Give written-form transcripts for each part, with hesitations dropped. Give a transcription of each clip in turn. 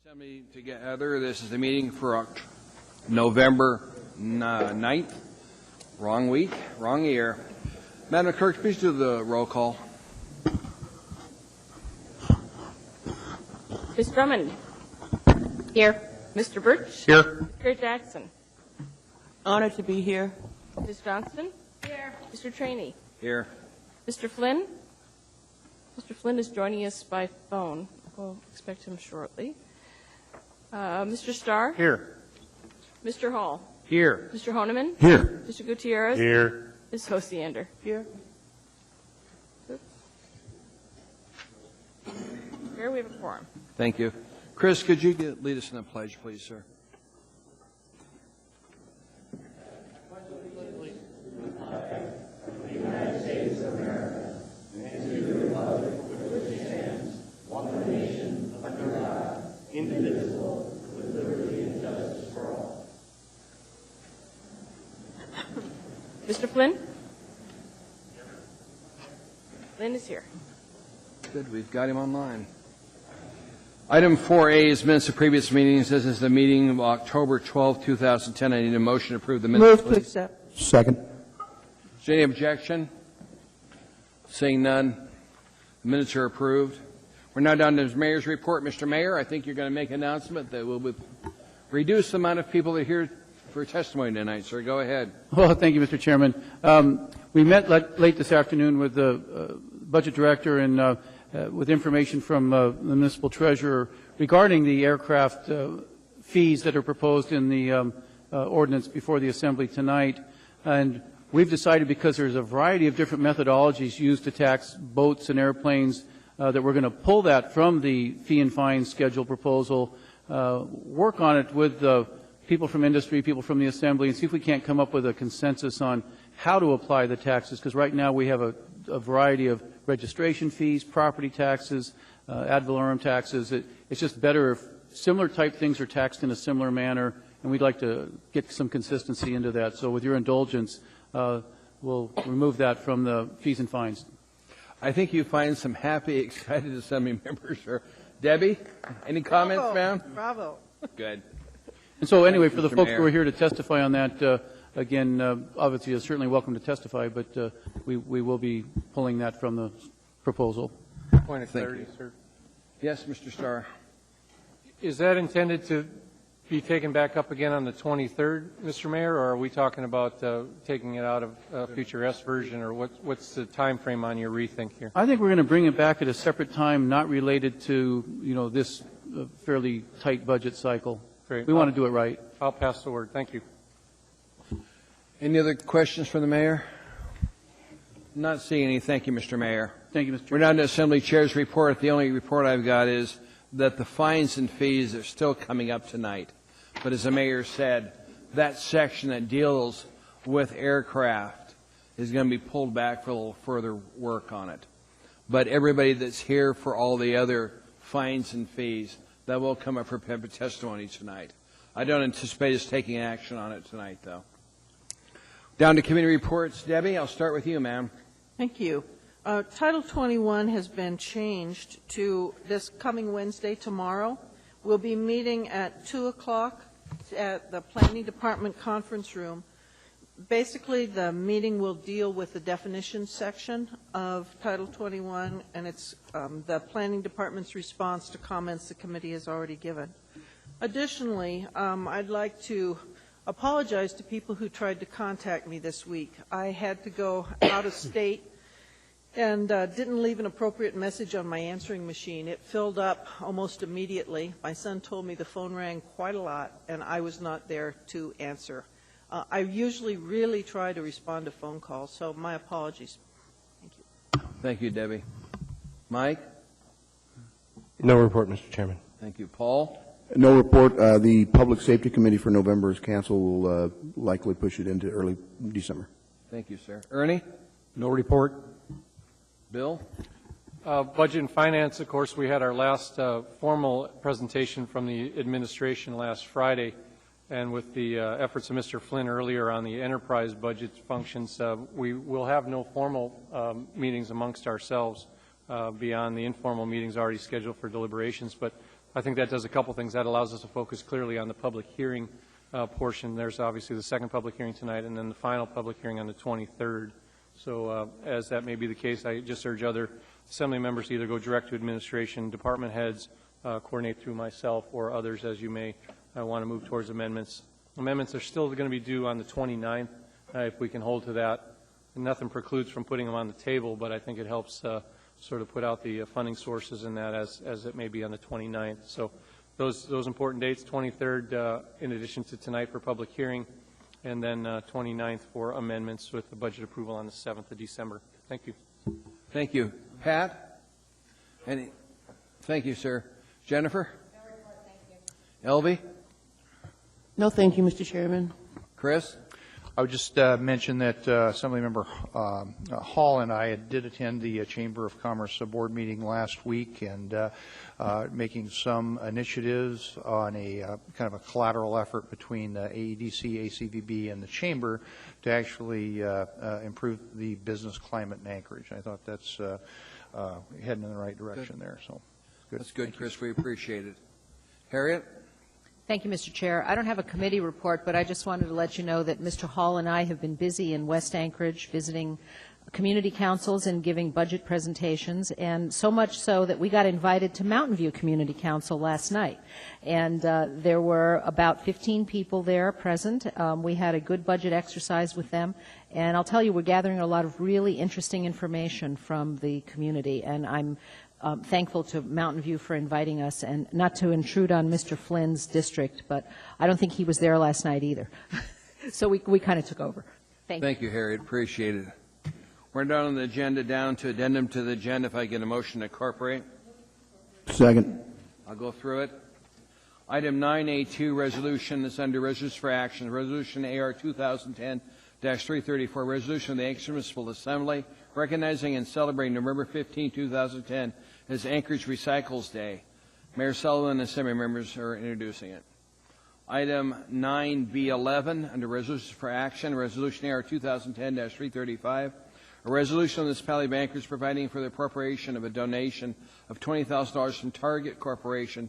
Assembly together. This is the meeting for November 9th. Wrong week, wrong year. Madam Clerk, please do the roll call. Ms. Drummond. Here. Mr. Birch. Here. Mr. Jackson. Honored to be here. Ms. Johnston. Here. Mr. Trainee. Here. Mr. Flynn. Mr. Flynn is joining us by phone. We'll expect him shortly. Mr. Starr. Here. Mr. Hall. Here. Mr. Honeman. Here. Mr. Gutierrez. Here. Ms. Hosiander. Here. Here we have a quorum. Thank you. Chris, could you lead us in the pledge, please, sir? Mr. Flynn? Flynn is here. Good, we've got him online. Item 4A is minutes of previous meetings. This is the meeting of October 12, 2010. I need a motion to approve the minutes. Move to accept. Second. Is there any objection? Seeing none, the minutes are approved. We're now down to the Mayor's report. Mr. Mayor, I think you're going to make an announcement that will reduce the amount of people that are here for testimony tonight, sir. Go ahead. Well, thank you, Mr. Chairman. We met late this afternoon with the budget director and with information from the municipal treasurer regarding the aircraft fees that are proposed in the ordinance before the Assembly tonight. And we've decided, because there's a variety of different methodologies used to tax boats and airplanes, that we're going to pull that from the fee and fine schedule proposal, work on it with the people from industry, people from the Assembly, and see if we can't come up with a consensus on how to apply the taxes, because right now we have a variety of registration fees, property taxes, ad valorem taxes. It's just better if similar type things are taxed in a similar manner, and we'd like to get some consistency into that. So with your indulgence, we'll remove that from the fees and fines. I think you find some happy, excited Assembly members, sir. Debbie, any comments, ma'am? Bravo. Good. And so anyway, Thank you, for the Mr. folks Mayor. who are here to testify on that, again, obviously you're certainly welcome to testify, but we will be pulling that from the proposal. Point of Thank clarity, you. sir. Yes, Mr. Starr. Is that intended to be taken back up again on the 23rd, Mr. Mayor, or are we talking about taking it out of future S version, or what's the time frame on your rethink here? I think we're going to bring it back at a separate time, not related to, this fairly tight budget cycle. Great. We want to do it right. I'll pass the word. Thank you. Any other questions for the mayor? Not seeing any. Thank you, Mr. Mayor. Thank you, Mr. We're Chairman. down to Assembly Chair's report. The only report I've got is that the fines and fees are still coming up tonight. But as the mayor said, that section that deals with aircraft is going to be pulled back for a little further work on it. But everybody that's here for all the other fines and fees, that will come up for testimony tonight. I don't anticipate us taking action on it tonight, though. Down to committee reports. Debbie, I'll start with you, ma'am. Thank you. Title 21 has been changed to this coming Wednesday, tomorrow. We'll be meeting at 2 o'clock at the Planning Department conference room. Basically, the meeting will deal with the definitions section of Title 21, and it's the Planning Department's response to comments the committee has already given. Additionally, I'd like to apologize to people who tried to contact me this week. I had to go out of state and didn't leave an appropriate message on my answering machine. It filled up almost immediately. My son told me the phone rang quite a lot, and I was not there to answer. I usually really try to respond to phone calls, so my apologies. Thank you. Thank you, Debbie. Mike? No report, Mr. Chairman. Thank you. Paul? No report. The Public Safety Committee for November is canceled. We'll likely push it into early December. Thank you, sir. Ernie? No report. Bill? Budget and Finance, of course, we had our last formal presentation from the administration last Friday, and with the efforts of Mr. Flynn earlier on the enterprise budget functions, we will have no formal meetings amongst ourselves. beyond the informal meetings already scheduled for deliberations. But I think that does a couple things. That allows us to focus clearly on the public hearing portion. There's obviously the second public hearing tonight, and then the final public hearing on the 23rd. So as that may be the case, I just urge other Assembly members to either go direct to administration, department heads, coordinate through myself, or others as you may want to move towards amendments. Amendments are still going to be due on the 29th, if we can hold to that. And nothing precludes from putting them on the table, but I think it helps sort of put out the funding sources in that as it may be on the 29th. So those important dates, 23rd in addition to tonight for public hearing, and then 29th for amendments with the budget approval on the 7th of December. Thank you. Thank you. Pat? Thank you, sir. Jennifer? Elvie? No, thank you, Mr. Chairman. Chris? I would just mention that Assemblymember Hall and I did attend the Chamber of Commerce board meeting last week, and making some initiatives on a kind of a collateral effort between the AEDC, ACVB, and the Chamber to actually improve the business climate in Anchorage. I thought that's heading in the right direction there. So, good. That's good, Chris. We appreciate it. Harriet? Thank you, Mr. Chair. I don't have a committee report, but I just wanted to let you know that Mr. Hall and I have been busy in West Anchorage visiting community councils and giving budget presentations, and so much so that we got invited to Mountain View Community Council last night. And there were about 15 people there present. We had a good budget exercise with them, and I'll tell you, we're gathering a lot of really interesting information from the community, and I'm thankful to Mountain View for inviting us, and not to intrude on Mr. Flynn's district, but I don't think he was there last night either. So we kind of took over. Thank you, Harriet. Appreciate it. We're down on the agenda, down to addendum to the agenda. If I get a motion to incorporate. Second. I'll go through it. Item 9A2, resolution is under resolution for action. Resolution AR 2010-334, resolution of the Anchorage Municipal Assembly recognizing and celebrating November 15, 2010 as Anchorage Recycles Day. Mayor Sullivan and Assembly members are introducing it. Item 9B11 under resolutions for action, resolution AR 2010-335, a resolution of the municipality of Anchorage providing for the appropriation of a donation of $20,000 from Target Corporation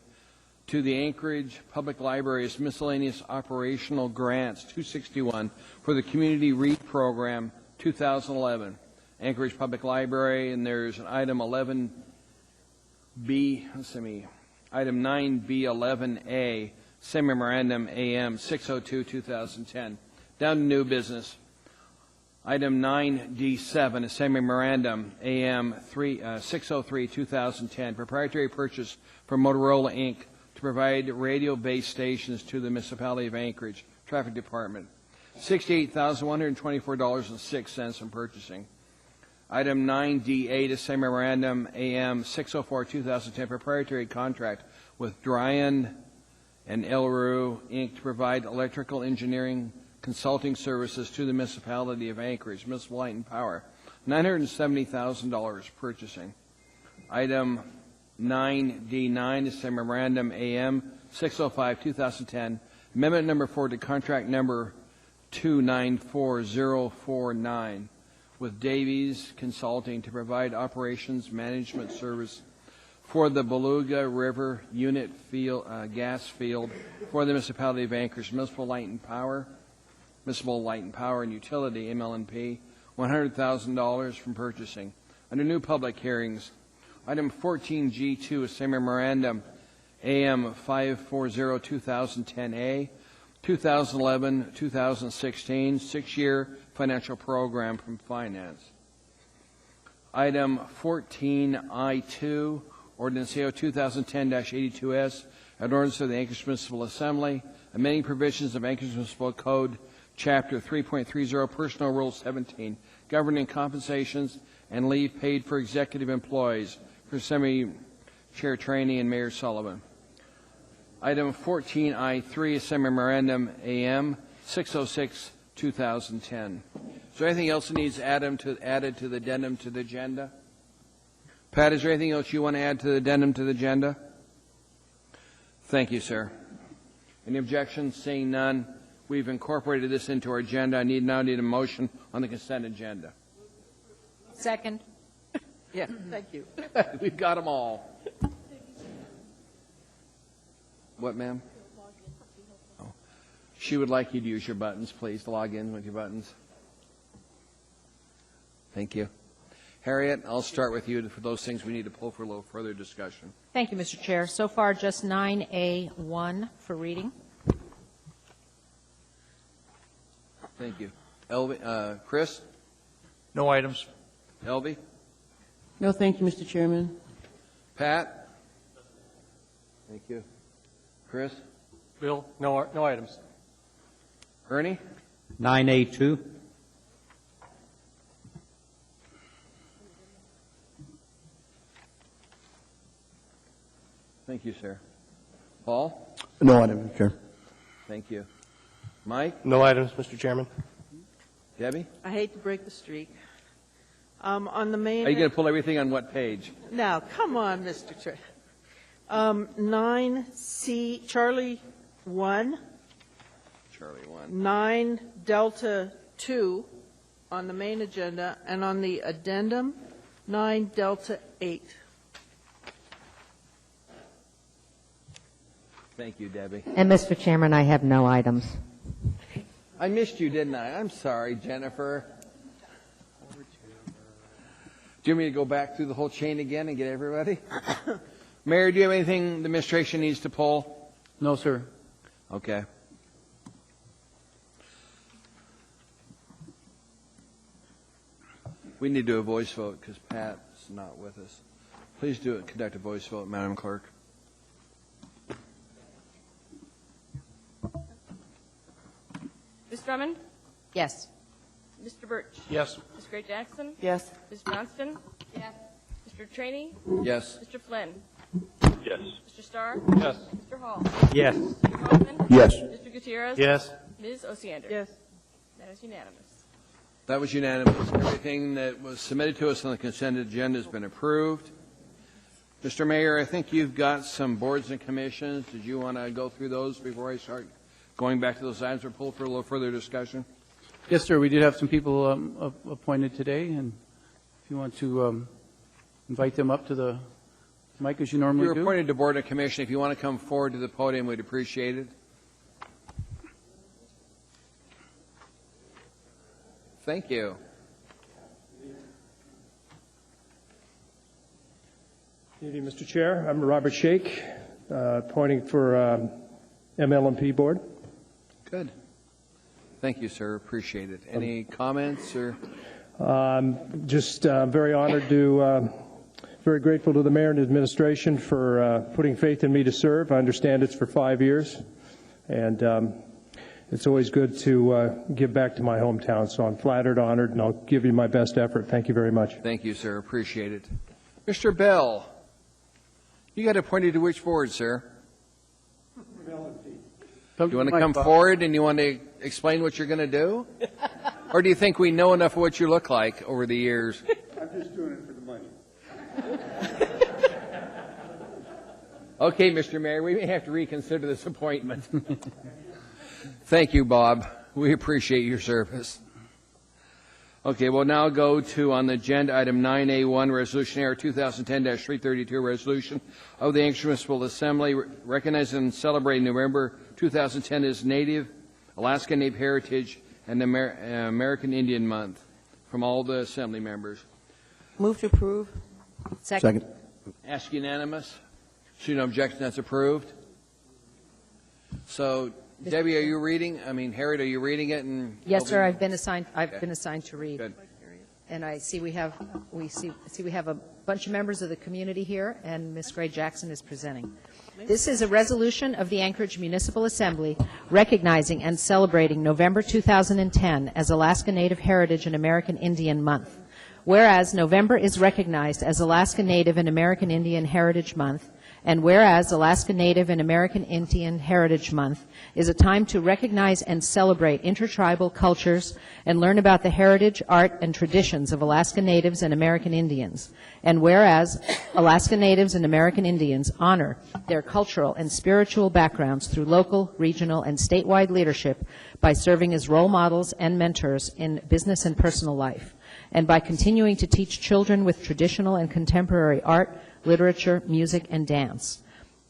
to the Anchorage Public Library's miscellaneous operational grants 261 for the Community READ Program 2011. Anchorage Public Library, and there's an item 11B, item 9B11A, semi-memorandum AM 602-2010. Down to new business. Item 9D7, a semi-memorandum AM 603-2010, proprietary purchase from Motorola, Inc. to provide radio base stations to the municipality of Anchorage Traffic Department. $68,124.06 in purchasing. Item 9D8 is a memorandum AM 604-2010 proprietary contract with Dryan and Elrue, Inc. to provide electrical engineering consulting services to the municipality of Anchorage, Municipal Light and Power. $970,000 purchasing. Item 9D9 is a memorandum AM 605-2010, amendment number 4 to contract number 294049 with Davies Consulting to provide operations management service for the Beluga River Unit field, gas field for the municipality of Anchorage, Municipal Light and Power and Utility, ML&P, $100,000 from purchasing. Under new public hearings, item 14G2 is a memorandum AM 540-2010A, 2011-2016, 6-year financial program from Finance. Item 14I2, Ordinance AO 2010-82S, an ordinance of the Anchorage Municipal Assembly, amending provisions of Anchorage Municipal Code, Chapter 3.30, Personal Rule 17, governing compensations and leave paid for executive employees, for Assembly Chair Trainee and Mayor Sullivan. Item 14I3 is a memorandum AM 606-2010. Is there anything else that needs added to the addendum to the agenda? Pat, is there anything else you want to add to the addendum to the agenda? Thank you, sir. Any objections? Seeing none, we've incorporated this into our agenda. I now need a motion on the consent agenda. Second. Yeah, thank you. We've got them all. What, ma'am? Oh. She would like you to use your buttons, please, to log in with your buttons. Thank you. Harriet, I'll start with you for those things we need to pull for a little further discussion. Thank you, Mr. Chair. So far, just 9A1 for reading. Thank you. Chris? No items. Elby? No, thank you, Mr. Chairman. Pat? Thank you. Chris? Bill, no items. Ernie? 9A2. Thank you, sir. Paul? No item, Mr. Chair. Thank you. Mike? No items, Mr. Chairman. Debbie? I hate to break the streak. On the main. Are you going to pull everything on what page? Now, come on, Mr. Chair. 9C, Charlie 1, Charlie 1. 9 Delta 2 on the main agenda, and on the addendum, 9 Delta 8. Thank you, Debbie. And, Mr. Chairman, I have no items. I missed you, didn't I? I'm sorry, Jennifer. Do you want me to go back through the whole chain again and get everybody? Mayor, do you have anything the administration needs to pull? No, sir. Okay. We need to do a voice vote because Pat's not with us. Please do it. Conduct a voice vote, Madam Clerk. Ms. Drummond? Yes. Mr. Birch? Yes. Ms. Gray Jackson? Yes. Ms. Johnston? Yes. Mr. Trainee? Yes. Mr. Flynn? Yes. Mr. Starr? Yes. Mr. Hall? Yes. Mr. Hoffman? Yes. Mr. Gutierrez? Yes. Ms. Osiander? Yes. That is unanimous. That was unanimous. Everything that was submitted to us on the consent agenda has been approved. Mr. Mayor, I think you've got some boards and commissions. Did you want to go through those before I start going back to those items or pull for a little further discussion? Yes, sir. We did have some people appointed today, and if you want to invite them up to the mic as you normally You're do. appointed to board and commission. If you want to come forward to the podium, we'd appreciate it. Thank you. Good evening, Mr. Chair. I'm Robert Shake, appointing for MLMP Board. Good. Thank you, sir. Appreciate it. Any comments or? Just very honored to, very grateful to the mayor and administration for putting faith in me to serve. I understand it's for 5 years, and it's always good to give back to my hometown. So I'm flattered, honored, and I'll give you my best effort. Thank you very much. Thank you, sir. Appreciate it. Mr. Bell, you got appointed to which board, sir? You want to come forward and you want to explain what you're going to do? Or do you think we know enough of what you look like over the years? I'm just doing it for the money. Okay, Mr. Mayor, we may have to reconsider this appointment. Thank you, Bob. We appreciate your service. Okay, we'll now go to on the agenda item 9A1, Resolution Error 2010-332, resolution of the Anchorage Municipal Assembly recognizing and celebrating November 2010 as Alaska Native Heritage and American Indian Month from all the Assembly members. Move to approve. Second. Ask unanimous. See no objection, that's approved. So, Debbie, are you reading? I mean, Harriet, are you reading it? And Yes, sir. I've been assigned to read. Good. And I see we have a bunch of members of the community here, and Ms. Gray Jackson is presenting. This is a resolution of the Anchorage Municipal Assembly recognizing and celebrating November 2010 as Alaska Native Heritage and American Indian Month. Whereas November is recognized as Alaska Native and American Indian Heritage Month, and whereas Alaska Native and American Indian Heritage Month is a time to recognize and celebrate intertribal cultures and learn about the heritage, art, and traditions of Alaska Natives and American Indians, and whereas Alaska Natives and American Indians honor their cultural and spiritual backgrounds through local, regional, and statewide leadership by serving as role models and mentors in business and personal life. and by continuing to teach children with traditional and contemporary art, literature, music, and dance.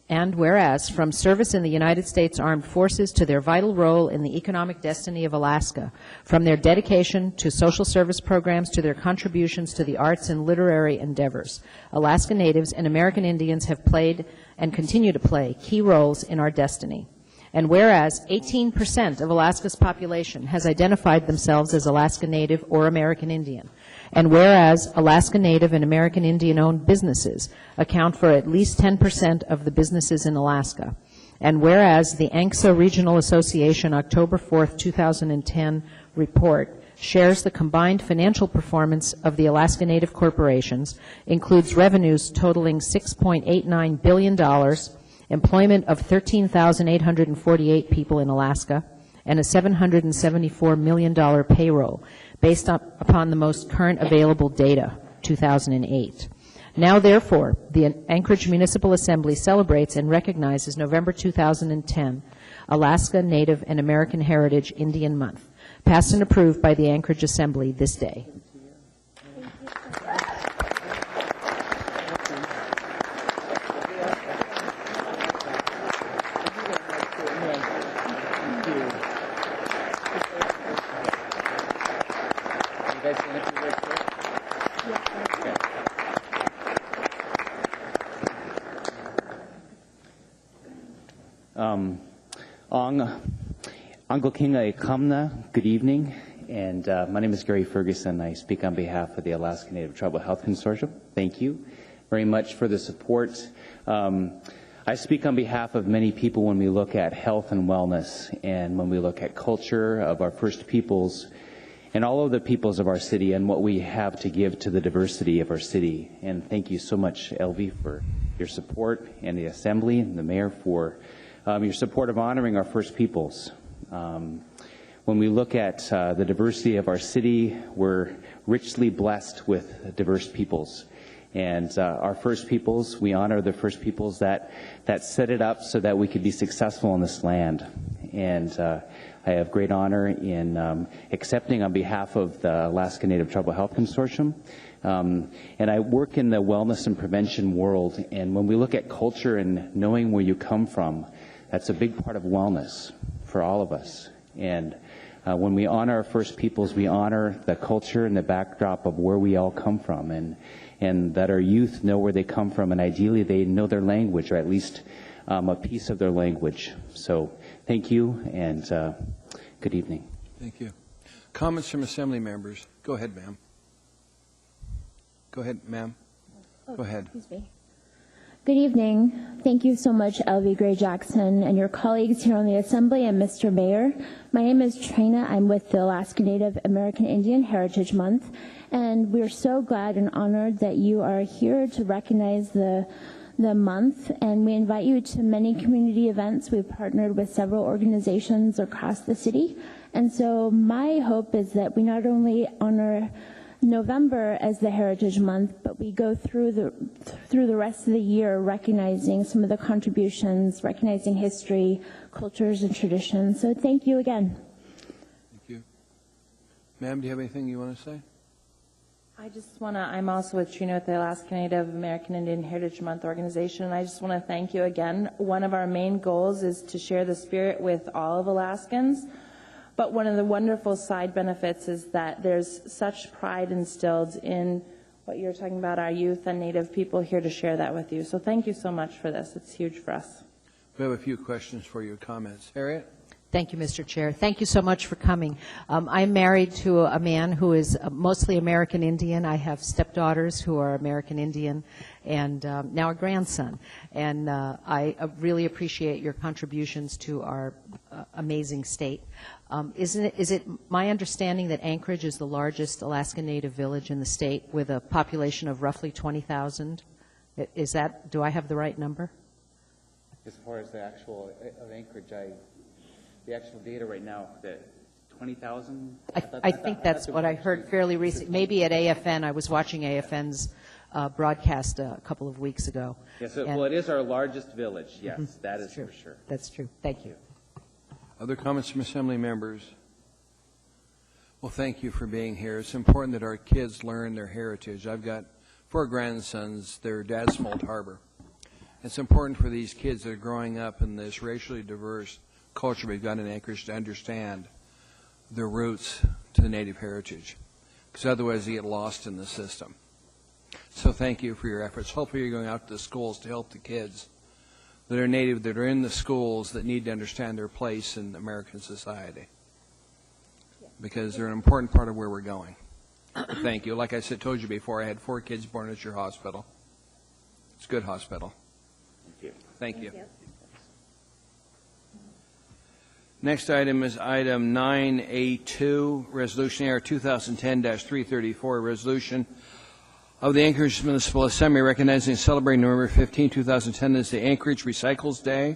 And whereas, from service in the United States Armed Forces to their vital role in the economic destiny of Alaska, from their dedication to social service programs to their contributions to the arts and literary endeavors, Alaska Natives and American Indians have played and continue to play key roles in our destiny. And whereas 18% of Alaska's population has identified themselves as Alaska Native or American Indian, and whereas Alaska Native and American Indian-owned businesses account for at least 10% of the businesses in Alaska, and whereas the ANCSA Regional Association October 4th, 2010 report shares the combined financial performance of the Alaska Native corporations, includes revenues totaling $6.89 billion, employment of 13,848 people in Alaska, and a $774 million payroll, based upon the most current available data, 2008. Now, therefore, the Anchorage Municipal Assembly celebrates and recognizes November 2010, Alaska Native and American Heritage Indian Month, passed and approved by the Anchorage Assembly this day. Uncle Kinga Ikamna, good evening, and my name is Gary Ferguson. I speak on behalf of the Alaska Native Tribal Health Consortium. Thank you very much for the support. I speak on behalf of many people when we look at health and wellness, and when we look at culture of our First Peoples, and all of the peoples of our city, and what we have to give to the diversity of our city. And thank you so much, Elvie, for your support, and the Assembly and the Mayor for your support of honoring our First Peoples. When we look at the diversity of our city, we're richly blessed with diverse peoples. And our First Peoples, we honor the First Peoples that set it up so that we could be successful on this land. And I have great honor in accepting on behalf of the Alaska Native Tribal Health Consortium. And I work in the wellness and prevention world. And when we look at culture and knowing where you come from, that's a big part of wellness for all of us. And when we honor our First Peoples, we honor the culture and the backdrop of where we all come from, and that our youth know where they come from, and ideally they know their language, or at least a piece of their language. So thank you, and good evening. Thank you. Comments from Assembly members. Go ahead, ma'am. Go ahead, ma'am. Go ahead. Excuse me. Good evening. Thank you so much, Elvie Gray Jackson, and your colleagues here on the Assembly, and Mr. Mayor. My name is Trina. I'm with the Alaska Native American Indian Heritage Month, and we're so glad and honored that you are here to recognize the month, and we invite you to many community events. We've partnered with several organizations across the city, and so my hope is that we not only honor November as the Heritage Month, but we go through the rest of the year recognizing some of the contributions, recognizing history, cultures, and traditions. So thank you again. Thank you. Ma'am, do you have anything you want to say? I just want to, I'm also with Trina with the Alaska Native American Indian Heritage Month organization, and I just want to thank you again. One of our main goals is to share the spirit with all of Alaskans. But one of the wonderful side benefits is that there's such pride instilled in what you're talking about, our youth and Native people here to share that with you. So thank you so much for this. It's huge for us. We have a few questions for you, comments. Harriet? Thank you, Mr. Chair. Thank you so much for coming. I'm married to a man who is mostly American Indian. I have stepdaughters who are American Indian, and now a grandson. And I really appreciate your contributions to our amazing state. Is it my understanding that Anchorage is the largest Alaska Native village in the state with a population of roughly 20,000? Is that, do I have the right number? As far as the actual of Anchorage, the actual data right now, that 20,000? I think that's what I heard fairly recently. Maybe at AFN. I was watching AFN's broadcast a couple of weeks ago. Yes, well, it is our largest village. Yes, that is true. for sure. That's true. Thank you. Other comments from Assembly members? Well, thank you for being here. It's important that our kids learn their heritage. I've got 4 grandsons. Their dad's from Old Harbor. It's important for these kids that are growing up in this racially diverse culture we've got in Anchorage to understand their roots to the Native heritage, because otherwise they get lost in the system. So thank you for your efforts. Hopefully you're going out to the schools to help the kids that are Native, that are in the schools, that need to understand their place in American society, because they're an important part of where we're going. Thank you. Like I said, told you before, I had 4 kids born at your hospital. It's a good hospital. Thank you. Next item is item 9A2, Resolution AR 2010-334, resolution of the Anchorage Municipal Assembly recognizing and celebrating November 15, 2010 as the Anchorage Recycles Day.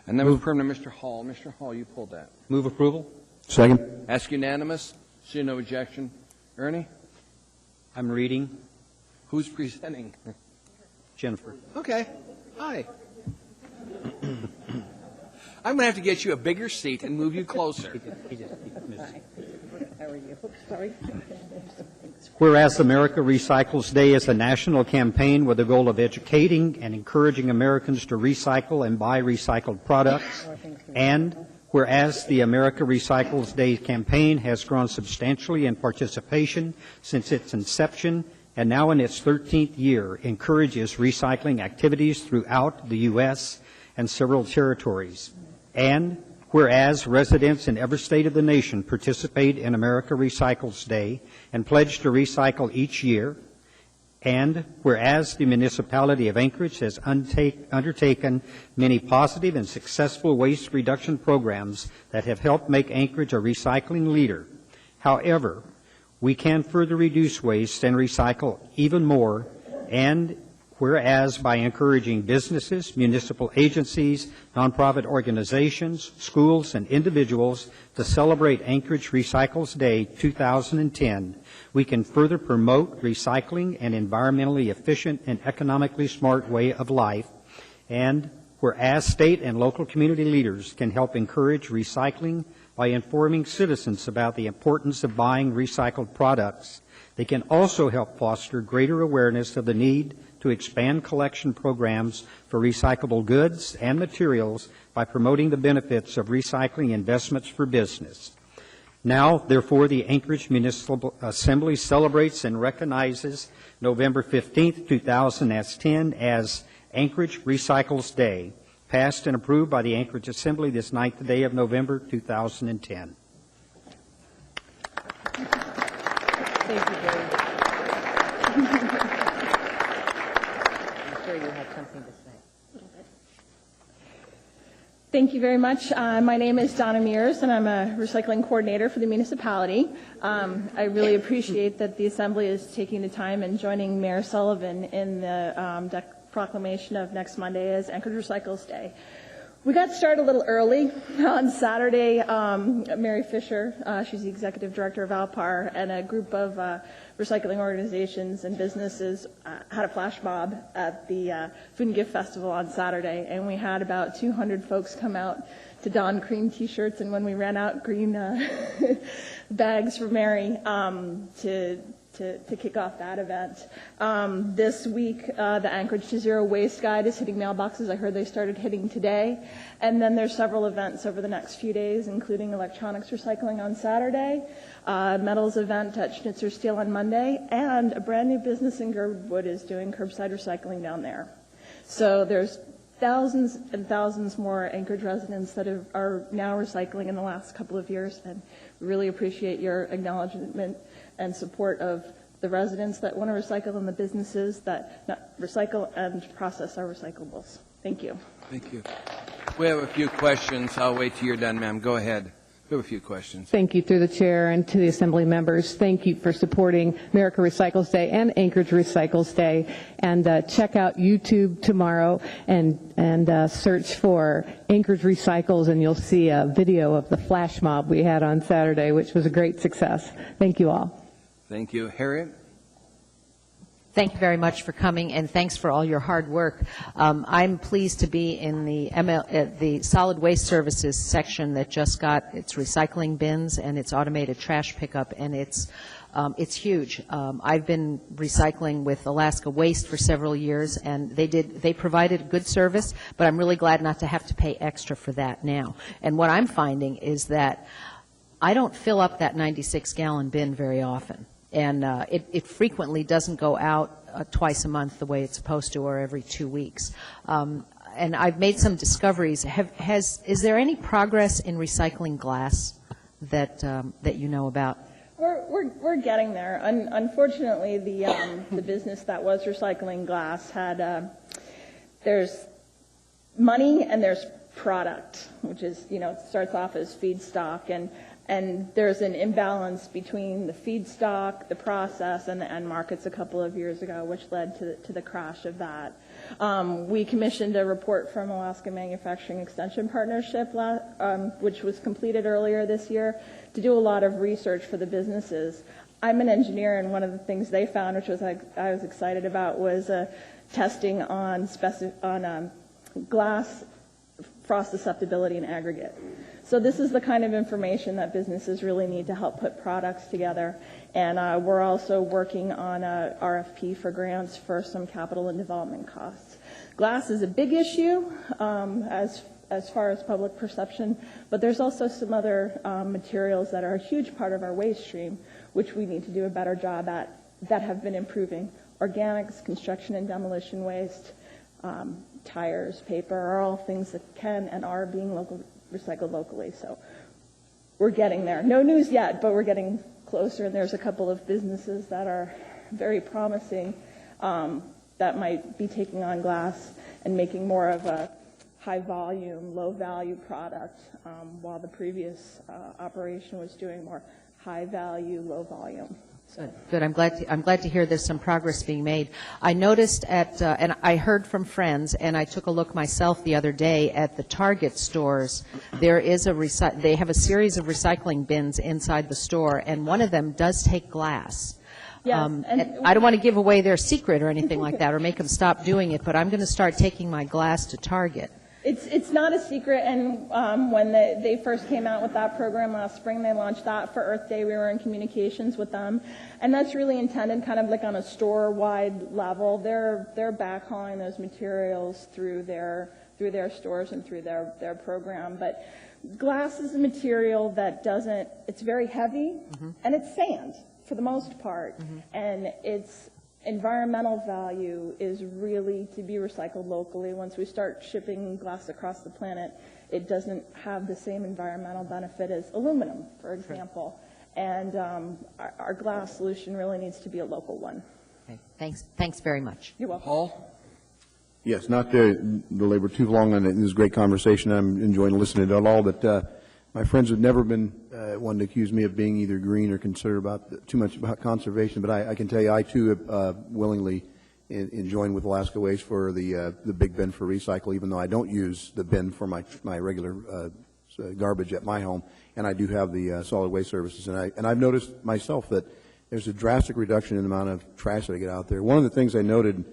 And that was permanent. Mr. Hall. Mr. Hall, you pulled that. Move approval. Second. Ask unanimous. See no objection. Ernie? I'm reading. Who's presenting? Jennifer. Okay. Hi. I'm going to have to get you a bigger seat and move you closer. How are you? Sorry. Whereas America Recycles Day is a national campaign with the goal of educating and encouraging Americans to recycle and buy recycled products, and whereas the America Recycles Day campaign has grown substantially in participation since its inception and now in its 13th year encourages recycling activities throughout the U.S. and several territories. And whereas residents in every state of the nation participate in America Recycles Day and pledge to recycle each year, and whereas the municipality of Anchorage has undertaken many positive and successful waste reduction programs that have helped make Anchorage a recycling leader. However, we can further reduce waste and recycle even more, and whereas by encouraging businesses, municipal agencies, nonprofit organizations, schools, and individuals to celebrate Anchorage Recycles Day 2010, we can further promote recycling an environmentally efficient and economically smart way of life. And whereas state and local community leaders can help encourage recycling by informing citizens about the importance of buying recycled products, they can also help foster greater awareness of the need to expand collection programs for recyclable goods and materials by promoting the benefits of recycling investments for business. Now, therefore, the Anchorage Municipal Assembly celebrates and recognizes November 15, 2010 as Anchorage Recycles Day, passed and approved by the Anchorage Assembly this 9th day of November 2010. Thank you, Gary. I'm sure you have something to say. Thank you very much. My name is Donna Mears, and I'm a recycling coordinator for the municipality. I really appreciate that the Assembly is taking the time and joining Mayor Sullivan in the proclamation of next Monday as Anchorage Recycles Day. We got started a little early. On Saturday, Mary Fisher, she's the executive director of Alpar, and a group of recycling organizations and businesses had a flash mob at the Food and Gift Festival on Saturday, and we had about 200 folks come out to don green T-shirts, and when we ran out, green bags for Mary to kick off that event. This week, the Anchorage to Zero Waste Guide is hitting mailboxes. I heard they started hitting today. And then there's several events over the next few days, including electronics recycling on Saturday, metals event at Schnitzer Steel on Monday, and a brand new business in Girdwood is doing curbside recycling down there. So there's thousands and thousands more Anchorage residents that are now recycling in the last couple of years, and we really appreciate your acknowledgement and support of the residents that want to recycle and the businesses that recycle and process our recyclables. Thank you. Thank you. We have a few questions. I'll wait till you're done, ma'am. Go ahead. We have a few questions. Thank you through the chair and to the Assembly members. Thank you for supporting America Recycles Day and Anchorage Recycles Day. And check out YouTube tomorrow and search for Anchorage Recycles, and you'll see a video of the flash mob we had on Saturday, which was a great success. Thank you all. Thank you. Harriet? Thank you very much for coming, and thanks for all your hard work. I'm pleased to be in the Solid Waste Services section that just got its recycling bins and its automated trash pickup, and it's huge. I've been recycling with Alaska Waste for several years, and they provided a good service, but I'm really glad not to have to pay extra for that now. And what I'm finding is that I don't fill up that 96-gallon bin very often. And it frequently doesn't go out twice a month the way it's supposed to, or every 2 weeks. And I've made some discoveries. Is there any progress in recycling glass that you know about? We're getting there. Unfortunately, the business that was recycling glass had there's money and there's product, which is, it starts off as feedstock, and there's an imbalance between the feedstock, the process, and the end markets a couple of years ago, which led to the crash of that. We commissioned a report from Alaska Manufacturing Extension Partnership, which was completed earlier this year, to do a lot of research for the businesses. I'm an engineer, and one of the things they found, which I was excited about, was testing on glass frost susceptibility in aggregate. So this is the kind of information that businesses really need to help put products together. And we're also working on a RFP for grants for some capital and development costs. Glass is a big issue as far as public perception, but there's also some other materials that are a huge part of our waste stream, which we need to do a better job at, that have been improving. Organics, construction and demolition waste, tires, paper, are all things that can and are being recycled locally. So we're getting there. No news yet, but we're getting closer, and there's a couple of businesses that are very promising that might be taking on glass and making more of a high volume, low value product, while the previous operation was doing more high value, low volume. Good. I'm glad to hear there's some progress being made. I noticed and I heard from friends, and I took a look myself the other day at the Target stores. There is they have a series of recycling bins inside the store, and one of them does take glass. Yes, and I don't want to give away their secret or anything like that, or make them stop doing it, but I'm going to start taking my glass to Target. It's not a secret, and when they first came out with that program last spring, they launched that for Earth Day. We were in communications with them, and that's really intended kind of like on a store-wide level. They're backhauling those materials through their stores and through their program. But glass is a material that it's very heavy, and it's sand for the most part, and its environmental value is really to be recycled locally. Once we start shipping glass across the planet, it doesn't have the same environmental benefit as aluminum, for example. And our glass solution really needs to be a local one. Okay. Thanks very much. You're welcome. Paul? Yes, not to belabor too long on it. This is a great conversation. I'm enjoying listening to it all, but my friends have never been one to accuse me of being either green or concerned too much about conservation, but I can tell you I too willingly join with Alaska Waste for the big bin for recycle, even though I don't use the bin for my regular garbage at my home, and I do have the solid waste services. And I've noticed myself that there's a drastic reduction in the amount of trash that I get out there. One of the things I noted,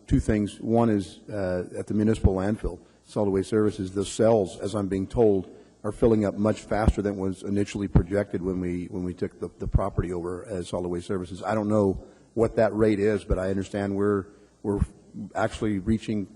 two things. One is at the municipal landfill, solid waste services, the cells, as I'm being told, are filling up much faster than was initially projected when we took the property over as solid waste services. I don't know what that rate is, but I understand we're actually reaching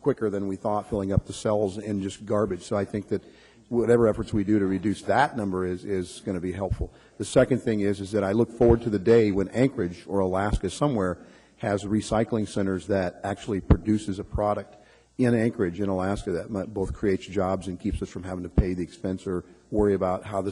quicker than we thought, filling up the cells in just garbage. So I think that whatever efforts we do to reduce that number is going to be helpful. The second thing is that I look forward to the day when Anchorage or Alaska somewhere has recycling centers that actually produces a product in Anchorage, in Alaska, that both creates jobs and keeps us from having to pay the expense or worry about how the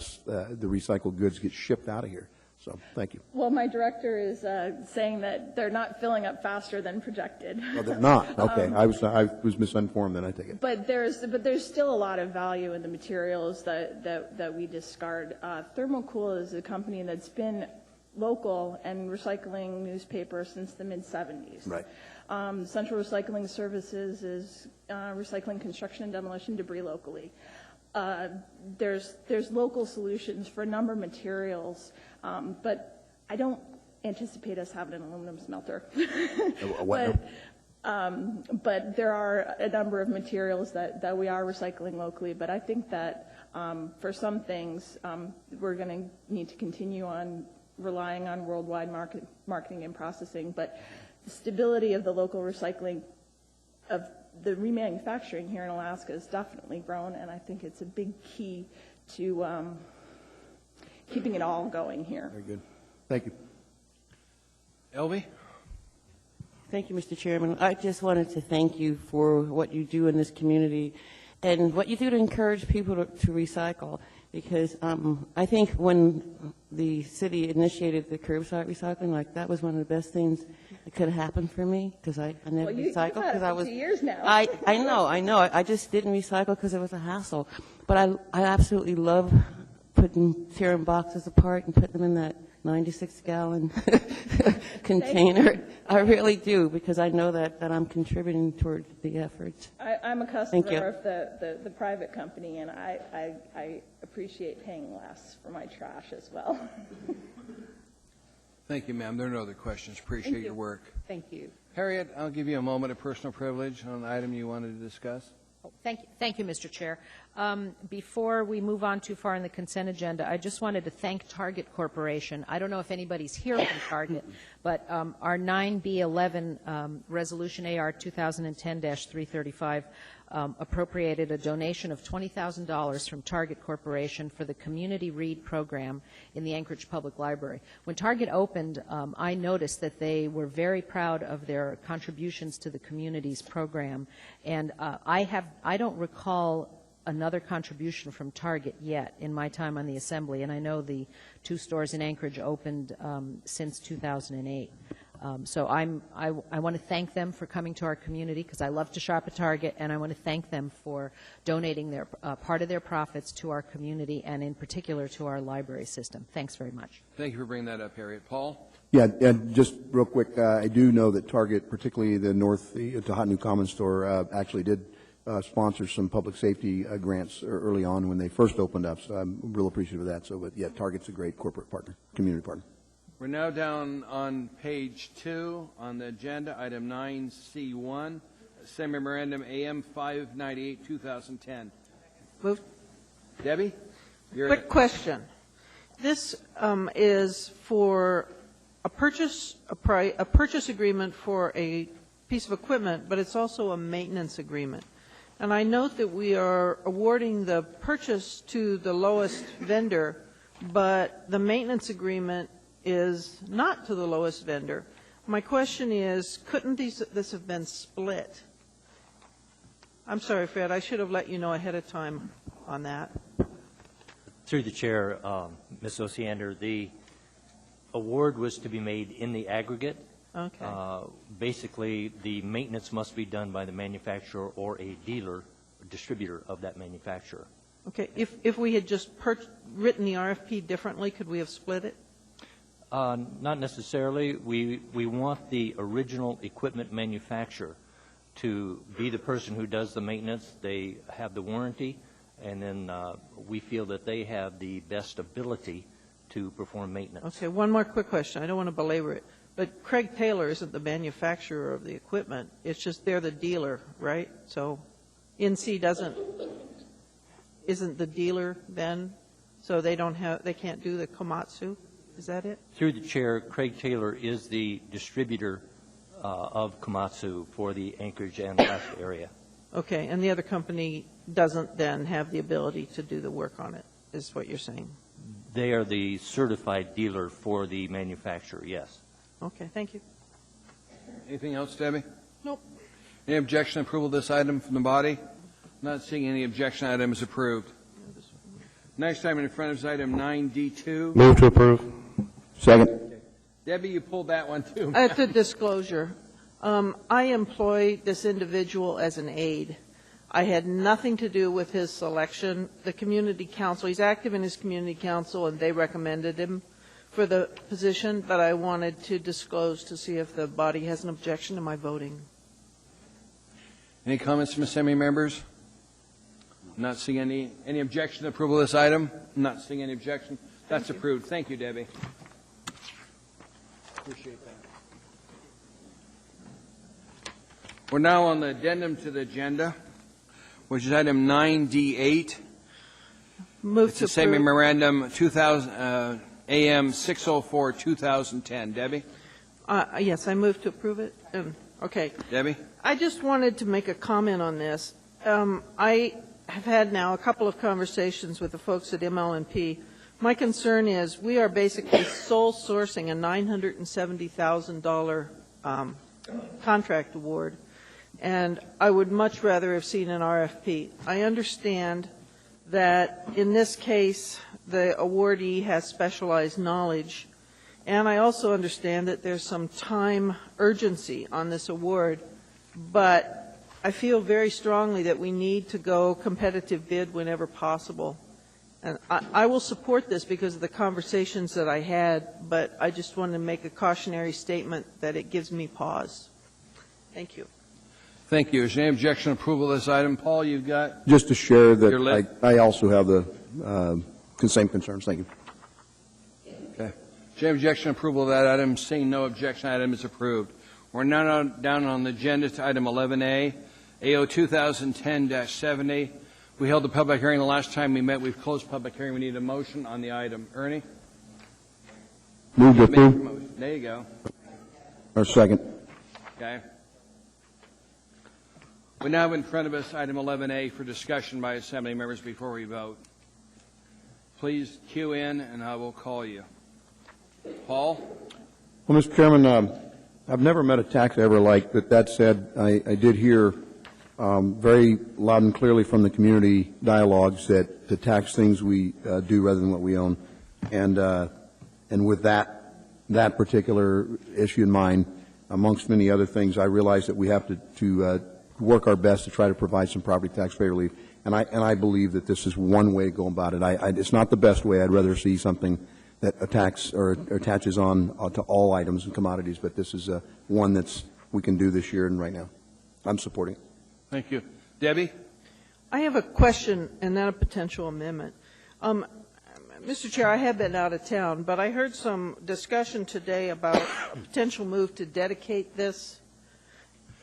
recycled goods get shipped out of here. So, thank you. Well, my director is saying that they're not filling up faster than projected. Oh, they're not? Okay. I was misinformed then, I take it. But there's still a lot of value in the materials that we discard. Thermocool is a company that's been local and recycling newspaper since the mid-'70s. Right. Central Recycling Services is recycling construction and demolition debris locally. There's local solutions for a number of materials, but I don't anticipate us having an aluminum smelter. What? But there are a number of materials that we are recycling locally. But I think that for some things, we're going to need to continue on relying on worldwide marketing and processing. But the stability of the local recycling of the remanufacturing here in Alaska has definitely grown, and I think it's a big key to keeping it all going here. Very good. Thank you. Elvie? Thank you, Mr. Chairman. I just wanted to thank you for what you do in this community and what you do to encourage people to recycle, because I think when the city initiated the curbside recycling, like, that was one of the best things that could have happened for me, because I never recycled. You've had it for 2 years now. I know. I just didn't recycle because it was a hassle. But I absolutely love tearing boxes apart and putting them in that 96-gallon container. I really do, because I know that I'm contributing toward the effort. I'm a customer of the private company, and I appreciate paying less for my trash as well. Thank you, ma'am. There are no other questions. Appreciate your work. Thank you. Harriet, I'll give you a moment of personal privilege on an item you wanted to discuss. Thank you, Mr. Chair. Before we move on too far in the consent agenda, I just wanted to thank Target Corporation. I don't know if anybody's here from Target, but our 9B11 Resolution AR 2010-335 appropriated a donation of $20,000 from Target Corporation for the Community Read program in the Anchorage Public Library. When Target opened, I noticed that they were very proud of their contributions to the community's program, and I don't recall another contribution from Target yet in my time on the Assembly, and I know the 2 stores in Anchorage opened since 2008. So I want to thank them for coming to our community, because I love to shop at Target, and I want to thank them for donating their part of their profits to our community, and in particular to our library system. Thanks very much. Thank you for bringing that up, Harriet. Paul? Yeah, and just real quick, I do know that Target, particularly the Tohono Commons store, actually did sponsor some public safety grants early on when they first opened up, so I'm real appreciative of that. So, but yeah, Target's a great corporate partner, community partner. We're now down on page 2 on the agenda, item 9C1, Assembly Memorandum AM 598, 2010. Move. Debbie? Quick question. This is for a purchase agreement for a piece of equipment, but it's also a maintenance agreement. And I note that we are awarding the purchase to the lowest vendor, but the maintenance agreement is not to the lowest vendor. My question is, couldn't this have been split? I'm sorry, Fred, I should have let you know ahead of time on that. Through the chair, Ms. Osiander, the award was to be made in the aggregate. Okay. Basically, the maintenance must be done by the manufacturer or a dealer or distributor of that manufacturer. Okay. If we had just written the RFP differently, could we have split it? Not necessarily. We want the original equipment manufacturer to be the person who does the maintenance. They have the warranty, and then we feel that they have the best ability to perform maintenance. Okay. One more quick question. I don't want to belabor it. But Craig Taylor isn't the manufacturer of the equipment. It's just they're the dealer, right? So NC isn't the dealer then, so they can't do the Komatsu? Is that it? Through the chair, Craig Taylor is the distributor of Komatsu for the Anchorage and Alaska area. Okay, and the other company doesn't then have the ability to do the work on it, is what you're saying? They are the certified dealer for the manufacturer, yes. Okay, thank you. Anything else, Debbie? Nope. Any objection to approval of this item from the body? Not seeing any objection. Item is approved. Next item in front of us, item 9D2. Move to approve. Second. Debbie, you pulled that one too. At the disclosure, I employ this individual as an aide. I had nothing to do with his selection. The community council, he's active in his community council, and they recommended him for the position, but I wanted to disclose to see if the body has an objection to my voting. Any comments from Assembly members? Not seeing any objection to approval of this item? Not seeing any objection. That's approved. Thank you, Debbie. Appreciate that. We're now on the addendum to the agenda, which is item 9D8. Move It's to the same approve. memorandum, 2000, AM 604, 2010. Debbie? Yes, I move to approve it. Okay. Debbie? I just wanted to make a comment on this. I have had now a couple of conversations with the folks at ML&P. My concern is we are basically sole sourcing a $970,000 contract award, and I would much rather have seen an RFP. I understand that in this case, the awardee has specialized knowledge, and I also understand that there's some time urgency on this award, but I feel very strongly that we need to go competitive bid whenever possible. And I will support this because of the conversations that I had, but I just wanted to make a cautionary statement that it gives me pause. Thank you. Thank you. Is there any objection to approval of this item? Paul, you've got? Just to share Your that list. I also have the same concerns. Thank you. Okay. Is there any objection to approval of that item? Seeing no objection, item is approved. We're now down on the agenda to item 11A, AO 2010-70. We held the public hearing the last time we met. We've closed public hearing. We need a motion on the item. Ernie? Move to Make the approve. motion. There you go. Or second. Okay. We now have in front of us item 11A for discussion by Assembly members before we vote. Please queue in, and I will call you. Paul? Well, Mr. Chairman, I've never met a tax I ever liked, but that said, I did hear very loud and clearly from the community dialogues that to tax things we do rather than what we own. And with that particular issue in mind, amongst many other things, I realize that we have to work our best to try to provide some property tax pay relief. And I believe that this is one way to go about it. It's not the best way. I'd rather see something that attacks or attaches on to all items and commodities, but this is one that's we can do this year and right now. I'm supporting it. Thank you. Debbie? I have a question and then a potential amendment. Mr. Chair, I have been out of town, but I heard some discussion today about a potential move to dedicate this.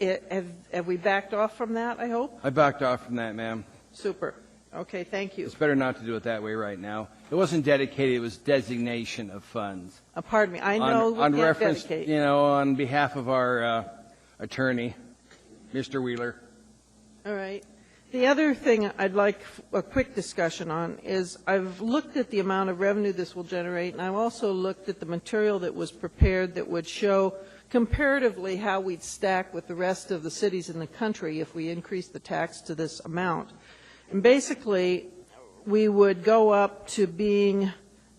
Have we backed off from that, I hope? I backed off from that, ma'am. Super. Okay, thank you. It's better not to do it that way right now. It wasn't dedicated, it was designation of funds. Pardon me, I know on we can't reference, dedicate. on behalf of our attorney, Mr. Wheeler. All right. The other thing I'd like a quick discussion on is I've looked at the amount of revenue this will generate, and I've also looked at the material that was prepared that would show comparatively how we'd stack with the rest of the cities in the country if we increase the tax to this amount. And basically, we would go up to being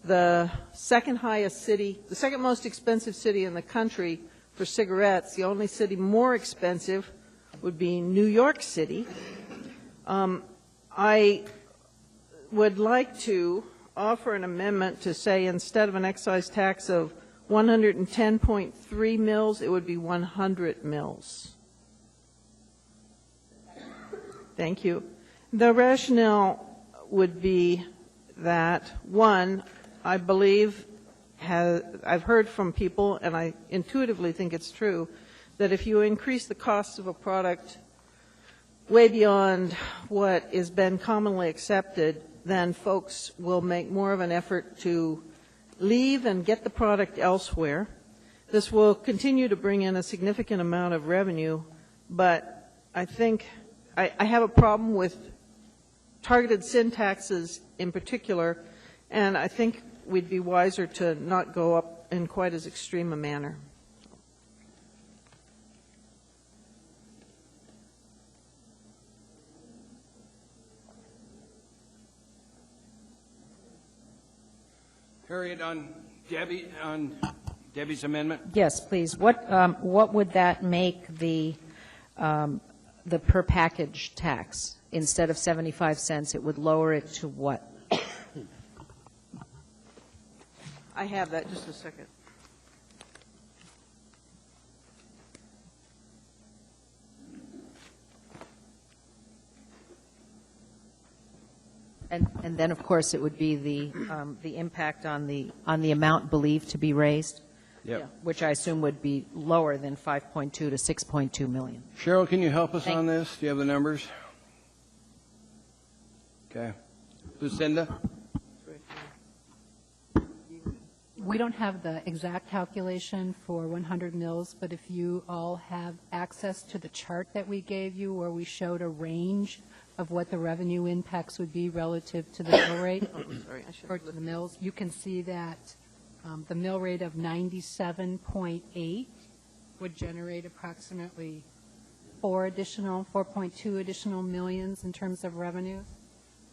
the second highest city, the second most expensive city in the country for cigarettes. The only city more expensive would be New York City. I would like to offer an amendment to say instead of an excise tax of 110.3 mils, it would be 100 mils. Thank you. The rationale would be that, one, I believe, I've heard from people, and I intuitively think it's true, that if you increase the cost of a product way beyond what has been commonly accepted, then folks will make more of an effort to leave and get the product elsewhere. This will continue to bring in a significant amount of revenue, but I think I have a problem with targeted sin taxes in particular, and I think we'd be wiser to not go up in quite as extreme a manner. Harriet, on Debbie's amendment? Yes, please. What would that make the per package tax? Instead of 75 cents, it would lower it to what? I have that. Just a second. And then, of course, it would be the impact on the amount believed to be raised. Yep. which I assume would be lower than 5.2 to 6.2 million. Cheryl, can you help us on this? Do you have the numbers? Okay. Lucinda? We don't have the exact calculation for 100 mills, but if you all have access to the chart that we gave you where we showed a range of what the revenue impacts would be relative to the mill rate for the mills, you can see that the mill rate of 97.8 would generate approximately 4.2 additional millions in terms of revenue.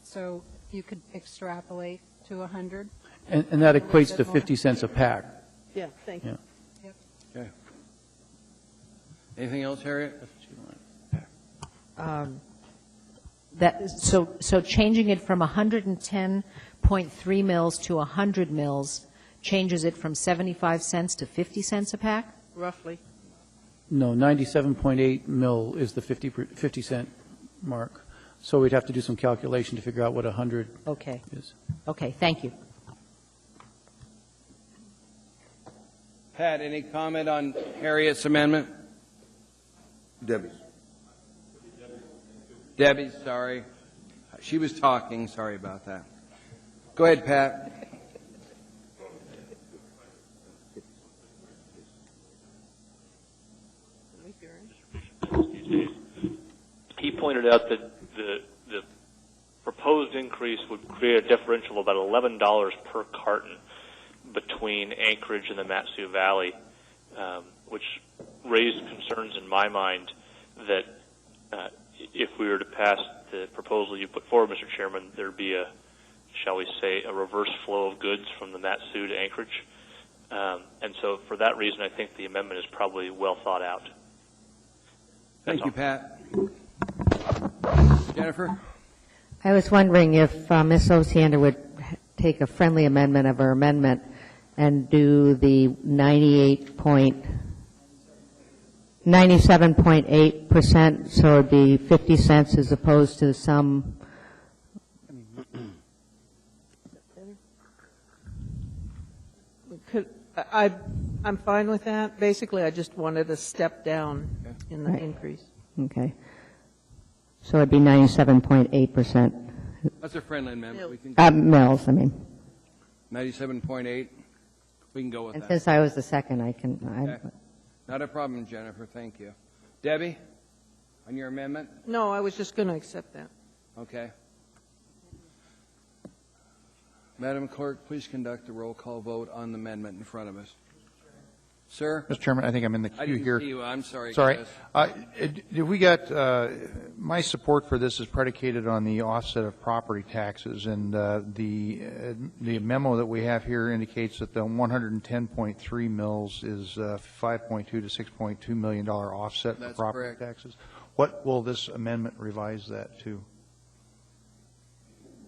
So you could extrapolate to 100. And that equates to 50 cents a pack. Yeah, thank you. Yeah. Okay. Anything else, Harriet? So changing it from 110.3 mils to 100 mils changes it from 75 cents to 50 cents a pack? Roughly. No, 97.8 mil is the 50 cent mark. So we'd have to do some calculation to figure out what 100 Okay. is. Okay, thank you. Pat, any comment on Harriet's amendment? Debbie's, sorry. She was talking. Sorry about that. Go ahead, Pat. He pointed out that the proposed increase would create a differential of about $11 per carton between Anchorage and the Mat-Su Valley, which raised concerns in my mind that if we were to pass the proposal you put forward, Mr. Chairman, there'd be a, shall we say, a reverse flow of goods from the Mat-Su to Anchorage. And so for that reason, I think the amendment is probably well thought out. Thank you, Pat. Jennifer? I was wondering if Ms. Osiander would take a friendly amendment of her amendment and do the 97.8%, so it would be 50 cents as opposed to some. I'm fine with that. Basically, I just wanted a step down in the increase. Okay. So it'd be 97.8%. That's a friendly amendment. We can Mills, I mean. 97.8. We can go with And that. since I was the second, I can. Okay. Not a problem, Jennifer. Thank you. Debbie, on your amendment? No, I was just going to accept that. Okay. Madam Clerk, please conduct a roll call vote on the amendment in front of us. Sir? Mr. Chairman, I think I'm in the I queue didn't here. see you. I'm sorry. Sorry. Chris. We got my support for this is predicated on the offset of property taxes, and the memo that we have here indicates that the 110.3 mils is 5.2 to 6.2 $million offset for That's property correct. taxes. What will this amendment revise that to?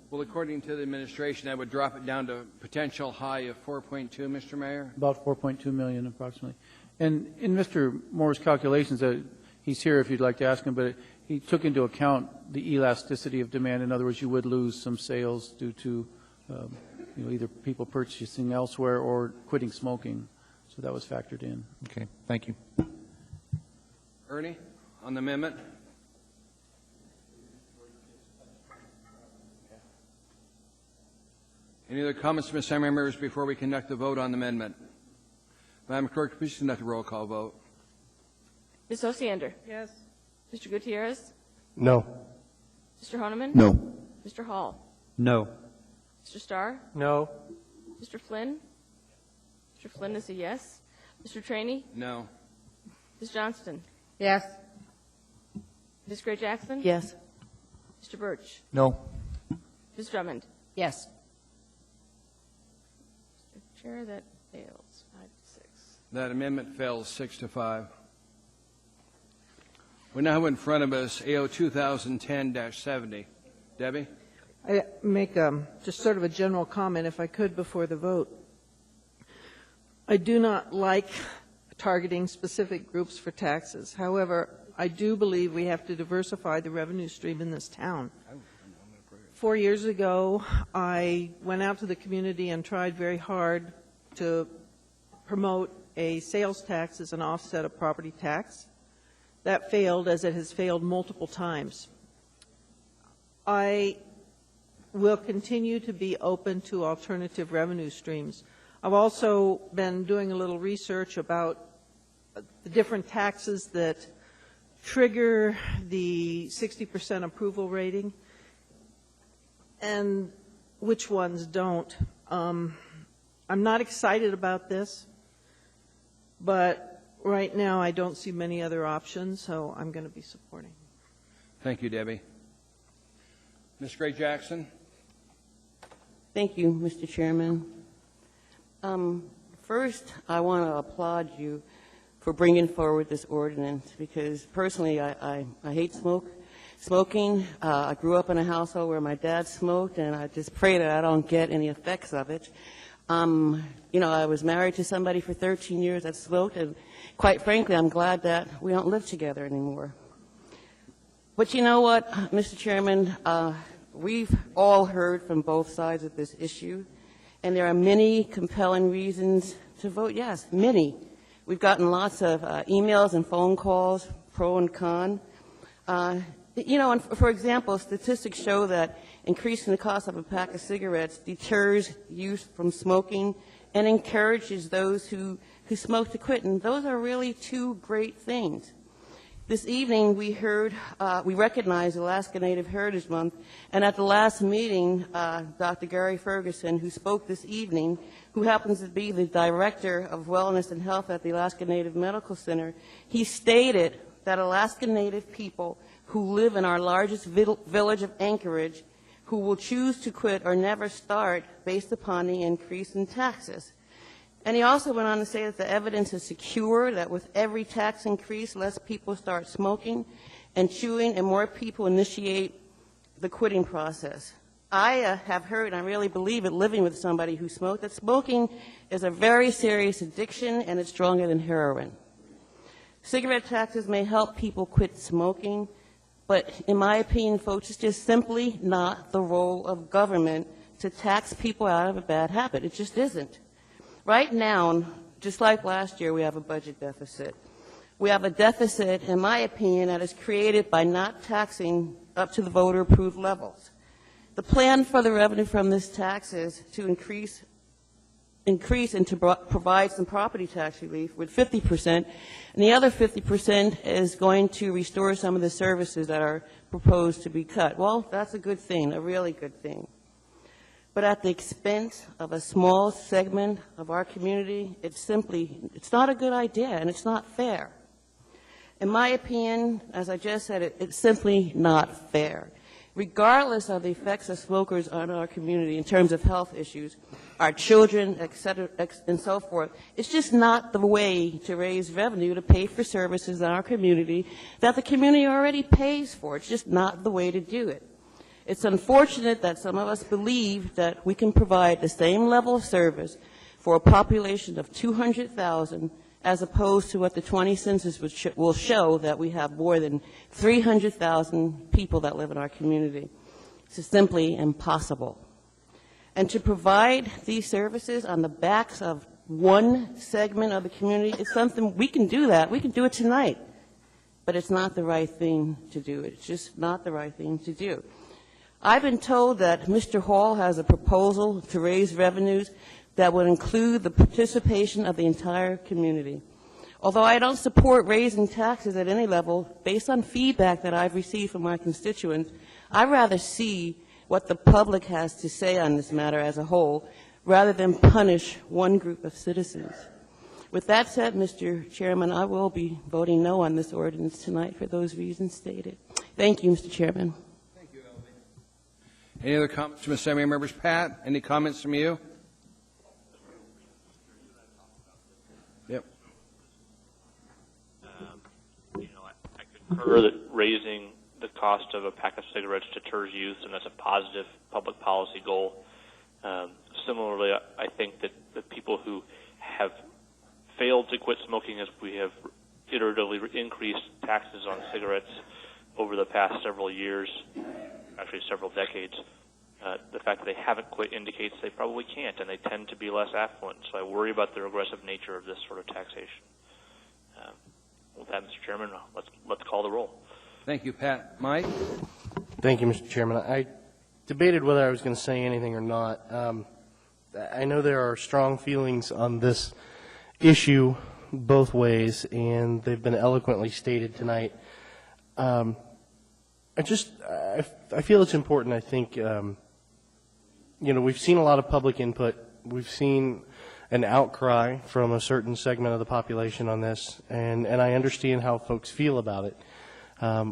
Well, according to the administration, that would drop it down to potential high of 4.2, Mr. Mayor. About 4.2 million approximately. And in Mr. Moore's calculations, he's here if you'd like to ask him, but he took into account the elasticity of demand. In other words, you would lose some sales due to either people purchasing elsewhere or quitting smoking. So that was factored in. Okay, thank you. Ernie, on the amendment? Any other comments from Assembly members before we conduct the vote on the amendment? Madam Clerk, please conduct a roll call vote. Ms. Osiander? Yes. Mr. Gutierrez? No. Mr. Honeman? No. Mr. Hall? No. Mr. Starr? No. Mr. Flynn? Mr. Flynn is a yes. Mr. Trainee? No. Ms. Johnston? Yes. Ms. Gray Jackson? Yes. Mr. Birch? No. Ms. Drummond? Yes. Mr. Chair, that fails 5-6. That amendment fails 6-5. We now have in front of us AO 2010-70. Debbie? I make just sort of a general comment, if I could, before the vote. I do not like targeting specific groups for taxes. However, I do believe we have to diversify the revenue stream in this town. 4 years ago, I went out to the community and tried very hard to promote a sales tax as an offset of property tax. That failed, as it has failed multiple times. I will continue to be open to alternative revenue streams. I've also been doing a little research about the different taxes that trigger the 60% approval rating and which ones don't. I'm not excited about this, but right now I don't see many other options, so I'm going to be supporting. Thank you, Debbie. Ms. Gray Jackson. Thank you, Mr. Chairman. First, I want to applaud you for bringing forward this ordinance because personally I hate smoking. I grew up in a household where my dad smoked, and I just pray that I don't get any effects of it. You know, I was married to somebody for 13 years that smoked, and quite frankly, I'm glad that we don't live together anymore. But you know what, Mr. Chairman, we've all heard from both sides of this issue, and there are many compelling reasons to vote yes, many. We've gotten lots of emails and phone calls, pro and con. You know, and for example, statistics show that increasing the cost of a pack of cigarettes deters youth from smoking and encourages those who smoke to quit. And those are really two great things. This evening we heard, we recognized Alaska Native Heritage Month, and at the last meeting, Dr. Gary Ferguson, who spoke this evening, who happens to be the Director of Wellness and Health at the Alaska Native Medical Center, he stated that Alaska Native people who live in our largest village of Anchorage, who will choose to quit or never start based upon the increase in taxes. And he also went on to say that the evidence is secure, that with every tax increase, less people start smoking and chewing, and more people initiate the quitting process. I have heard, and I really believe it, living with somebody who smoked, that smoking is a very serious addiction, and it's stronger than heroin. Cigarette taxes may help people quit smoking, but in my opinion, folks, it's just simply not the role of government to tax people out of a bad habit. It just isn't. Right now, just like last year, we have a budget deficit. We have a deficit, in my opinion, that is created by not taxing up to the voter-approved levels. The plan for the revenue from this tax is to increase and to provide some property tax relief with 50%, and the other 50% is going to restore some of the services that are proposed to be cut. Well, that's a good thing, a really good thing. But at the expense of a small segment of our community, it's not a good idea, and it's not fair. In my opinion, as I just said, it's simply not fair. Regardless of the effects of smokers on our community in terms of health issues, our children, et cetera, and so forth, it's just not the way to raise revenue to pay for services in our community that the community already pays for. It's just not the way to do it. It's unfortunate that some of us believe that we can provide the same level of service for a population of 200,000 as opposed to what the 20 census will show, that we have more than 300,000 people that live in our community. It's simply impossible. And to provide these services on the backs of one segment of the community is something, we can do that. We can do it tonight. But it's not the right thing to do. It's just not the right thing to do. I've been told that Mr. Hall has a proposal to raise revenues that would include the participation of the entire community. Although I don't support raising taxes at any level, based on feedback that I've received from my constituents, I'd rather see what the public has to say on this matter as a whole, rather than punish one group of citizens. With that said, Mr. Chairman, I will be voting no on this ordinance tonight for those reasons stated. Thank you, Mr. Chairman. Thank you, Elvie. Any other comments from Assembly members? Pat, any comments from you? Yep. I concur that raising the cost of a pack of cigarettes deters youth, and that's a positive public policy goal. Similarly, I think that the people who have failed to quit smoking, as we have iteratively increased taxes on cigarettes over the past several years, actually several decades, The fact that they haven't quit indicates they probably can't, and they tend to be less affluent. So I worry about the regressive nature of this sort of taxation. With that, Mr. Chairman, let's call the roll. Thank you, Pat. Mike? Thank you, Mr. Chairman. I debated whether I was going to say anything or not. I know there are strong feelings on this issue both ways, and they've been eloquently stated tonight. I feel it's important. I think, we've seen a lot of public input. We've seen an outcry from a certain segment of the population on this, and I understand how folks feel about it.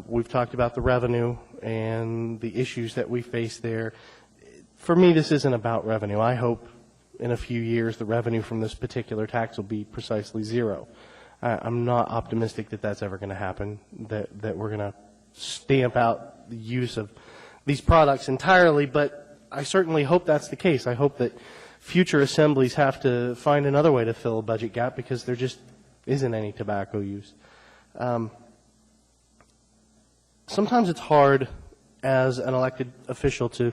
We've talked about the revenue and the issues that we face there. For me, this isn't about revenue. I hope in a few years the revenue from this particular tax will be precisely zero. I'm not optimistic that that's ever going to happen, that we're going to stamp out the use of these products entirely, but I certainly hope that's the case. I hope that future assemblies have to find another way to fill a budget gap because there just isn't any tobacco use. Sometimes it's hard as an elected official to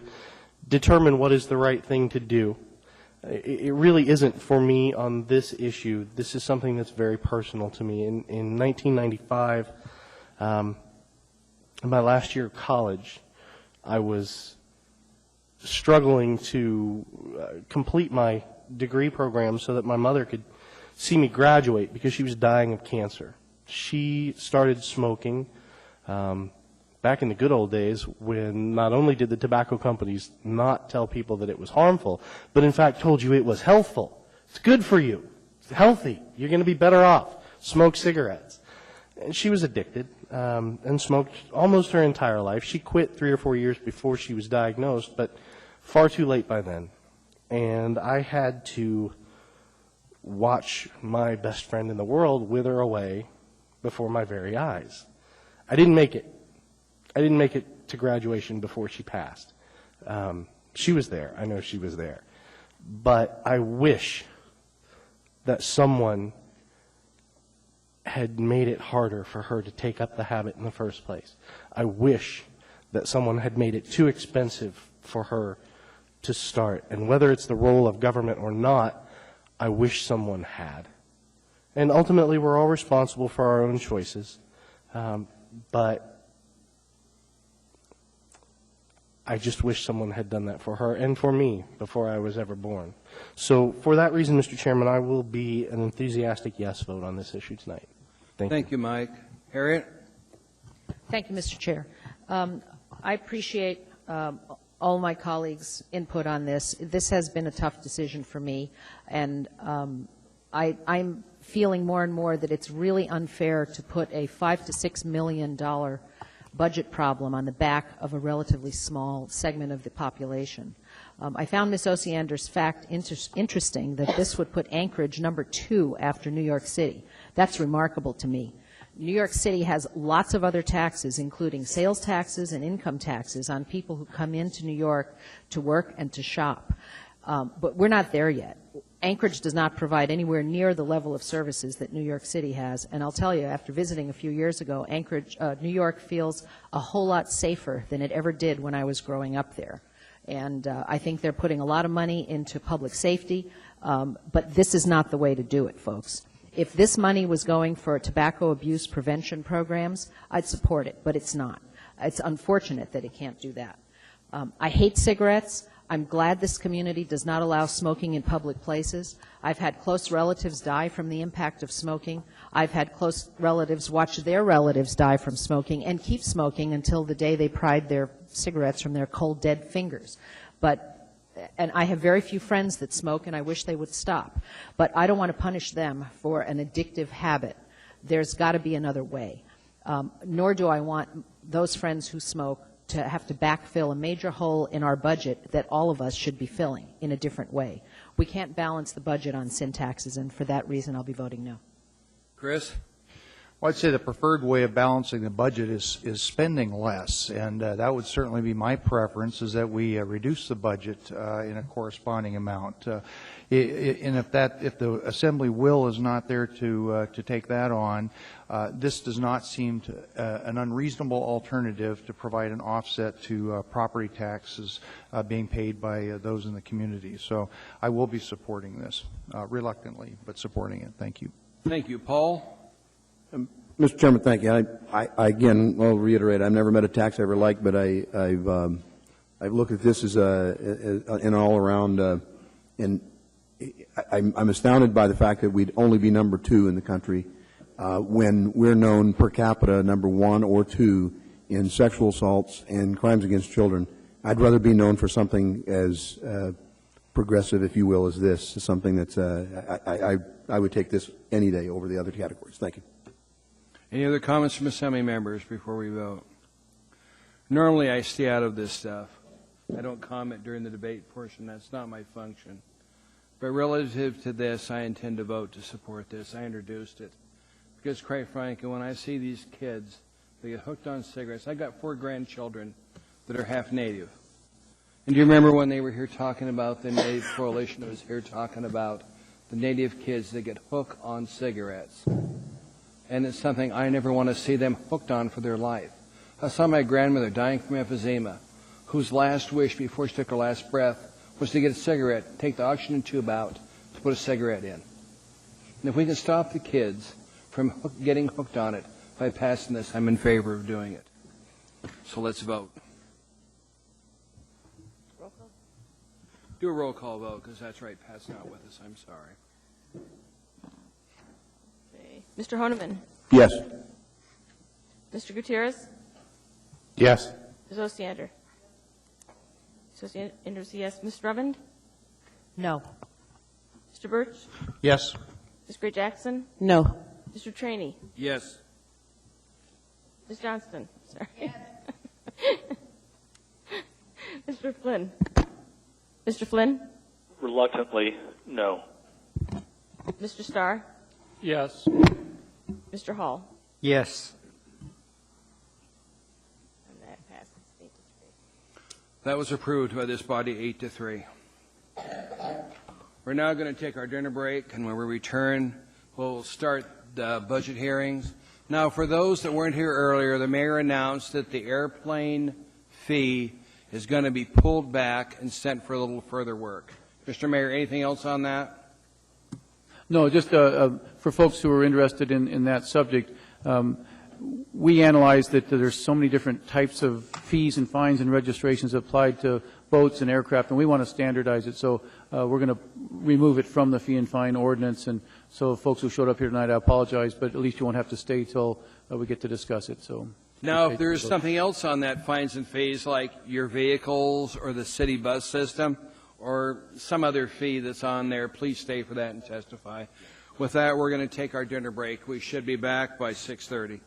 determine what is the right thing to do. It really isn't for me on this issue. This is something that's very personal to me. In 1995, in my last year of college, I was struggling to complete my degree program so that my mother could see me graduate because she was dying of cancer. She started smoking back in the good old days when not only did the tobacco companies not tell people that it was harmful, but in fact told you it was healthful. It's good for you. It's healthy. You're going to be better off. Smoke cigarettes. And she was addicted and smoked almost her entire life. She quit 3 or 4 years before she was diagnosed, but far too late by then. And I had to watch my best friend in the world wither away before my very eyes. I didn't make it. I didn't make it to graduation before she passed. She was there. I know she was there. But I wish that someone had made it harder for her to take up the habit in the first place. I wish that someone had made it too expensive for her to start. And whether it's the role of government or not, I wish someone had. And ultimately, we're all responsible for our own choices. But I just wish someone had done that for her and for me before I was ever born. So for that reason, Mr. Chairman, I will be an enthusiastic yes vote on this issue tonight. Thank you, Mike. Harriet? Thank you, Mr. Chair. I appreciate all my colleagues' input on this. This has been a tough decision for me, and I'm feeling more and more that it's really unfair to put a $5 to $6 million budget problem on the back of a relatively small segment of the population. I found Ms. Osiander's fact interesting that this would put Anchorage number 2 after New York City. That's remarkable to me. New York City has lots of other taxes, including sales taxes and income taxes on people who come into New York to work and to shop. But we're not there yet. Anchorage does not provide anywhere near the level of services that New York City has. And I'll tell you, after visiting a few years ago, New York feels a whole lot safer than it ever did when I was growing up there. And I think they're putting a lot of money into public safety, but this is not the way to do it, folks. If this money was going for tobacco abuse prevention programs, I'd support it, but it's not. It's unfortunate that it can't do that. I hate cigarettes. I'm glad this community does not allow smoking in public places. I've had close relatives die from the impact of smoking. I've had close relatives watch their relatives die from smoking and keep smoking until the day they pried their cigarettes from their cold, dead fingers. And I have very few friends that smoke, and I wish they would stop. But I don't want to punish them for an addictive habit. There's got to be another way. Nor do I want those friends who smoke to have to backfill a major hole in our budget that all of us should be filling in a different way. We can't balance the budget on sin taxes, and for that reason I'll be voting no. Chris? Well, I'd say the preferred way of balancing the budget is spending less, and that would certainly be my preference, is that we reduce the budget in a corresponding amount. And if the Assembly will is not there to take that on, this does not seem an unreasonable alternative to provide an offset to property taxes being paid by those in the community. So I will be supporting this, reluctantly, but supporting it. Thank you. Thank you. Paul? Mr. Chairman, thank you. I again, will reiterate, I've never met a tax I ever liked, but I've looked at this as an all-around, and I'm astounded by the fact that we'd only be number 2 in the country when we're known per capita number 1 or 2 in sexual assaults and crimes against children. I'd rather be known for something as progressive, if you will, as this, something that's, I would take this any day over the other categories. Thank you. Any other comments from Assembly members before we vote? Normally I stay out of this stuff. I don't comment during the debate portion. That's not my function. But relative to this, I intend to vote to support this. I introduced it because, quite frankly, when I see these kids, they get hooked on cigarettes. I've got 4 grandchildren that are half native. And do you remember when they were here talking about the Native Coalition that was here talking about the native kids that get hooked on cigarettes? And it's something I never want to see them hooked on for their life. I saw my grandmother dying from emphysema, whose last wish before she took her last breath was to get a cigarette, take the oxygen tube out to put a cigarette in. And if we can stop the kids from getting hooked on it by passing this, I'm in favor of doing it. So let's vote. Roll call. Do a roll call vote, because that's right, Pat's not with us. I'm sorry. Mr. Honeman? Yes. Mr. Gutierrez? Yes. Ms. Osiander? Ms. Osiander, yes. Ms. Drummond? No. Mr. Birch? Yes. Ms. Gray Jackson? No. Mr. Trainee? Yes. Ms. Johnston? Sorry. Mr. Flynn? Mr. Flynn? Reluctantly, no. Mr. Starr? Yes. Mr. Hall? Yes. And that passes 8-3. That was approved by this body 8-3. We're now going to take our dinner break, and when we return, we'll start the budget hearings. Now, for those that weren't here earlier, the mayor announced that the airplane fee is going to be pulled back and sent for a little further work. Mr. Mayor, anything else on that? No, just for folks who are interested in that subject, we analyzed that there's so many different types of fees and fines and registrations applied to boats and aircraft, and we want to standardize it. So we're going to remove it from the fee and fine ordinance. And so folks who showed up here tonight, I apologize, but at least you won't have to stay till we get to discuss it. So now, if there's something else on that fines and fees, like your vehicles or the city bus system, or some other fee that's on there, please stay for that and testify. With that, we're going to take our dinner break. We should be back by 6:30.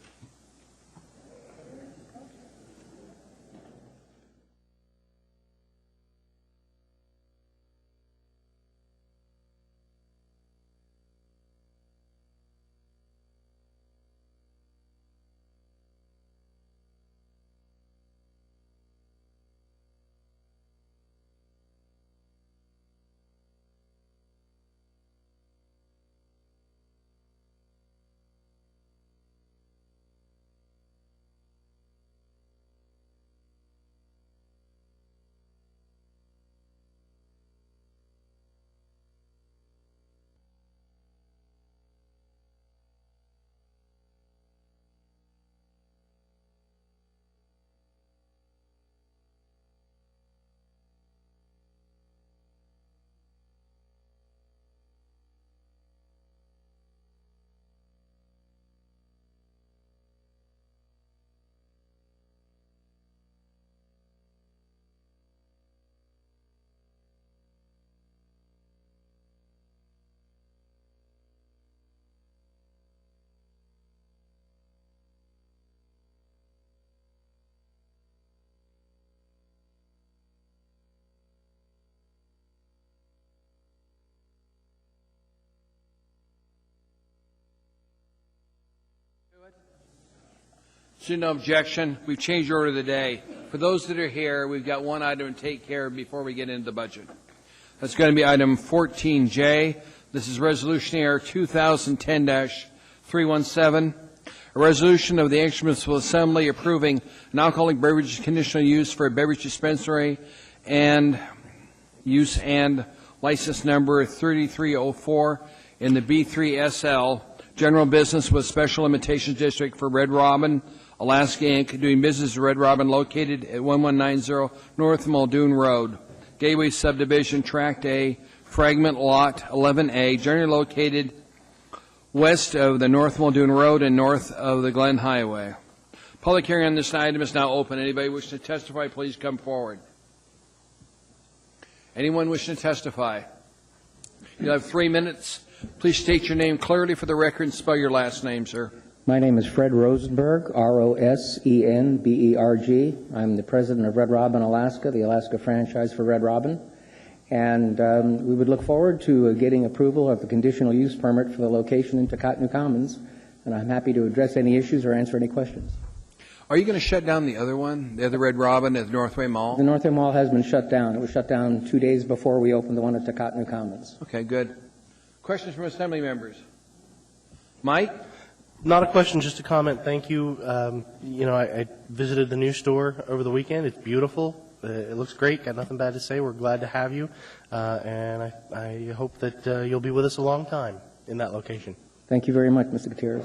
Seeing no objection, we've changed order of the day. For those that are here, we've got one item to take care of before we get into the budget. That's going to be item 14J. This is Resolution AR 2010-317, a resolution of the Anchorage Municipal Assembly approving an alcoholic beverage conditional use for a beverage dispensary and use and license number 3304 in the B3SL General Business with Special Limitations District for Red Robin, Alaska Inc., doing business as Red Robin, located at 1190 North Muldoon Road, Gateway Subdivision, Tract A, Fragment Lot 11A, generally located west of the North Muldoon Road and north of the Glen Highway. Public hearing on this item is now open. Anybody wishing to testify, please come forward. Anyone wishing to testify? You have 3 minutes. Please state your name clearly for the record and spell your last name, sir. My name is Fred Rosenberg, R-O-S-E-N-B-E-R-G. I'm the president of Red Robin, Alaska, the Alaska franchise for Red Robin. And we would look forward to getting approval of the conditional use permit for the location in Takotnu Commons. And I'm happy to address any issues or answer any questions. Are you going to shut down the other one, the other Red Robin at the Northway Mall? The Northway Mall has been shut down. It was shut down 2 days before we opened the one at Takotnu Commons. Okay, good. Questions from Assembly members? Mike? Not a question, just a comment. Thank you. I visited the new store over the weekend. It's beautiful. It looks great. Got nothing bad to say. We're glad to have you. And I hope that you'll be with us a long time in that location. Thank you very much, Mr. Gutierrez.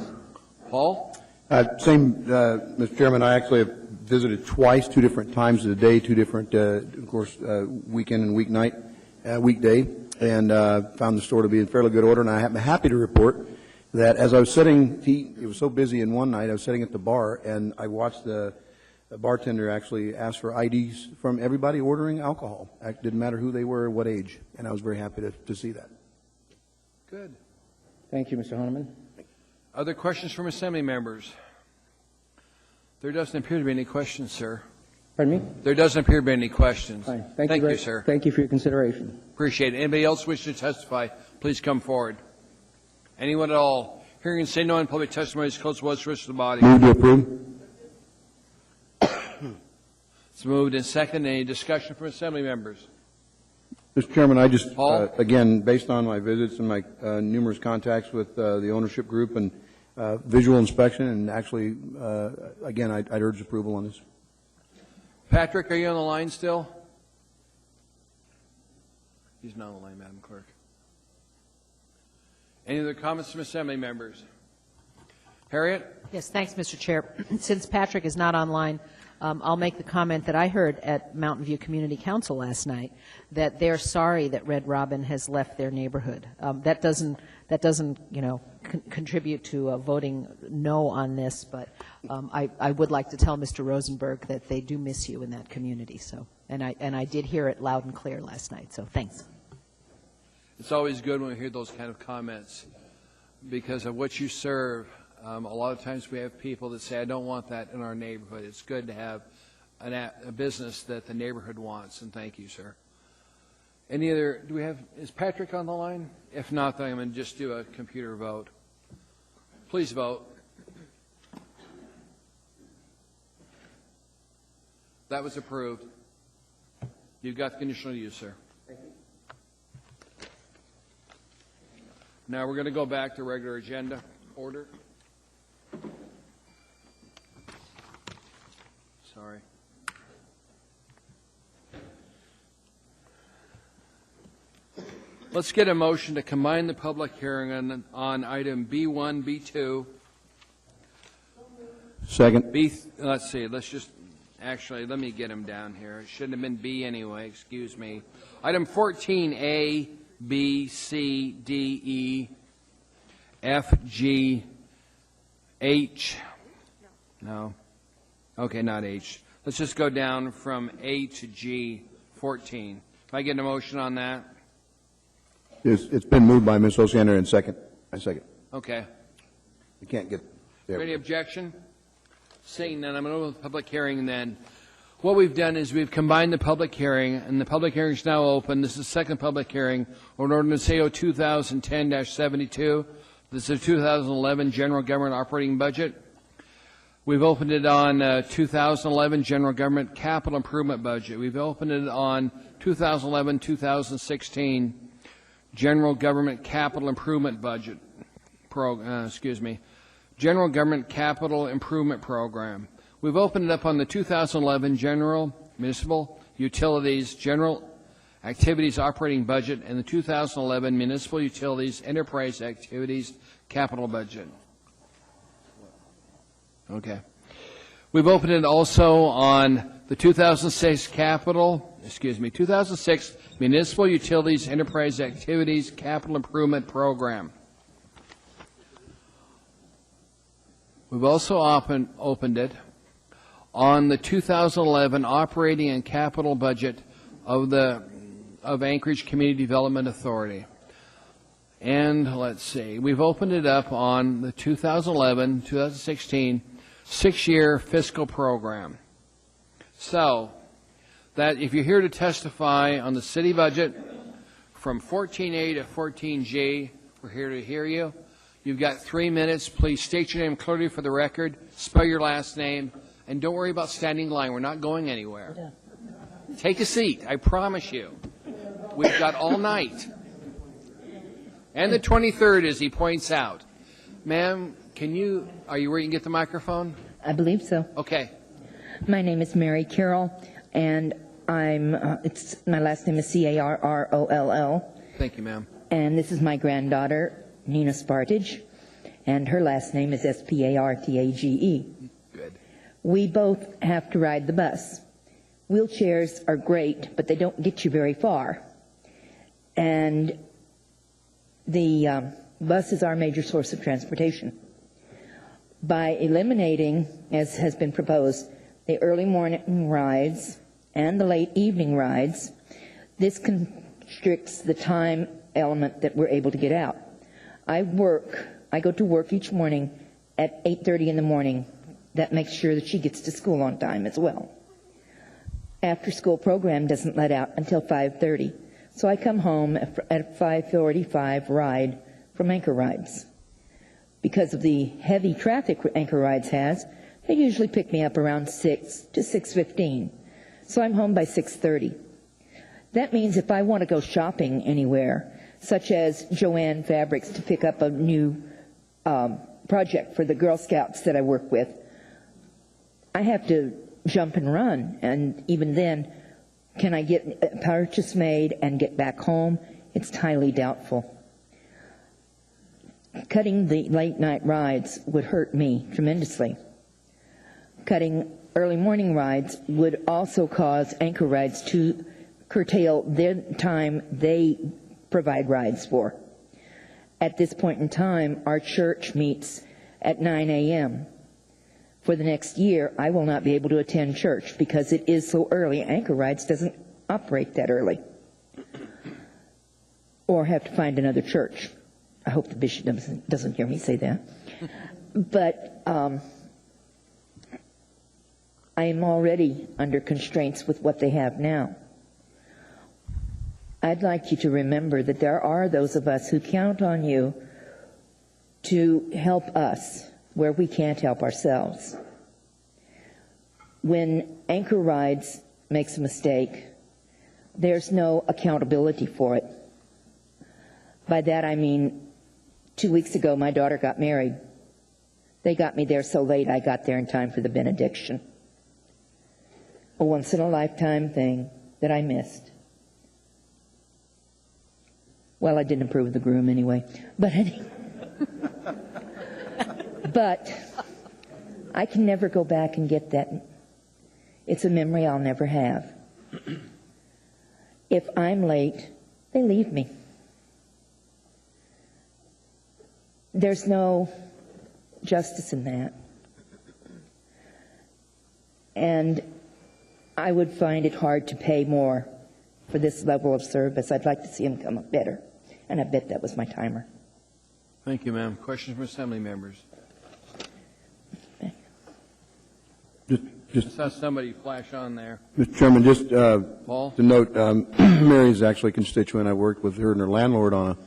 Paul? Mr. Chairman, I actually have visited twice, 2 different times of the day, 2 different, of course, weekend and weekday, and found the store to be in fairly good order. And I'm happy to report that as I was sitting to eat, it was so busy in one night, I was sitting at the bar, and I watched the bartender actually ask for IDs from everybody ordering alcohol. It didn't matter who they were or what age, and I was very happy to see that. Good. Thank you, Mr. Honeman. Other questions from Assembly members? There doesn't appear to be any questions, sir. Pardon me? There doesn't appear to be any questions. Fine. Thank you, sir. Thank you for your consideration. Appreciate it. Anybody else wishing to testify, please come forward. Anyone at all? Hearing and saying no in public testimony is closed. What's the wish of the body? Move to approve. It's moved and second. Any discussion from Assembly members? Mr. Chairman, I just, again, based on my visits and my numerous contacts with the ownership group and visual inspection, and actually, again, I'd urge approval on this. Patrick, are you on the line still? He's not on the line, Madam Clerk. Any other comments from Assembly members? Harriet? Yes, thanks, Mr. Chair. Since Patrick is not online, I'll make the comment that I heard at Mountain View Community Council last night, that they're sorry that Red Robin has left their neighborhood. That doesn't contribute to voting no on this, but I would like to tell Mr. Rosenberg that they do miss you in that community. So, and I did hear it loud and clear last night. So, thanks. It's always good when we hear those kind of comments because of what you serve. A lot of times we have people that say, I don't want that in our neighborhood. It's good to have a business that the neighborhood wants, and thank you, sir. Any other, is Patrick on the line? If not, then I'm going to just do a computer vote. Please vote. That was approved. You've got the conditional use, sir. Thank you. Now we're going to go back to regular agenda order. Sorry. Let's get a motion to combine the public hearing on item B1, B2. Second. Let's see. Let me get them down here. It shouldn't have been B anyway. Excuse me. Item 14A, B, C, D, E, F, G, H. No. Okay, not H. Let's just go down from A to G, 14. If I get a motion on that? It's been moved by Ms. Osander and second. I second. Okay. You can't get there. Any objection? Seeing none, I'm going to open the public hearing then. What we've done is we've combined the public hearing, and the public hearing is now open. This is the second public hearing on Ordinance AO 2010-72. This is the 2011 General Government Operating Budget. We've opened it on 2011 General Government Capital Improvement Budget. We've opened it on 2011-2016 General Government Capital Improvement Budget. General Government Capital Improvement Program. We've opened it up on the 2011 General Municipal Utilities General Activities Operating Budget and the 2011 Municipal Utilities Enterprise Activities Capital Budget. Okay. We've opened it also on the 2006 2006 Municipal Utilities Enterprise Activities Capital Improvement Program. We've also opened it on the 2011 Operating and Capital Budget of Anchorage Community Development Authority. And let's see, we've opened it up on the 2011-2016 six-year fiscal program. So, that if you're here to testify on the city budget from 14A to 14G, we're here to hear you. You've got 3 minutes. Please state your name clearly for the record, spell your last name, and don't worry about standing in line. We're not going anywhere. Take a seat, I promise you. We've got all night. And the 23rd, as he points out. Ma'am, are you where you can get the microphone? I believe so. Okay. My name is Mary Carroll, and my last name is Carroll. Thank you, ma'am. And this is my granddaughter, Nina Spartage, and her last name is Spartage. Good. We both have to ride the bus. Wheelchairs are great, but they don't get you very far. And the bus is our major source of transportation. By eliminating, as has been proposed, the early morning rides and the late evening rides, this constricts the time element that we're able to get out. I go to work each morning at 8:30 in the morning. That makes sure that she gets to school on time as well. After school program doesn't let out until 5:30. So I come home at 5:45 ride from Anchor Rides. Because of the heavy traffic Anchor Rides has, they usually pick me up around 6 to 6:15. So I'm home by 6:30. That means if I want to go shopping anywhere, such as Joanne Fabrics to pick up a new project for the Girl Scouts that I work with, I have to jump and run. And even then, can I get a purchase made and get back home? It's highly doubtful. Cutting the late night rides would hurt me tremendously. Cutting early morning rides would also cause Anchor Rides to curtail their time they provide rides for. At this point in time, our church meets at 9 a.m. For the next year, I will not be able to attend church because it is so early. Anchor Rides doesn't operate that early. Or have to find another church. I hope the bishop doesn't hear me say that. But I am already under constraints with what they have now. I'd like you to remember that there are those of us who count on you to help us where we can't help ourselves. When Anchor Rides makes a mistake, there's no accountability for it. By that I mean, 2 weeks ago my daughter got married. They got me there so late I got there in time for the benediction. A once-in-a-lifetime thing that I missed. Well, I didn't approve of the groom anyway. But anyway. But I can never go back and get that. It's a memory I'll never have. If I'm late, they leave me. There's no justice in that. And I would find it hard to pay more for this level of service. I'd like to see him come up better. And I bet that was my timer. Thank you, ma'am. Questions from assembly members? Just saw somebody flash on there. Mr. Chairman, just Paul? to note, Mary is actually a constituent. I worked with her and her landlord on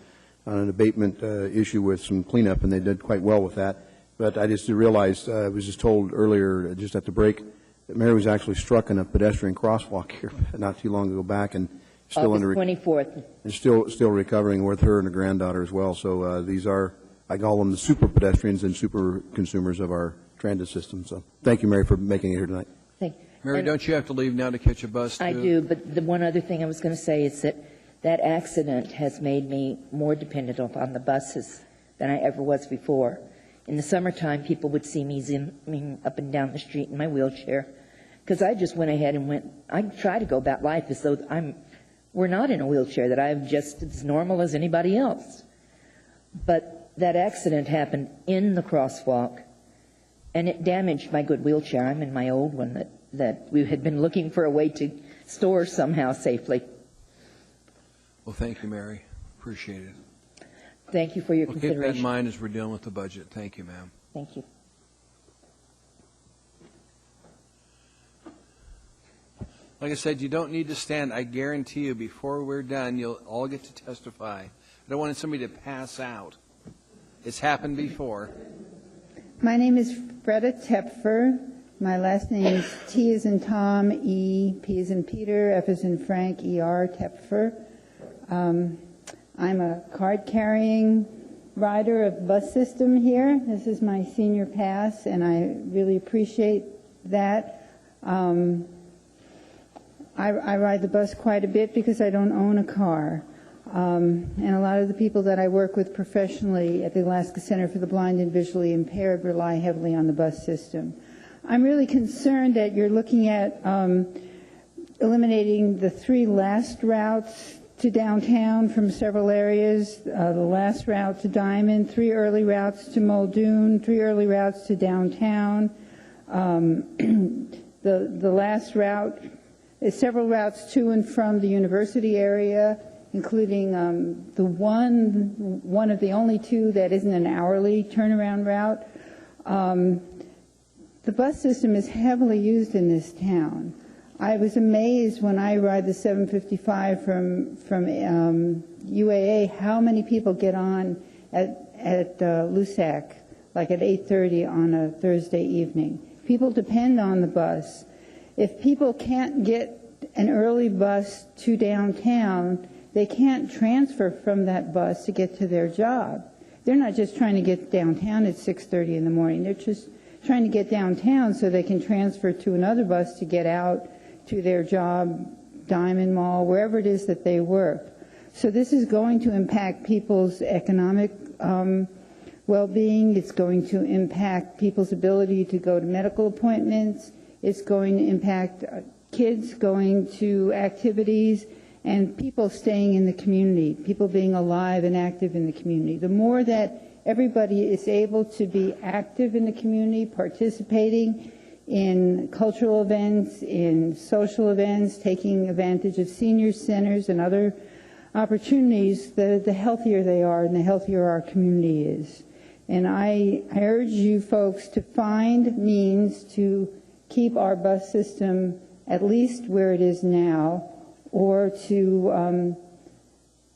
an abatement issue with some cleanup, and they did quite well with that. But I just realized, I was just told earlier, just at the break, that Mary was actually struck in a pedestrian crosswalk here not too long ago back, and still August 24th. and still recovering with her and her granddaughter as well. So these are, I call them the super pedestrians and super consumers of our transit system. So thank you, Mary, for making it here tonight. Thank you. Mary, don't you have to leave now to catch a bus? I do, but the one other thing I was going to say is that that accident has made me more dependent on the buses than I ever was before. In the summertime, people would see me zooming up and down the street in my wheelchair because I just went ahead and I try to go about life as though we're not in a wheelchair, that I'm just as normal as anybody else. But that accident happened in the crosswalk, and it damaged my good wheelchair. I'm in my old one that we had been looking for a way to store somehow safely. Well, thank you, Mary. Appreciate it. Thank you for your Keep consideration. that in mind as we're dealing with the budget. Thank you, ma'am. Thank you. Like I said, you don't need to stand. I guarantee you, before we're done, you'll all get to testify. I don't want somebody to pass out. It's happened before. My name is Freda Tepfer. My last name is T as in Tom, E, P as in Peter, F as in Frank, E-R, Tepfer. I'm a card-carrying rider of bus system here. This is my senior pass, and I really appreciate that. I ride the bus quite a bit because I don't own a car. And a lot of the people that I work with professionally at the Alaska Center for the Blind and Visually Impaired rely heavily on the bus system. I'm really concerned that you're looking at eliminating the 3 last routes to downtown from several areas, the last route to Diamond, 3 early routes to Muldoon, 3 early routes to downtown. The last route is several routes to and from the university area, including the one of the only 2 that isn't an hourly turnaround route. The bus system is heavily used in this town. I was amazed when I ride the 755 from UAA how many people get on at Lusac, like at 8:30 on a Thursday evening. People depend on the bus. If people can't get an early bus to downtown, they can't transfer from that bus to get to their job. They're not just trying to get downtown at 6:30 in the morning. They're just trying to get downtown so they can transfer to another bus to get out to their job, Diamond Mall, wherever it is that they work. So this is going to impact people's economic well-being. It's going to impact people's ability to go to medical appointments. It's going to impact kids going to activities and people staying in the community, people being alive and active in the community. The more that everybody is able to be active in the community, participating in cultural events, in social events, taking advantage of senior centers and other opportunities, the healthier they are and the healthier our community is. And I urge you folks to find means to keep our bus system at least where it is now, or to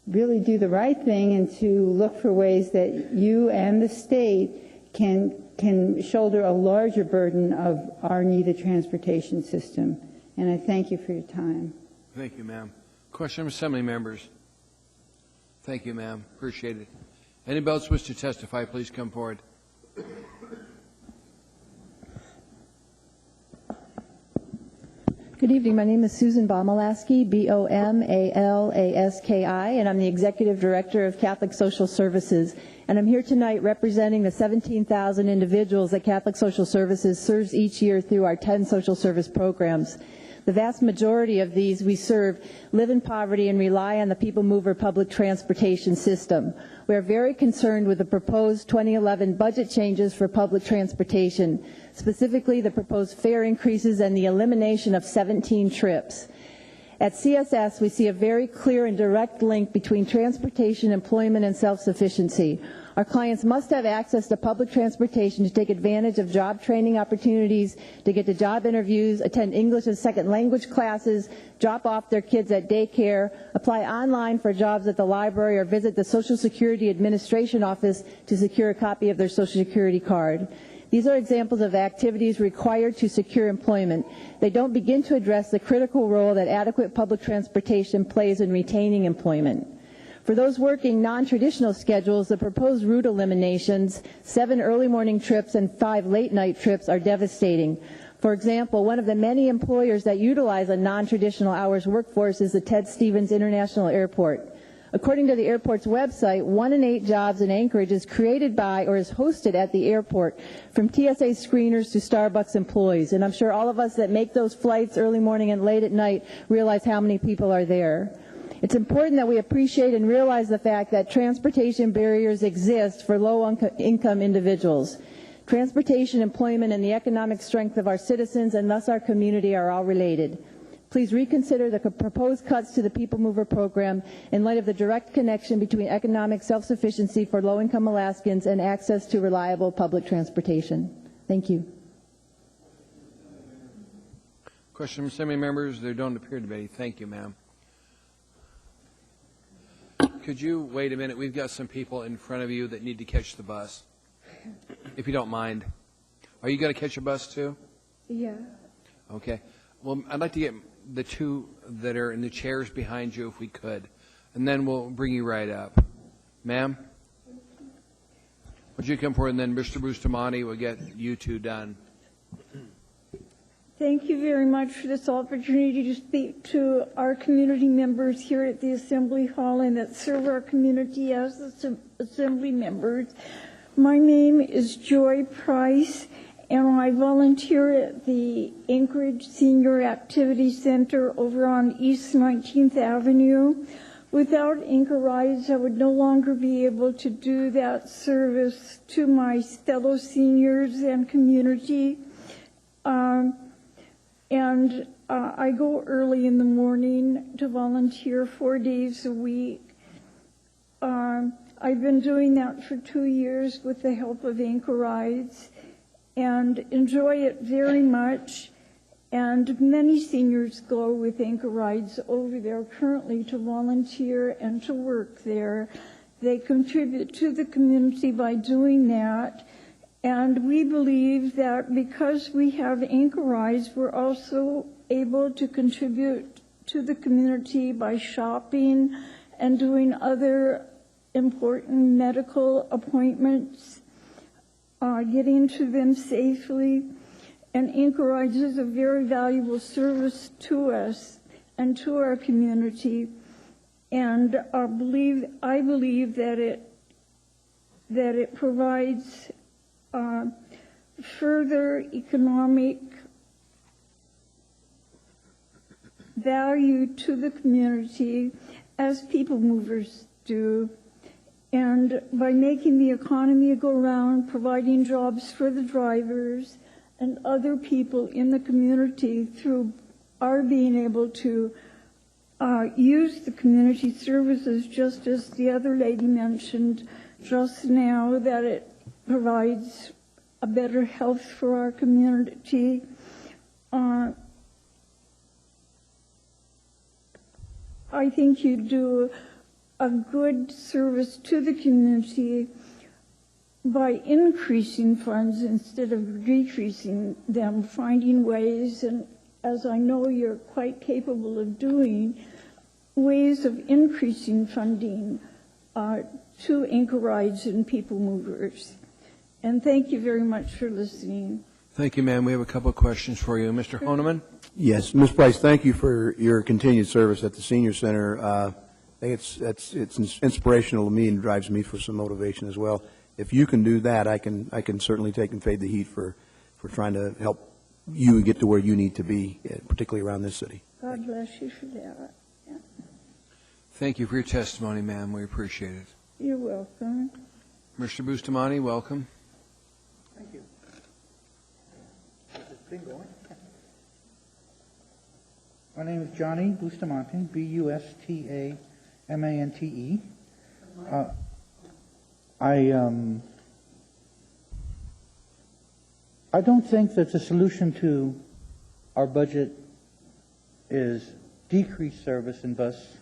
really do the right thing and to look for ways that you and the state can shoulder a larger burden of our needed transportation system. And I thank you for your time. Thank you, ma'am. Question of Assembly members. Thank you, ma'am. Appreciate it. Anybody else wish to testify, please come forward. Good evening. My name is Susan Bomalaski, Bomalaski, and I'm the Executive Director of Catholic Social Services. And I'm here tonight representing the 17,000 individuals that Catholic Social Services serves each year through our 10 social service programs. The vast majority of these we serve live in poverty and rely on the People Mover public transportation system. We are very concerned with the proposed 2011 budget changes for public transportation, specifically the proposed fare increases and the elimination of 17 trips. At CSS, we see a very clear and direct link between transportation, employment, and self-sufficiency. Our clients must have access to public transportation to take advantage of job training opportunities, to get to job interviews, attend English as second language classes, drop off their kids at daycare, apply online for jobs at the library, or visit the Social Security Administration office to secure a copy of their Social Security card. These are examples of activities required to secure employment. They don't begin to address the critical role that adequate public transportation plays in retaining employment. For those working non-traditional schedules, the proposed route eliminations, 7 early morning trips and 5 late night trips, are devastating. For example, one of the many employers that utilize a non-traditional hours workforce is the Ted Stevens International Airport. According to the airport's website, 1 in 8 jobs in Anchorage is created by or is hosted at the airport, from TSA screeners to Starbucks employees. And I'm sure all of us that make those flights early morning and late at night realize how many people are there. It's important that we appreciate and realize the fact that transportation barriers exist for low-income individuals. Transportation, employment, and the economic strength of our citizens and thus our community are all related. Please reconsider the proposed cuts to the People Mover program in light of the direct connection between economic self-sufficiency for low-income Alaskans and access to reliable public transportation. Thank you. Question from assembly members? There don't appear to be any. Thank you, ma'am. Could you wait a minute? We've got some people in front of you that need to catch the bus, if you don't mind. Are you going to catch a bus too? Yeah. Okay. Well, I'd like to get the two that are in the chairs behind you if we could, and then we'll bring you right up. Ma'am? Would you come forward, and then Mr. Bustamante will get you two done. Thank you very much for this opportunity to speak to our community members here at the Assembly Hall and that serve our community as Assembly members. My name is Joy Price, and I volunteer at the Anchorage Senior Activity Center over on East 19th Avenue. Without Anchor Rides, I would no longer be able to do that service to my fellow seniors and community. I go early in the morning to volunteer 4 days a week. I've been doing that for 2 years with the help of Anchor Rides and enjoy it very much. And many seniors go with Anchor Rides over there currently to volunteer and to work there. They contribute to the community by doing that. And we believe that because we have Anchor Rides, we're also able to contribute to the community by shopping and doing other important medical appointments, getting to them safely. And Anchor Rides is a very valuable service to us and to our community. And I believe that it provides further economic value to the community as people movers do. And by making the economy go round, providing jobs for the drivers and other people in the community through our being able to use the community services, just as the other lady mentioned just now, that it provides a better health for our community. I think you do a good service to the community by increasing funds instead of decreasing them, finding ways, and as I know you're quite capable of doing, ways of increasing funding to Anchor Rides and People Movers. And thank you very much for listening. Thank you, ma'am. We have a couple of questions for you. Mr. Honeman? Yes, Ms. Price, thank you for your continued service at the Senior Center. I think it's inspirational to me and drives me for some motivation as well. If you can do that, I can certainly take and fade the heat for trying to help you get to where you need to be, particularly around this city. God bless you for that. Yeah. Thank you for your testimony, ma'am. We appreciate it. You're welcome. Mr. Bustamante, welcome. Thank you. Is this thing going? My name is Johnny Bustamante, Bustamante. I don't think that the solution to our budget is decreased service in bus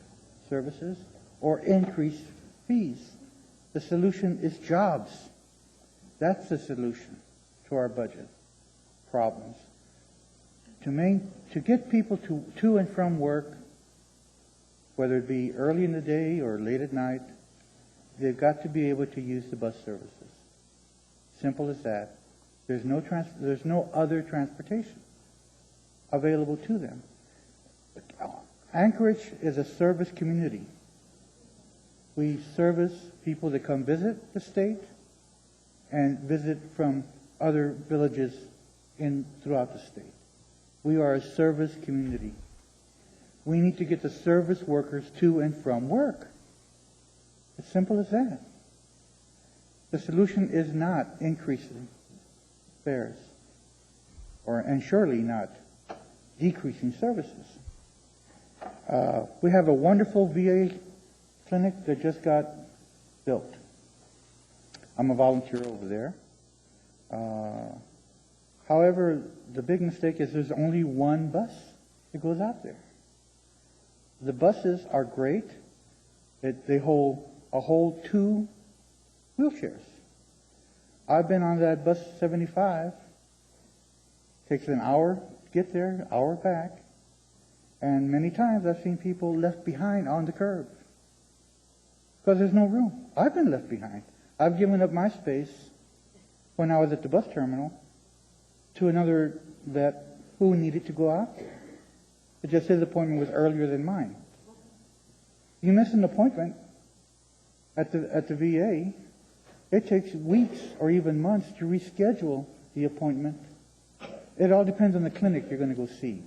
services or increased fees. The solution is jobs. That's the solution to our budget problems. To get people to and from work, whether it be early in the day or late at night, they've got to be able to use the bus services. Simple as that. There's no other transportation available to them. Anchorage is a service community. We service people that come visit the state and visit from other villages throughout the state. We are a service community. We need to get the service workers to and from work. As simple as that. The solution is not increasing fares, and surely not decreasing services. We have a wonderful VA clinic that just got built. I'm a volunteer over there. However, the big mistake is there's only one bus that goes out there. The buses are great. They hold 2 wheelchairs. I've been on that bus 75. Takes an hour to get there, hour back. And many times I've seen people left behind on the curb because there's no room. I've been left behind. I've given up my space when I was at the bus terminal to another vet who needed to go out there. It just his appointment was earlier than mine. You miss an appointment at the VA, it takes weeks or even months to reschedule the appointment. It all depends on the clinic you're going to go see.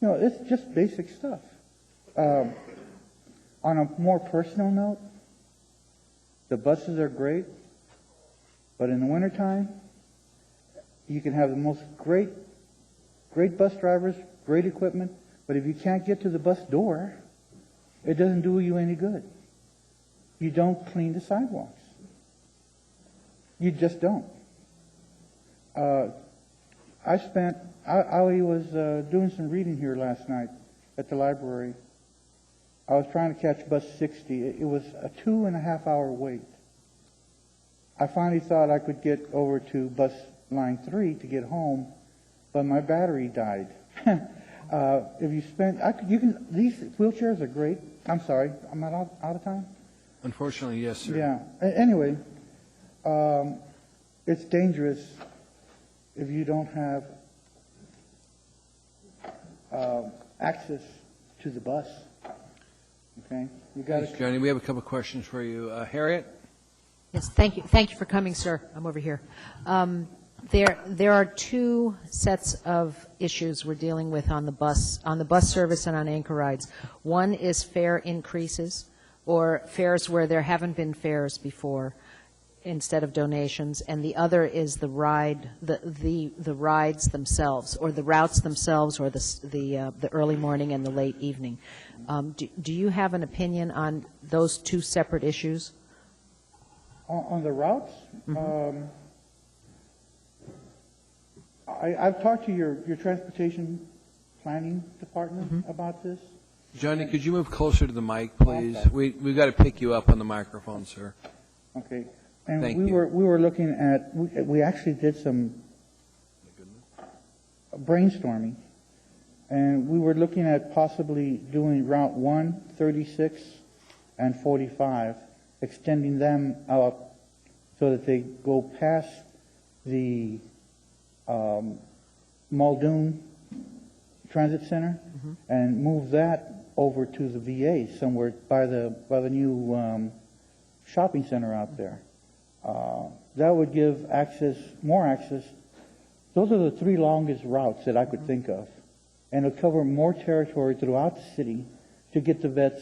You know, it's just basic stuff. On a more personal note, the buses are great, but in the wintertime, you can have the most great bus drivers, great equipment, but if you can't get to the bus door, it doesn't do you any good. You don't clean the sidewalks. You just don't. I was doing some reading here last night at the library. I was trying to catch bus 60. It was a 2.5-hour wait. I finally thought I could get over to bus line 3 to get home, but my battery died. If you spend, these wheelchairs are great. I'm sorry, I'm not out of time? Unfortunately, yes, sir. Yeah. Anyway, it's dangerous if you don't have access to the bus. Okay? You got Thanks, Johnny. We have a couple of questions for you. Harriet? Yes, thank you. Thank you for coming, sir. I'm over here. There are 2 sets of issues we're dealing with on the bus service and on anchor rides. One is fare increases, or fares where there haven't been fares before instead of donations, and the other is the rides themselves, or the routes themselves, or the early morning and the late evening. Do you have an opinion on those 2 separate issues? On the routes? Mm-hmm. I've talked to your transportation planning department Mm-hmm. about this. Johnny, could you move closer to the mic, please? We've got to pick you up on the microphone, sir. Okay. And Thank we you. were looking at, we actually did some brainstorming, and we were looking at possibly doing Route 1, 36, and 45, extending them out so that they go past the Muldoon Transit Center and move that over to the VA somewhere by the new shopping center out there. That would give more access. Those are the 3 longest routes that I could think of, and it'll cover more territory throughout the city to get the vets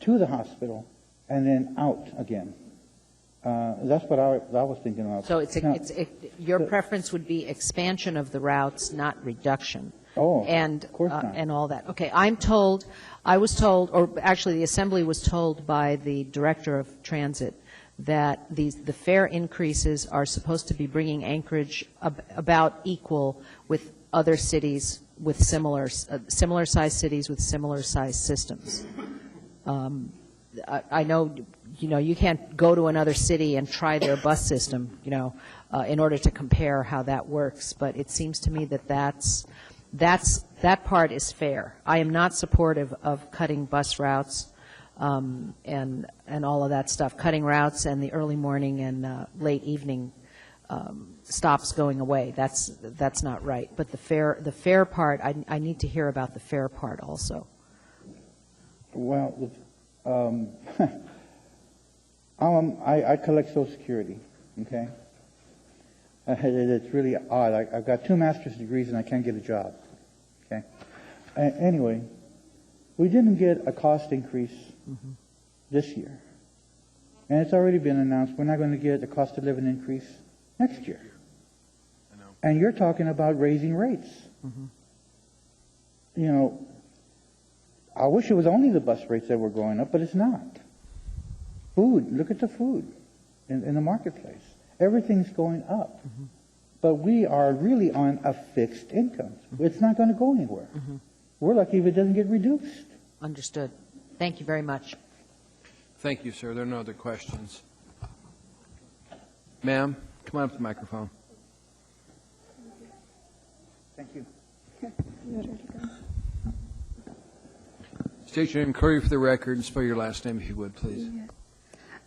to the hospital and then out again. That's what I was thinking about. So your preference would be expansion of the routes, not reduction. Oh, and of course not. And all that. Okay, I was told, or actually the Assembly was told by the Director of Transit that the fare increases are supposed to be bringing Anchorage about equal with other cities with similar sized cities with similar sized systems. I know, you can't go to another city and try their bus system, in order to compare how that works. But it seems to me that that part is fair. I am not supportive of cutting bus routes and all of that stuff, cutting routes and the early morning and late evening stops going away. That's not right. But the fare part, I need to hear about the fare part also. Well, I collect Social Security, okay? It's really odd. I've got 2 master's degrees and I can't get a job, okay? Anyway, we didn't get a cost increase this year. And it's already been announced we're not going to get a cost of living increase next year. And you're talking about raising rates. I wish it was only the bus rates that were going up, but it's not. Food, look at the food in the marketplace. Everything's going up. But we are really on a fixed income. It's not going to go anywhere. We're lucky if it doesn't get reduced. Understood. Thank you very much. Thank you, sir. There are no other questions. Ma'am, come on up to the microphone. Thank you. State your inquiry for the record and spell your last name if you would, please.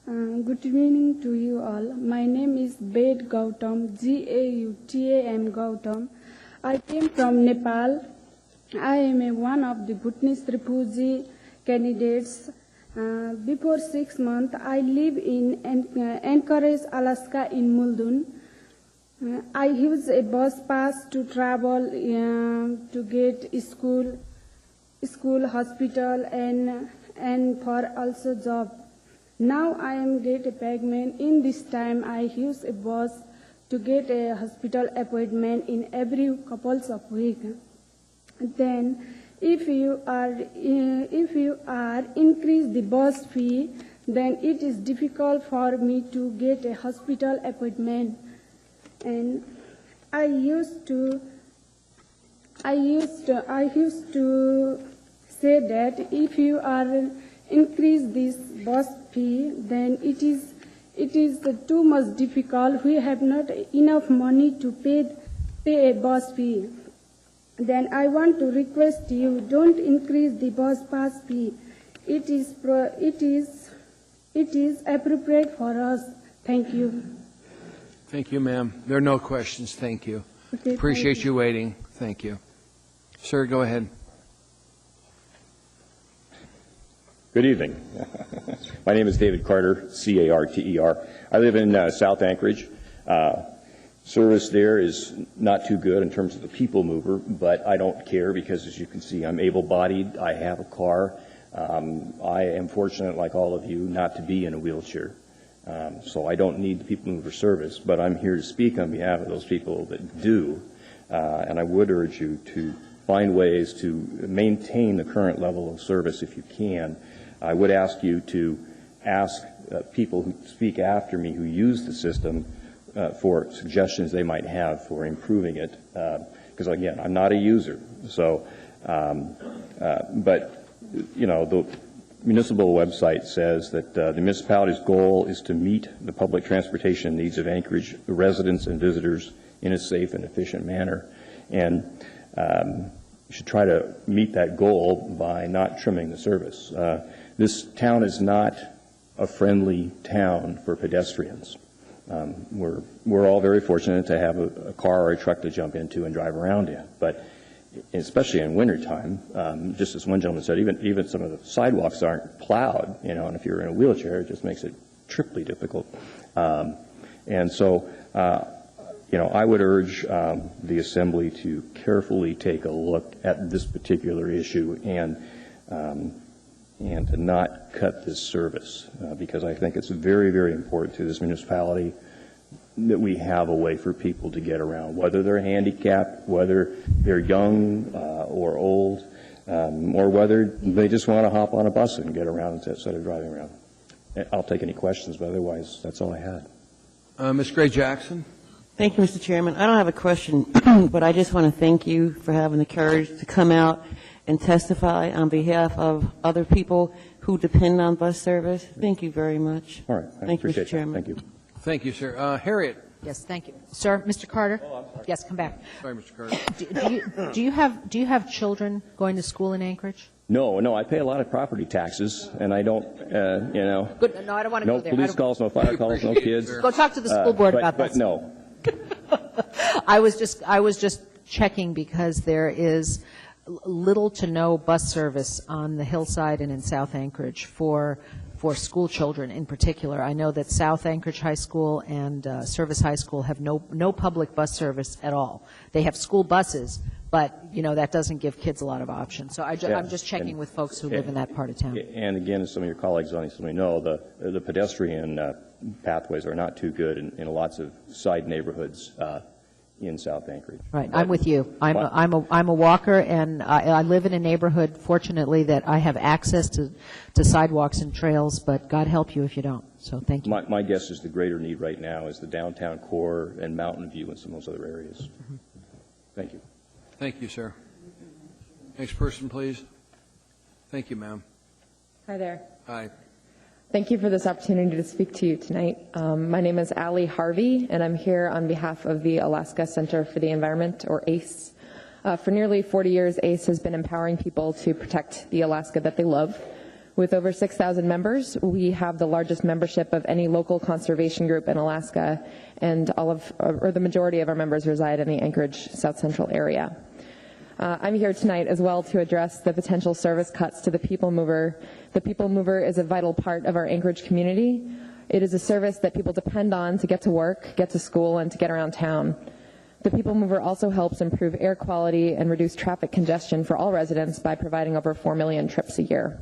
Good evening to you all. My name is Bed Gautam, Gautam Gautam. I came from Nepal. I am one of the Bhutanese refugee candidates. Before 6 months, I live in Anchorage, Alaska in Muldoon. I use a bus pass to travel to get school, hospital, and for also job. Now I am get a payment. In this time, I use a bus to get a hospital appointment in every couple of weeks. Then, if you are increase the bus fee, then it is difficult for me to get a hospital appointment. And I used to say that if you are increase this bus fee, then it is too much difficult. We have not enough money to pay a bus fee. Then I want to request you, don't increase the bus pass fee. It is appropriate for us. Thank you. Thank you, ma'am. There are no questions. Thank you. Okay, Appreciate thank you waiting. Thank you. Sir, go ahead. Good evening. My name is David Carter, C-A-R-T-E-R. I live in South Anchorage. Service there is not too good in terms of the people mover, but I don't care because, as you can see, I'm able-bodied. I have a car. I am fortunate, like all of you, not to be in a wheelchair. So I don't need the people mover service, but I'm here to speak on behalf of those people that do. And I would urge you to find ways to maintain the current level of service if you can. I would ask you to ask people who speak after me who use the system for suggestions they might have for improving it. Because, again, I'm not a user. So, but, the municipal website says that the municipality's goal is to meet the public transportation needs of Anchorage residents and visitors in a safe and efficient manner. And you should try to meet that goal by not trimming the service. This town is not a friendly town for pedestrians. We're all very fortunate to have a car or a truck to jump into and drive around in, but especially in wintertime, just as one gentleman said, even some of the sidewalks aren't plowed, and if you're in a wheelchair, it just makes it triply difficult. And so, I would urge the Assembly to carefully take a look at this particular issue and to not cut this service, because I think it's very, very important to this municipality that we have a way for people to get around, whether they're handicapped, whether they're young or old, or whether they just want to hop on a bus and get around instead of driving around. I'll take any questions, but otherwise, that's all I had. Ms. Gray Jackson. Thank you, Mr. Chairman. I don't have a question, but I just want to thank you for having the courage to come out and testify on behalf of other people who depend on bus service. Thank you very much. All right. Thank you, Mr. Chairman. Thank you. Thank you, sir. Harriet. Yes, thank you. Sir, Mr. Carter? Yes, come back. Sorry, Mr. Carter. Do you have children going to school in Anchorage? No, I pay a lot of property taxes, and I don't, Good. No, I don't want to go there. No police calls, no fire calls, no kids. Go talk to the school board about that. But no. I was just checking because there is little to no bus service on the hillside and in South Anchorage for school children in particular. I know that South Anchorage High School and Service High School have no public bus service at all. They have school buses, but that doesn't give kids a lot of options. So I'm just checking with folks who live in that part of town. And again, as some of your colleagues on this know, the pedestrian pathways are not too good in lots of side neighborhoods in South Anchorage. Right, I'm with you. I'm a walker, and I live in a neighborhood, fortunately, that I have access to sidewalks and trails, but God help you if you don't. So thank you. My guess is the greater need right now is the downtown core and Mountain View and some of those other areas. Mm-hmm. Thank you. Thank you, sir. Next person, please. Thank you, ma'am. Hi there. Hi. Thank you for this opportunity to speak to you tonight. My name is Allie Harvey, and I'm here on behalf of the Alaska Center for the Environment, or ACE. For nearly 40 years, ACE has been empowering people to protect the Alaska that they love. With over 6,000 members, we have the largest membership of any local conservation group in Alaska, and the majority of our members reside in the Anchorage South Central area. I'm here tonight as well to address the potential service cuts to the People Mover. The People Mover is a vital part of our Anchorage community. It is a service that people depend on to get to work, get to school, and to get around town. The People Mover also helps improve air quality and reduce traffic congestion for all residents by providing over 4 million trips a year.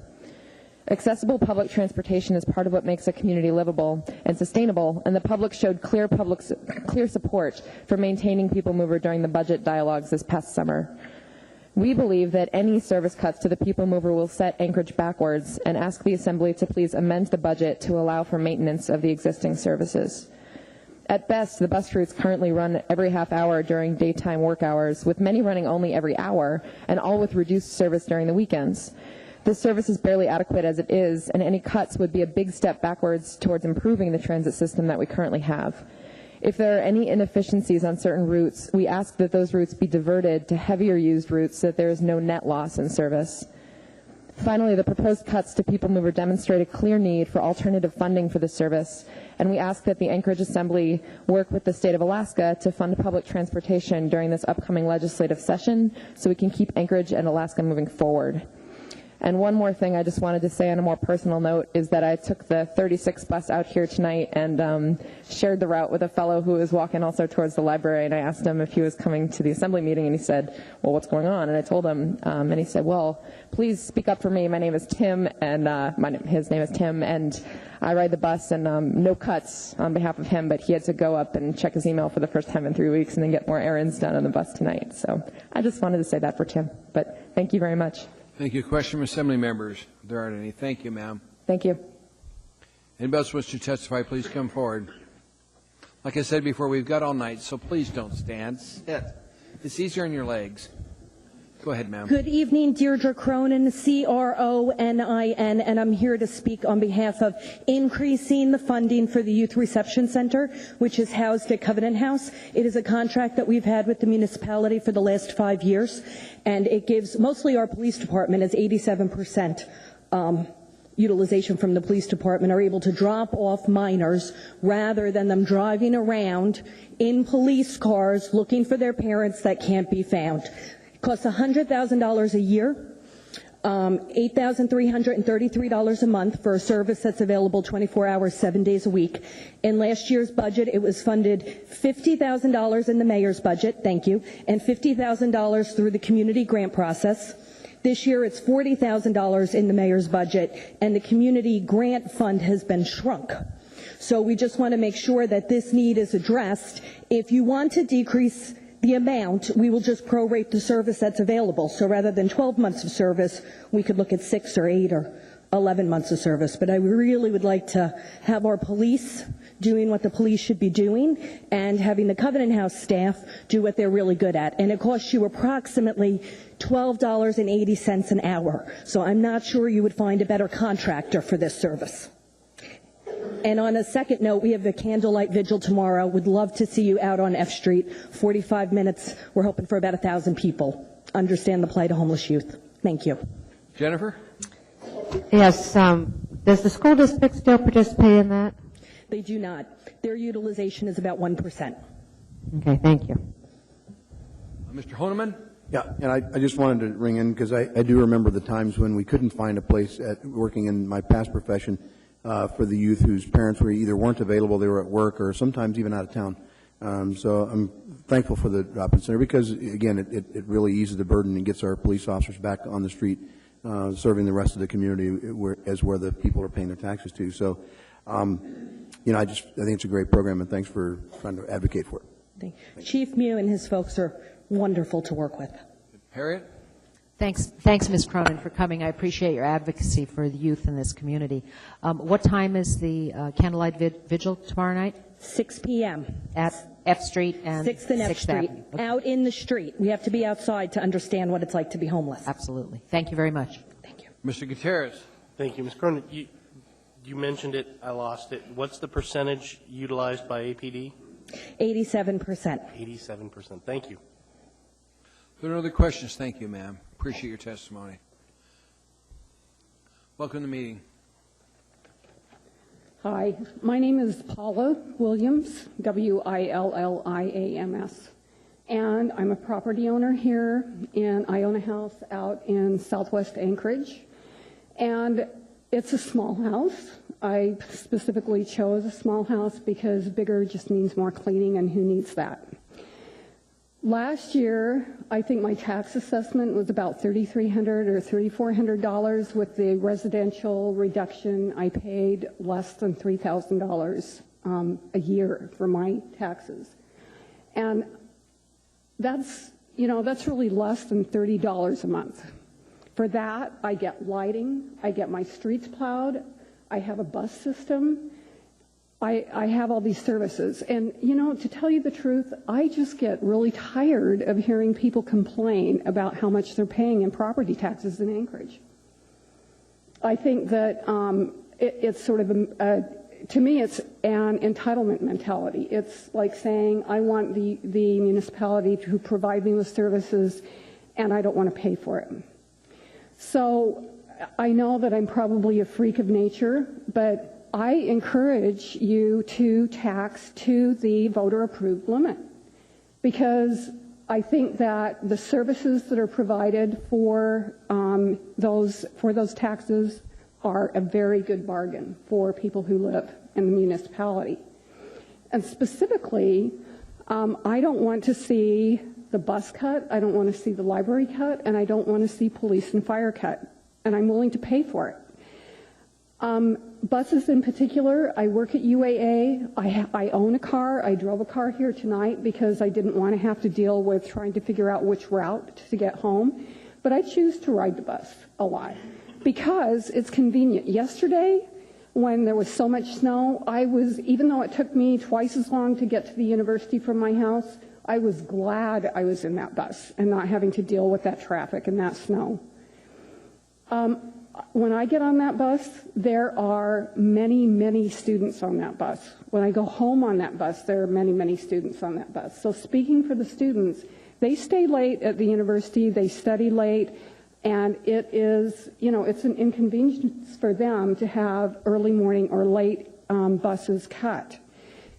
Accessible public transportation is part of what makes a community livable and sustainable, and the public showed clear support for maintaining People Mover during the budget dialogues this past summer. We believe that any service cuts to the People Mover will set Anchorage backwards, and ask the Assembly to please amend the budget to allow for maintenance of the existing services. At best, the bus routes currently run every half hour during daytime work hours, with many running only every hour, and all with reduced service during the weekends. This service is barely adequate as it is, and any cuts would be a big step backwards towards improving the transit system that we currently have. If there are any inefficiencies on certain routes, we ask that those routes be diverted to heavier used routes so that there is no net loss in service. Finally, the proposed cuts to People Mover demonstrate a clear need for alternative funding for the service, and we ask that the Anchorage Assembly work with the state of Alaska to fund public transportation during this upcoming legislative session so we can keep Anchorage and Alaska moving forward. And one more thing I just wanted to say on a more personal note is that I took the 36 bus out here tonight and shared the route with a fellow who was walking also towards the library, and I asked him if he was coming to the Assembly meeting, and he said, well, what's going on? And I told him, and he said, well, please speak up for me. My name is Tim, and his name is Tim, and I ride the bus, and no cuts on behalf of him, but he had to go up and check his email for the first time in 3 weeks and then get more errands done on the bus tonight. So I just wanted to say that for Tim, but thank you very much. Thank you. Question from Assembly members. If there aren't any. Thank you, ma'am. Thank you. Anybody else wish to testify, please come forward. Like I said before, we've got all night, so please don't stand. Sit. It's easier on your legs. Go ahead, ma'am. Good evening, Deirdre Cronin, C-R-O-N-I-N, and I'm here to speak on behalf of increasing the funding for the Youth Reception Center, which is housed at Covenant House. It is a contract that we've had with the municipality for the last 5 years, and it gives mostly our police department as 87% utilization from the police department are able to drop off minors rather than them driving around in police cars looking for their parents that can't be found. Costs $100,000 a year, $8,333 a month for a service that's available 24 hours, 7 days a week. In last year's budget, it was funded $50,000 in the mayor's budget, thank you, and $50,000 through the community grant process. This year, it's $40,000 in the mayor's budget, and the community grant fund has been shrunk. So we just want to make sure that this need is addressed. If you want to decrease the amount, we will just prorate the service that's available. So rather than 12 months of service, we could look at 6 or 8 or 11 months of service, but I really would like to have our police doing what the police should be doing and having the Covenant House staff do what they're really good at. And it costs you approximately $12.80 an hour. So I'm not sure you would find a better contractor for this service. And on a second note, we have the candlelight vigil tomorrow. Would love to see you out on F Street. 45 minutes. We're hoping for about 1,000 people. Understand the plight of homeless youth. Thank you. Jennifer? Yes. Does the school district still participate in that? They do not. Their utilization is about 1%. Okay, thank you. Mr. Honeman? Yeah, and I just wanted to ring in because I do remember the times when we couldn't find a place working in my past profession for the youth whose parents weren't available, they were at work, or sometimes even out of town. So I'm thankful for the drop-in center because, again, it really eases the burden and gets our police officers back on the street serving the rest of the community where the people are paying their taxes to. So, I think it's a great program, and thanks for trying to advocate for it. Chief Mew and his folks are wonderful to work with. Harriet? Thanks, Ms. Cronin, for coming. I appreciate your advocacy for the youth in this community. What time is the candlelight vigil tomorrow night? 6 p.m. At F Street and 6th and F Street. Okay. Out in the street. We have to be outside to understand what it's like to be homeless. Absolutely. Thank you very much. Thank you. Mr. Gutierrez? Thank you. Ms. Cronin, you mentioned it. I lost it. What's the percentage utilized by APD? 87%. 87%. Thank you. If there are no other questions, thank you, ma'am. Appreciate your testimony. Welcome to the meeting. Hi, my name is Paula Williams, Williams, and I'm a property owner here, and I own a house out in southwest Anchorage, and it's a small house. I specifically chose a small house because bigger just means more cleaning, and who needs that? Last year, I think my tax assessment was about $3,300 or $3,400. With the residential reduction, I paid less than $3,000 a year for my taxes. And that's really less than $30 a month. For that, I get lighting, I get my streets plowed, I have a bus system, I have all these services. And, to tell you the truth, I just get really tired of hearing people complain about how much they're paying in property taxes in Anchorage. I think that it's sort of, to me, it's an entitlement mentality. It's like saying, I want the municipality to provide me with services, and I don't want to pay for it. So I know that I'm probably a freak of nature, but I encourage you to tax to the voter-approved limit, because I think that the services that are provided for those taxes are a very good bargain for people who live in the municipality. And specifically, I don't want to see the bus cut, I don't want to see the library cut, and I don't want to see police and fire cut, and I'm willing to pay for it. Buses in particular, I work at UAA. I own a car. I drove a car here tonight because I didn't want to have to deal with trying to figure out which route to get home. But I choose to ride the bus a lot because it's convenient. Yesterday, when there was so much snow, even though it took me twice as long to get to the university from my house, I was glad I was in that bus and not having to deal with that traffic and that snow. When I get on that bus, there are many, many students on that bus. When I go home on that bus, there are many, many students on that bus. So speaking for the students, they stay late at the university, they study late, and it is, it's an inconvenience for them to have early morning or late buses cut.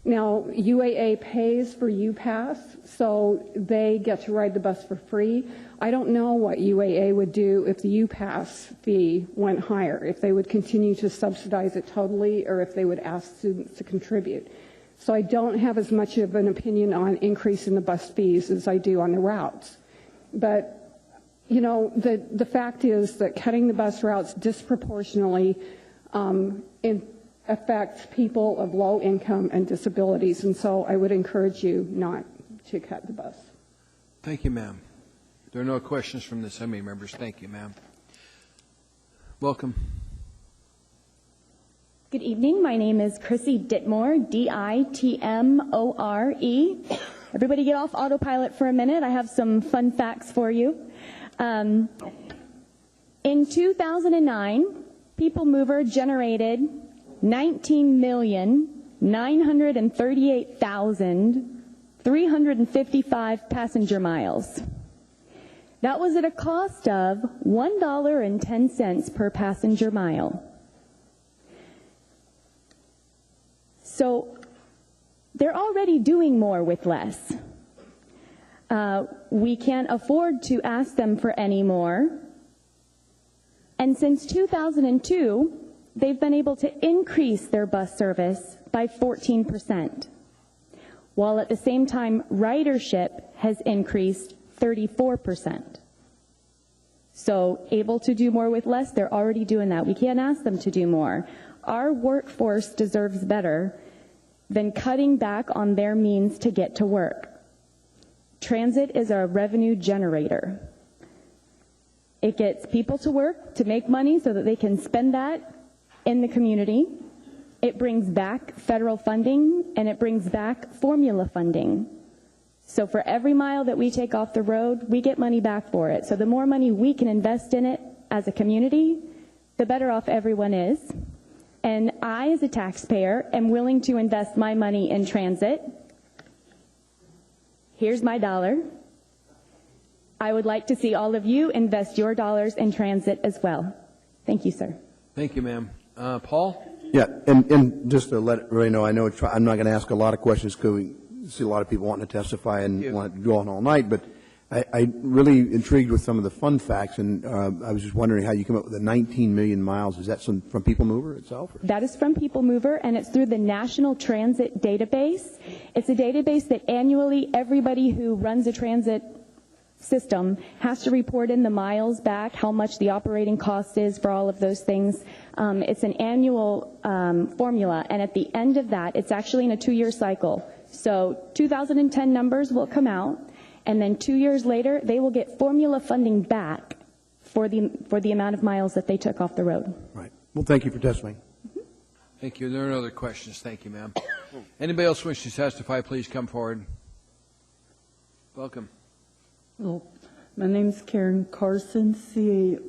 Now, UAA pays for UPass, so they get to ride the bus for free. I don't know what UAA would do if the UPass fee went higher, if they would continue to subsidize it totally, or if they would ask students to contribute. So I don't have as much of an opinion on increasing the bus fees as I do on the routes. But, the fact is that cutting the bus routes disproportionately affects people of low income and disabilities, and so I would encourage you not to cut the bus. Thank you, ma'am. There are no questions from the Assembly members. Thank you, ma'am. Welcome. Good evening. My name is Chrissy Ditmore, D-I-T-M-O-R-E. Everybody get off autopilot for a minute. I have some fun facts for you. In 2009, People Mover generated 19,938,355 passenger miles. That was at a cost of $1.10 per passenger mile. So they're already doing more with less. We can't afford to ask them for any more. And since 2002, they've been able to increase their bus service by 14%, while at the same time ridership has increased 34%. So able to do more with less, they're already doing that. We can't ask them to do more. Our workforce deserves better than cutting back on their means to get to work. Transit is a revenue generator. It gets people to work to make money so that they can spend that in the community. It brings back federal funding, and it brings back formula funding. So for every mile that we take off the road, we get money back for it. So the more money we can invest in it as a community, the better off everyone is. And I, as a taxpayer, am willing to invest my money in transit. Here's my dollar. I would like to see all of you invest your dollars in transit as well. Thank you, sir. Thank you, ma'am. Paul? Yeah, and just to let everybody know, I know I'm not going to ask a lot of questions because we see a lot of people wanting to testify and want to go on all night, but I'm really intrigued with some of the fun facts, and I was just wondering how you come up with the 19 million miles. Is that from People Mover itself? Or? That is from People Mover, and it's through the National Transit Database. It's a database that annually everybody who runs a transit system has to report in the miles back, how much the operating cost is for all of those things. It's an annual formula, and at the end of that, it's actually in a 2-year cycle. So 2010 numbers will come out, and then 2 years later, they will get formula funding back for the amount of miles that they took off the road. Right. Well, thank you for testifying. Thank you. There are no other questions. Thank you, ma'am. Anybody else wish to testify, please come forward. Welcome. Hello. My name is Karen Carson, C-A-R-S-O-N.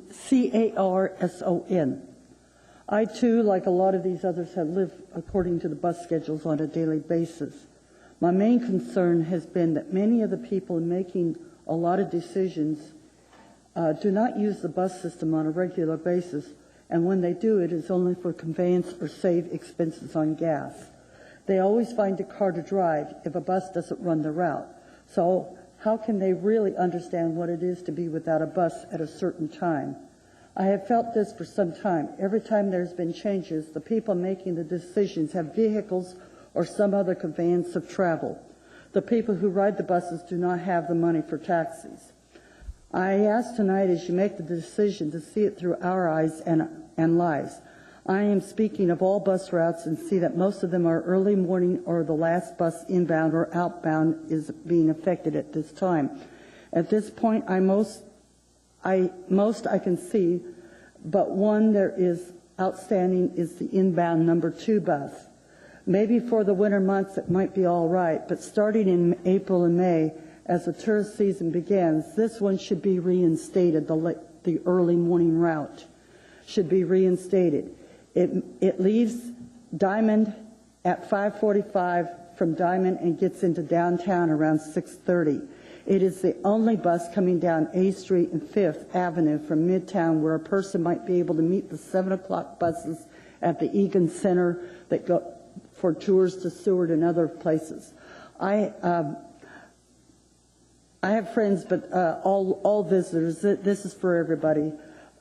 I, too, like a lot of these others, have lived according to the bus schedules on a daily basis. My main concern has been that many of the people making a lot of decisions do not use the bus system on a regular basis, and when they do, it is only for conveyance or save expenses on gas. They always find a car to drive if a bus doesn't run the route. So how can they really understand what it is to be without a bus at a certain time? I have felt this for some time. Every time there's been changes, the people making the decisions have vehicles or some other conveyance of travel. The people who ride the buses do not have the money for taxis. I ask tonight, as you make the decision, to see it through our eyes and lives. I am speaking of all bus routes and see that most of them are early morning or the last bus inbound or outbound is being affected at this time. At this point, most I can see, but one there is outstanding is the inbound number 2 bus. Maybe for the winter months it might be all right, but starting in April and May, as the tourist season begins, this one should be reinstated. The early morning route should be reinstated. It leaves Diamond at 5:45 from Diamond and gets into downtown around 6:30. It is the only bus coming down A Street and 5th Avenue from Midtown where a person might be able to meet the 7 o'clock buses at the Egan Center that go for tours to Seward and other places. I have friends, but all visitors, this is for everybody.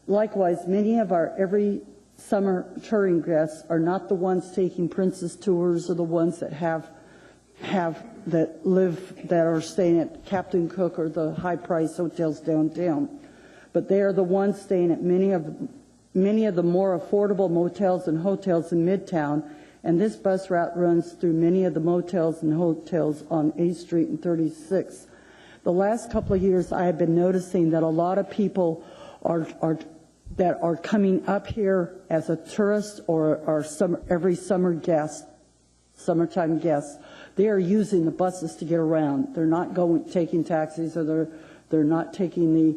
Likewise, many of our every summer touring guests are not the ones taking Princess tours or the ones that that are staying at Captain Cook or the high-price hotels downtown, but they are the ones staying at many of the more affordable motels and hotels in Midtown, and this bus route runs through many of the motels and hotels on A Street and 36. The last couple of years, I have been noticing that a lot of people are that are coming up here as a tourist or are every summer guest, summertime guests, they are using the buses to get around. They're not taking taxis, or they're not taking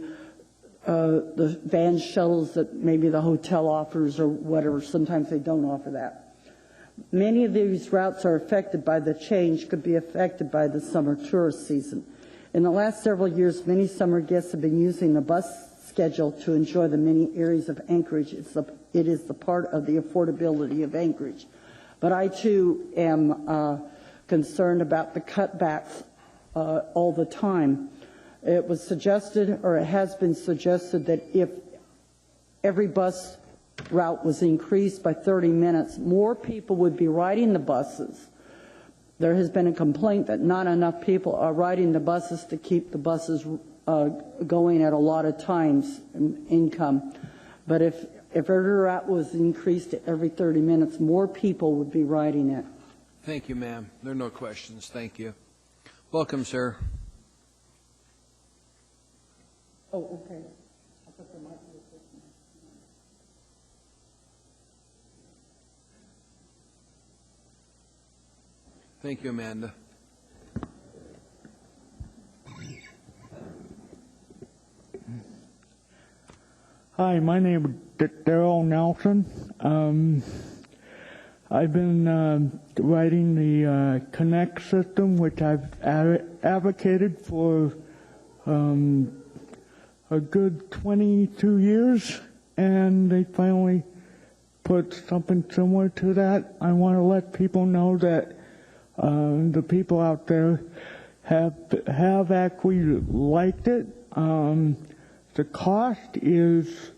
the van shuttles that maybe the hotel offers or whatever. Sometimes they don't offer that. Many of these routes are affected by the change, could be affected by the summer tourist season. In the last several years, many summer guests have been using the bus schedule to enjoy the many areas of Anchorage. It is the part of the affordability of Anchorage. But I, too, am concerned about the cutbacks all the time. It was suggested, or it has been suggested, that if every bus route was increased by 30 minutes, more people would be riding the buses. There has been a complaint that not enough people are riding the buses to keep the buses going at a lot of times and income. But if every route was increased to every 30 minutes, more people would be riding it. Thank you, ma'am. There are no questions. Thank you. Welcome, sir. Oh, okay. I thought there might be a question. Thank you, Amanda. Hi, my name is Daryl Nelson. I've been writing the Connect system, which I've advocated for a good 22 years, and they finally put something similar to that. I want to let people know that the people out there have actually liked it. The cost is,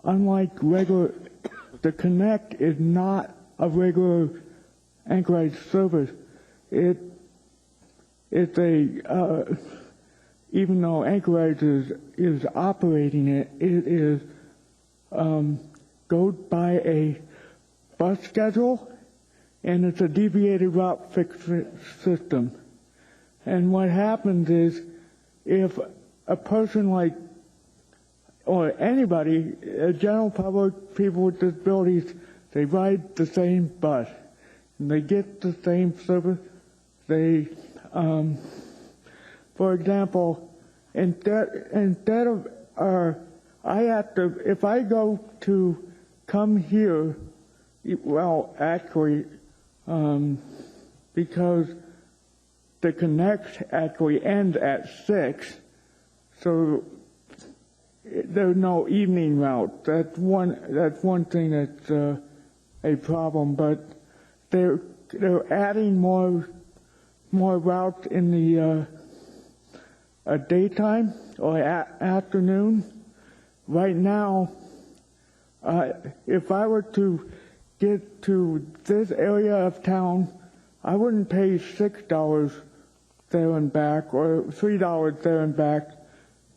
unlike regular, the Connect is not a regular Anchorage service. It's a, even though Anchorage is operating it, it is goes by a bus schedule, and it's a deviated route fixed system. And what happens is, if a person like, or anybody, a general public, people with disabilities, they ride the same bus, and they get the same service. They, for example, instead of, I have to, if I go to come here, well, actually, because the Connect actually ends at 6, so there's no evening route. That's one thing that's a problem. But they're adding more routes in the daytime or afternoon. Right now, if I were to get to this area of town, I wouldn't pay $6 there and back, or $3 there and back.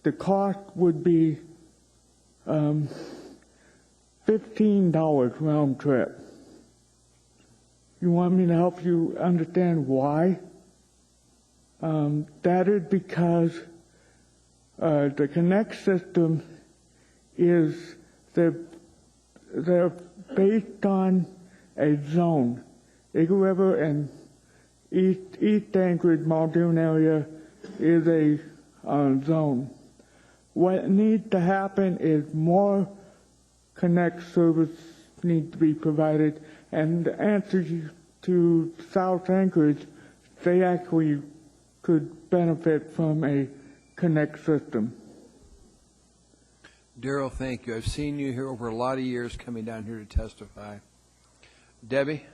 The cost would be $15 round trip. You want me to help you understand why? That is because the Connect system is, they're based on a zone. Eagle River and East Anchorage, Muldoon area is a zone. What needs to happen is more Connect service needs to be provided, and the answer to South Anchorage, they actually could benefit from a Connect system. Daryl, thank you. I've seen you here over a lot of years coming down here to testify. Debbie?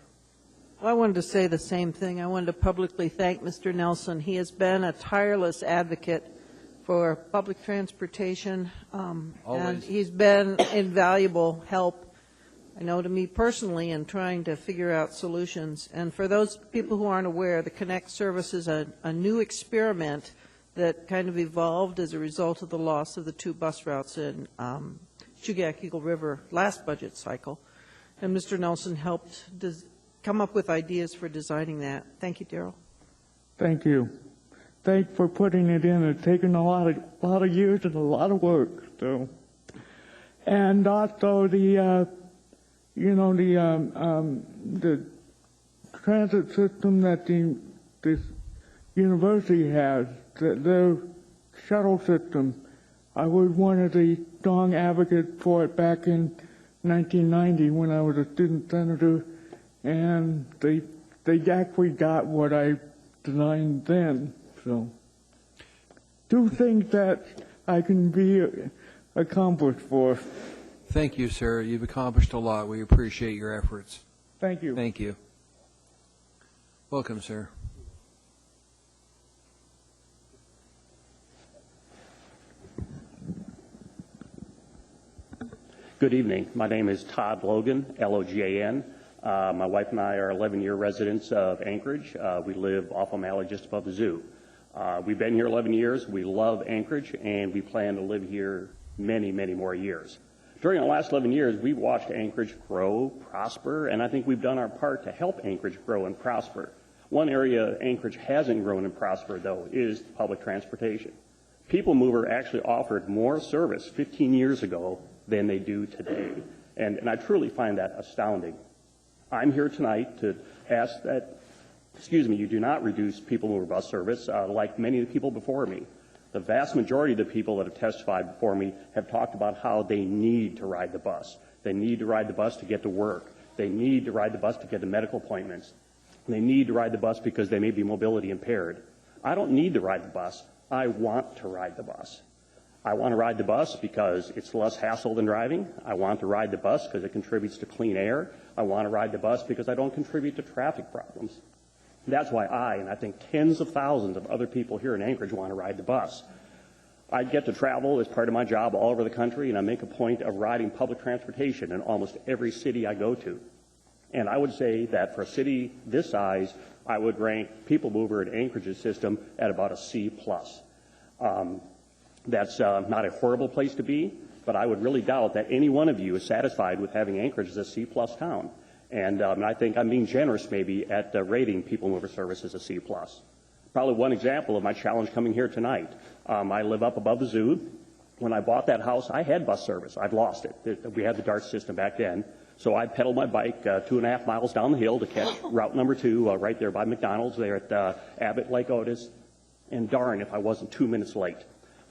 Well, I wanted to say the same thing. I wanted to publicly thank Mr. Nelson. He has been a tireless advocate for public transportation, and he's been invaluable help, I know, to me personally in trying to figure out solutions. And for those people who aren't aware, the Connect service is a new experiment that kind of evolved as a result of the loss of the 2 bus routes in Chugach-Eagle River last budget cycle. And Mr. Nelson helped come up with ideas for designing that. Thank you, Daryl. Thank you. Thanks for putting it in. It's taken a lot of years and a lot of work. So, And also the transit system that this university has, their shuttle system. I was one of the strong advocates for it back in 1990 when I was a student senator, and they actually got what I designed then. So, two things that I can be accomplished for. Thank you, sir. You've accomplished a lot. We appreciate your efforts. Thank you. Thank you. Welcome, sir. Good evening. My name is Todd Logan, L-O-G-A-N. My wife and I are 11-year residents of Anchorage. We live off O'Malley just above the zoo. We've been here 11 years. We love Anchorage, and we plan to live here many, many more years. During the last 11 years, we've watched Anchorage grow, prosper, and I think we've done our part to help Anchorage grow and prosper. One area Anchorage hasn't grown and prospered, though, is public transportation. People Mover actually offered more service 15 years ago than they do today, and I truly find that astounding. I'm here tonight to ask that, you do not reduce People Mover bus service like many of the people before me. The vast majority of the people that have testified before me have talked about how they need to ride the bus. They need to ride the bus to get to work. They need to ride the bus to get to medical appointments. They need to ride the bus because they may be mobility impaired. I don't need to ride the bus. I want to ride the bus. I want to ride the bus because it's less hassle than driving. I want to ride the bus because it contributes to clean air. I want to ride the bus because I don't contribute to traffic problems. That's why I, and I think tens of thousands of other people here in Anchorage, want to ride the bus. I get to travel as part of my job all over the country, and I make a point of riding public transportation in almost every city I go to. And I would say that for a city this size, I would rank People Mover in Anchorage's system at about a C+. That's not a horrible place to be, but I would really doubt that any one of you is satisfied with having Anchorage as a C+ town. And I think I'm being generous maybe at rating People Mover service as a C+. Probably one example of my challenge coming here tonight. I live up above the zoo. When I bought that house, I had bus service. I've lost it. We had the DART system back then. So I pedaled my bike 2.5 miles down the hill to catch route number 2 right there by McDonald's there at Abbott Lake Otis. And darn if I wasn't 2 minutes late.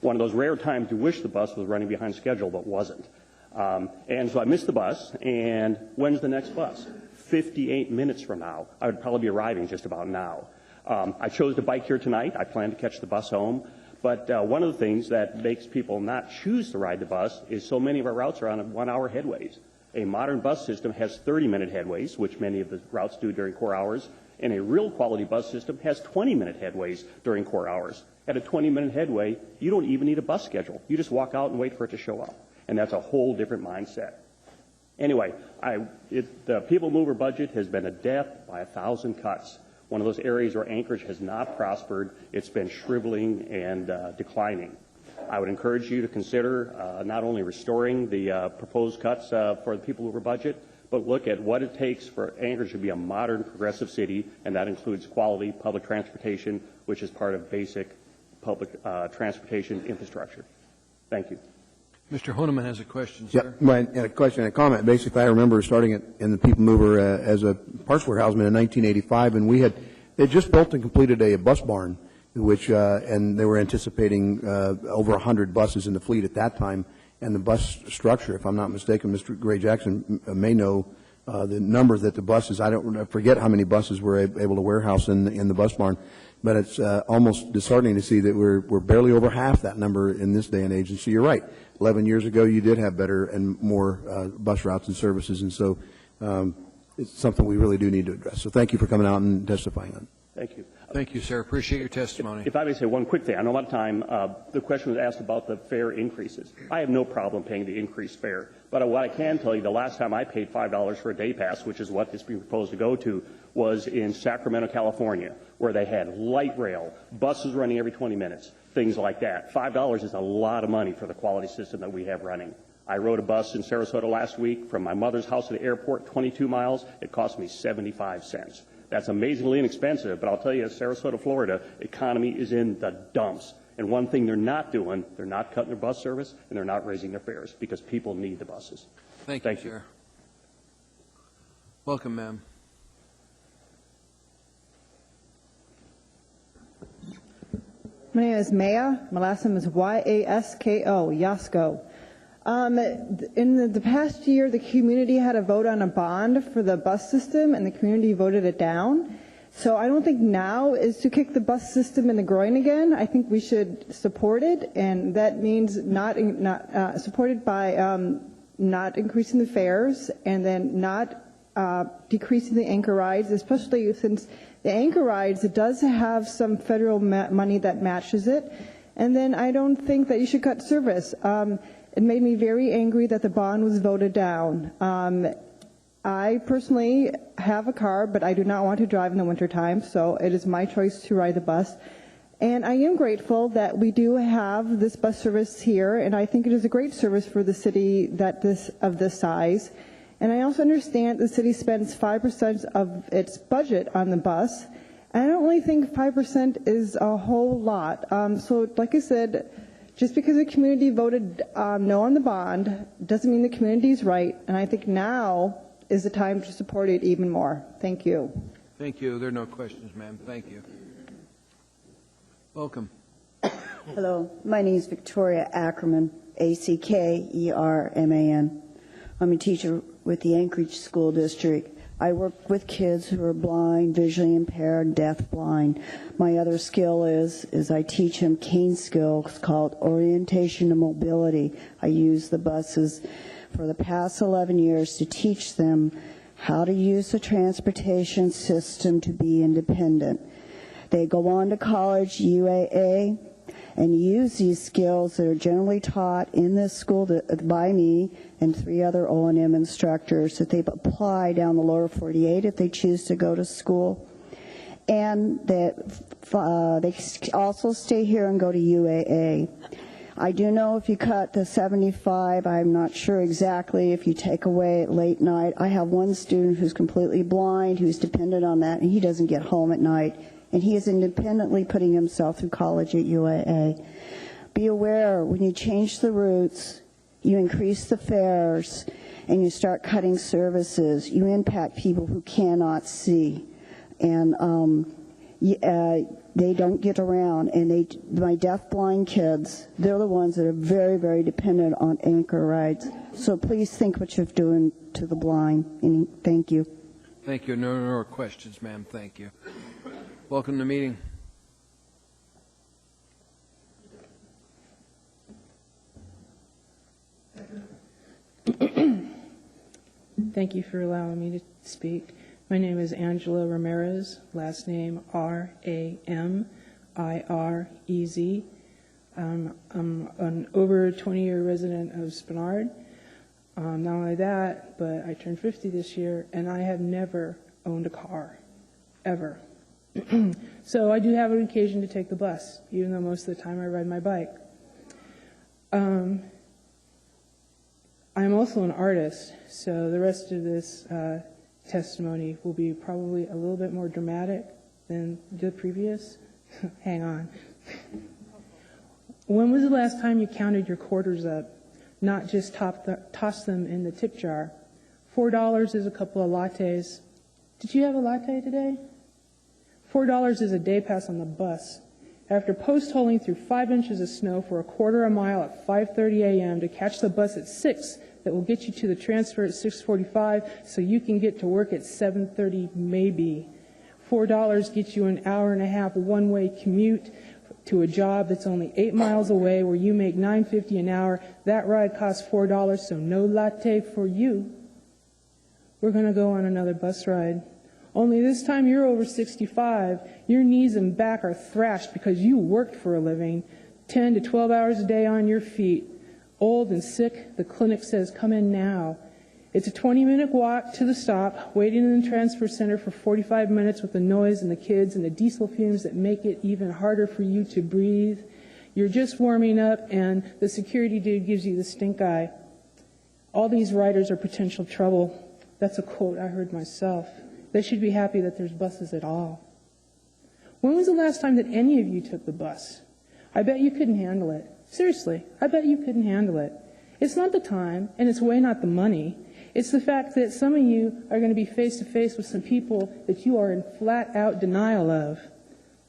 One of those rare times you wish the bus was running behind schedule, but wasn't. And so I missed the bus, and when's the next bus? 58 minutes from now. I would probably be arriving just about now. I chose to bike here tonight. I plan to catch the bus home. But one of the things that makes people not choose to ride the bus is so many of our routes are on 1-hour headways. A modern bus system has 30-minute headways, which many of the routes do during core hours, and a real quality bus system has 20-minute headways during core hours. At a 20-minute headway, you don't even need a bus schedule. You just walk out and wait for it to show up. And that's a whole different mindset. Anyway, the People Mover budget has been a death by 1,000 cuts. One of those areas where Anchorage has not prospered. It's been shriveling and declining. I would encourage you to consider not only restoring the proposed cuts for the People Mover budget, but look at what it takes for Anchorage to be a modern, progressive city, and that includes quality public transportation, which is part of basic public transportation infrastructure. Thank you. Mr. Honeman has a question, sir. Yeah, a question and a comment. Basically, I remember starting in the People Mover as a parts warehouseman in 1985, and they just built and completed a bus barn, which and they were anticipating over 100 buses in the fleet at that time. And the bus structure, if I'm not mistaken, Mr. Gray Jackson may know the number that the buses. I forget how many buses we're able to warehouse in the bus barn. But it's almost disheartening to see that we're barely over half that number in this day and age. And so you're right. 11 years ago, you did have better and more bus routes and services. And so it's something we really do need to address. So thank you for coming out and testifying on it. Thank you. Thank you, sir. Appreciate your testimony. If I may say one quick thing. I know I'm out of time. The question was asked about the fare increases. I have no problem paying the increased fare. But what I can tell you, the last time I paid $5 for a day pass, which is what is being proposed to go to, was in Sacramento, California, where they had light rail, buses running every 20 minutes, things like that. $5 is a lot of money for the quality system that we have running. I rode a bus in Sarasota last week from my mother's house to the airport, 22 miles. It cost me 75 cents. That's amazingly inexpensive, but I'll tell you, Sarasota, Florida, economy is in the dumps. And one thing they're not doing, they're not cutting their bus service, and they're not raising their fares, because people need the buses. Thank you, Chair. Welcome, ma'am. My name is Maya. My last name is Y-A-S-K-O, Yasko. In the past year, the community had a vote on a bond for the bus system, and the community voted it down. So I don't think now is to kick the bus system in the groin again. I think we should support it, and that means not supported by not increasing the fares, and then not decreasing the anchor rides, especially since the anchor rides, it does have some federal money that matches it. And then I don't think that you should cut service. It made me very angry that the bond was voted down. I personally have a car, but I do not want to drive in the wintertime, so it is my choice to ride the bus. And I am grateful that we do have this bus service here, and I think it is a great service for the city of this size. And I also understand the city spends 5% of its budget on the bus. And I don't really think 5% is a whole lot. So like I said, just because the community voted no on the bond doesn't mean the community is right. And I think now is the time to support it even more. Thank you. Thank you. There are no questions, ma'am. Thank you. Welcome. Hello. My name is Victoria Ackerman, A-C-K-E-R-M-A-N. I'm a teacher with the Anchorage School District. I work with kids who are blind, visually impaired, deaf-blind. My other skill is I teach them cane skills called orientation and mobility. I use the buses for the past 11 years to teach them how to use the transportation system to be independent. They go on to college, UAA, and use these skills that are generally taught in this school by me and 3 other O&M instructors that they apply down the lower 48 if they choose to go to school. And that they also stay here and go to UAA. I do know if you cut the 75, I'm not sure exactly if you take away at late night. I have one student who's completely blind, who's dependent on that, and he doesn't get home at night. And he is independently putting himself through college at UAA. Be aware, when you change the routes, you increase the fares, and you start cutting services, you impact people who cannot see. And they don't get around. And my deaf-blind kids, they're the ones that are very, very dependent on anchor rides. So please think what you're doing to the blind. And thank you. Thank you. No more questions, ma'am. Thank you. Welcome to the meeting. Thank you for allowing me to speak. My name is Angela Ramirez, last name R-A-M-I-R-E-Z. I'm an over 20-year resident of Spenard. Not only that, but I turned 50 this year, and I have never owned a car, ever. So I do have an occasion to take the bus, even though most of the time I ride my bike. I'm also an artist, so the rest of this testimony will be probably a little bit more dramatic than the previous. Hang on. When was the last time you counted your quarters up, not just toss them in the tip jar? $4 is a couple of lattes. Did you have a latte today? $4 is a day pass on the bus. After post-holing through 5 inches of snow for a quarter of a mile at 5:30 a.m. to catch the bus at 6 that will get you to the transfer at 6:45 so you can get to work at 7:30 maybe. $4 gets you an hour and a half one-way commute to a job that's only 8 miles away where you make $9.50 an hour. That ride costs $4, so no latte for you. We're going to go on another bus ride. Only this time you're over 65, your knees and back are thrashed because you worked for a living, 10 to 12 hours a day on your feet. Old and sick, the clinic says, come in now. It's a 20-minute walk to the stop, waiting in the transfer center for 45 minutes with the noise and the kids and the diesel fumes that make it even harder for you to breathe. You're just warming up, and the security dude gives you the stink eye. All these riders are potential trouble. That's a quote I heard myself. They should be happy that there's buses at all. When was the last time that any of you took the bus? I bet you couldn't handle it. Seriously, I bet you couldn't handle it. It's not the time, and it's way not the money. It's the fact that some of you are going to be face to face with some people that you are in flat out denial of.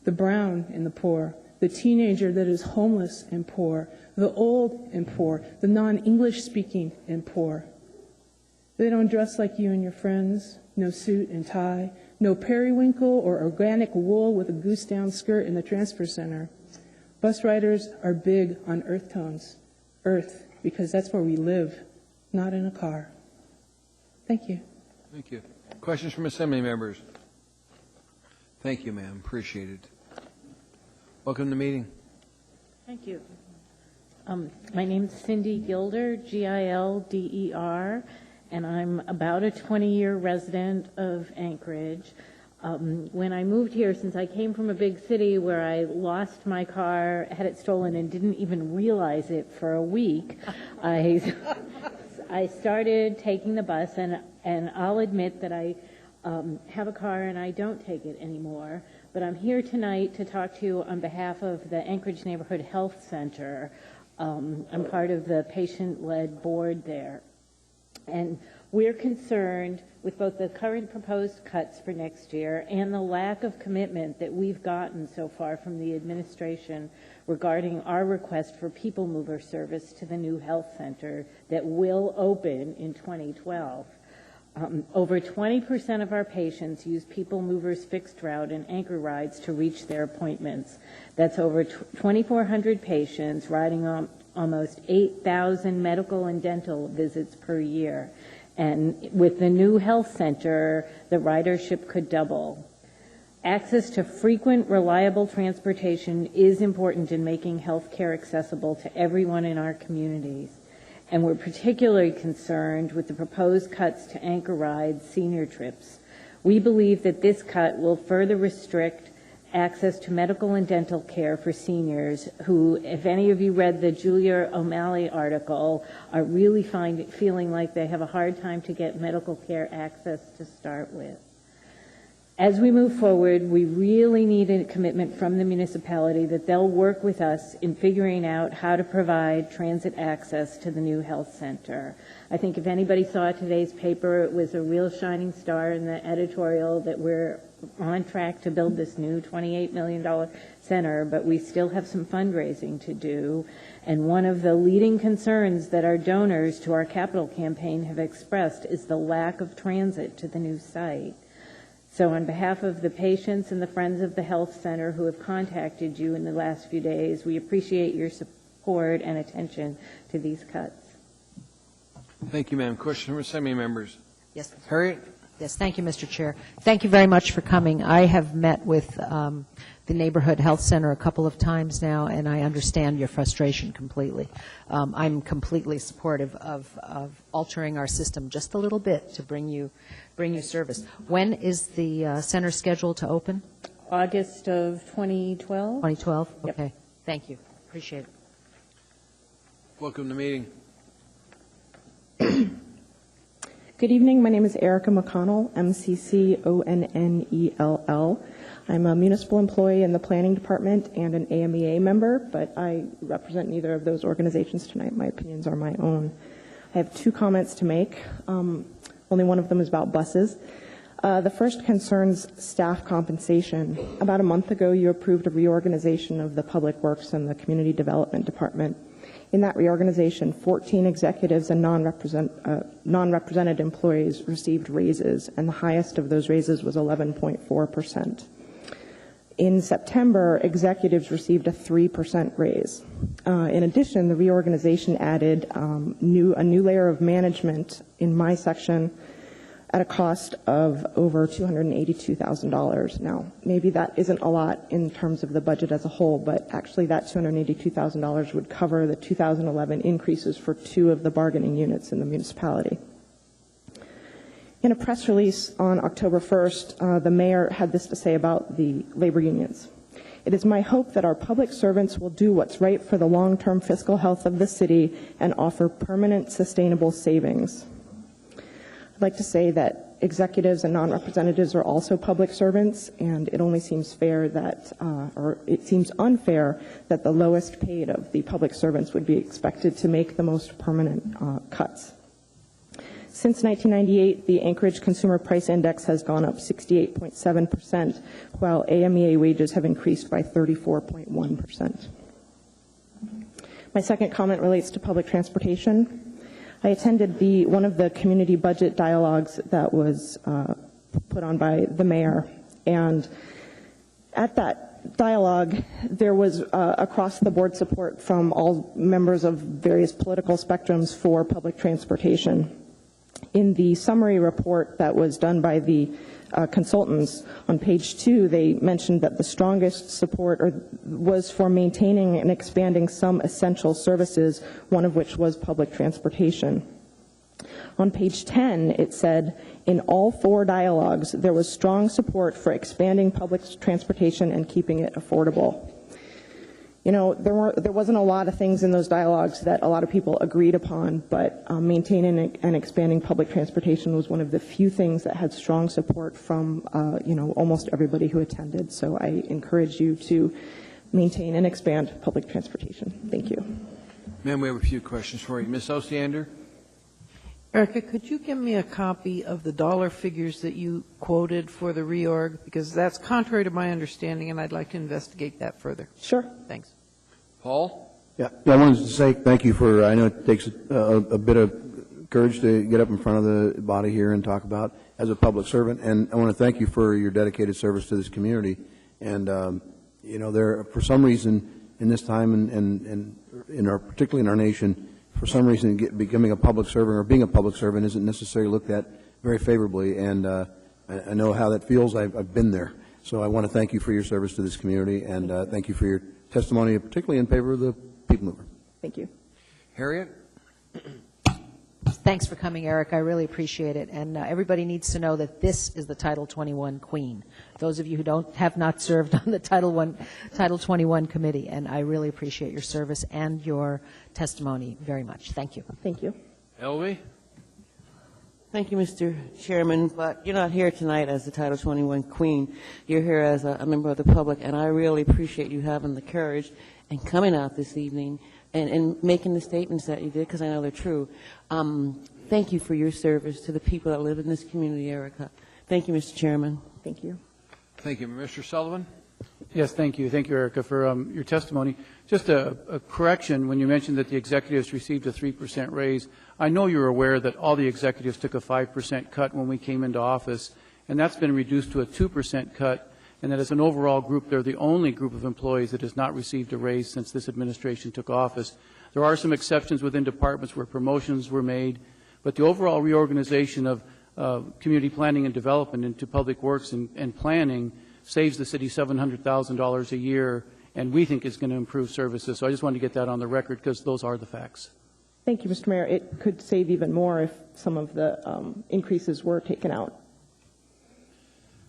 The brown and the poor, the teenager that is homeless and poor, the old and poor, the non-English speaking and poor. They don't dress like you and your friends, no suit and tie, no periwinkle or organic wool with a goose down skirt in the transfer center. Bus riders are big on earth tones. Earth, because that's where we live, not in a car. Thank you. Thank you. Questions from Assembly members? Thank you, ma'am. Appreciate it. Welcome to the meeting. Thank you. My name's Cindy Gilder, Gilder, and I'm about a 20-year resident of Anchorage. When I moved here, since I came from a big city where I lost my car, had it stolen, and didn't even realize it for a week, I started taking the bus, and I'll admit that I have a car and I don't take it anymore. But I'm here tonight to talk to you on behalf of the Anchorage Neighborhood Health Center. I'm part of the patient-led board there. And we're concerned with both the current proposed cuts for next year and the lack of commitment that we've gotten so far from the administration regarding our request for people mover service to the new health center that will open in 2012. Over 20% of our patients use People Movers fixed route and anchor rides to reach their appointments. That's over 2,400 patients riding on almost 8,000 medical and dental visits per year. And with the new health center, the ridership could double. Access to frequent, reliable transportation is important in making health care accessible to everyone in our communities. And we're particularly concerned with the proposed cuts to anchor rides, senior trips. We believe that this cut will further restrict access to medical and dental care for seniors who, if any of you read the Julia O'Malley article, are really feeling like they have a hard time to get medical care access to start with. As we move forward, we really need a commitment from the municipality that they'll work with us in figuring out how to provide transit access to the new health center. I think if anybody saw today's paper, it was a real shining star in the editorial that we're on track to build this new $28 million center, but we still have some fundraising to do. And one of the leading concerns that our donors to our capital campaign have expressed is the lack of transit to the new site. So on behalf of the patients and the friends of the health center who have contacted you in the last few days, we appreciate your support and attention to these cuts. Thank you, ma'am. Question from Assembly members? Yes. Harriet? Yes, thank you, Mr. Chair. Thank you very much for coming. I have met with the Neighborhood Health Center a couple of times now, and I understand your frustration completely. I'm completely supportive of altering our system just a little bit to bring you service. When is the center scheduled to open? August of 2012. 2012? Yep. Okay. Thank you. Appreciate it. Welcome to the meeting. Good evening. My name is Erica McConnell, MCCONNELL. I'm a municipal employee in the planning department and an AMEA member, but I represent neither of those organizations tonight. My opinions are my own. I have two comments to make. Only one of them is about buses. The first concerns staff compensation. About a month ago, you approved a reorganization of the Public Works and the Community Development Department. In that reorganization, 14 executives and non-represented employees received raises, and the highest of those raises was 11.4%. In September, executives received a 3% raise. In addition, the reorganization added a new layer of management in my section at a cost of over $282,000. Now, maybe that isn't a lot in terms of the budget as a whole, but actually that $282,000 would cover the 2011 increases for two of the bargaining units in the municipality. In a press release on October 1st, the mayor had this to say about the labor unions. It is my hope that our public servants will do what's right for the long-term fiscal health of the city and offer permanent, sustainable savings. I'd like to say that executives and non-representatives are also public servants, and it only seems fair that, or it seems unfair that the lowest paid of the public servants would be expected to make the most permanent cuts. Since 1998, the Anchorage Consumer Price Index has gone up 68.7%, while AMEA wages have increased by 34.1%. My second comment relates to public transportation. I attended one of the community budget dialogues that was put on by the mayor, and at that dialogue, there was across-the-board support from all members of various political spectrums for public transportation. In the summary report that was done by the consultants, on page 2, they mentioned that the strongest support was for maintaining and expanding some essential services, one of which was public transportation. On page 10, it said, in all 4 dialogues, there was strong support for expanding public transportation and keeping it affordable. You know, there wasn't a lot of things in those dialogues that a lot of people agreed upon, but maintaining and expanding public transportation was one of the few things that had strong support from, almost everybody who attended. So I encourage you to maintain and expand public transportation. Thank you. Ma'am, we have a few questions for you. Ms. Osiander? Erica, could you give me a copy of the dollar figures that you quoted for the reorg? Because that's contrary to my understanding, and I'd like to investigate that further. Sure. Thanks. Paul? Yeah, I wanted to say thank you for, I know it takes a bit of courage to get up in front of the body here and talk about as a public servant, and I want to thank you for your dedicated service to this community. And, for some reason in this time and particularly in our nation, for some reason becoming a public servant or being a public servant isn't necessarily looked at very favorably, and I know how that feels. I've been there. So I want to thank you for your service to this community, and thank you for your testimony, particularly in favor of the people mover. Thank you. Harriet? Thanks for coming, Eric. I really appreciate it. And everybody needs to know that this is the Title 21 Queen. Those of you who have not served on the Title 21 committee, and I really appreciate your service and your testimony very much. Thank you. Thank you. Elvie? Thank you, Mr. Chairman, but you're not here tonight as the Title 21 Queen. You're here as a member of the public, and I really appreciate you having the courage and coming out this evening and making the statements that you did, because I know they're true. Thank you for your service to the people that live in this community, Erica. Thank you, Mr. Chairman. Thank you. Thank you. Mr. Sullivan? Yes, thank you. Thank you, Erica, for your testimony. Just a correction, when you mentioned that the executives received a 3% raise, I know you're aware that all the executives took a 5% cut when we came into office, and that's been reduced to a 2% cut, and that as an overall group, they're the only group of employees that has not received a raise since this administration took office. There are some exceptions within departments where promotions were made, but the overall reorganization of community planning and development into public works and planning saves the city $700,000 a year, and we think it's going to improve services. So I just wanted to get that on the record because those are the facts. Thank you, Mr. Mayor. It could save even more if some of the increases were taken out.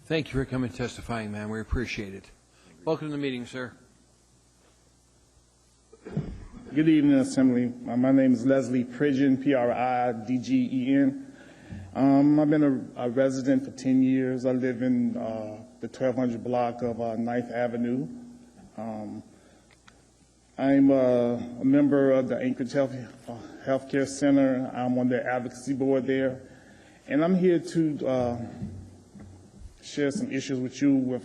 Thank you for coming and testifying, ma'am. We appreciate it. Welcome to the meeting, sir. Good evening, Assembly. My name is Leslie Pridgen, Pridgen. I've been a resident for 10 years. I live in the 1200 block of 9th Avenue. I'm a member of the Anchorage Healthcare Center. I'm on the advocacy board there. And I'm here to share some issues with you with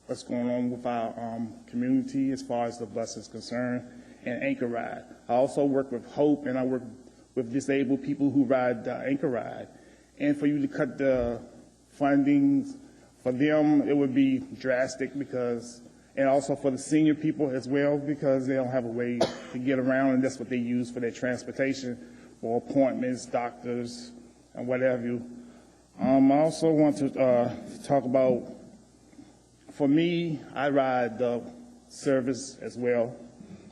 what's going on with our community as far as the bus is concerned and Anchor Ride. I also work with Hope, and I work with disabled people who ride Anchor Ride. And for you to cut the funding for them, it would be drastic because, and also for the senior people as well, because they don't have a way to get around, and that's what they use for their transportation, for appointments, doctors, and whatever. I also want to talk about, for me, I ride the service as well,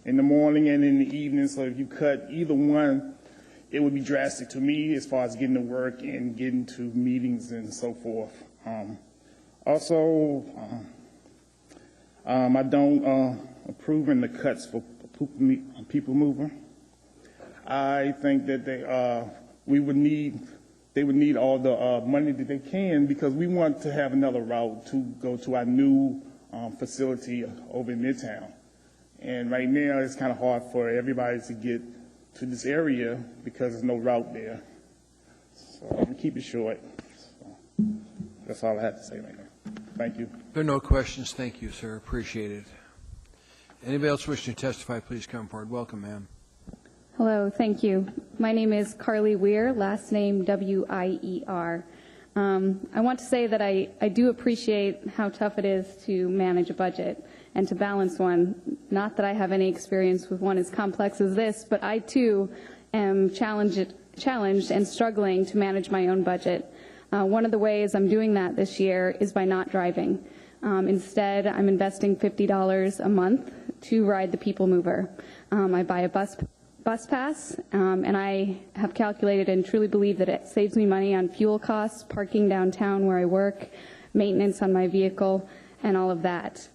in the morning and in the evening, so if you cut either one, it would be drastic to me as far as getting to work and getting to meetings and so forth. I don't approve in the cuts for people mover. I think that we would need they would need all the money that they can, because we want to have another route to go to our new facility over in Midtown. And right now, it's kind of hard for everybody to get to this area because there's no route there. So I'm going to keep it short. So that's all I have to say right now. Thank you. There are no questions. Thank you, sir. Appreciate it. Anybody else wishing to testify, please come forward. Welcome, ma'am. Hello, thank you. My name is Carly Weir, last name W-I-E-R. I want to say that I do appreciate how tough it is to manage a budget and to balance one. Not that I have any experience with one as complex as this, but I too am challenged and struggling to manage my own budget. One of the ways I'm doing that this year is by not driving. Instead, I'm investing $50 a month to ride the People Mover. I buy a bus pass, and I have calculated and truly believe that it saves me money on fuel costs, parking downtown where I work, maintenance on my vehicle, and all of that.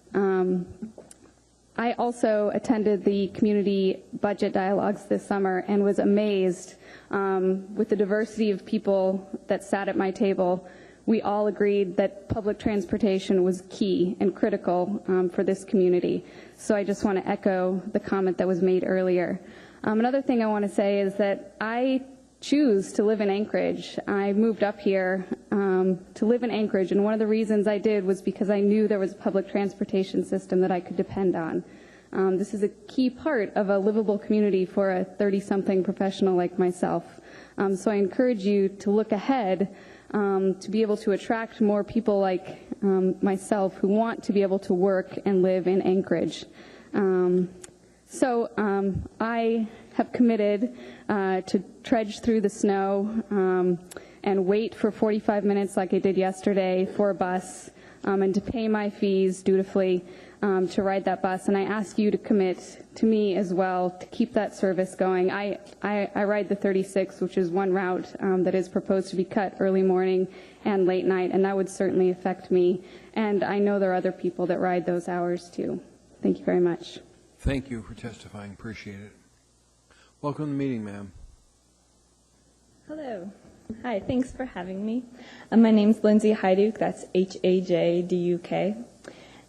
I also attended the community budget dialogues this summer and was amazed with the diversity of people that sat at my table. We all agreed that public transportation was key and critical for this community. So I just want to echo the comment that was made earlier. Another thing I want to say is that I choose to live in Anchorage. I moved up here to live in Anchorage, and one of the reasons I did was because I knew there was a public transportation system that I could depend on. This is a key part of a livable community for a 30-something professional like myself. So I encourage you to look ahead to be able to attract more people like myself who want to be able to work and live in Anchorage. I have committed to trudge through the snow and wait for 45 minutes like I did yesterday for a bus and to pay my fees dutifully to ride that bus. And I ask you to commit to me as well to keep that service going. I ride the 36, which is one route that is proposed to be cut early morning and late night, and that would certainly affect me. And I know there are other people that ride those hours too. Thank you very much. Thank you for testifying. Appreciate it. Welcome to the meeting, ma'am. Hello. Hi, thanks for having me. My name's Lindsay Hajduk, that's H-A-J-D-U-K.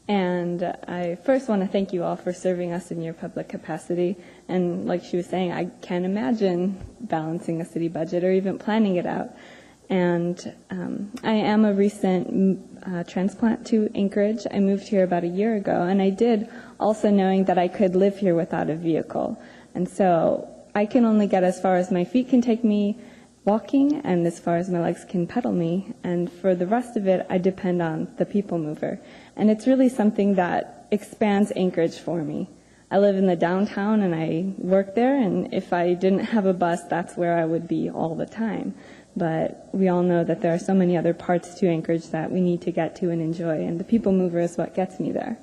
And I first want to thank you all for serving us in your public capacity. And like she was saying, I can't imagine balancing a city budget or even planning it out. And I am a recent transplant to Anchorage. I moved here about a year ago, and I did also knowing that I could live here without a vehicle. And so I can only get as far as my feet can take me walking and as far as my legs can pedal me. And for the rest of it, I depend on the People Mover. And it's really something that expands Anchorage for me. I live in the downtown and I work there, and if I didn't have a bus, that's where I would be all the time. But we all know that there are so many other parts to Anchorage that we need to get to and enjoy, and the People Mover is what gets me there.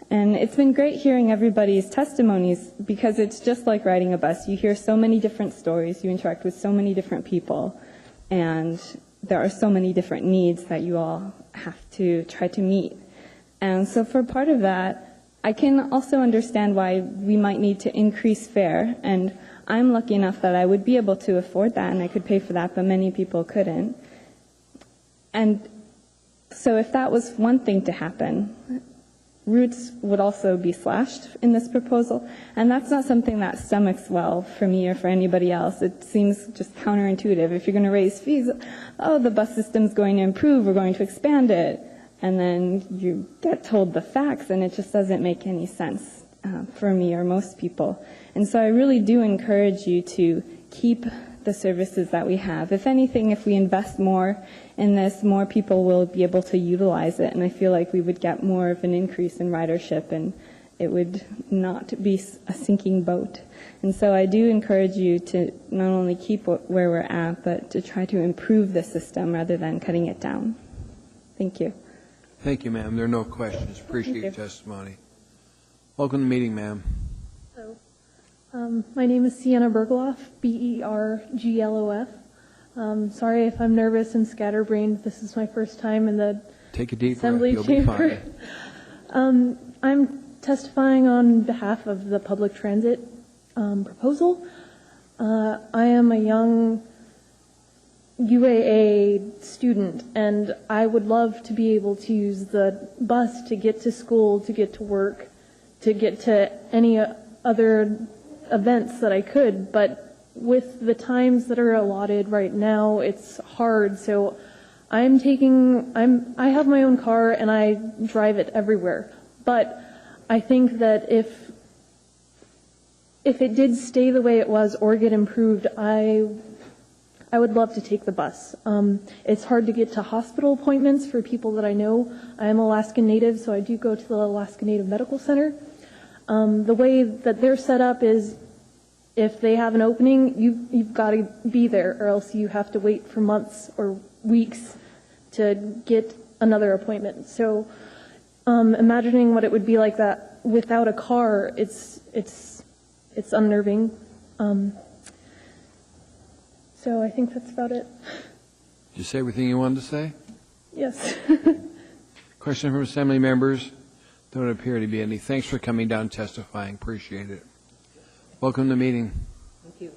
And it's been great hearing everybody's testimonies because it's just like riding a bus. You hear so many different stories, you interact with so many different people, and there are so many different needs that you all have to try to meet. And so for part of that, I can also understand why we might need to increase fare, and I'm lucky enough that I would be able to afford that and I could pay for that, but many people couldn't. And so if that was one thing to happen, routes would also be slashed in this proposal, and that's not something that stomachs well for me or for anybody else. It seems just counterintuitive. If you're going to raise fees, oh, the bus system's going to improve, we're going to expand it, and then you get told the facts, and it just doesn't make any sense for me or most people. And so I really do encourage you to keep the services that we have. If anything, if we invest more in this, more people will be able to utilize it, and I feel like we would get more of an increase in ridership, and it would not be a sinking boat. And so I do encourage you to not only keep where we're at, but to try to improve the system rather than cutting it down. Thank you. Thank you, ma'am. There are no questions. Appreciate your testimony. Welcome to the meeting, ma'am. Hello. My name is Sienna Bergloff, B-E-R-G-L-O-F. Sorry if I'm nervous and scatterbrained. This is my first time in the Take a deep Assembly breath. You'll chamber. be fine. I'm testifying on behalf of the public transit proposal. I am a young UAA student, and I would love to be able to use the bus to get to school, to get to work, to get to any other events that I could, but with the times that are allotted right now, it's hard. So I have my own car and I drive it everywhere. But I think that if it did stay the way it was or get improved, I would love to take the bus. It's hard to get to hospital appointments for people that I know. I am Alaskan Native, so I do go to the Alaska Native Medical Center. The way that they're set up is if they have an opening, you've got to be there, or else you have to wait for months or weeks to get another appointment. So imagining what it would be like that without a car, it's unnerving. So I think that's about it. Did you say everything you wanted to say? Yes. Question from Assembly members? Don't appear to be any. Thanks for coming down and testifying. Appreciate it. Welcome to the meeting. Thank you.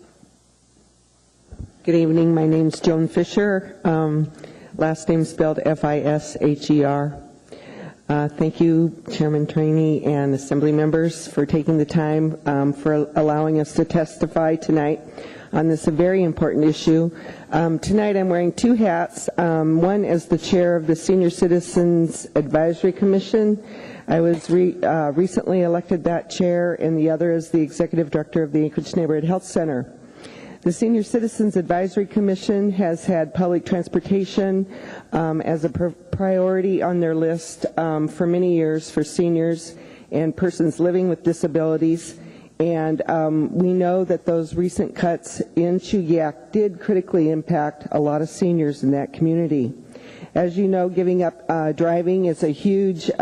Good evening. My name's Joan Fisher. Last name spelled Fisher. Thank you, Chairman Trainee and Assembly members, for taking the time for allowing us to testify tonight on this very important issue. Tonight I'm wearing two hats. One as the chair of the Senior Citizens Advisory Commission. I was recently elected that chair, and the other is the executive director of the Anchorage Neighborhood Health Center. The Senior Citizens Advisory Commission has had public transportation as a priority on their list for many years for seniors and persons living with disabilities. And we know that those recent cuts in Chugiak did critically impact a lot of seniors in that community. As you know, giving up driving is a huge,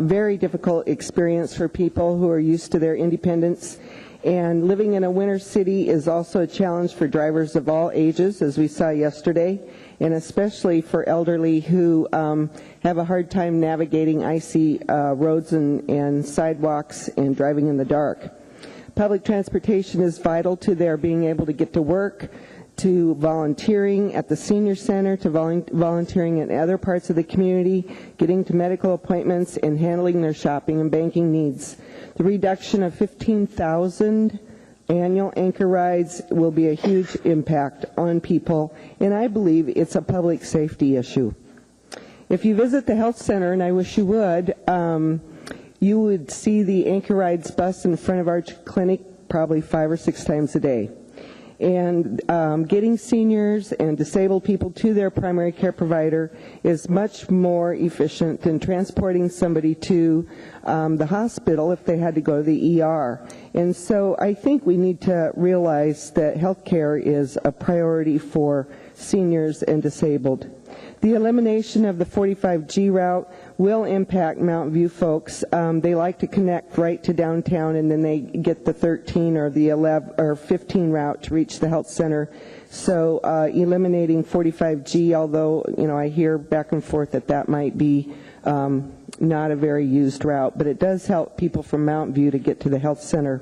very difficult experience for people who are used to their independence. And living in a winter city is also a challenge for drivers of all ages, as we saw yesterday, and especially for elderly who have a hard time navigating icy roads and sidewalks and driving in the dark. Public transportation is vital to their being able to get to work, to volunteering at the senior center, to volunteering in other parts of the community, getting to medical appointments, and handling their shopping and banking needs. The reduction of 15,000 annual anchor rides will be a huge impact on people, and I believe it's a public safety issue. If you visit the health center, and I wish you would see the Anchor Rides bus in front of our clinic probably 5 or 6 times a day. And getting seniors and disabled people to their primary care provider is much more efficient than transporting somebody to the hospital if they had to go to the ER. And so I think we need to realize that health care is a priority for seniors and disabled. The elimination of the 45G route will impact Mountain View folks. They like to connect right to downtown, and then they get the 13 or the 11 or 15 route to reach the health center. So eliminating 45G, although I hear back and forth that might be not a very used route, but it does help people from Mountain View to get to the health center.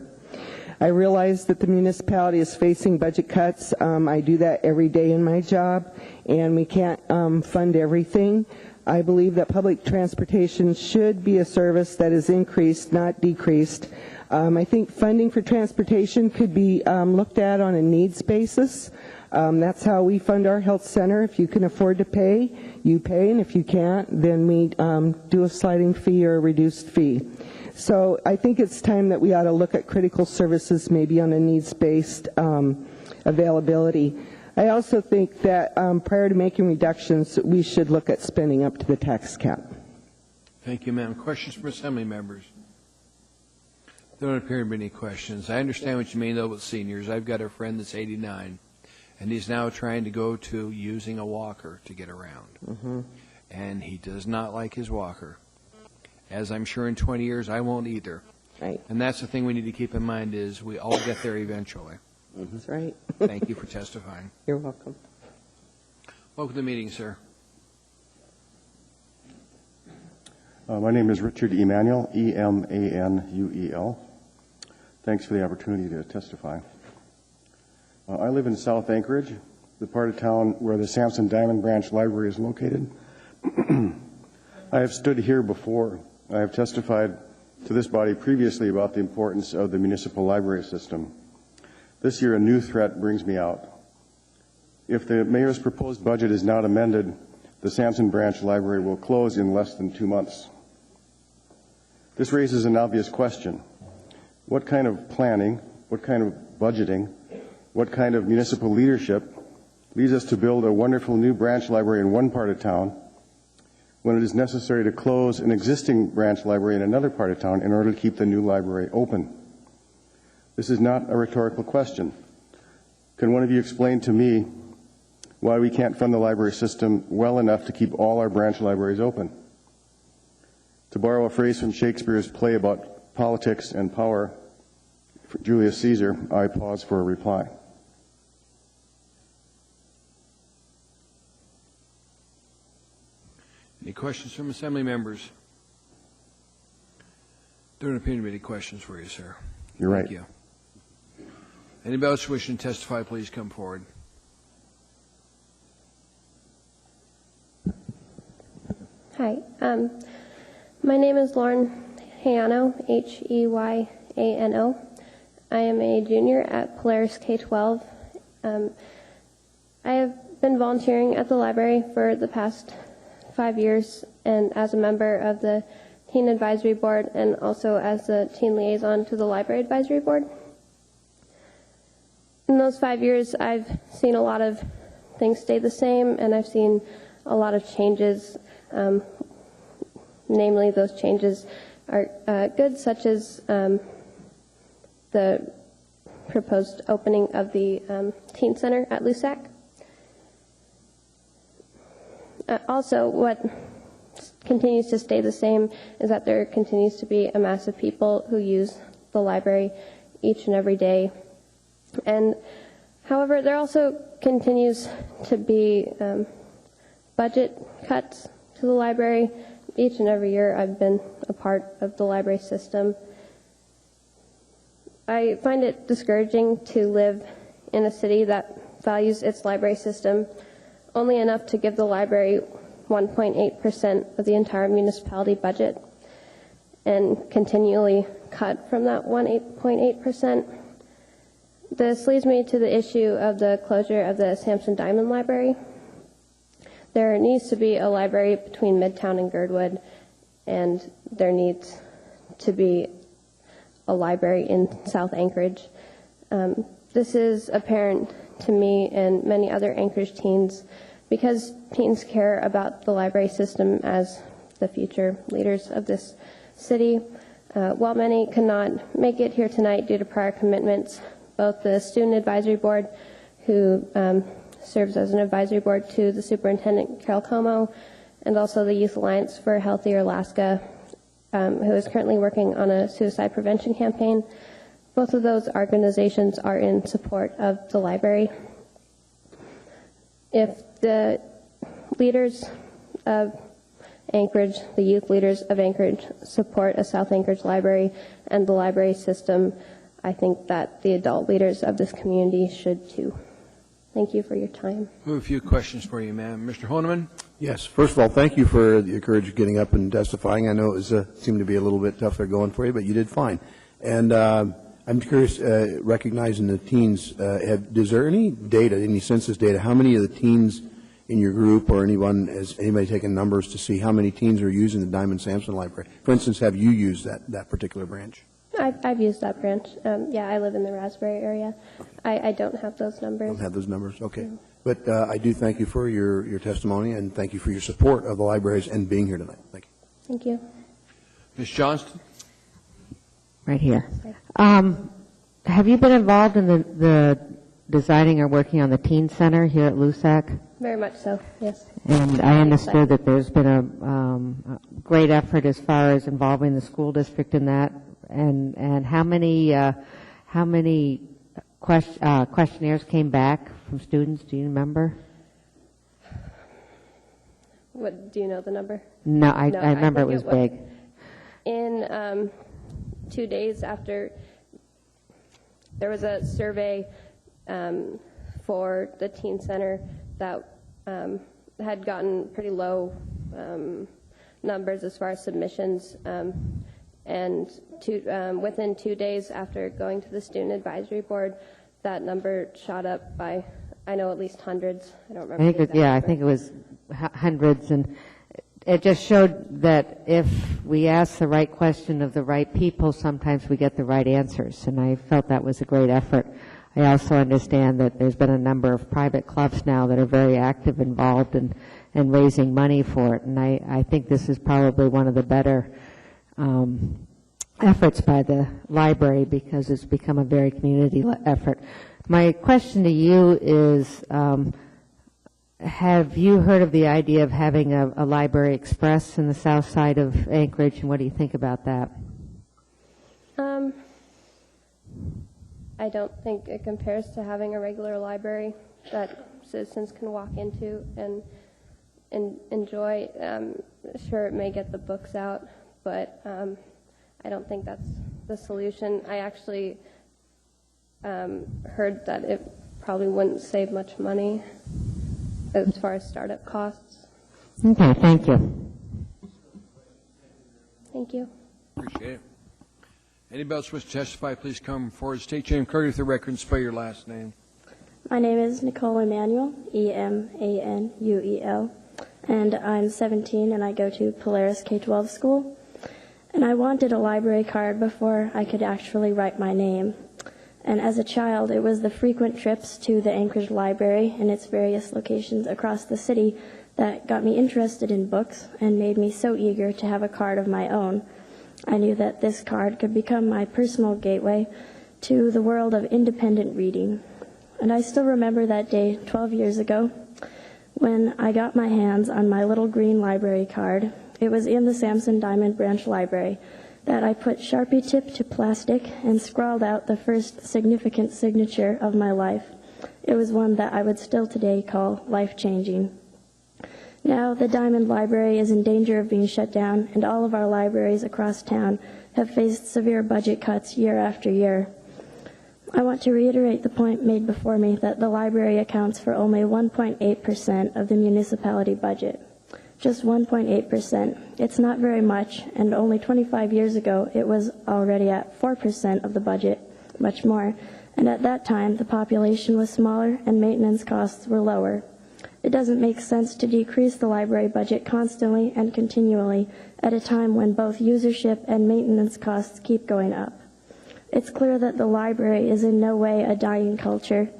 I realize that the municipality is facing budget cuts. I do that every day in my job, and we can't fund everything. I believe that public transportation should be a service that is increased, not decreased. I think funding for transportation could be looked at on a needs basis. That's how we fund our health center. If you can afford to pay, you pay, and if you can't, then we do a sliding fee or a reduced fee. So I think it's time that we ought to look at critical services maybe on a needs-based availability. I also think that prior to making reductions, we should look at spending up to the tax cap. Thank you, ma'am. Questions from Assembly members? There don't appear to be any questions. I understand what you mean, though, with seniors. I've got a friend that's 89, and he's now trying to go to using a walker to get around. Mm-hmm. And he does not like his walker. As I'm sure in 20 years, I won't either. Right. And that's the thing we need to keep in mind is we all get there eventually. That's right. Thank you for testifying. You're welcome. Welcome to the meeting, sir. My name is Richard Emanuel, E-M-A-N-U-E-L. Thanks for the opportunity to testify. I live in South Anchorage, the part of town where the Sampson Diamond Branch Library is located. I have stood here before. I have testified to this body previously about the importance of the municipal library system. This year, a new threat brings me out. If the mayor's proposed budget is not amended, the Sampson Branch Library will close in less than 2 months. This raises an obvious question. What kind of planning, what kind of budgeting, what kind of municipal leadership leads us to build a wonderful new branch library in one part of town when it is necessary to close an existing branch library in another part of town in order to keep the new library open? This is not a rhetorical question. Can one of you explain to me why we can't fund the library system well enough to keep all our branch libraries open? To borrow a phrase from Shakespeare's play about politics and power, for Julius Caesar, I pause for a reply. Any questions from Assembly members? There don't appear to be any questions for you, sir. You're right. Thank you. Anybody else wishing to testify, please come forward. Hi. My name is Lauren Hayano, H-E-Y-A-N-O. I am a junior at Polaris K-12. I have been volunteering at the library for the past 5 years, and as a member of the Teen Advisory Board and also as the teen liaison to the Library Advisory Board. In those 5 years, I've seen a lot of things stay the same, and I've seen a lot of changes. Namely, those changes are good, such as the proposed opening of the Teen Center at LUSAC. Also, what continues to stay the same is that there continues to be a mass of people who use the library each and every day. And however, there also continues to be budget cuts to the library. Each and every year I've been a part of the library system. I find it discouraging to live in a city that values its library system only enough to give the library 1.8% of the entire municipality budget and continually cut from that 1.8%. This leads me to the issue of the closure of the Sampson Diamond Library. There needs to be a library between Midtown and Girdwood, and there needs to be a library in South Anchorage. This is apparent to me and many other Anchorage teens because teens care about the library system as the future leaders of this city. While many cannot make it here tonight due to prior commitments, both the Student Advisory Board, who serves as an advisory board to the Superintendent Carol Como, and also the Youth Alliance for a Healthier Alaska, who is currently working on a suicide prevention campaign. Both of those organizations are in support of the library. If the leaders of Anchorage, the youth leaders of Anchorage, support a South Anchorage library and the library system, I think that the adult leaders of this community should too. Thank you for your time. We have a few questions for you, ma'am. Mr. Honeman? Yes. First of all, thank you for the courage of getting up and testifying. I know it was, seemed to be a little bit tough there going for you, but you did fine. And I'm curious, recognizing the teens, is there any data, any census data, how many of the teens in your group or anyone, has anybody taken numbers to see how many teens are using the Diamond Sampson Library? For instance, have you used that particular branch? I've used that branch. Yeah, I live in the Raspberry area. I don't have those numbers. Don't have those numbers? Okay. But I do thank you for your testimony, and thank you for your support of the libraries and being here tonight. Thank you. Thank you. Ms. Johnston? Right here. Have you been involved in the designing or working on the teen center here at LUSAC? Very much so, yes. And I understood that there's been a great effort as far as involving the school district in that. And how many questionnaires came back from students? Do you remember? What, do you know the number? No, I remember it was big. In 2 days after, there was a survey for the teen center that had gotten pretty low numbers as far as submissions, and within 2 days after going to the student advisory board, that number shot up by, I know, at least hundreds. I don't remember. I think it was hundreds, and it just showed that if we ask the right question of the right people, sometimes we get the right answers, and I felt that was a great effort. I also understand that there's been a number of private clubs now that are very active, involved in raising money for it, and I think this is probably one of the better efforts by the library because it's become a very community effort. My question to you is, have you heard of the idea of having a library express in the south side of Anchorage, and what do you think about that? I don't think it compares to having a regular library that citizens can walk into and enjoy. Sure, it may get the books out, but I don't think that's the solution. I actually heard that it probably wouldn't save much money as far as startup costs. Okay, thank you. Thank you. Appreciate it. Anybody else wish to testify, please come forward. State your name clearly for the record and spell your last name. My name is Nicole Emanuel, Emanuel, and I'm 17 and I go to Polaris K-12 school. And I wanted a library card before I could actually write my name. And as a child, it was the frequent trips to the Anchorage Library and its various locations across the city that got me interested in books and made me so eager to have a card of my own. I knew that this card could become my personal gateway to the world of independent reading. And I still remember that day 12 years ago when I got my hands on my little green library card. It was in the Samson Diamond Branch Library that I put Sharpie tip to plastic and scrawled out the first significant signature of my life. It was one that I would still today call life-changing. Now, the Diamond Library is in danger of being shut down, and all of our libraries across town have faced severe budget cuts year after year. I want to reiterate the point made before me that the library accounts for only 1.8% of the municipality budget. Just 1.8%. It's not very much, and only 25 years ago it was already at 4% of the budget, much more. And at that time, the population was smaller and maintenance costs were lower. It doesn't make sense to decrease the library budget constantly and continually at a time when both usership and maintenance costs keep going up. It's clear that the library is in no way a dying culture.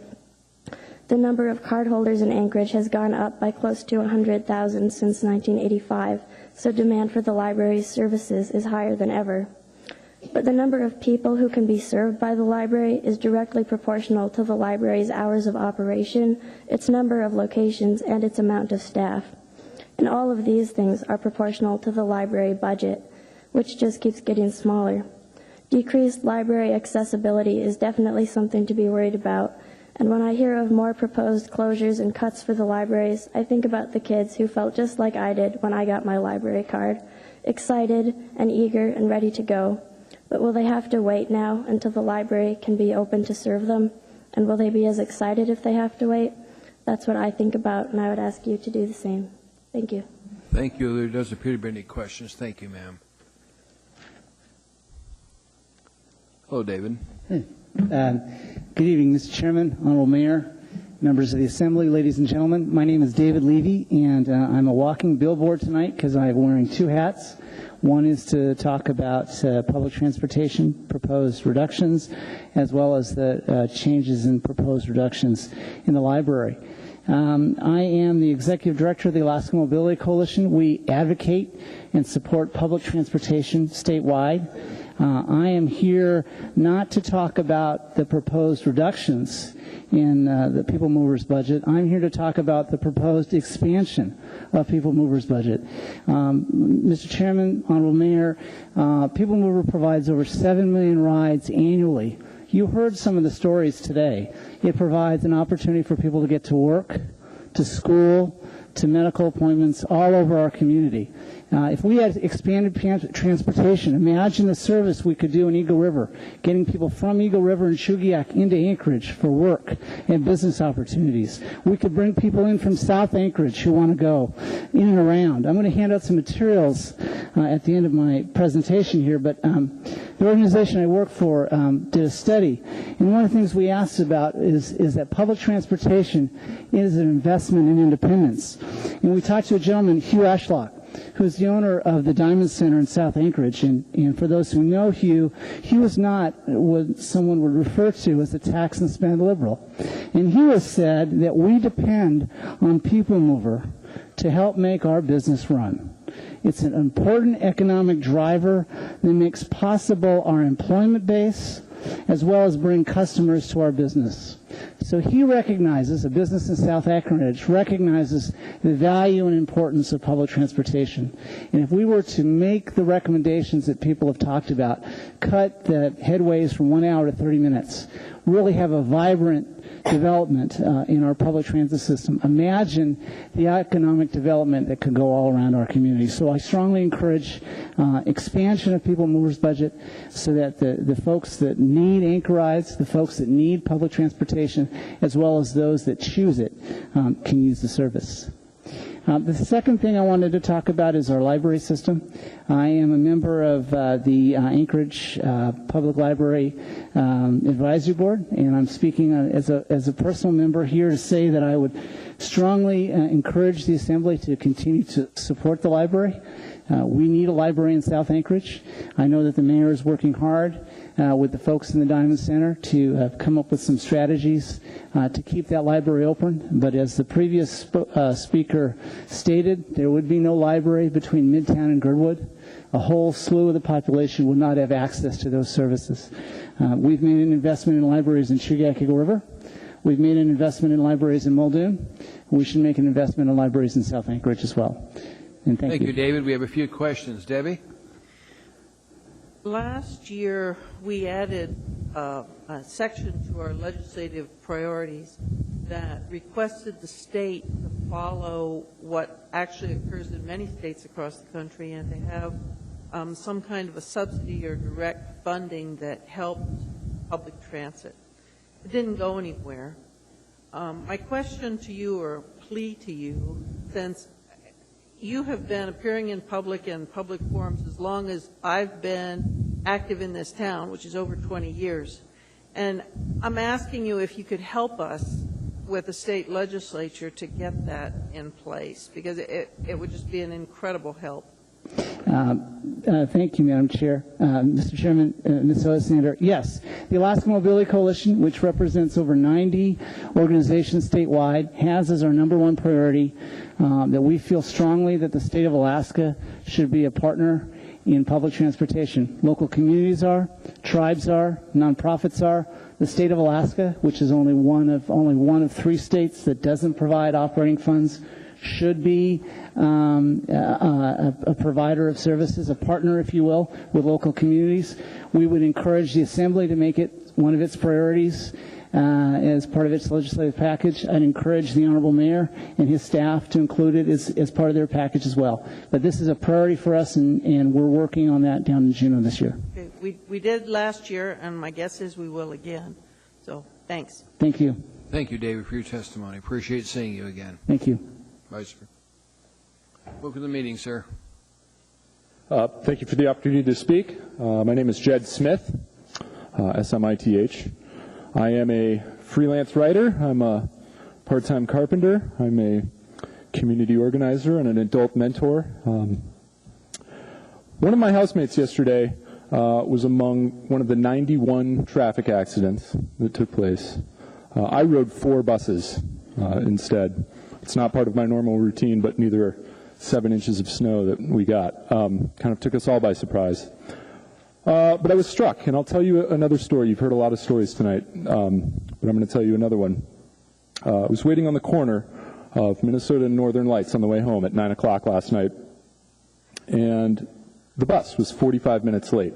The number of cardholders in Anchorage has gone up by close to 100,000 since 1985, so demand for the library's services is higher than ever. But the number of people who can be served by the library is directly proportional to the library's hours of operation, its number of locations, and its amount of staff. And all of these things are proportional to the library budget, which just keeps getting smaller. Decreased library accessibility is definitely something to be worried about. And when I hear of more proposed closures and cuts for the libraries, I think about the kids who felt just like I did when I got my library card, excited and eager and ready to go. But will they have to wait now until the library can be open to serve them? And will they be as excited if they have to wait? That's what I think about, and I would ask you to do the same. Thank you. Thank you. There doesn't appear to be any questions. Thank you, ma'am. Hello, David. Hey. Good evening, Mr. Chairman, Honorable Mayor, members of the Assembly, ladies and gentlemen. My name is David Levy, and I'm a walking billboard tonight because I'm wearing two hats. One is to talk about public transportation proposed reductions, as well as the changes in proposed reductions in the library. I am the Executive Director of the Alaska Mobility Coalition. We advocate and support public transportation statewide. I am here not to talk about the proposed reductions in the People Movers budget. I'm here to talk about the proposed expansion of People Movers budget. Mr. Chairman, Honorable Mayor, People Mover provides over 7 million rides annually. You heard some of the stories today. It provides an opportunity for people to get to work, to school, to medical appointments all over our community. If we had expanded transportation, imagine the service we could do in Eagle River, getting people from Eagle River and Shugiak into Anchorage for work and business opportunities. We could bring people in from South Anchorage who want to go in and around. I'm going to hand out some materials at the end of my presentation here, but the organization I work for did a study, and one of the things we asked about is that public transportation is an investment in independence. And we talked to a gentleman, Hugh Ashlock, who's the owner of the Diamond Center in South Anchorage. And for those who know Hugh, he was not what someone would refer to as a tax and spend liberal. And he has said that we depend on People Mover to help make our business run. It's an important economic driver that makes possible our employment base as well as bring customers to our business. So he recognizes, a business in South Anchorage recognizes the value and importance of public transportation. And if we were to make the recommendations that people have talked about, cut the headways from 1 hour to 30 minutes, really have a vibrant development in our public transit system, imagine the economic development that could go all around our community. So I strongly encourage expansion of People Movers budget so that the folks that need anchor rides, the folks that need public transportation, as well as those that choose it, can use the service. The second thing I wanted to talk about is our library system. I am a member of the Anchorage Public Library Advisory Board, and I'm speaking as a personal member here to say that I would strongly encourage the Assembly to continue to support the library. We need a library in South Anchorage. I know that the mayor is working hard with the folks in the Diamond Center to come up with some strategies to keep that library open. But as the previous speaker stated, there would be no library between Midtown and Girdwood. A whole slew of the population would not have access to those services. We've made an investment in libraries in Shugiak Eagle River. We've made an investment in libraries in Muldoon. We should make an investment in libraries in South Anchorage as well. And thank you, David. We have a few questions. Debbie? Last year, we added a section to our legislative priorities that requested the state to follow what actually occurs in many states across the country, and to have some kind of a subsidy or direct funding that helped public transit. It didn't go anywhere. My question to you, or plea to you, since you have been appearing in public and public forums as long as I've been active in this town, which is over 20 years. And I'm asking you if you could help us with the state legislature to get that in place, because it would just be an incredible help. Thank you, Madam Chair. Mr. Chairman, Ms. Alexander, yes, the Alaska Mobility Coalition, which represents over 90 organizations statewide, has as our #1 priority that we feel strongly that the state of Alaska should be a partner in public transportation. Local communities are, tribes are, nonprofits are. The state of Alaska, which is only one of 3 states that doesn't provide operating funds, should be a provider of services, a partner, if you will, with local communities. We would encourage the Assembly to make it one of its priorities as part of its legislative package. I'd encourage the Honorable Mayor and his staff to include it as part of their package as well. But this is a priority for us, and we're working on that down in Juneau this year. Okay. We did last year, and my guess is we will again. So thanks. Thank you. Thank you, David, for your testimony. Appreciate seeing you again. Thank you. Vice Chair. Welcome to the meeting, sir. Thank you for the opportunity to speak. My name is Jed Smith, S-M-I-T-H. I am a freelance writer. I'm a part-time carpenter. I'm a community organizer and an adult mentor. One of my housemates yesterday was among one of the 91 traffic accidents that took place. I rode 4 buses instead. It's not part of my normal routine, but neither are 7 inches of snow that we got. Kind of took us all by surprise. But I was struck, and I'll tell you another story. You've heard a lot of stories tonight, but I'm going to tell you another one. I was waiting on the corner of Minnesota and Northern Lights on the way home at 9 o'clock last night, and the bus was 45 minutes late.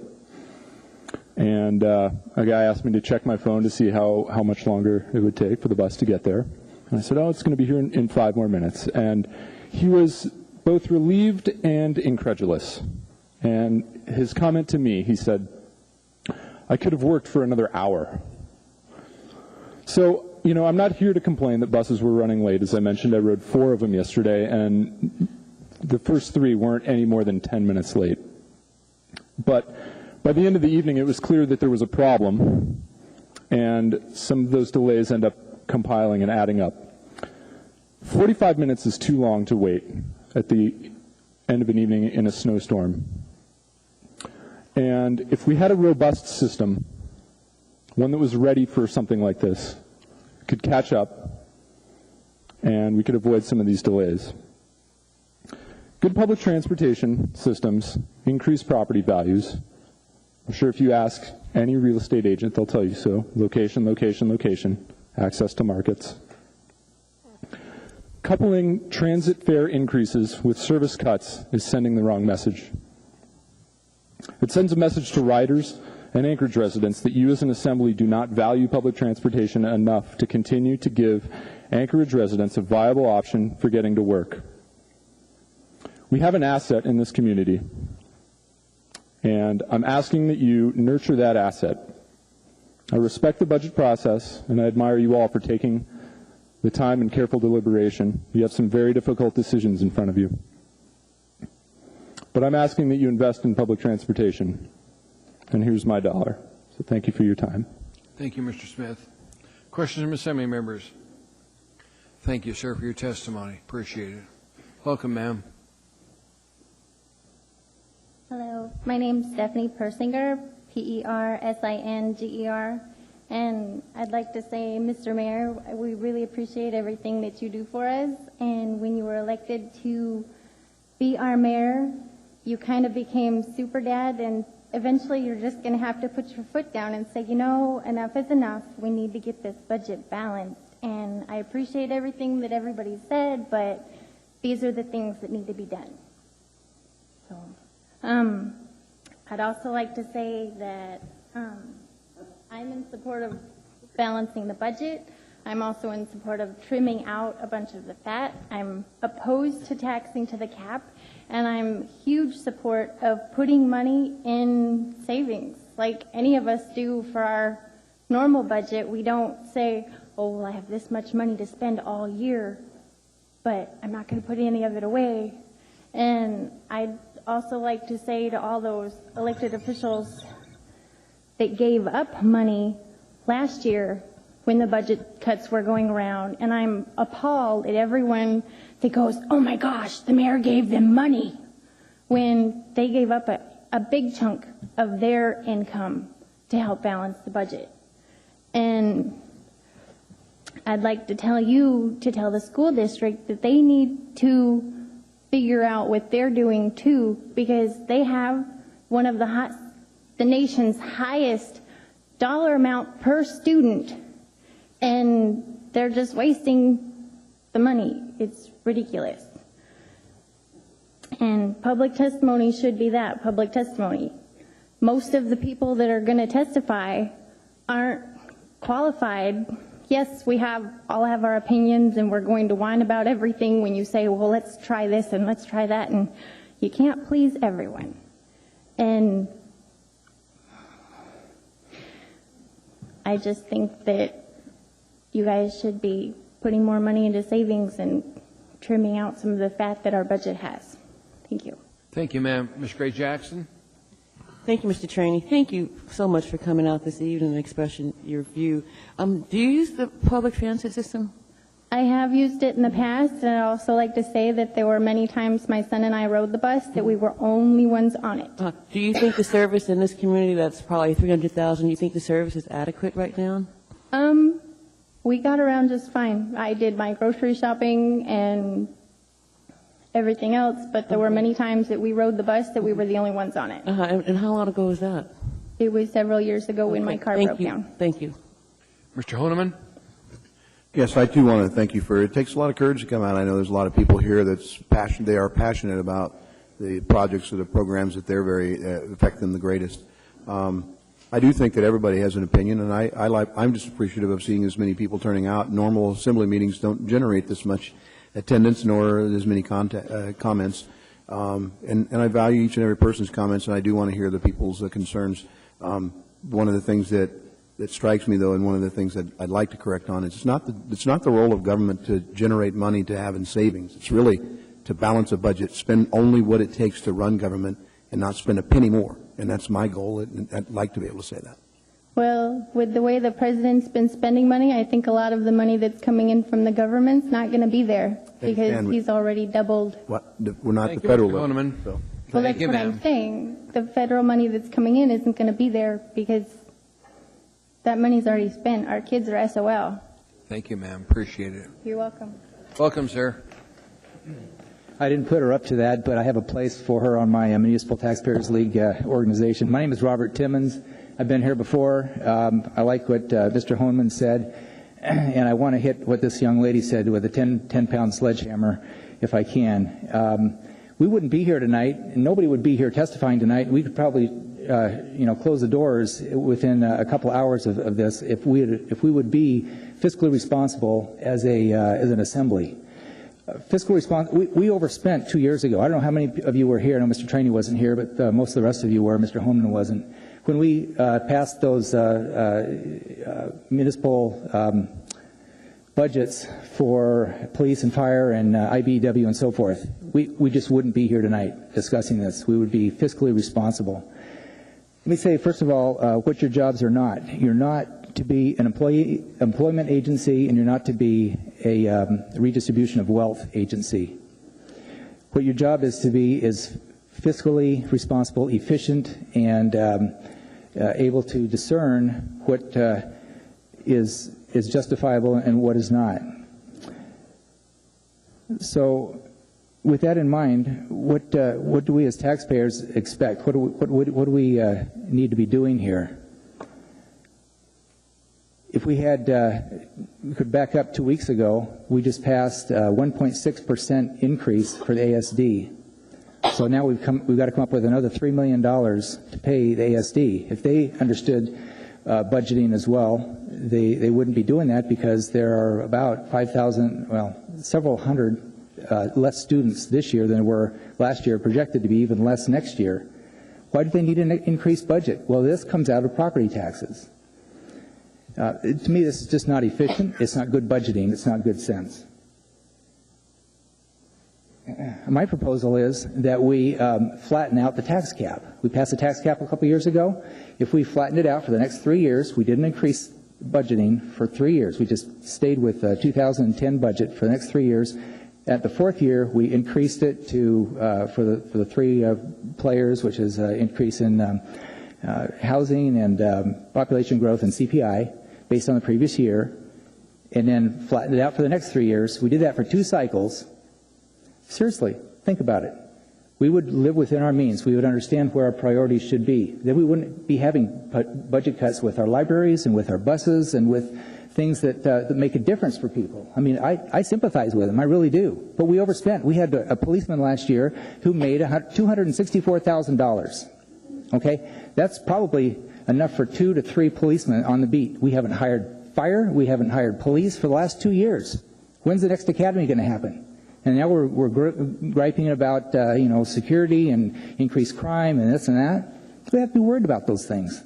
And a guy asked me to check my phone to see how much longer it would take for the bus to get there. And I said, oh, it's going to be here in 5 more minutes. And he was both relieved and incredulous. And his comment to me, he said, I could have worked for another hour. So, you know, I'm not here to complain that buses were running late. As I mentioned, I rode 4 of them yesterday, and the first 3 weren't any more than 10 minutes late. But by the end of the evening, it was clear that there was a problem, and some of those delays end up compiling and adding up. 45 minutes is too long to wait at the end of an evening in a snowstorm. And if we had a robust system, one that was ready for something like this, could catch up, and we could avoid some of these delays. Good public transportation systems increase property values. I'm sure if you ask any real estate agent, they'll tell you so. Location, location, location, access to markets. Coupling transit fare increases with service cuts is sending the wrong message. It sends a message to riders and Anchorage residents that you as an assembly do not value public transportation enough to continue to give Anchorage residents a viable option for getting to work. We have an asset in this community, and I'm asking that you nurture that asset. I respect the budget process, and I admire you all for taking the time and careful deliberation. You have some very difficult decisions in front of you. But I'm asking that you invest in public transportation, and here's my dollar. So thank you for your time. Thank you, Mr. Smith. Questions from Assembly members? Thank you, sir, for your testimony. Appreciate it. Welcome, ma'am. Hello, my name's Stephanie Persinger, Persinger, and I'd like to say, Mr. Mayor, we really appreciate everything that you do for us, and when you were elected to be our mayor, you kind of became super dad, and eventually you're just going to have to put your foot down and say, you know, enough is enough. We need to get this budget balanced, and I appreciate everything that everybody said, but these are the things that need to be done. So. I'd also like to say that I'm in support of balancing the budget. I'm also in support of trimming out a bunch of the fat. I'm opposed to taxing to the cap, and I'm huge support of putting money in savings, like any of us do for our normal budget. We don't say, oh, well, I have this much money to spend all year, but I'm not going to put any of it away. And I'd also like to say to all those elected officials that gave up money last year when the budget cuts were going around, and I'm appalled at everyone that goes, oh my gosh, the mayor gave them money, when they gave up a big chunk of their income to help balance the budget. And I'd like to tell you to tell the school district that they need to figure out what they're doing too, because they have one of the nation's highest dollar amount per student, and they're just wasting the money. It's ridiculous. And public testimony should be that, public testimony. Most of the people that are going to testify aren't qualified. Yes, we all have our opinions, and we're going to whine about everything when you say, well, let's try this and let's try that, and you can't please everyone. And I just think that you guys should be putting more money into savings and trimming out some of the fat that our budget has. Thank you. Thank you, ma'am. Ms. Gray Jackson. Thank you, Mr. Trainey. Thank you so much for coming out this evening and expressing your view. Do you use the public transit system? I have used it in the past, and I'd also like to say that there were many times my son and I rode the bus that we were only ones on it. Do you think the service in this community, that's probably 300,000, do you think the service is adequate right now? We got around just fine. I did my grocery shopping and everything else, but there were many times that we rode the bus that we were the only ones on it. And how long ago was that? It was several years ago when my car broke down. Thank you. Mr. Honeman. Yes, I too want to thank you for it. It takes a lot of courage to come out. I know there's a lot of people here they are passionate about the projects or the programs that they're very affect them the greatest. I do think that everybody has an opinion, and I'm just appreciative of seeing as many people turning out. Normal assembly meetings don't generate this much attendance nor as many comments. And I value each and every person's comments, and I do want to hear the people's concerns. One of the things that strikes me, though, and one of the things that I'd like to correct on is it's not the role of government to generate money to have in savings. It's really to balance a budget, spend only what it takes to run government, and not spend a penny more. And that's my goal, and I'd like to be able to say that. Well, with the way the president's been spending money, I think a lot of the money that's coming in from the government's not going to be there because he's already doubled. We're not the federal level. So. Well, that's what I'm saying. The federal money that's coming in isn't going to be there because that money's already spent. Our kids are SOL. Thank you, ma'am. Appreciate it. You're welcome. Welcome, sir. I didn't put her up to that, but I have a place for her on my Municipal Taxpayers League organization. My name is Robert Timmons. I've been here before. I like what Mr. Hohman said, and I want to hit what this young lady said with a 10-pound sledgehammer, if I can. We wouldn't be here tonight, and nobody would be here testifying tonight. We could probably, close the doors within a couple hours of this if we would be fiscally responsible as an assembly. Fiscal response, we overspent 2 years ago. I don't know how many of you were here. I know Mr. Trainey wasn't here, but most of the rest of you were. Mr. Hohman wasn't. When we passed those municipal budgets for police and fire and IBEW and so forth, we just wouldn't be here tonight discussing this. We would be fiscally responsible. Let me say, first of all, what your jobs are not. You're not to be an employment agency, and you're not to be a redistribution of wealth agency. What your job is to be is fiscally responsible, efficient, and able to discern what is justifiable and what is not. So, with that in mind, what do we as taxpayers expect? What do we need to be doing here? If we could back up 2 weeks ago, we just passed a 1.6% increase for the ASD. So now we've got to come up with another $3 million to pay the ASD. If they understood budgeting as well, they wouldn't be doing that because there are about 5,000, several hundred less students this year than there were last year, projected to be even less next year. Why do they need an increased budget? Well, this comes out of property taxes. To me, this is just not efficient. It's not good budgeting. It's not good sense. My proposal is that we flatten out the tax cap. We passed the tax cap a couple years ago. If we flattened it out for the next 3 years, we didn't increase budgeting for 3 years. We just stayed with the 2010 budget for the next 3 years. At the fourth year, we increased it to for the three players, which is increase in housing and population growth and CPI based on the previous year, and then flattened it out for the next 3 years. We did that for 2 cycles. Seriously, think about it. We would live within our means. We would understand where our priorities should be. Then we wouldn't be having budget cuts with our libraries and with our buses and with things that make a difference for people. I mean, I sympathize with them. I really do. But we overspent. We had a policeman last year who made $264,000. Okay? That's probably enough for 2 to 3 policemen on the beat. We haven't hired fire. We haven't hired police for the last 2 years. When's the next academy going to happen? And now we're griping about security and increased crime and this and that. We have to be worried about those things.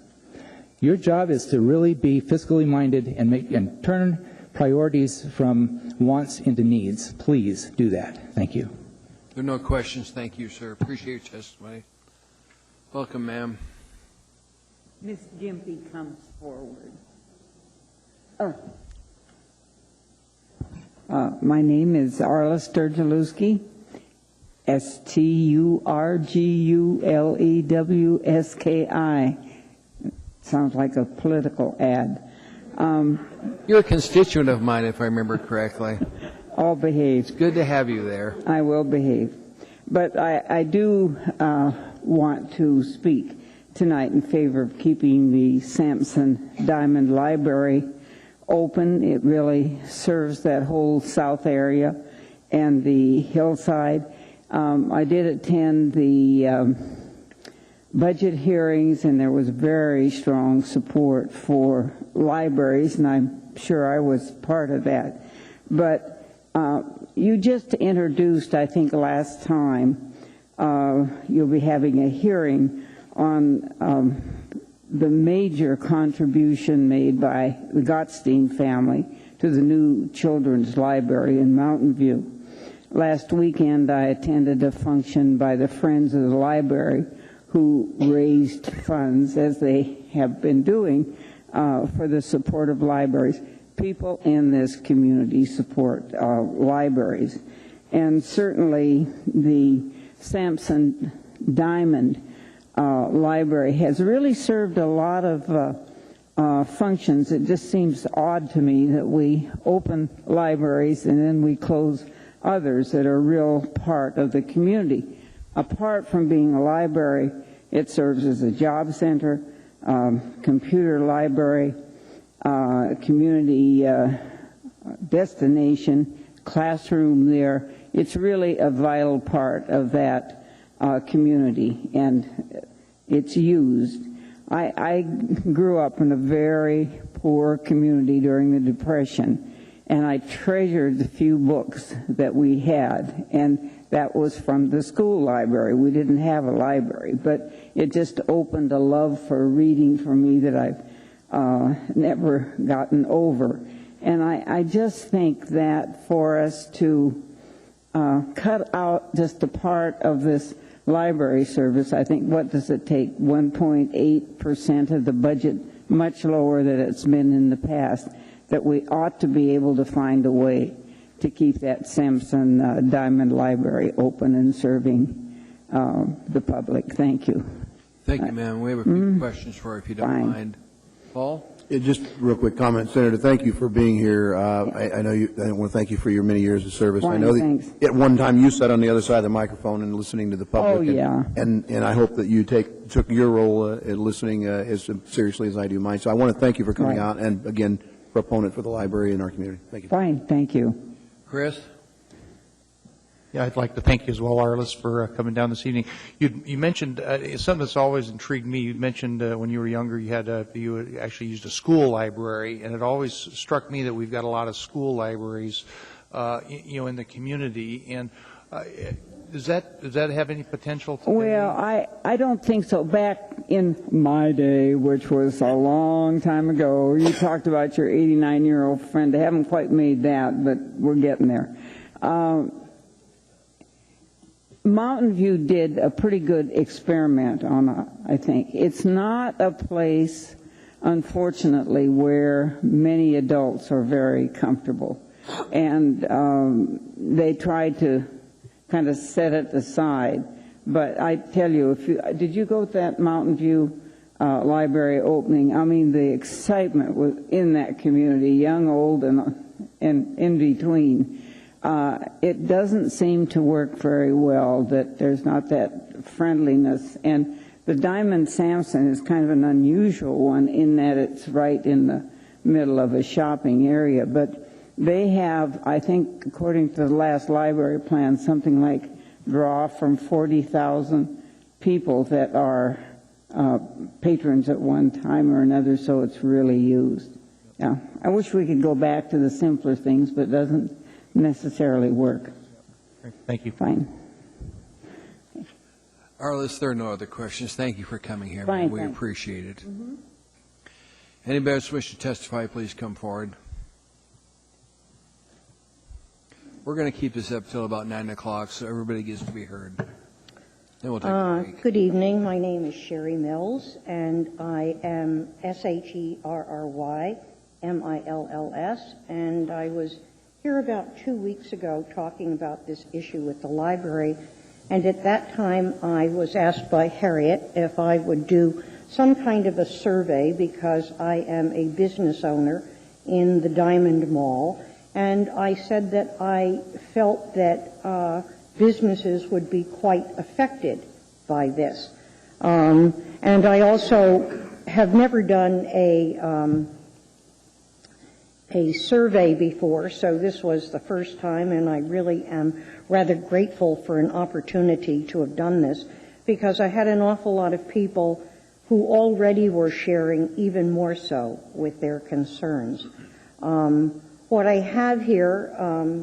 Your job is to really be fiscally minded and turn priorities from wants into needs. Please do that. Thank you. There are no questions. Thank you, sir. Appreciate your testimony. Welcome, ma'am. Ms. Gimpy comes forward. My name is Arla Sturgielewski, Sturgulewski. Sounds like a political ad. You're a constituent of mine, if I remember correctly. I'll behave. It's good to have you there. I will behave. But I do want to speak tonight in favor of keeping the Sampson Diamond Library open. It really serves that whole south area and the hillside. I did attend the budget hearings, and there was very strong support for libraries, and I'm sure I was part of that. But you just introduced, I think last time, you'll be having a hearing on the major contribution made by the Gottstein family to the new children's library in Mountain View. Last weekend, I attended a function by the Friends of the Library, who raised funds, as they have been doing, for the support of libraries. People in this community support libraries. And certainly the Sampson Diamond Library has really served a lot of functions. It just seems odd to me that we open libraries and then we close others that are a real part of the community. Apart from being a library, it serves as a job center, computer library, community destination, classroom there. It's really a vital part of that community, and it's used. I grew up in a very poor community during the Depression, and I treasured the few books that we had, and that was from the school library. We didn't have a library, but it just opened a love for reading for me that I've never gotten over. And I just think that for us to cut out just a part of this library service, I think, what does it take? 1.8% of the budget, much lower than it's been in the past, that we ought to be able to find a way to keep that Sampson Diamond Library open and serving the public. Thank you. Thank you, ma'am. We have a few questions for you, if you don't mind. Paul? Just a real quick comment, Senator. Thank you for being here. I know you. I want to thank you for your many years of service. I know that at one time you sat on the other side of the microphone and listening to the public. Oh, yeah. And I hope that you took your role at listening as seriously as I do mine. So I want to thank you for coming out and again, proponent for the library in our community. Thank you. Fine. Thank you. Chris? Yeah, I'd like to thank you as well, Arliss, for coming down this evening. You mentioned something that's always intrigued me. You mentioned when you were younger you actually used a school library, and it always struck me that we've got a lot of school libraries, in the community. And does that have any potential today? Well, I don't think so. Back in my day, which was a long time ago, you talked about your 89-year-old friend. They haven't quite made that, but we're getting there. Mountain View did a pretty good experiment on, I think. It's not a place, unfortunately, where many adults are very comfortable. And they tried to kind of set it aside. But I tell you, did you go to that Mountain View library opening? I mean, the excitement was in that community, young, old, and in between. It doesn't seem to work very well, that there's not that friendliness. And the Diamond Sampson is kind of an unusual one in that it's right in the middle of a shopping area. But they have, I think, according to the last library plan, something like draw from 40,000 people that are patrons at one time or another, so it's really used. Yeah, I wish we could go back to the simpler things, but it doesn't necessarily work. Thank you. Fine. Arliss, there are no other questions. Thank you for coming here. Fine, we thanks. appreciate it. Anybody else wish to testify, please come forward. We're going to keep this up till about 9 o'clock so everybody gets to be heard. Then we'll take a break. Good evening. My name is Sherry Mills, and I am SHERRY MILLS, and I was here about 2 weeks ago talking about this issue with the library, and at that time I was asked by Harriet if I would do some kind of a survey because I am a business owner in the Diamond Mall, and I said that I felt that businesses would be quite affected by this. And I also have never done a survey before, so this was the first time, and I really am rather grateful for an opportunity to have done this. because I had an awful lot of people who already were sharing even more so with their concerns. What I have here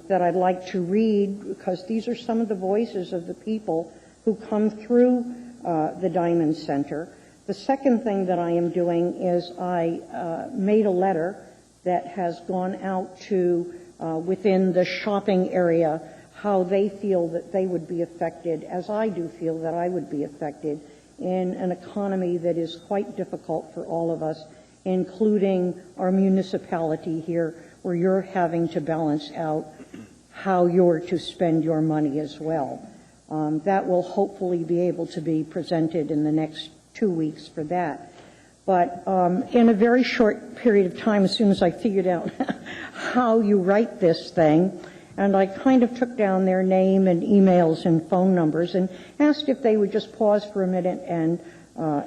that I'd like to read, because these are some of the voices of the people who come through the Diamond Center. The second thing that I am doing is I made a letter that has gone out to within the shopping area, how they feel that they would be affected, as I do feel that I would be affected, in an economy that is quite difficult for all of us, including our municipality here, where you're having to balance out how you're to spend your money as well. That will hopefully be able to be presented in the next 2 weeks for that. But in a very short period of time, as soon as I figured out how you write this thing, and I kind of took down their name and emails and phone numbers and asked if they would just pause for a minute and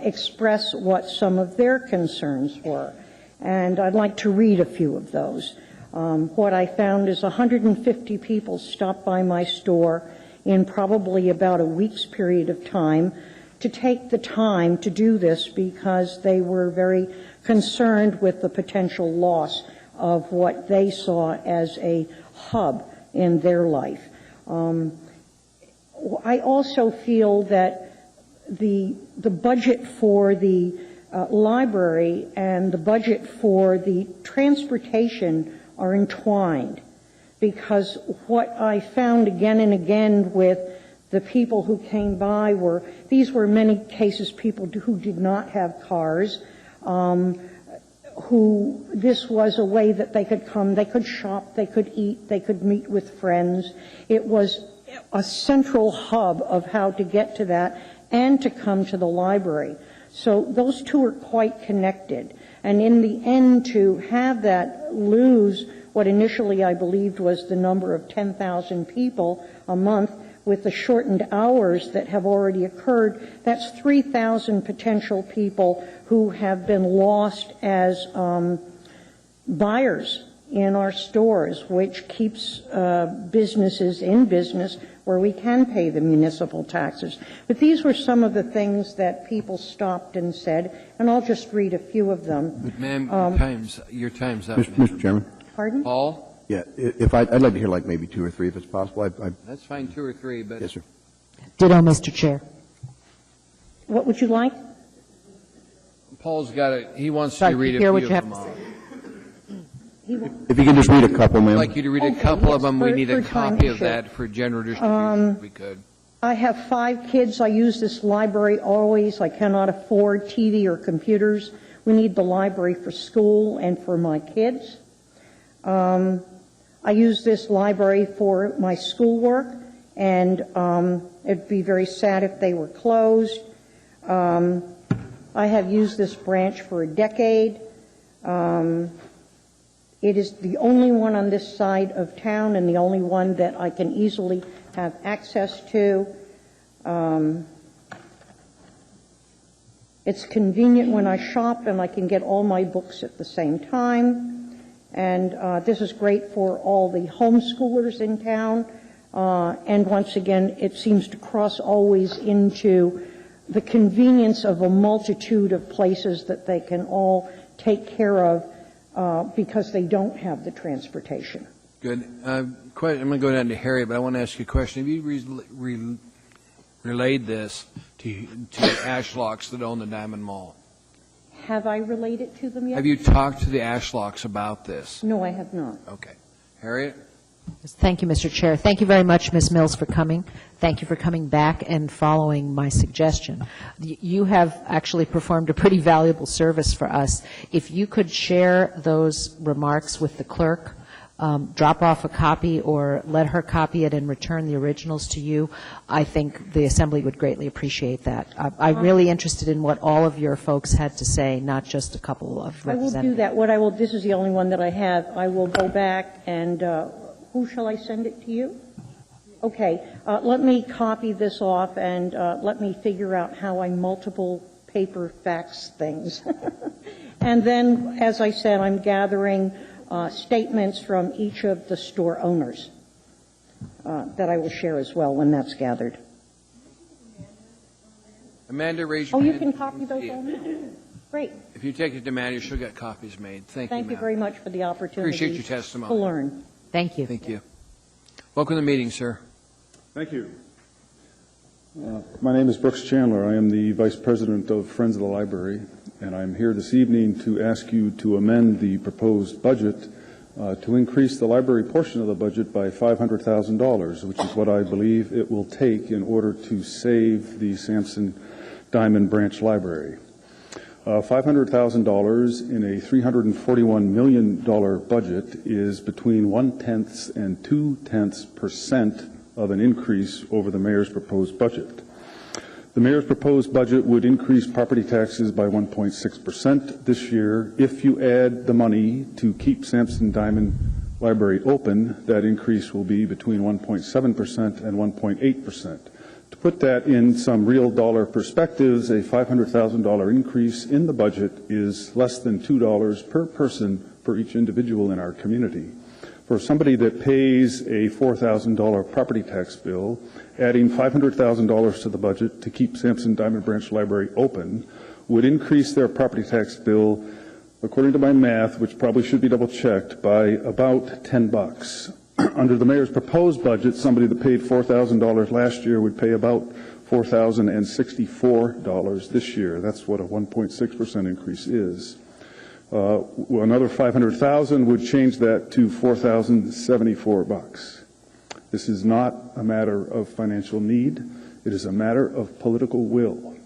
express what some of their concerns were. And I'd like to read a few of those. What I found is 150 people stopped by my store in probably about a week's period of time to take the time to do this because they were very concerned with the potential loss of what they saw as a hub in their life. I also feel that the budget for the library and the budget for the transportation are entwined, because what I found again and again with the people who came by were, these were in many cases people who did not have cars, who this was a way that they could come, they could shop, they could eat, they could meet with friends. It was a central hub of how to get to that and to come to the library. So those two are quite connected. And in the end, to have that lose what initially I believed was the number of 10,000 people a month with the shortened hours that have already occurred, that's 3,000 potential people who have been lost as buyers in our stores, which keeps businesses in business where we can pay the municipal taxes. But these were some of the things that people stopped and said, and I'll just read a few of them. Ma'am, your time's up. Mr. Chairman. Pardon? Paul? Yeah, if I'd like to hear like maybe 2 or 3 if it's possible. That's fine, 2 or 3, but... Yes, sir. Ditto, Mr. Chair. What would you like? Paul's got it. He wants you to read a few of them all. If you can just read a couple, ma'am. I'd like you to read a couple of them. We need a copy of sure. that for general distribution if we could. I have 5 kids. I use this library always. I cannot afford TV or computers. We need the library for school and for my kids. I use this library for my schoolwork, and it'd be very sad if they were closed. I have used this branch for a decade. It is the only one on this side of town and the only one that I can easily have access to. It's convenient when I shop, and I can get all my books at the same time. And this is great for all the homeschoolers in town. And once again, it seems to cross always into the convenience of a multitude of places that they can all take care of because they don't have the transportation. Good. I'm going to go down to Harry, but I want to ask you a question. Have you relayed this to Ashlocks that own the Diamond Mall? Have I relayed it to them yet? Have you talked to the Ashlocks about this? No, I have not. Okay. Harriet? Thank you, Mr. Chair. Thank you very much, Ms. Mills, for coming. Thank you for coming back and following my suggestion. You have actually performed a pretty valuable service for us. If you could share those remarks with the clerk, drop off a copy or let her copy it and return the originals to you, I think the Assembly would greatly appreciate that. I'm really interested in what all of your folks had to say, not just a couple of representatives. I will do that. What I will, this is the only one that I have. I will go back and, who shall I send it to you? Okay. Let me copy this off and let me figure out how I multiple paper fax things. And then, as I said, I'm gathering statements from each of the store owners that I will share as well when that's gathered. Amanda, raise your Oh, hand. you can copy those all now? Great. If you take it to Amanda, she'll get copies made. Thank you, Thank you ma'am. very much for the opportunity. Appreciate your testimony. To learn. Thank you. Thank you. Welcome to the meeting, sir. Thank you. My name is Brooks Chandler. I am the Vice President of Friends of the Library, and I'm here this evening to ask you to amend the proposed budget to increase the library portion of the budget by $500,000, which is what I believe it will take in order to save the Sampson Diamond Branch Library. $500,000 in a $341 million budget is between 1/10 and 2/10% of an increase over the mayor's proposed budget. The mayor's proposed budget would increase property taxes by 1.6% this year. If you add the money to keep Sampson Diamond Library open, that increase will be between 1.7% and 1.8%. To put that in some real dollar perspectives, a $500,000 increase in the budget is less than $2 per person for each individual in our community. For somebody that pays a $4,000 property tax bill, adding $500,000 to the budget to keep Sampson Diamond Branch Library open would increase their property tax bill, according to my math, which probably should be double-checked, by about $10. Under the mayor's proposed budget, somebody that paid $4,000 last year would pay about $4,064 this year. That's what a 1.6% increase is. Another $500,000 would change that to $4,074. This is not a matter of financial need. It is a matter of political will.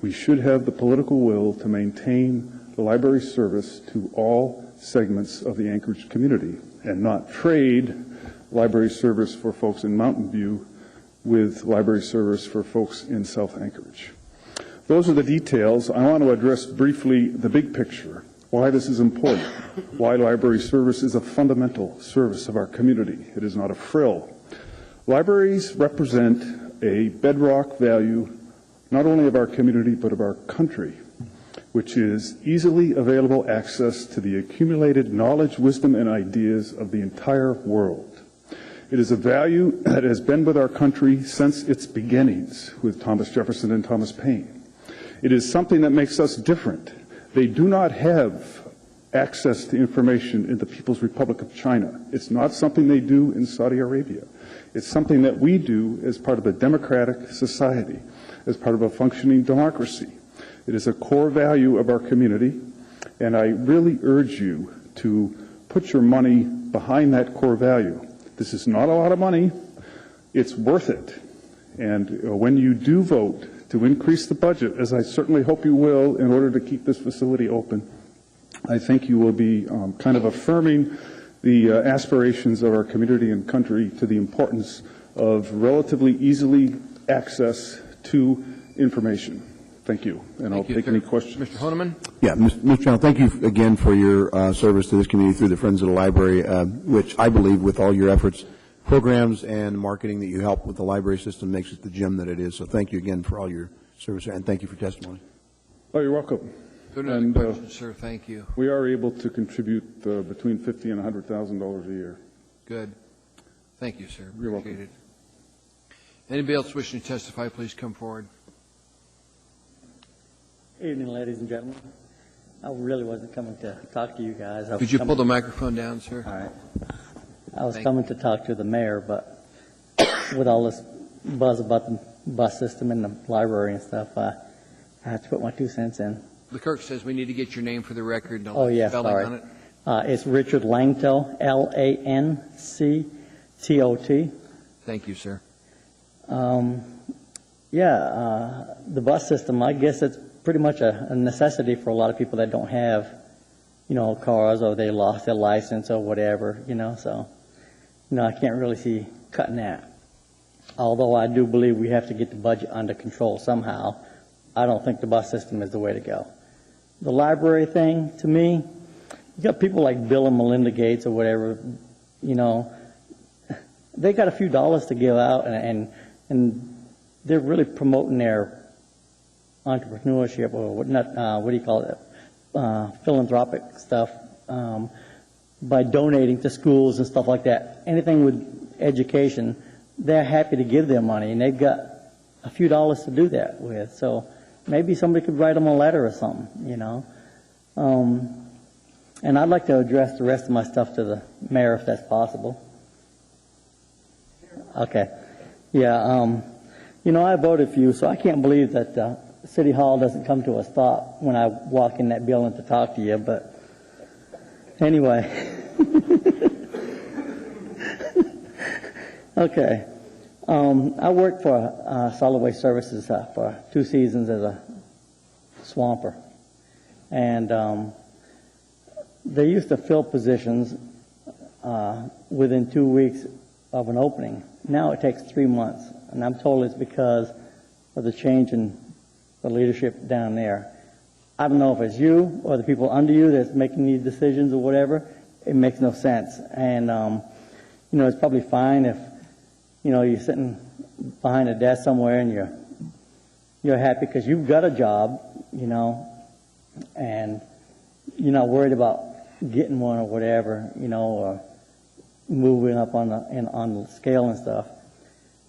We should have the political will to maintain the library service to all segments of the Anchorage community and not trade library service for folks in Mountain View with library service for folks in South Anchorage. Those are the details. I want to address briefly the big picture, why this is important, why library service is a fundamental service of our community. It is not a frill. Libraries represent a bedrock value not only of our community but of our country, which is easily available access to the accumulated knowledge, wisdom, and ideas of the entire world. It is a value that has been with our country since its beginnings with Thomas Jefferson and Thomas Paine. It is something that makes us different. They do not have access to information in the People's Republic of China. It's not something they do in Saudi Arabia. It's something that we do as part of a democratic society, as part of a functioning democracy. It is a core value of our community, and I really urge you to put your money behind that core value. This is not a lot of money. It's worth it. And when you do vote to increase the budget, as I certainly hope you will, in order to keep this facility open, I think you will be kind of affirming the aspirations of our community and country to the importance of relatively easily access to information. Thank you. And I'll take any questions. Mr. Honeman? Yeah, Mr. Channel, thank you again for your service to this community through the Friends of the Library, which I believe with all your efforts, programs, and marketing that you help with the library system makes it the gem that it is. So thank you again for all your service, and thank you for testimony. Oh, you're welcome. Good question, sir. Thank you. We are able to contribute between $50,000 and $100,000 a year. Good. Thank you, sir. You're Appreciate welcome. it. Anybody else wishing to testify, please come forward. Evening, ladies and gentlemen. I really wasn't coming to talk to you guys. Could you pull the microphone down, sir? All right. I was coming to talk to the mayor, but with all this buzz about the bus system and the library and stuff, I have to put my 2 cents in. The clerk says we need to get your name for the record. Oh, yes, spelling sorry. on it. It's Richard Langtot, Lanctot. Thank you, sir. The bus system, I guess it's pretty much a necessity for a lot of people that don't have, cars, or they lost their license or whatever, so, I can't really see cutting that. Although I do believe we have to get the budget under control somehow, I don't think the bus system is the way to go. The library thing, to me, you got people like Bill and Melinda Gates or whatever, they got a few dollars to give out, and they're really promoting their entrepreneurship, or what do you call it, philanthropic stuff, by donating to schools and stuff like that. Anything with education, they're happy to give their money, and they've got a few dollars to do that with. So maybe somebody could write them a letter or something, you know. And I'd like to address the rest of my stuff to the mayor if that's possible. Okay. Yeah, you know, I voted for you, so I can't believe that City Hall doesn't come to a stop when I walk in that building to talk to you, but anyway. Okay. I worked for Solid Waste Services for 2 seasons as a swamper. And they used to fill positions within 2 weeks of an opening. Now it takes 3 months. And I'm told it's because of the change in the leadership down there. I don't know if it's you or the people under you that's making these decisions or whatever. It makes no sense. And, you know, it's probably fine if, you know, you're sitting behind a desk somewhere and you're happy because you've got a job, you know, and you're not worried about getting one or whatever, you know, or moving up on the scale and stuff.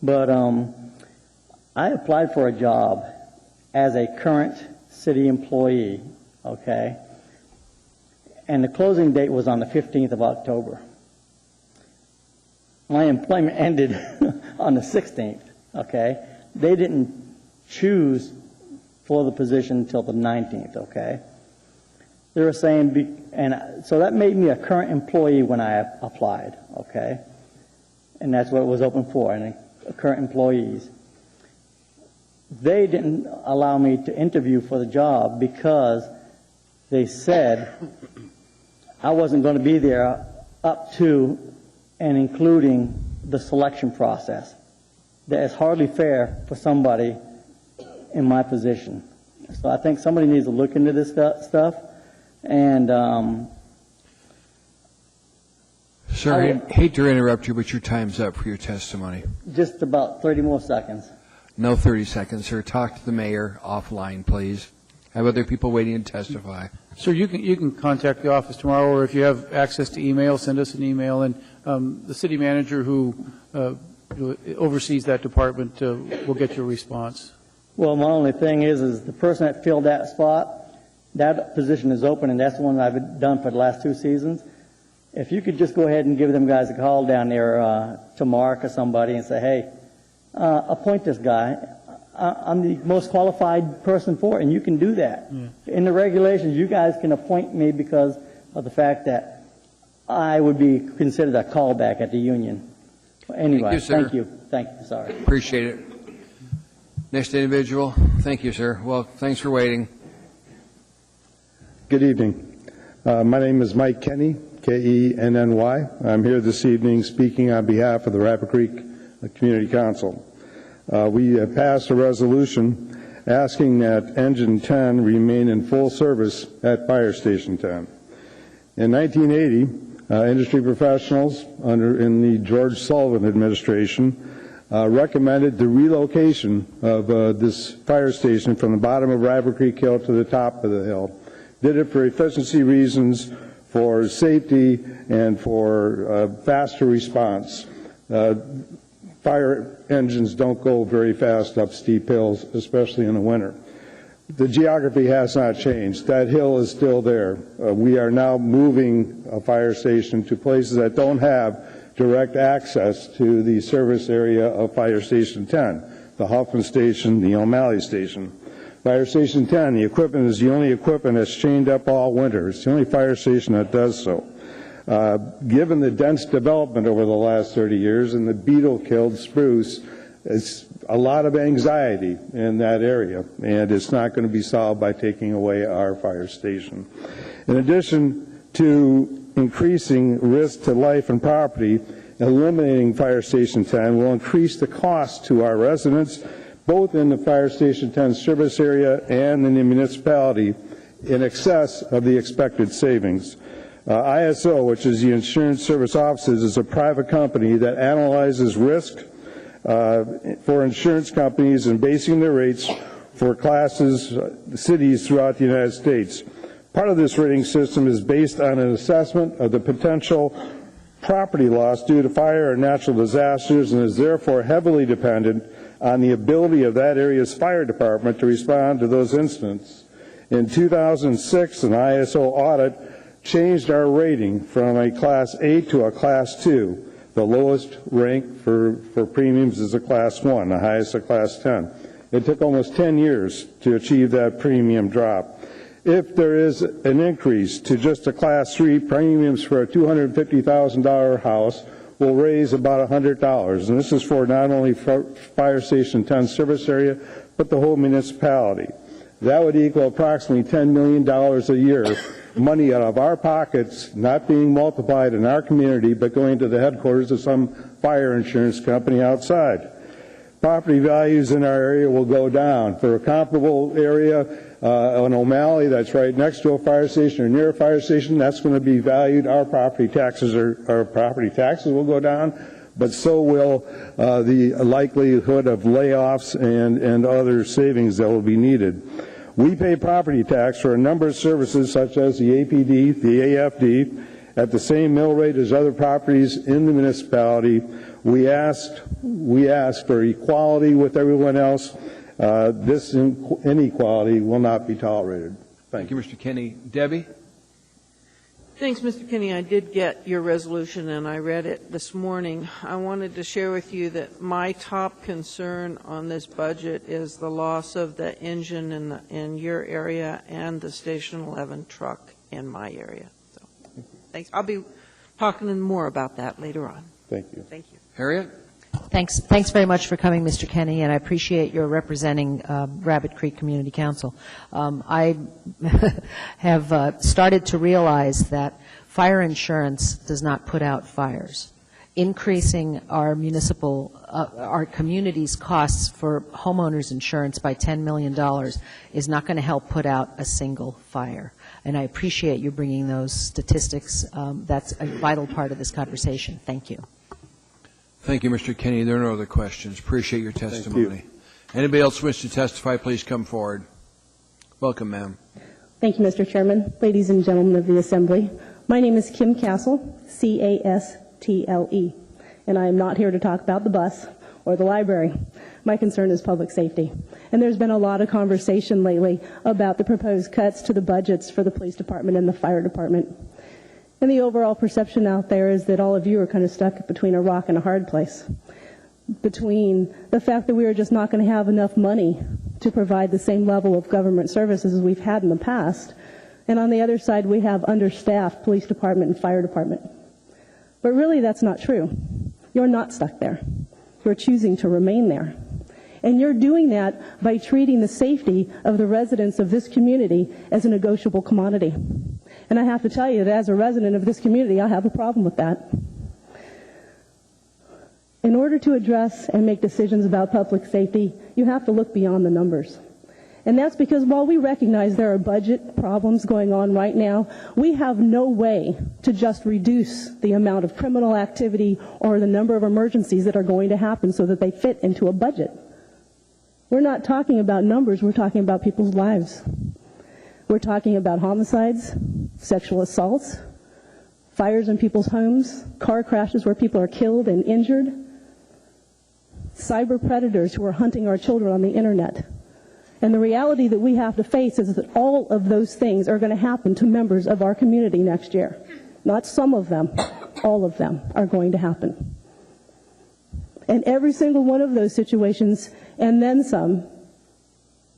But I applied for a job as a current city employee, okay, and the closing date was on the 15th of October. My employment ended on the 16th, okay? They didn't choose for the position until the 19th, okay? They were saying, and so that made me a current employee when I applied, okay? And that's what it was open for, and current employees. They didn't allow me to interview for the job because they said I wasn't going to be there up to and including the selection process. That is hardly fair for somebody in my position. So I think somebody needs to look into this stuff. And Sir, I hate to interrupt you, but your time's up for your testimony. Just about 30 more seconds. No 30 seconds, sir. Talk to the mayor offline, please. I have other people waiting to testify. Sir, you can contact the office tomorrow, or if you have access to email, send us an email, and the city manager who oversees that department will get your response. Well, my only thing is the person that filled that spot, that position is open, and that's the one I've done for the last 2 seasons. If you could just go ahead and give them guys a call down there to Mark or somebody and say, hey, appoint this guy. I'm the most qualified person for it, and you can do that. Yeah. In the regulations, you guys can appoint me because of the fact that I would be considered a callback at the union. Anyway, thank you. Thank you. Sorry. Appreciate it. Next individual. Thank you, sir. Well, thanks for waiting. Good evening. My name is Mike Kenny, K-E-N-N-Y. I'm here this evening speaking on behalf of the Rapid Creek Community Council. We passed a resolution asking that Engine 10 remain in full service at Fire Station 10. In 1980, industry professionals in the George Sullivan administration recommended the relocation of this fire station from the bottom of Rapid Creek Hill to the top of the hill. Did it for efficiency reasons, for safety, and for faster response. Fire engines don't go very fast up steep hills, especially in the winter. The geography has not changed. That hill is still there. We are now moving a fire station to places that don't have direct access to the service area of Fire Station 10, the Huffman Station, the O'Malley Station. Fire Station 10, the equipment is the only equipment that's chained up all winter. It's the only fire station that does so. Given the dense development over the last 30 years and the beetle-killed spruce, it's a lot of anxiety in that area, and it's not going to be solved by taking away our fire station. In addition to increasing risk to life and property, eliminating Fire Station 10 will increase the cost to our residents, both in the Fire Station 10 service area and in the municipality, in excess of the expected savings. ISO, which is the Insurance Service Offices, is a private company that analyzes risk for insurance companies and basing their rates for classes, cities throughout the United States. Part of this rating system is based on an assessment of the potential property loss due to fire or natural disasters and is therefore heavily dependent on the ability of that area's fire department to respond to those incidents. In 2006, an ISO audit changed our rating from a Class A to a Class 2. The lowest rank for premiums is a Class 1, the highest a Class 10. It took almost 10 years to achieve that premium drop. If there is an increase to just a Class 3, premiums for a $250,000 house will raise about $100. And this is for not only Fire Station 10 service area, but the whole municipality. That would equal approximately $10 million a year, money out of our pockets, not being multiplied in our community, but going to the headquarters of some fire insurance company outside. Property values in our area will go down. For a comparable area in O'Malley that's right next to a fire station or near a fire station, that's going to be valued. Our property taxes will go down, but so will the likelihood of layoffs and other savings that will be needed. We pay property tax for a number of services such as the APD, the AFD, at the same mill rate as other properties in the municipality. We ask for equality with everyone else. This inequality will not be tolerated. Thank you, Mr. Kinney. Debbie? Thanks, Mr. Kinney. I did get your resolution, and I read it this morning. I wanted to share with you that my top concern on this budget is the loss of the engine in your area and the Station 11 truck in my area. So, thanks. I'll be talking more about that later on. Thank you. Thank you. Harriet? Thanks very much for coming, Mr. Kenny, and I appreciate your representing Rabbit Creek Community Council. I have started to realize that fire insurance does not put out fires. Increasing our our community's costs for homeowners insurance by $10 million is not going to help put out a single fire. And I appreciate you bringing those statistics. That's a vital part of this conversation. Thank you. Thank you, Mr. Kinney. There are no other questions. Appreciate your testimony. Anybody else wish to testify, please come forward. Welcome, ma'am. Thank you, Mr. Chairman. Ladies and gentlemen of the Assembly, my name is Kim Castle, C-A-S-T-L-E, and I am not here to talk about the bus or the library. My concern is public safety. And there's been a lot of conversation lately about the proposed cuts to the budgets for the police department and the fire department. And the overall perception out there is that all of you are kind of stuck between a rock and a hard place, between the fact that we are just not going to have enough money to provide the same level of government services as we've had in the past, and on the other side we have understaffed police department and fire department. But really that's not true. You're not stuck there. You're choosing to remain there. And you're doing that by treating the safety of the residents of this community as a negotiable commodity. And I have to tell you that as a resident of this community, I have a problem with that. In order to address and make decisions about public safety, you have to look beyond the numbers. And that's because while we recognize there are budget problems going on right now, we have no way to just reduce the amount of criminal activity or the number of emergencies that are going to happen so that they fit into a budget. We're not talking about numbers, we're talking about people's lives. We're talking about homicides, sexual assaults, fires in people's homes, car crashes where people are killed and injured, cyber predators who are hunting our children on the internet. And the reality that we have to face is that all of those things are going to happen to members of our community next year. Not some of them, all of them are going to happen. And every single one of those situations, and then some,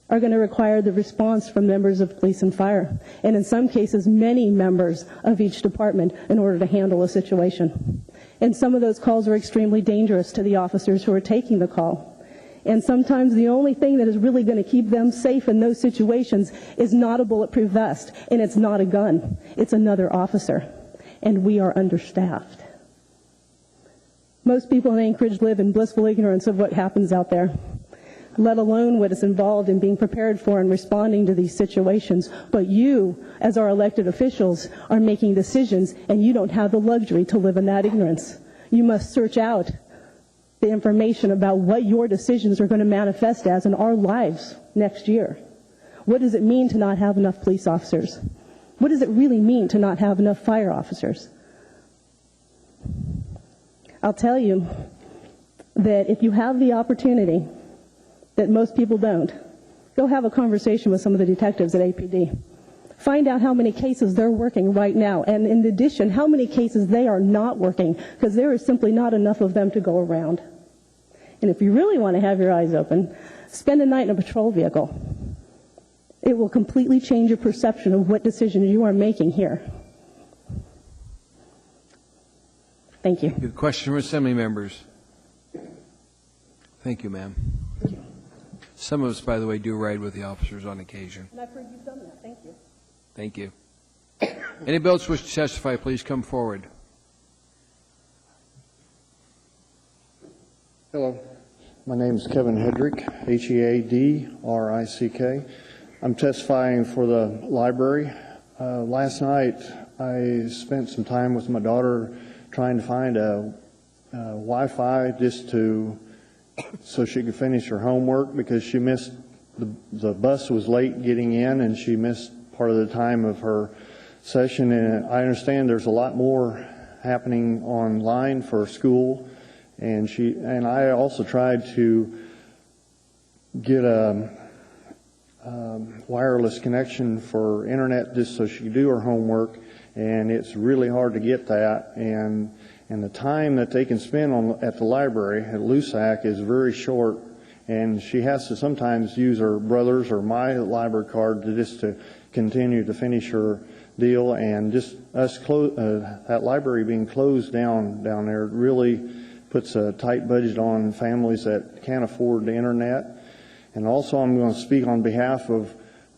are going to require the response from members of police and fire, and in some cases many members of each department in order to handle a situation. And some of those calls are extremely dangerous to the officers who are taking the call. And sometimes the only thing that is really going to keep them safe in those situations is not a bulletproof vest, and it's not a gun. It's another officer. And we are understaffed. Most people in Anchorage live in blissful ignorance of what happens out there, let alone what is involved in being prepared for and responding to these situations. But you, as our elected officials, are making decisions, and you don't have the luxury to live in that ignorance. You must search out the information about what your decisions are going to manifest as in our lives next year. What does it mean to not have enough police officers? What does it really mean to not have enough fire officers? I'll tell you that if you have the opportunity that most people don't. Go have a conversation with some of the detectives at APD. Find out how many cases they're working right now, and in addition, how many cases they are not working, because there is simply not enough of them to go around. And if you really want to have your eyes open, spend a night in a patrol vehicle. It will completely change your perception of what decisions you are making here. Thank you. Good question from Assembly members. Thank you, ma'am. Some of us, by the way, do ride with the officers on occasion. And I've heard you've done that. Thank you. Thank you. Anybody else wish to testify, please come forward. Hello. My name is Kevin Hedrick, Headrick. I'm testifying for the library. Last night, I spent some time with my daughter trying to find a Wi-Fi just so she could finish her homework, because she missed the bus was late getting in, and she missed part of the time of her session. And I understand there's a lot more happening online for school, and I also tried to get a wireless connection for internet just so she could do her homework, and it's really hard to get that, and the time that they can spend at the library at LUSAC is very short, and she has to sometimes use her brother's or my library card to continue to finish her deal. And just that library being closed down there really puts a tight budget on families that can't afford the internet. And also, I'm going to speak on behalf of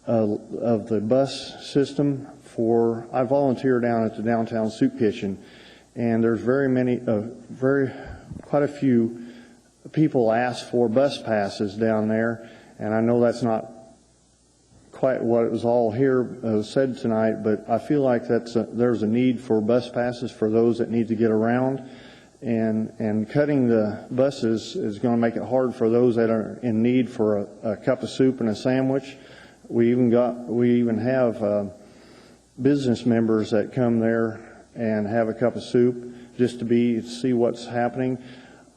the bus system. I volunteer down at the downtown soup kitchen, and there's quite a few people ask for bus passes down there, and I know that's not quite what it was all here said tonight, but I feel like there's a need for bus passes for those that need to get around, and cutting the buses is going to make it hard for those that are in need for a cup of soup and a sandwich. We even have business members that come there and have a cup of soup just to see what's happening.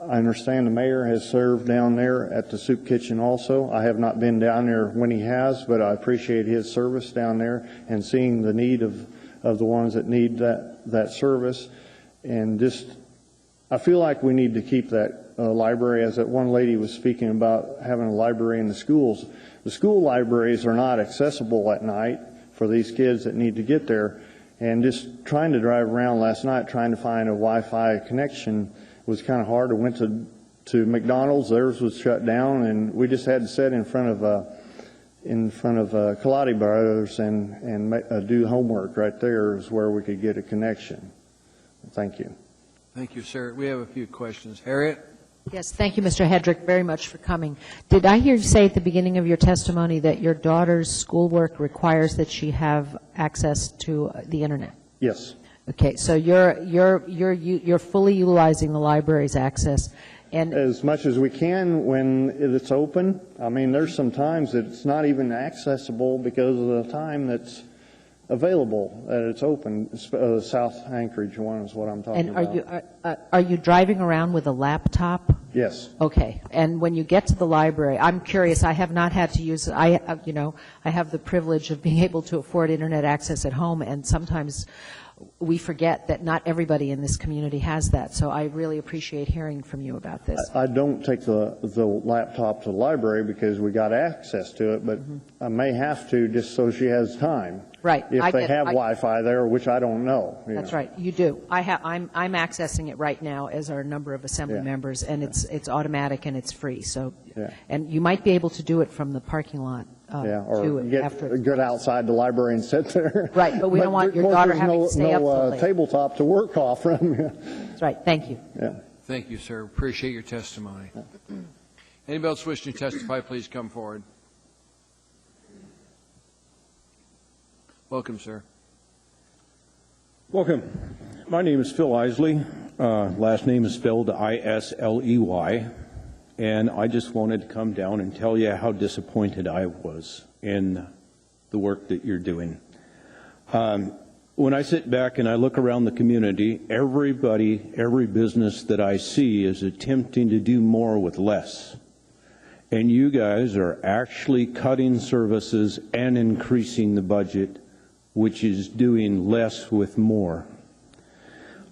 I understand the mayor has served down there at the soup kitchen also. I have not been down there when he has, but I appreciate his service down there and seeing the need of the ones that need that service. And I feel like we need to keep that library, as that one lady was speaking about having a library in the schools. The school libraries are not accessible at night for these kids that need to get there. And just trying to drive around last night trying to find a Wi-Fi connection was kind of hard. I went to McDonald's, theirs was shut down, and we just had to sit in front of Kaladi Brothers and do homework. Right there is where we could get a connection. Thank you. Thank you, sir. We have a few questions. Harriet? Yes, thank you, Mr. Hedrick, very much for coming. Did I hear you say at the beginning of your testimony that your daughter's schoolwork requires that she have access to the internet? Yes. Okay, so you're fully utilizing the library's access, and as much as we can when it's open. I mean, there's some times that it's not even accessible because of the time that's available that it's open. South Anchorage one is what I'm talking about. And are you driving around with a laptop? Yes. Okay. And when you get to the library, I'm curious. I have not had to use. I have the privilege of being able to afford internet access at home, and sometimes we forget that not everybody in this community has that. So I really appreciate hearing from you about this. I don't take the laptop to the library because we got access to it, but I may have to just so she has time. Right. If they have Wi-Fi there, which I don't know. That's right. You do. I'm accessing it right now, as are a number of assembly members, and it's automatic and it's free. So, and you might be able to do it from the parking lot. Or get outside the library and sit there. Right, but we don't want your daughter having to stay up till late. Tabletop to work off from. That's right. Thank you. Yeah. Thank you, sir. Appreciate your testimony. Anybody else wishing to testify, please come forward. Welcome, sir. Welcome. My name is Phil Isley. Last name is spelled Isley. And I just wanted to come down and tell you how disappointed I was in the work that you're doing. When I sit back and I look around the community, every business that I see is attempting to do more with less. and you guys are actually cutting services and increasing the budget, which is doing less with more.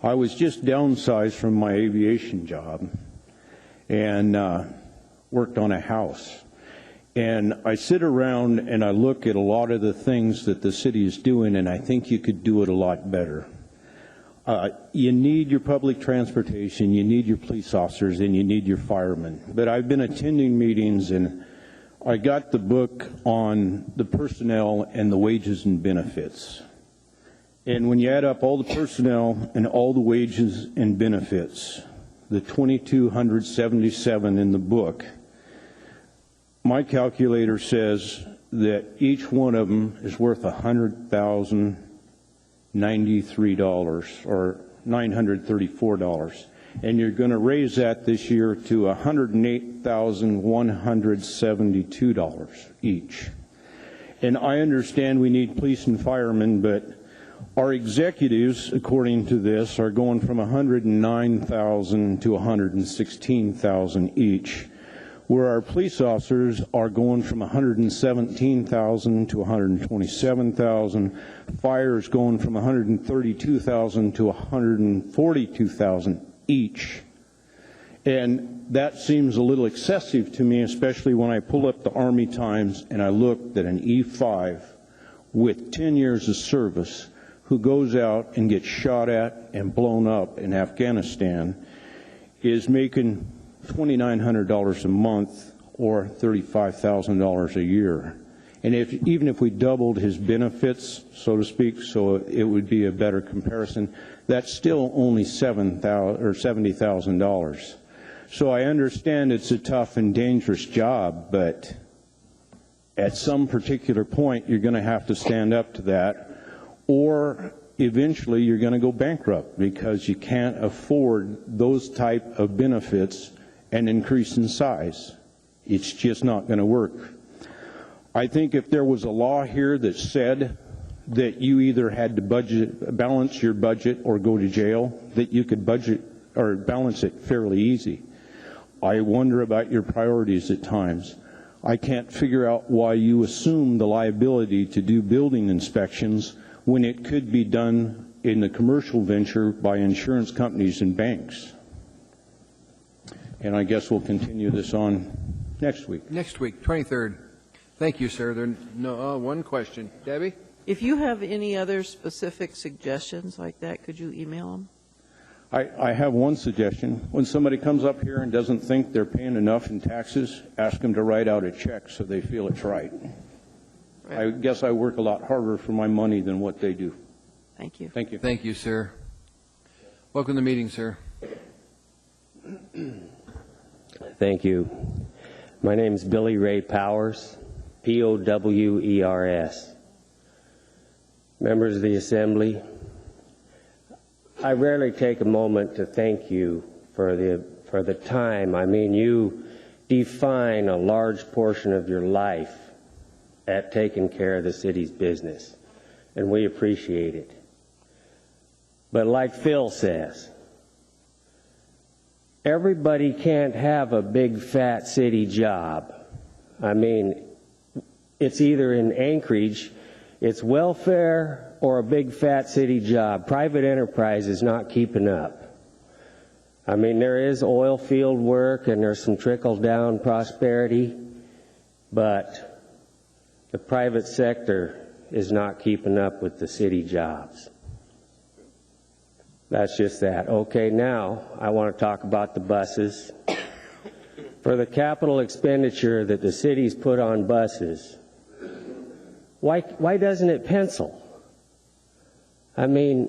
I was just downsized from my aviation job and worked on a house. And I sit around and I look at a lot of the things that the city is doing, and I think you could do it a lot better. You need your public transportation, you need your police officers, and you need your firemen. But I've been attending meetings, and I got the book on the personnel and the wages and benefits. And when you add up all the personnel and all the wages and benefits, the 2,277 in the book, my calculator says that each one of them is worth $100,093 or $934. And you're going to raise that this year to $108,172 each. And I understand we need police and firemen, but our executives, according to this, are going from $109,000 to $116,000 each, where our police officers are going from $117,000 to $127,000, fire is going from $132,000 to $142,000 each. And that seems a little excessive to me, especially when I pull up the Army Times and I look at an E5 with 10 years of service who goes out and gets shot at and blown up in Afghanistan is making $2,900 a month or $35,000 a year. And even if we doubled his benefits, so to speak, so it would be a better comparison, that's still only $70,000. So I understand it's a tough and dangerous job, but at some particular point you're going to have to stand up to that, or eventually you're going to go bankrupt because you can't afford those type of benefits and increase in size. It's just not going to work. I think if there was a law here that said that you either had to balance your budget or go to jail, that you could budget or balance it fairly easy. I wonder about your priorities at times. I can't figure out why you assume the liability to do building inspections when it could be done in the commercial venture by insurance companies and banks. And I guess we'll continue this on next week. Next week, 23rd. Thank you, sir. There no one question. Debbie? If you have any other specific suggestions like that, could you email them? I have one suggestion. When somebody comes up here and doesn't think they're paying enough in taxes, ask them to write out a check so they feel it's right. I guess I work a lot harder for my money than what they do. Thank you. Thank you. Thank you, sir. Welcome to the meeting, sir. Thank you. My name is Billy Ray Powers, P-O-W-E-R-S. Members of the Assembly, I rarely take a moment to thank you for the time. I mean, you define a large portion of your life at taking care of the city's business, and we appreciate it. But like Phil says, everybody can't have a big fat city job. I mean, it's either in Anchorage, it's welfare or a big fat city job. Private enterprise is not keeping up. I mean, there is oil field work and there's some trickle down prosperity, but the private sector is not keeping up with the city jobs. That's just that. Okay, now I want to talk about the buses. For the capital expenditure that the city's put on buses, why doesn't it pencil? I mean,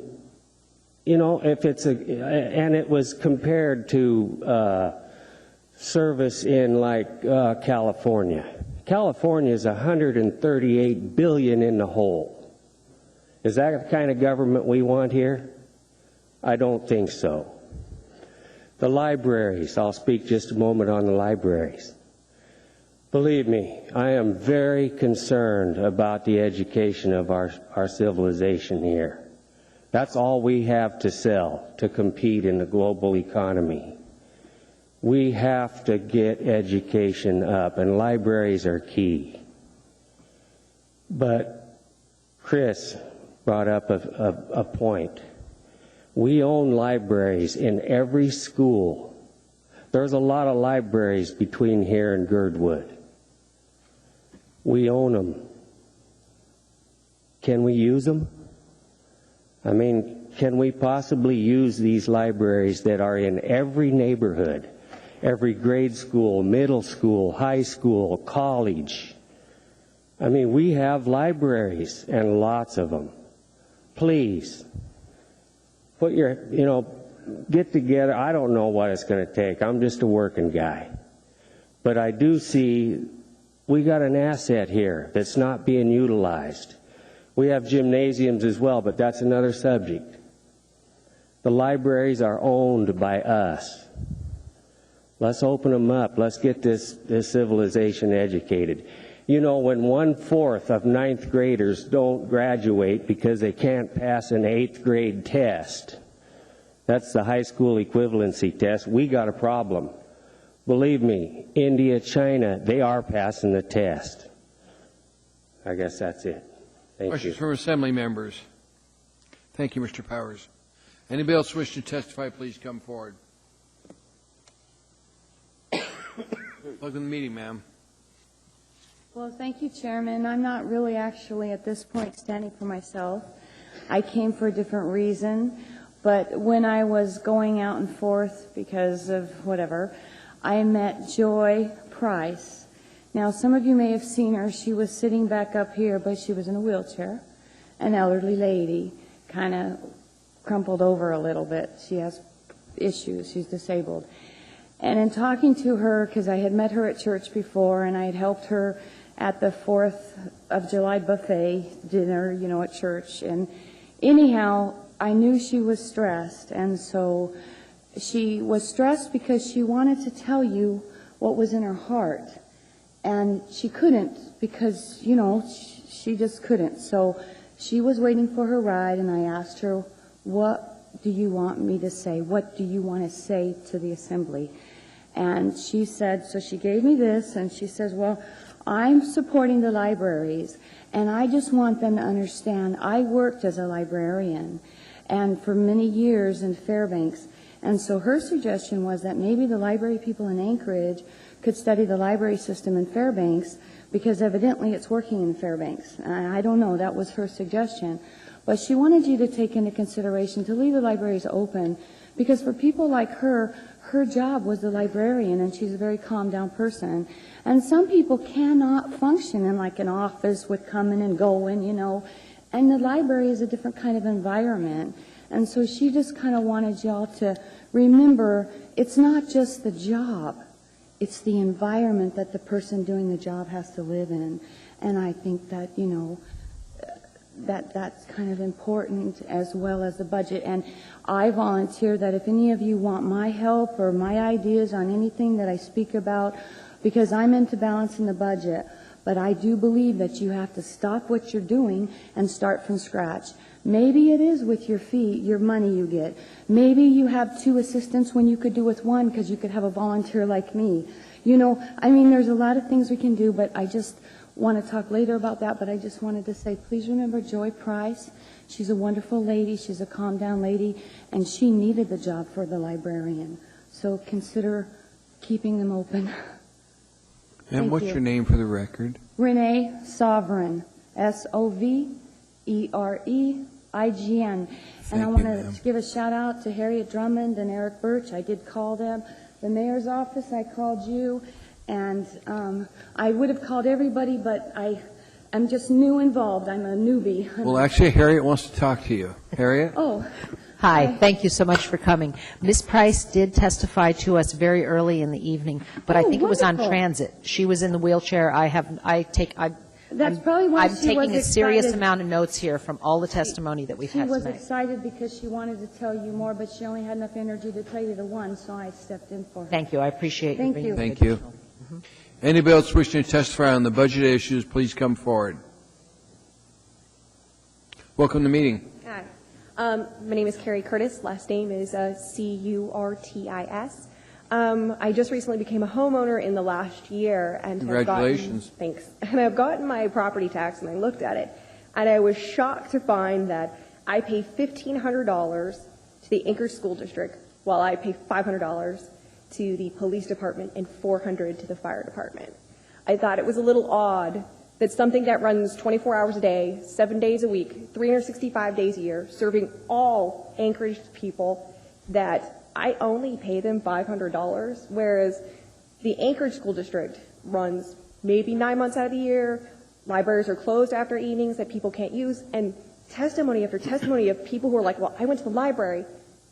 you know, if it's and it was compared to service in like California. California is $138 billion in the hole. Is that the kind of government we want here? I don't think so. The libraries, I'll speak just a moment on the libraries. Believe me, I am very concerned about the education of our civilization here. That's all we have to sell to compete in the global economy. We have to get education up, and libraries are key. But Chris brought up a point. We own libraries in every school. There's a lot of libraries between here and Girdwood. We own them. Can we use them? I mean, can we possibly use these libraries that are in every neighborhood, every grade school, middle school, high school, college? I mean, we have libraries and lots of them. Please, put your, get together. I don't know what it's going to take. I'm just a working guy. But I do see we got an asset here that's not being utilized. We have gymnasiums as well, but that's another subject. The libraries are owned by us. Let's open them up. Let's get this civilization educated. You know, when 1/4 of 9th graders don't graduate because they can't pass an 8th grade test, that's the high school equivalency test, we got a problem. Believe me, India, China, they are passing the test. I guess that's it. Thank you. Questions from Assembly members? Thank you, Mr. Powers. Anybody else wish to testify, please come forward. Welcome to the meeting, ma'am. Well, thank you, Chairman. I'm not really actually at this point standing for myself. I came for a different reason, but when I was going out and forth because of whatever, I met Joy Price. Now, some of you may have seen her. She was sitting back up here, but she was in a wheelchair, an elderly lady, kind of crumpled over a little bit. She has issues. She's disabled. And in talking to her, because I had met her at church before, and I had helped her at the 4th of July buffet dinner, at church. And anyhow, I knew she was stressed, and so she was stressed because she wanted to tell you what was in her heart. And she couldn't because, she just couldn't. So she was waiting for her ride, and I asked her, what do you want me to say? What do you want to say to the assembly? And she said, so she gave me this, and she says, well, I'm supporting the libraries, and I just want them to understand I worked as a librarian and for many years in Fairbanks. And so her suggestion was that maybe the library people in Anchorage could study the library system in Fairbanks because evidently it's working in Fairbanks. I don't know. That was her suggestion. But she wanted you to take into consideration to leave the libraries open because for people like her, her job was the librarian, and she's a very calm down person. And some people cannot function in like an office with coming and going, and the library is a different kind of environment. And so she just kind of wanted y'all to remember it's not just the job, it's the environment that the person doing the job has to live in. And I think that, that's kind of important as well as the budget. And I volunteer that if any of you want my help or my ideas on anything that I speak about, because I'm into balancing the budget, but I do believe that you have to stop what you're doing and start from scratch. Maybe it is with your fee, your money you get. Maybe you have 2 assistants when you could do with 1 because you could have a volunteer like me. There's a lot of things we can do, but I just want to talk later about that, but I just wanted to say, please remember Joy Price. She's a wonderful lady. She's a calm down lady, and she needed the job for the librarian. So consider keeping them open. And what's your name for the record? Renee Sovereign, Sovereign. And I want to give a shout out to Harriet Drummond and Eric Birch. I did call them. The mayor's office, I called you. And I would have called everybody, but I'm just new involved. I'm a newbie. Well, actually, Harriet wants to talk to you. Harriet? Oh. Hi, thank you so much for coming. Ms. Price did testify to us very early in the evening, but I think it was on transit. She was in the wheelchair. That's probably why I'm taking a serious amount of notes here from all the testimony that we've had She was tonight. excited because she wanted to tell you more, but she only had enough energy to tell you the one, so I stepped in for her. Thank you. I appreciate Thank you. Thank you. Anybody else wishing to testify on the budget issues, please come forward. Welcome to the meeting. Hi. My name is Carrie Curtis. Last name is Curtis. I just recently became a homeowner in the last year, and Congratulations. Thanks. And I've gotten my property tax, and I looked at it, and I was shocked to find that I pay $1,500 to the Anchorage School District, while I pay $500 to the police department and $400 to the fire department. I thought it was a little odd that something that runs 24 hours a day, 7 days a week, 365 days a year, serving all Anchorage people, that I only pay them $500, whereas the Anchorage School District runs maybe 9 months out of the year, libraries are closed after evenings that people can't use, and testimony after testimony of people who are like, well, I went to the library,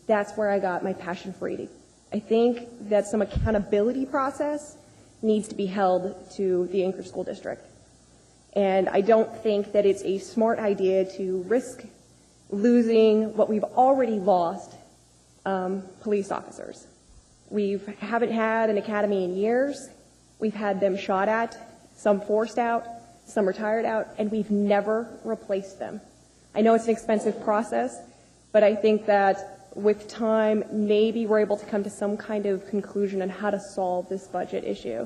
that's where I got my passion for reading. I think that some accountability process needs to be held to the Anchorage School District. And I don't think that it's a smart idea to risk losing what we've already lost, police officers. We haven't had an academy in years. We've had them shot at, some forced out, some retired out, and we've never replaced them. I know it's an expensive process, but I think that with time, maybe we're able to come to some kind of conclusion on how to solve this budget issue.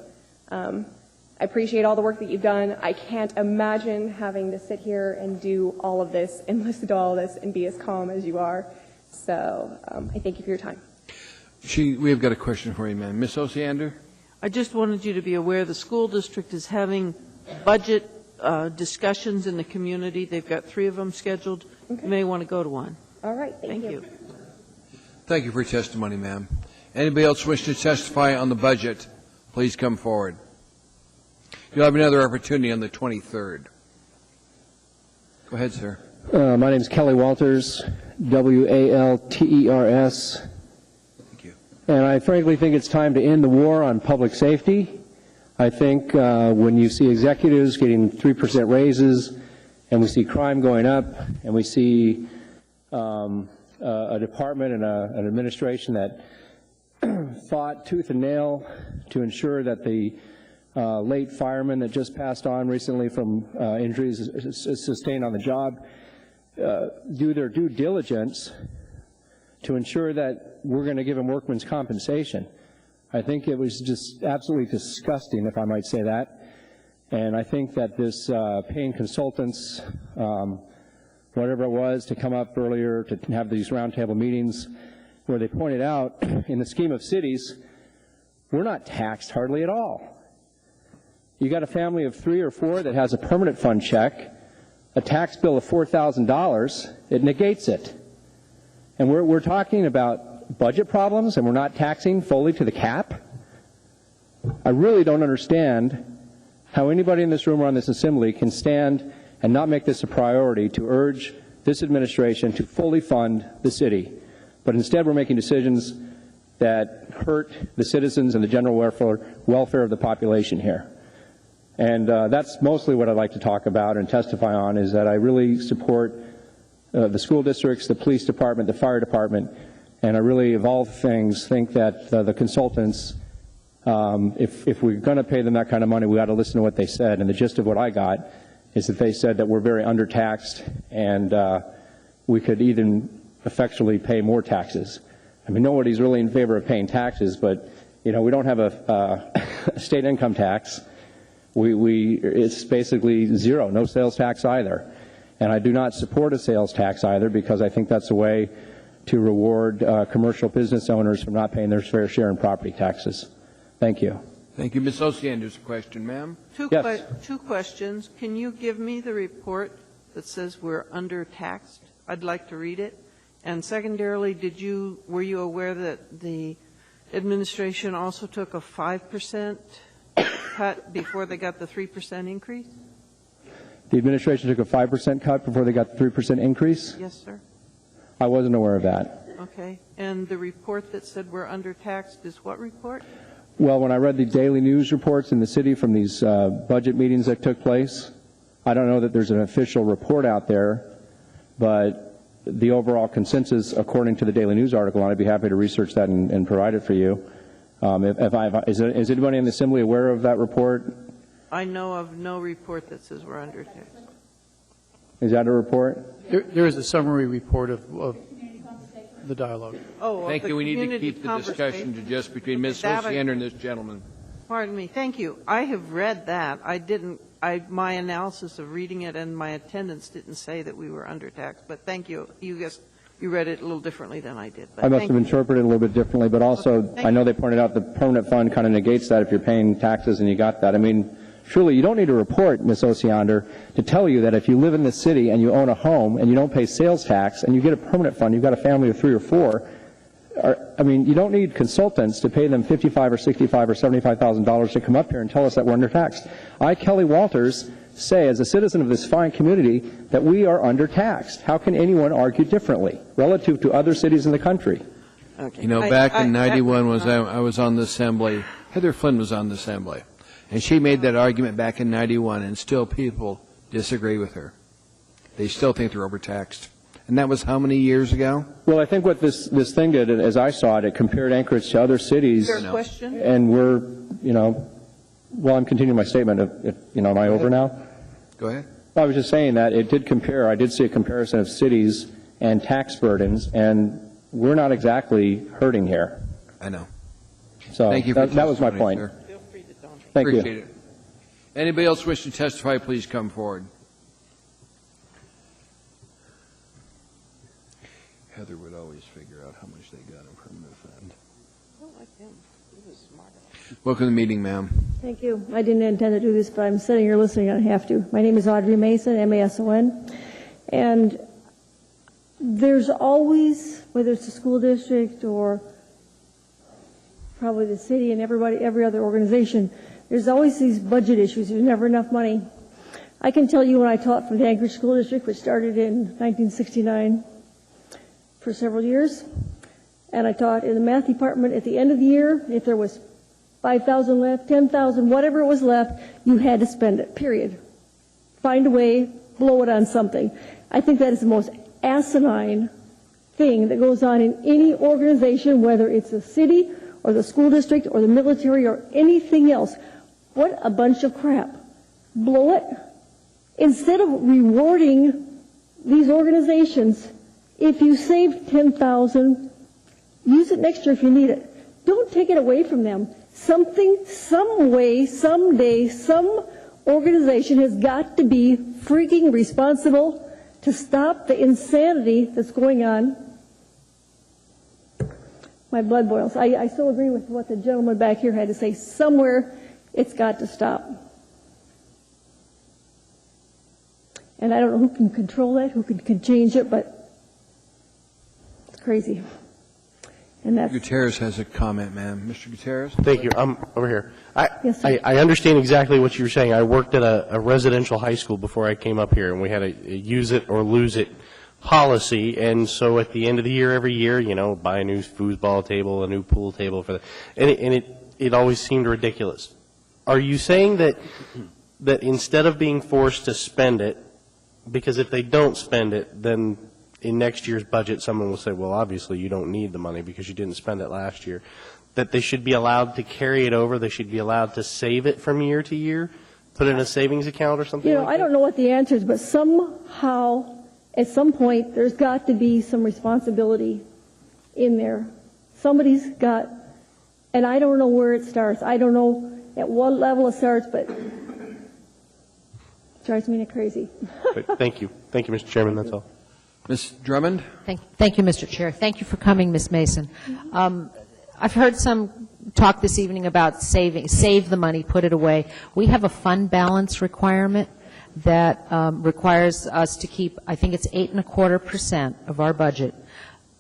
I appreciate all the work that you've done. I can't imagine having to sit here and do all of this and listen to all of this and be as calm as you are. So I thank you for your time. We have got a question for you, ma'am. Ms. Osiander? I just wanted you to be aware the school district is having budget discussions in the community. They've got 3 of them scheduled. Okay. You may want to go to one. All right. Thank you. Thank you for your testimony, ma'am. Anybody else wish to testify on the budget, please come forward. You'll have another opportunity on the 23rd. Go ahead, sir. My name is Kelly Walters, W-A-L-T-E-R-S. Thank you. And I frankly think it's time to end the war on public safety. I think when you see executives getting 3% raises, and we see crime going up, and we see a department and an administration that fought tooth and nail to ensure that the late fireman that just passed on recently from injuries sustained on the job do their due diligence to ensure that we're going to give him workman's compensation. I think it was just absolutely disgusting, if I might say that. And I think that this paying consultants, whatever it was, to come up earlier to have these roundtable meetings where they pointed out, in the scheme of cities, we're not taxed hardly at all. You got a family of 3 or 4 that has a permanent fund check, a tax bill of $4,000, it negates it. And we're talking about budget problems, and we're not taxing fully to the cap? I really don't understand how anybody in this room or on this assembly can stand and not make this a priority to urge this administration to fully fund the city. But instead we're making decisions that hurt the citizens and the general welfare of the population here. And that's mostly what I'd like to talk about and testify on, is that I really support the school districts, the police department, the fire department, and I really, of all things, think that the consultants, if we're going to pay them that kind of money, we ought to listen to what they said. And the gist of what I got is that they said that we're very undertaxed and we could even effectually pay more taxes. I mean, nobody's really in favor of paying taxes, but, you know, we don't have a state income tax. It's basically zero, no sales tax either. And I do not support a sales tax either, because I think that's a way to reward commercial business owners from not paying their fair share in property taxes. Thank you. Thank you. Ms. Osiander's question, ma'am. Two questions. Can you give me the report that says we're undertaxed? I'd like to read it. And secondarily, were you aware that the administration also took a 5% cut before they got the 3% increase? The administration took a 5% cut before they got the 3% increase? Yes, sir. I wasn't aware of that. Okay. And the report that said we're undertaxed is what report? Well, when I read the daily news reports in the city from these budget meetings that took place, I don't know that there's an official report out there, but the overall consensus, according to the daily news article, and I'd be happy to research that and provide it for you. Is anybody in the assembly aware of that report? I know of no report that says we're undertaxed. Is that a report? There is a summary report of the dialogue. Oh, Thank the you. We need to community keep the discussion to just between Ms. Hosiander and this gentleman. Pardon me, thank you. I have read that. I didn't, my analysis of reading it and my attendance didn't say that we were undertaxed, but thank you. You read it a little differently than I did. But I must thank have you. interpreted it a little bit differently, but also Thank I know you. they pointed out the permanent fund kind of negates that if you're paying taxes and you got that. I mean, surely you don't need a report, Ms. Osiander, to tell you that if you live in this city and you own a home and you don't pay sales tax and you get a permanent fund, you've got a family of 3 or 4, I mean, you don't need consultants to pay them $55,000 or $65,000 or $75,000 to come up here and tell us that we're undertaxed. I, Kelly Walters, say as a citizen of this fine community that we are undertaxed. How can anyone argue differently relative to other cities in the country? Okay. You know, back in 91 I was on the Assembly. Heather Flynn was on the Assembly. And she made that argument back in 91, and still people disagree with her. They still think they're overtaxed. And that was how many years ago? Well, I think what this thing did, as I saw it, it compared Anchorage to other cities. Fair question. And we're, well, I'm continuing my statement. Am I over now? Go ahead. Well, I was just saying that it did compare. I did see a comparison of cities and tax burdens, and we're not exactly hurting here. I know. So Thank you for that was my testimony, point. sir. Thank you. Appreciate it. Anybody else wish to testify, please come forward. Heather would always figure out how much they got in permanent fund. Welcome to the meeting, ma'am. Thank you. I didn't intend to do this, but I'm sitting here listening. I have to. My name is Audrey Mason, M-A-S-O-N. And there's always, whether it's the school district or probably the city and every other organization, there's always these budget issues. There's never enough money. I can tell you when I taught for the Anchorage School District, which started in 1969 for several years, and I taught in the math department at the end of the year. If there was 5,000 left, 10,000, whatever it was left, you had to spend it, period. Find a way, blow it on something. I think that is the most asinine thing that goes on in any organization, whether it's the city or the school district or the military or anything else. What a bunch of crap. Blow it. Instead of rewarding these organizations, if you saved 10,000, use it next year if you need it. Don't take it away from them. Something, some way, someday, some organization has got to be freaking responsible to stop the insanity that's going on. My blood boils. I so agree with what the gentleman back here had to say. Somewhere it's got to stop. And I don't know who can control that, who can change it, but it's crazy. And that's Gutierrez has a comment, ma'am. Mr. Gutierrez? Thank you. I'm over here. Yes, sir. I understand exactly what you're saying. I worked at a residential high school before I came up here, and we had a use it or lose it policy. And so at the end of the year, every year, buy a new foosball table, a new pool table for and it always seemed ridiculous. Are you saying that instead of being forced to spend it, because if they don't spend it, then in next year's budget, someone will say, well, obviously you don't need the money because you didn't spend it last year, that they should be allowed to carry it over, they should be allowed to save it from year to year, put it in a savings account or something like that? I don't know what the answer is, but somehow, at some point, there's got to be some responsibility in there. Somebody's got, and I don't know where it starts. I don't know at what level it starts, but it drives me crazy. Thank you. Thank you, Mr. Chairman. That's all. Ms. Drummond? Thank you, Mr. Chair. Thank you for coming, Ms. Mason. I've heard some talk this evening about save the money, put it away. We have a fund balance requirement that requires us to keep, I think it's 8.25% of our budget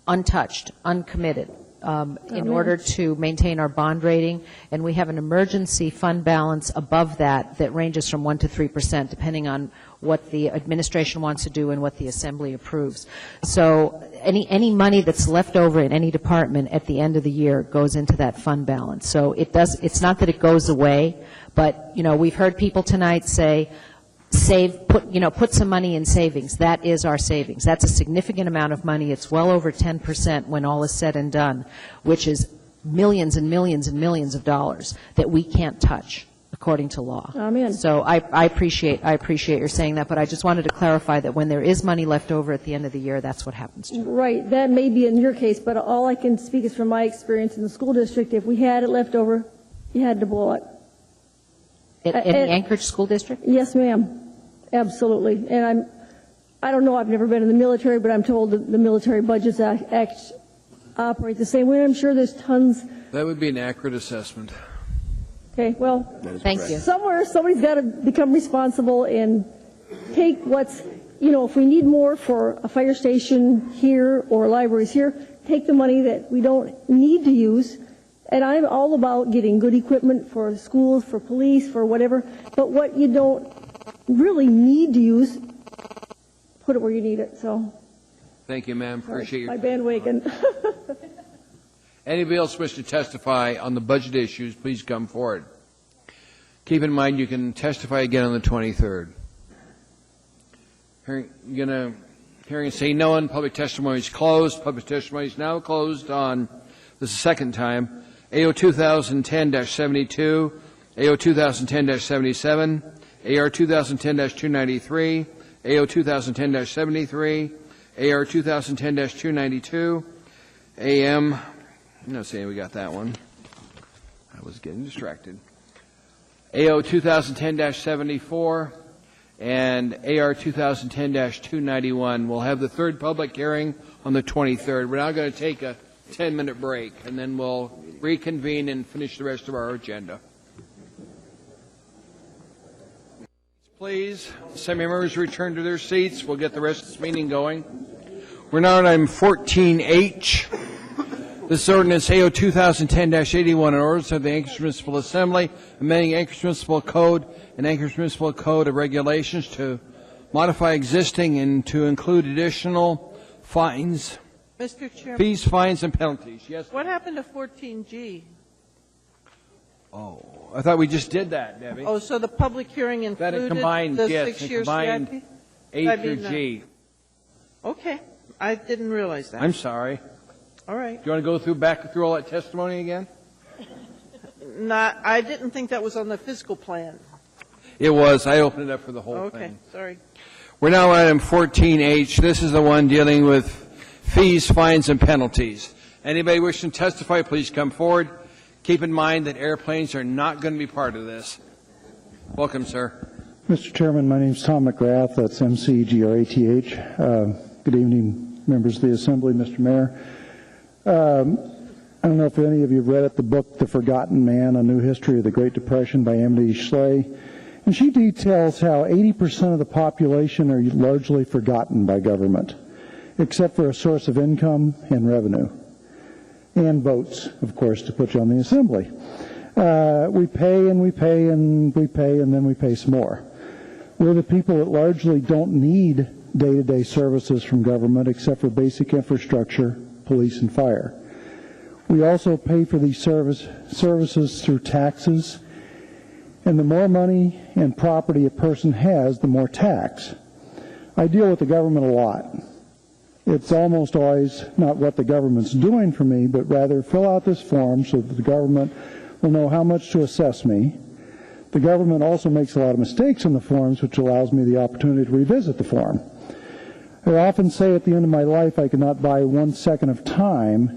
untouched, uncommitted, in order to maintain our bond rating. And we have an emergency fund balance above that ranges from 1% to 3%, depending on what the administration wants to do and what the Assembly approves. So any money that's left over in any department at the end of the year goes into that fund balance. So it's not that it goes away, but, we've heard people tonight say, put some money in savings. That is our savings. That's a significant amount of money. It's well over 10% when all is said and done, which is millions and millions and millions of dollars that we can't touch. according to law. Amen. So I appreciate your saying that, but I just wanted to clarify that when there is money left over at the end of the year, that's what happens to it. Right, that may be in your case, but all I can speak is from my experience in the school district. If we had it left over, you had to blow it. In the Anchorage School District? Yes, ma'am. Absolutely. And I don't know, I've never been in the military, but I'm told that the military budgets operate the same way. I'm sure there's tons. That would be an accurate assessment. Okay, well, thank you. Somewhere, somebody's got to become responsible and take what's, if we need more for a fire station here or libraries here, take the money that we don't need to use. And I'm all about getting good equipment for schools, for police, for whatever. But what you don't really need to use, put it where you need it. So. Thank you, ma'am. Appreciate your. My bandwagon. Anybody else wish to testify on the budget issues, please come forward. Keep in mind you can testify again on the 23rd. Hearing saying no one, public testimony is closed. Public testimony is now closed on, this is the second time, AO 2010-72, AO 2010-77, AR 2010-293, AO 2010-73, AR 2010-292, AM, no, saying we got that one. I was getting distracted. AO 2010-74 and AR 2010-291. We'll have the third public hearing on the 23rd. We're now going to take a 10-minute break, and then we'll reconvene and finish the rest of our agenda. Please, Assembly members return to their seats. We'll get the rest of this meeting going. We're now on item 14H. This is ordinance AO 2010-81, an ordinance of the Anchorage Municipal Assembly amending Anchorage Municipal Code and Anchorage Municipal Code of Regulations to modify existing and to include additional fines, Mr. Chairman. fees, fines, and penalties. Yes. What happened to 14G? Oh, I thought we just did that, Debbie. Oh, so the public hearing included combined, the yes, 6-year combined CIP? A through G. Okay, I didn't realize that. I'm sorry. All right. Do you want to go back through all that testimony again? I didn't think that was on the fiscal plan. It was. I opened it up for the whole thing. Okay, sorry. We're now on item 14H. This is the one dealing with fees, fines, and penalties. Anybody wishing to testify, please come forward. Keep in mind that airplanes are not going to be part of this. Welcome, sir. Mr. Chairman, my name is Tom McGrath. That's M-C-G-R-A-T-H. Good evening, members of the Assembly, Mr. Mayor. I don't know if any of you have read the book, The Forgotten Man, A New History of the Great Depression by Amity Schley. And she details how 80% of the population are largely forgotten by government, except for a source of income and revenue. And votes, of course, to put you on the Assembly. We pay and we pay and we pay and then we pay some more. We're the people that largely don't need day-to-day services from government except for basic infrastructure, police and fire. We also pay for these services through taxes, and the more money and property a person has, the more tax. I deal with the government a lot. It's almost always not what the government's doing for me, but rather fill out this form so that the government will know how much to assess me. The government also makes a lot of mistakes in the forms, which allows me the opportunity to revisit the form. I often say at the end of my life I could not buy 1 second of time,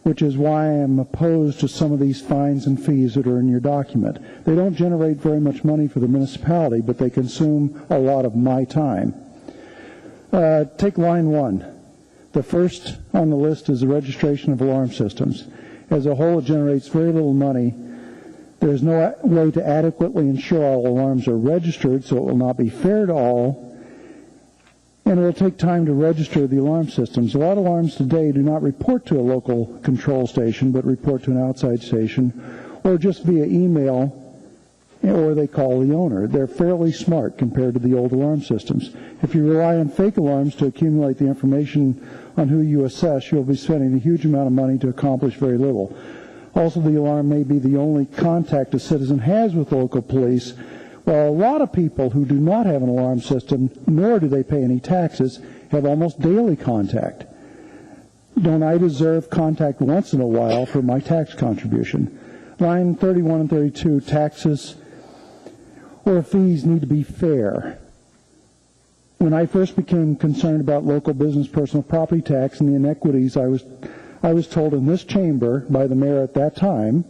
which is why I am opposed to some of these fines and fees that are in your document. They don't generate very much money for the municipality, but they consume a lot of my time. Take line 1. The first on the list is the registration of alarm systems. As a whole, it generates very little money. There is no way to adequately ensure all alarms are registered, so it will not be fair to all, and it will take time to register the alarm systems. A lot of alarms today do not report to a local control station, but report to an outside station, or just via email, or they call the owner. They're fairly smart compared to the old alarm systems. If you rely on fake alarms to accumulate the information on who you assess, you'll be spending a huge amount of money to accomplish very little. Also, the alarm may be the only contact a citizen has with local police, while a lot of people who do not have an alarm system, nor do they pay any taxes, have almost daily contact. Don't I deserve contact once in a while for my tax contribution? Line 31 and 32, taxes. or fees need to be fair. When I first became concerned about local business personal property tax and the inequities, I was told in this chamber by the mayor at that time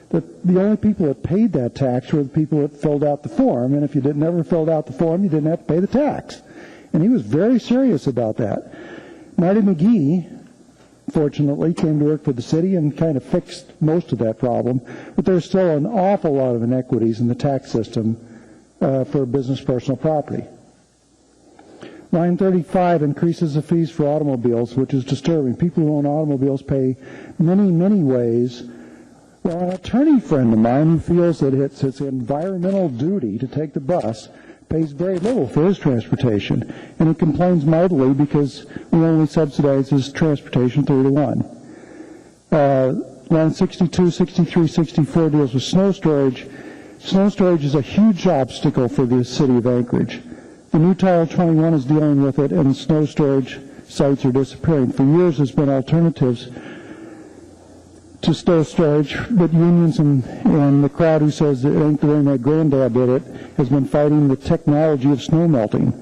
that the only people that paid that tax were the people that filled out the form, and if you never filled out the form, you didn't have to pay the tax. And he was very serious about that. Marty McGee, fortunately, came to work for the city and kind of fixed most of that problem, but there's still an awful lot of inequities in the tax system for business personal property. Line 35 increases the fees for automobiles, which is disturbing. People who own automobiles pay many ways. Well, an attorney friend of mine who feels that it's his environmental duty to take the bus pays very little for his transportation, and he complains mightily because we only subsidize his transportation 3 to 1. Line 62, 63, 64 deals with snow storage. Snow storage is a huge obstacle for the city of Anchorage. The new Title 21 is dealing with it, and snow storage sites are disappearing. For years, there's been alternatives to snow storage, but unions and the crowd who says it ain't the way my granddad did it has been fighting the technology of snow melting.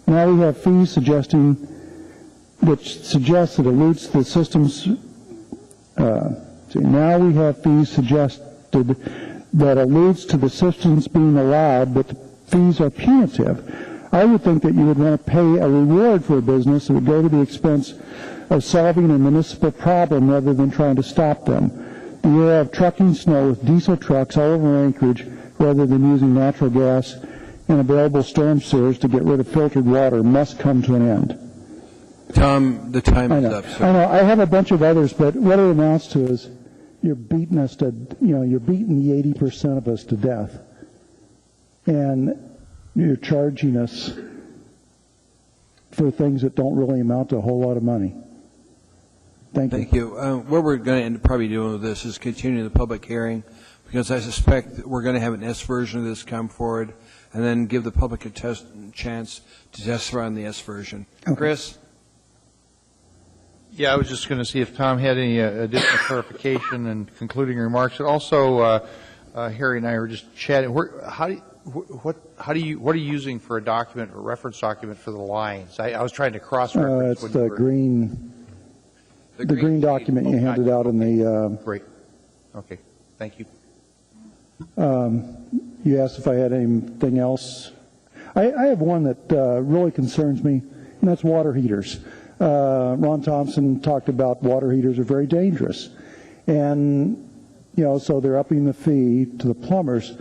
Now we have fees which suggest that alludes to the systems. Now we have fees suggested that alludes to the systems being allowed, but the fees are punitive. I would think that you would want to pay a reward for a business that would go to the expense of solving a municipal problem rather than trying to stop them. The era of trucking snow with diesel trucks all over Anchorage rather than using natural gas and available storm sewers to get rid of filtered water must come to an end. Tom, the time is up, sir. I know. I have a bunch of others, but what it amounts to is you're beating us to, you're beating the 80% of us to death. And you're charging us for things that don't really amount to a whole lot of money. Thank you. What we're going to end up probably doing with this is continue the public hearing, because I suspect that we're going to have an S version of this come forward, and then give the public a chance to testify on the S version. Okay. Chris? Yeah, I was just going to see if Tom had any additional clarification and concluding remarks. And also, Harry and I were just chatting. What are you using for a document, or reference document for the lines? I was trying to cross-reference. It's the green document you handed out in the. Great. Okay. Thank you. You asked if I had anything else. I have one that really concerns me, and that's water heaters. Ron Thompson talked about water heaters are very dangerous, and so they're upping the fee to the plumbers.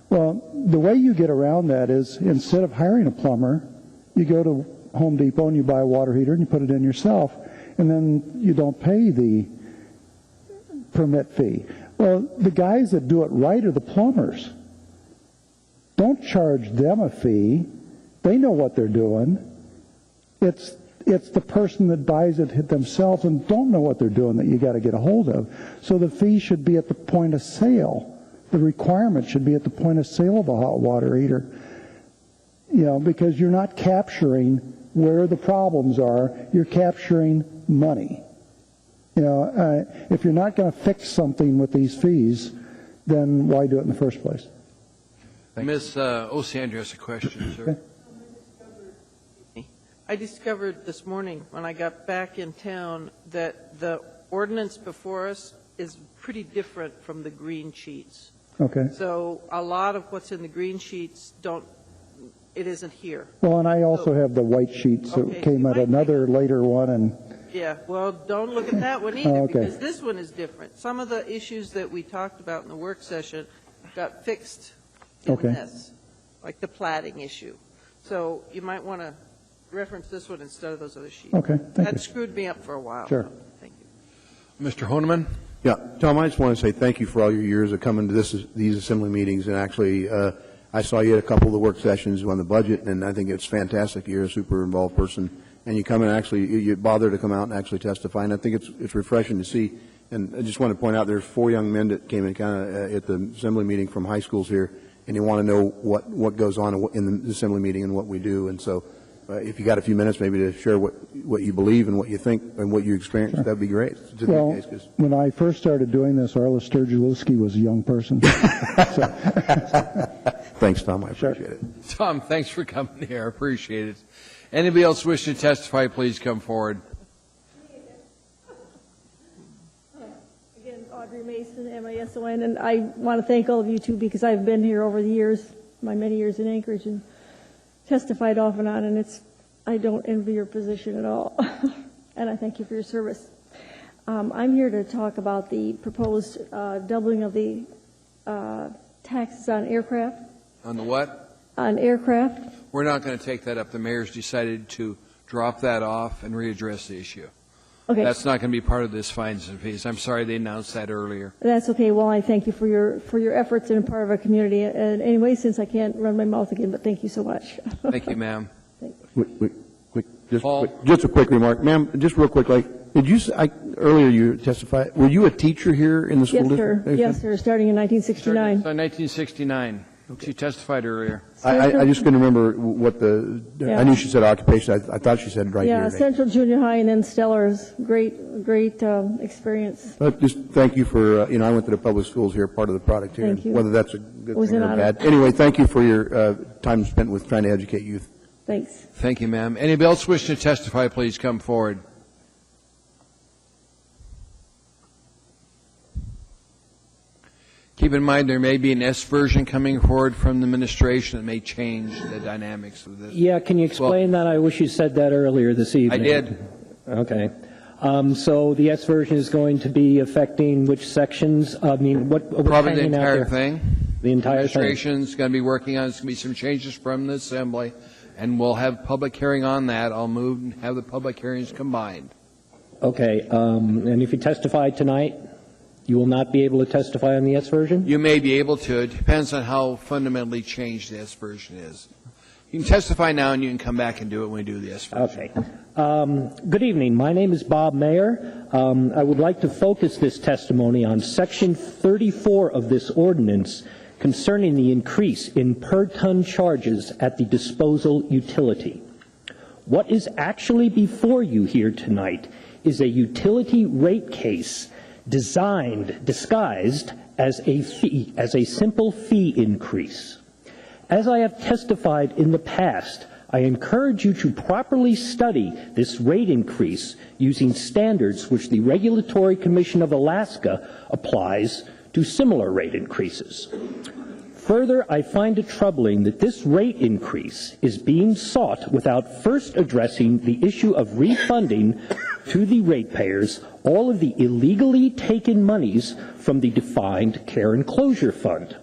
Well, the way you get around that is, instead of hiring a plumber, you go to Home Depot and you buy a water heater and you put it in yourself, and then you don't pay the permit fee. Well, the guys that do it right are the plumbers. Don't charge them a fee. They know what they're doing. It's the person that buys it themselves and don't know what they're doing that you got to get a hold of. So the fee should be at the point of sale. The requirement should be at the point of sale of a hot water heater. Because you're not capturing where the problems are, you're capturing money. If you're not going to fix something with these fees, then why do it in the first place? Ms. Osiander has a question, sir. I discovered this morning when I got back in town that the ordinance before us is pretty different from the green sheets. Okay. So a lot of what's in the green sheets it isn't here. Well, and I also have the white sheets that came at another later one, and yeah, well, don't look at that one either, okay. Because this one is different. Some of the issues that we talked about in the work session got fixed in this, like the plating issue. So you might want to reference this one instead of those other sheets. Okay, thank you. That screwed me up for a while. Sure. Thank you. Mr. Honeman? Yeah, Tom, I just want to say thank you for all your years of coming to these assembly meetings, and actually I saw you at a couple of the work sessions on the budget, and I think it's fantastic. You're a super involved person, and you come and actually you bother to come out and actually testify, and I think it's refreshing to see. And I just want to point out there's 4 young men that came in kind of at the assembly meeting from high schools here, and you want to know what goes on in the assembly meeting and what we do, and so if you got a few minutes maybe to share what you believe and what you think and what you experienced, sure. That'd be great. Well, when I first started doing this, Arla Sturgielewski was a young person. Thanks, Tom, I appreciate it. Tom, thanks for coming here. I appreciate it. Anybody else wish to testify, please come forward. Again, Audrey Mason, MASON, and I want to thank all of you too, because I've been here over the years, my many years in Anchorage, and testified off and on, and I don't envy your position at all. And I thank you for your service. I'm here to talk about the proposed doubling of the taxes on aircraft. On the what? On aircraft. We're not going to take that up. The mayor's decided to drop that off and readdress the issue. Okay. That's not going to be part of this fines and fees. I'm sorry they announced that earlier. That's okay. Well, I thank you for your efforts and part of our community. And anyway, since I can't run my mouth again, but thank you so much. Thank you, ma'am. Just a quick remark. Ma'am, just real quick, did you say, earlier you testified, were you a teacher here in the school district? Yes, sir, starting in 1969. So 1969. She testified earlier. I just couldn't remember what I knew she said occupation. I thought she said right here. Yeah, Central Junior High and then Stellar's. Great experience. Just thank you for, I went to the public schools here, part of the product here. Thank you. Whether that's a good Was thing an or honor. bad. Anyway, thank you for your time spent with trying to educate youth. Thanks. Thank you, ma'am. Anybody else wish to testify, please come forward. Keep in mind there may be an S version coming forward from the administration that may change the dynamics of this. Yeah, can you explain that? I wish you said that earlier this evening. I did. Okay. So the S version is going to be affecting which sections? I mean, what's Probably the hanging out entire there? thing. The entire thing. Administration's going to be working on, it's going to be some changes from the Assembly, and we'll have public hearing on that. I'll move and have the public hearings combined. Okay. And if you testify tonight, you will not be able to testify on the S version? You may be able to. It depends on how fundamentally changed the S version is. You can testify now, and you can come back and do it when we do the S version. Okay. Good evening. My name is Bob Mayer. I would like to focus this testimony on Section 34 of this ordinance concerning the increase in per-ton charges at the disposal utility. What is actually before you here tonight is a utility rate case disguised as a simple fee increase. As I have testified in the past, I encourage you to properly study this rate increase using standards which the Regulatory Commission of Alaska applies to similar rate increases. Further, I find it troubling that this rate increase is being sought without first addressing the issue of refunding to the ratepayers all of the illegally taken monies from the defined care and closure fund.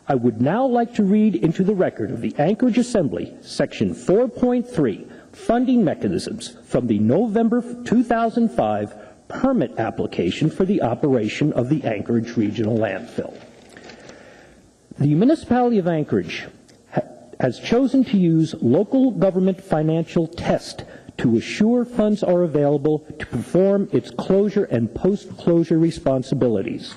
I would now like to read into the record of the Anchorage Assembly, Section 4.3, Funding Mechanisms, from the November 2005 permit application for the operation of the Anchorage Regional Landfill. The municipality of Anchorage has chosen to use local government financial test to assure funds are available to perform its closure and post-closure responsibilities.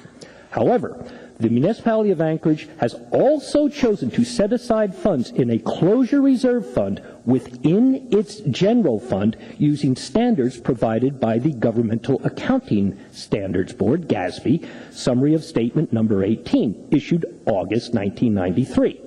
However, the municipality of Anchorage has also chosen to set aside funds in a closure reserve fund within its general fund using standards provided by the Governmental Accounting Standards Board, GASB, Summary of Statement Number 18, issued August 1993.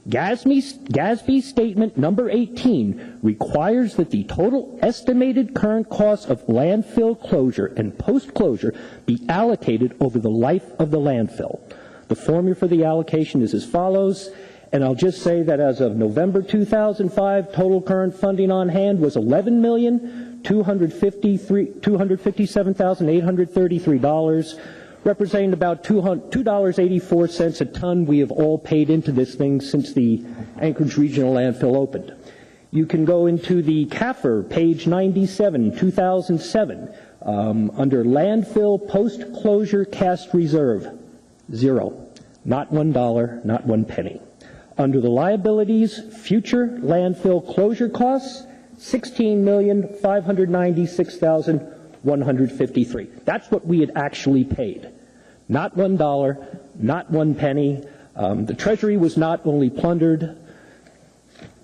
GASB Statement Number 18 requires that the total estimated current cost of landfill closure and post-closure be allocated over the life of the landfill. The formula for the allocation is as follows, and I'll just say that as of November 2005, total current funding on hand was $11,257,833. representing about $2.84 a ton we have all paid into this thing since the Anchorage Regional Landfill opened. You can go into the CAFR, page 97, 2007, under landfill post-closure cast reserve, $0. Not $1, not 1 penny. Under the liabilities, future landfill closure costs, $16,596,153. That's what we had actually paid. Not $1, not 1 penny. The Treasury was not only plundered,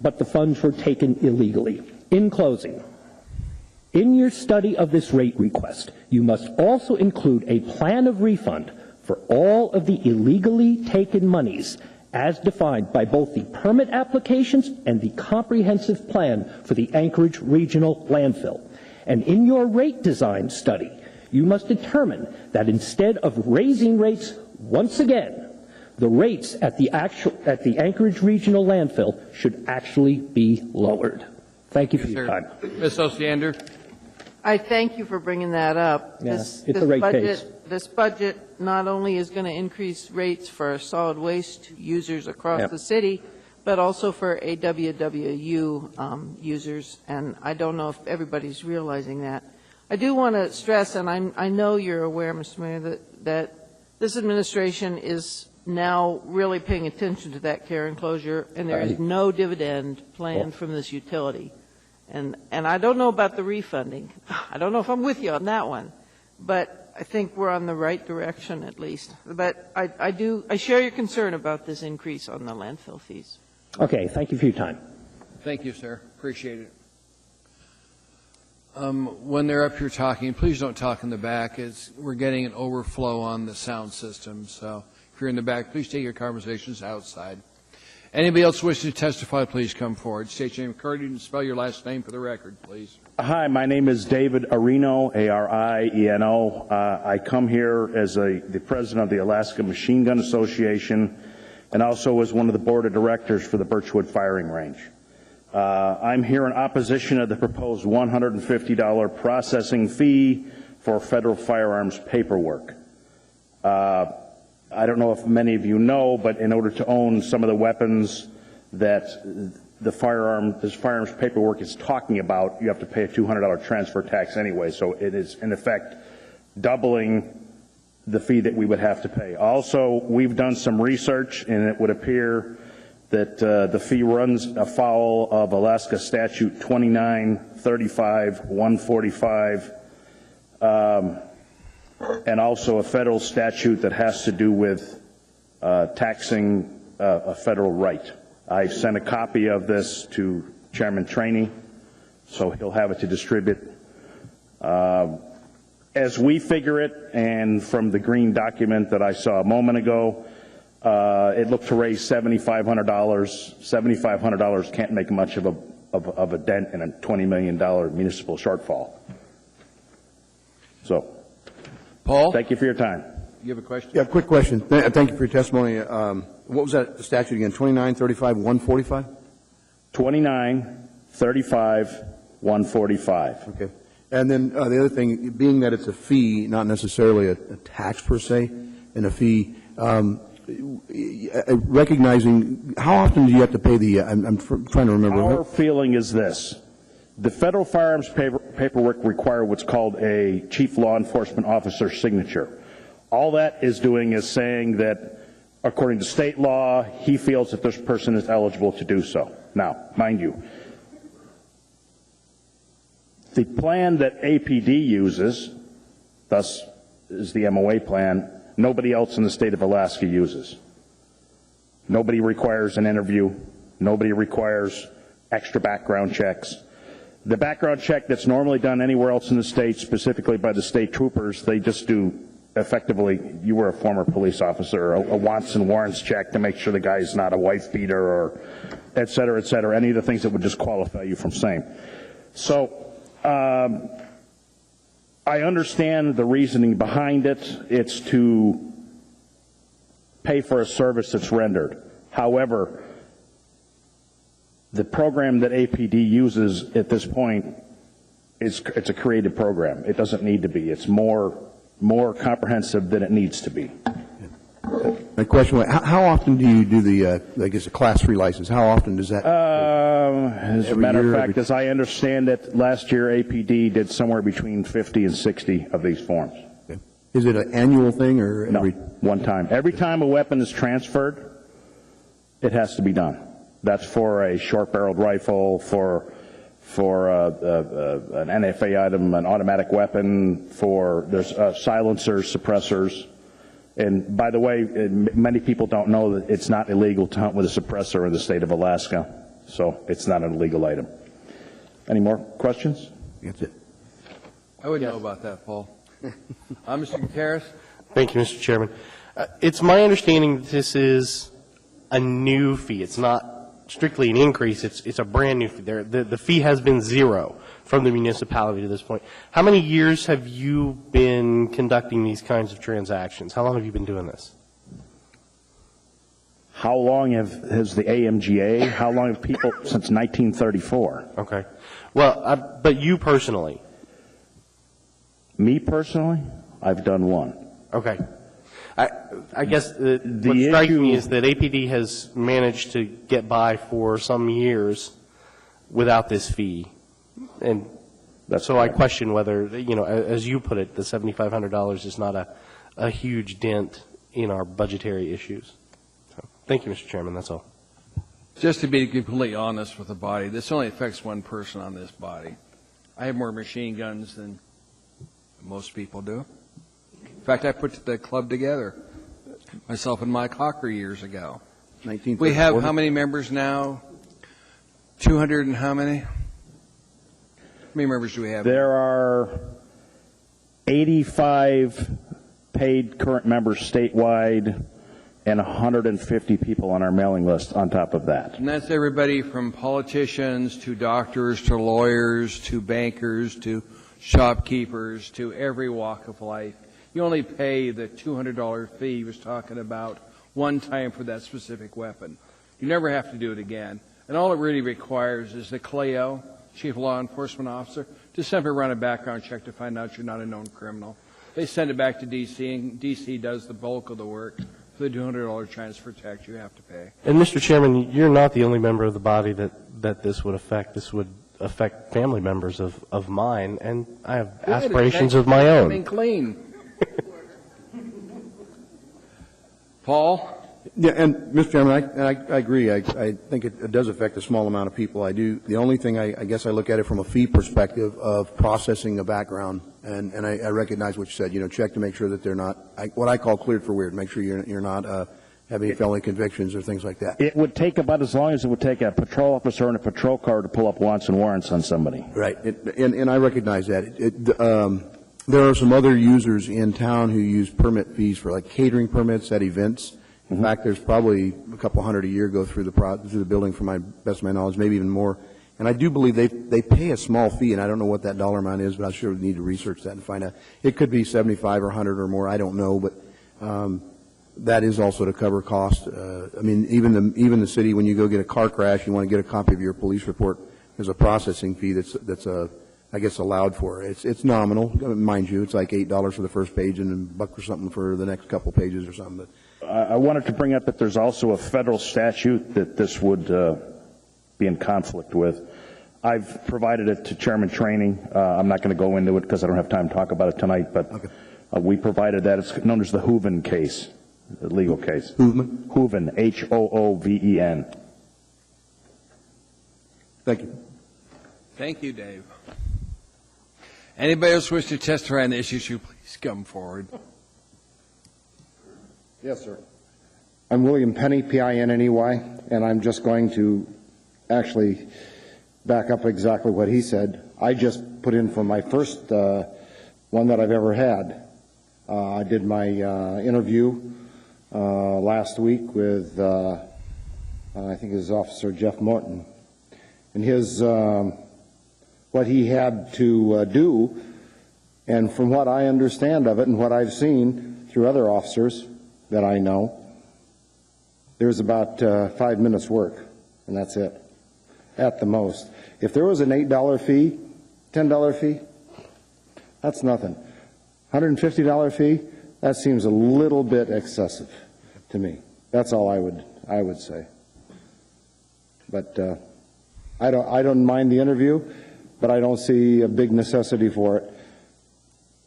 but the funds were taken illegally. In closing, in your study of this rate request, you must also include a plan of refund for all of the illegally taken monies as defined by both the permit applications and the comprehensive plan for the Anchorage Regional Landfill. And in your rate design study, you must determine that instead of raising rates once again, the rates at the Anchorage Regional Landfill should actually be lowered. Thank you for your time. Ms. Osiander? I thank you for bringing that up. Yeah, it's a rate case. This budget not only is going to increase rates for solid waste users across Yep. the city, but also for AWWU users, and I don't know if everybody's realizing that. I do want to stress, and I know you're aware, Mr. Mayor, that this administration is now really paying attention to that care enclosure, and there is no dividend planned from this utility. And I don't know about the refunding. I don't know if I'm with you on that one, but I think we're on the right direction at least. But I share your concern about this increase on the landfill fees. Okay, thank you for your time. Thank you, sir. Appreciate it. When they're up here talking, please don't talk in the back. We're getting an overflow on the sound system, so if you're in the back, please take your conversations outside. Anybody else wishing to testify, please come forward. State your name, Cardi, and spell your last name for the record, please. Hi, my name is David Areno, A-R-I-E-N-O. I come here as the president of the Alaska Machine Gun Association and also as one of the board of directors for the Birchwood Firing Range. I'm here in opposition of the proposed $150 processing fee for federal firearms paperwork. I don't know if many of you know, but in order to own some of the weapons that this firearms paperwork is talking about, you have to pay a $200 transfer tax anyway, so it is in effect doubling the fee that we would have to pay. Also, we've done some research, and it would appear that the fee runs afoul of Alaska Statute 2935-145, and also a federal statute that has to do with taxing a federal right. I sent a copy of this to Chairman Traney, so he'll have it to distribute. As we figure it, and from the green document that I saw a moment ago, it looked to raise $7,500. $7,500 can't make much of a dent in a $20 million municipal shortfall. So, Paul? Thank you for your time. You have a question? Yeah, quick question. Thank you for your testimony. What was that statute again? 2935-145? 2935-145. Okay. And then the other thing, being that it's a fee, not necessarily a tax per se, and a fee, recognizing how often do you have to pay the? I'm trying to remember. Our feeling is this: the federal firearms paperwork require what's called a chief law enforcement officer signature. All that is doing is saying that, according to state law, he feels that this person is eligible to do so. Now, mind you, the plan that APD uses, thus is the MOA plan, nobody else in the state of Alaska uses. Nobody requires an interview. Nobody requires extra background checks. The background check that's normally done anywhere else in the state, specifically by the state troopers, they just do effectively, you were a former police officer, a wants and warrants check to make sure the guy's not a wife beater or et cetera, any of the things that would disqualify you from same. So I understand the reasoning behind it. It's to pay for a service that's rendered. However, the program that APD uses at this point it's a creative program. It doesn't need to be. It's more comprehensive than it needs to be. My question: how often do you do the a Class 3 license? How often does that? As a matter of fact, as I understand it, last year APD did somewhere between 50 and 60 of these forms. Okay. Is it an annual thing or every? No, one time. Every time a weapon is transferred, it has to be done. That's for a short-barreled rifle, for an NFA item, an automatic weapon, there's silencers, suppressors. And by the way, many people don't know that it's not illegal to hunt with a suppressor in the state of Alaska, so it's not an illegal item. Any more questions? That's it. I wouldn't know about that, Paul. Mr. Gutierrez? Thank you, Mr. Chairman. It's my understanding that this is a new fee. It's not strictly an increase. It's a brand new fee. The fee has been zero from the municipality to this point. How many years have you been conducting these kinds of transactions? How long have you been doing this? How long has the AMGA, how long have people, since 1934? Okay. Well, but you personally? Me personally, I've done one. Okay. I guess what strikes me is that APD has managed to get by for some years without this fee. And so I question whether, as you put it, the $7,500 is not a huge dent in our budgetary issues. So, thank you, Mr. Chairman. That's all. Just to be completely honest with the body, this only affects one person on this body. I have more machine guns than most people do. In fact, I put the club together, myself and Mike Hawker years ago. We have how many members now? 200 and how many? How many members do we have? There are 85 paid current members statewide and 150 people on our mailing list on top of that. And that's everybody from politicians to doctors to lawyers to bankers to shopkeepers to every walk of life. You only pay the $200 fee he was talking about one time for that specific weapon. You never have to do it again. And all it really requires is the CLEO, Chief Law Enforcement Officer, to simply run a background check to find out you're not a known criminal. They send it back to D.C., and D.C. does the bulk of the work. For the $200 transfer tax you have to pay. And, Mr. Chairman, you're not the only member of the body that this would affect. This would affect family members of mine, and I have aspirations of my own. Coming clean. Paul? Yeah, and Mr. Chairman, I agree. I think it does affect a small amount of people. I do. The only thing I guess I look at it from a fee perspective of processing the background, and I recognize what you said. Check to make sure that they're not what I call cleared for weird. Make sure you're not having felony convictions or things like that. It would take about as long as it would take a patrol officer in a patrol car to pull up wants and warrants on somebody. Right, and I recognize that. There are some other users in town who use permit fees for like catering permits at events. In fact, there's probably a couple hundred a year go through the building, from my best of my knowledge, maybe even more. And I do believe they pay a small fee, and I don't know what that dollar amount is, but I sure need to research that and find out. It could be 75 or 100 or more. I don't know, but that is also to cover cost. I mean, even the city, when you go get a car crash, you want to get a copy of your police report. There's a processing fee that's I guess allowed for. It's nominal, mind you. It's like $8 for the first page and $1 or something for the next couple pages or something. But I wanted to bring up that there's also a federal statute that this would be in conflict with. I've provided it to Chairman Training. I'm not going to go into it because I don't have time to talk about it tonight, but we provided that. It's known as the Hooven case, the legal case. Hooven? Hooven, H-O-O-V-E-N. Thank you. Thank you, Dave. Anybody else wish to testify on the issue, please come forward. Yes, sir. I'm William Penny, P-I-N-N-E-Y, and I'm just going to actually back up exactly what he said. I just put in for my first one that I've ever had. I did my interview last week with, I think it was Officer Jeff Morton, and his what he had to do, and from what I understand of it and what I've seen through other officers that I know, there's about 5 minutes work, and that's it, at the most. If there was an $8 fee, $10 fee, that's nothing. $150 fee, that seems a little bit excessive to me. That's all I would say. But I don't mind the interview, but I don't see a big necessity for it.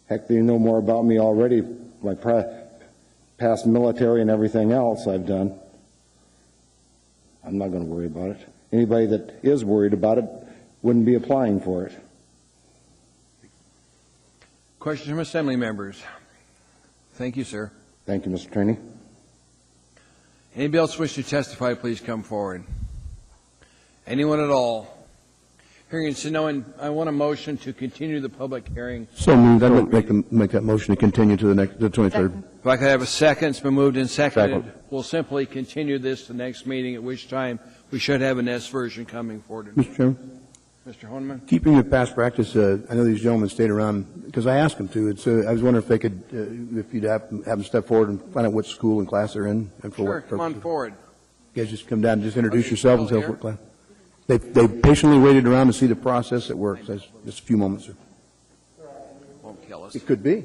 Heck, they know more about me already, my past military and everything else I've done. I'm not going to worry about it. Anybody that is worried about it wouldn't be applying for it. Questions from Assembly members? Thank you, sir. Thank you, Mr. Trainee. Anybody else wish to testify, please come forward. Anyone at all? Hearing so no one, I want a motion to continue the public hearing. So moved. I'd like to make that motion to continue to the 23rd. If I could have a second, it's been moved and seconded. We'll simply continue this to the next meeting, at which time we should have an S version coming forward. Mr. Chairman? Mr. Honeman? Keeping with past practice, I know these gentlemen stayed around because I asked them to. I was wondering if they could, if you'd have them step forward and find out what school and class they're in and for Sure, what come on purpose. forward. You guys just come down and just introduce yourself and still tell us what class. They patiently waited around to see the process that works. That's just a few moments, sir. Won't kill us. It could be.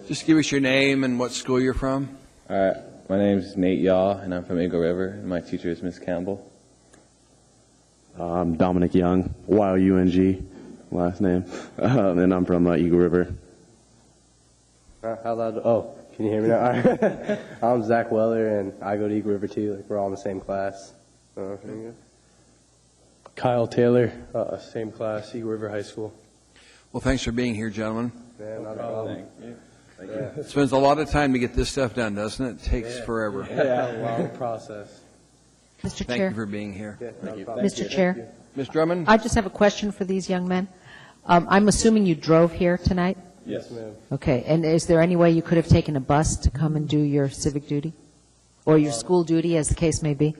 Just give us your name and what school you're from. All right. My name is Nate Yaw, and I'm from Eagle River, and my teacher is Miss Campbell. I'm Dominic Young, Y-O-U-N-G, last name, and I'm from Eagle River. How loud? Oh, can you hear me now? All right. I'm Zach Weller, and I go to Eagle River too. Like, we're all in the same class. Kyle Taylor, same class, Eagle River High School. Well, thanks for being here, gentlemen. Yeah, not a problem. Thank you. It spends a lot of time to get this stuff done, doesn't it? It takes forever. Yeah, a long process. Mr. Thank Chair. you for being here. Thank you. Mr. Chair. Ms. Drummond? I just have a question for these young men. I'm assuming you drove here tonight? Yes, ma'am. Okay, and is there any way you could have taken a bus to come and do your civic duty? Or your school duty, as the case may be?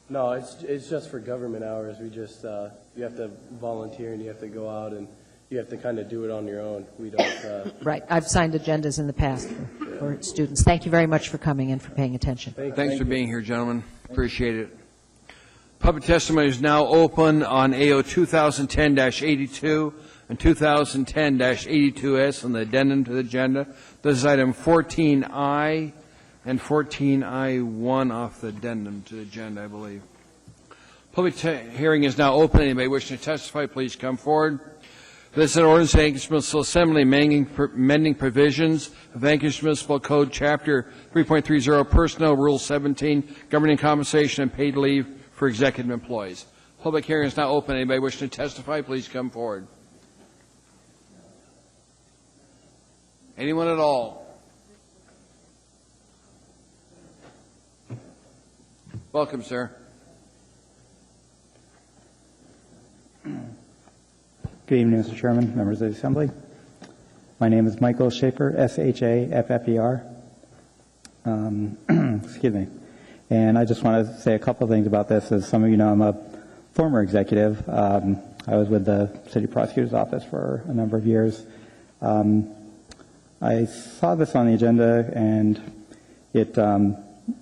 No, it's just for government hours. We just, you have to volunteer and you have to go out and you have to kind of do it on your own. We don't. Right, I've signed agendas in the past for students. Thank you very much for coming and for paying attention. Thanks for being here, gentlemen. Appreciate it. Public testimony is now open on AO 2010-82 and 2010-82S on the addendum to the agenda. This is item 14I and 14I1 off the addendum to the agenda, I believe. Public hearing is now open. Anybody wishing to testify, please come forward. This is an ordinance of Anchorage Municipal Assembly amending provisions of Anchorage Municipal Code Chapter 3.30 Personnel Rule 17 governing compensation and paid leave for executive employees. Public hearing is now open. Anybody wishing to testify, please come forward. Anyone at all? Welcome, sir. Good evening, Mr. Chairman, members of the Assembly. My name is Michael Schaefer, S-H-A-F-F-E-R. Excuse me. And I just want to say a couple of things about this. As some of you know, I'm a former executive. I was with the City Prosecutor's Office for a number of years. I saw this on the agenda, and it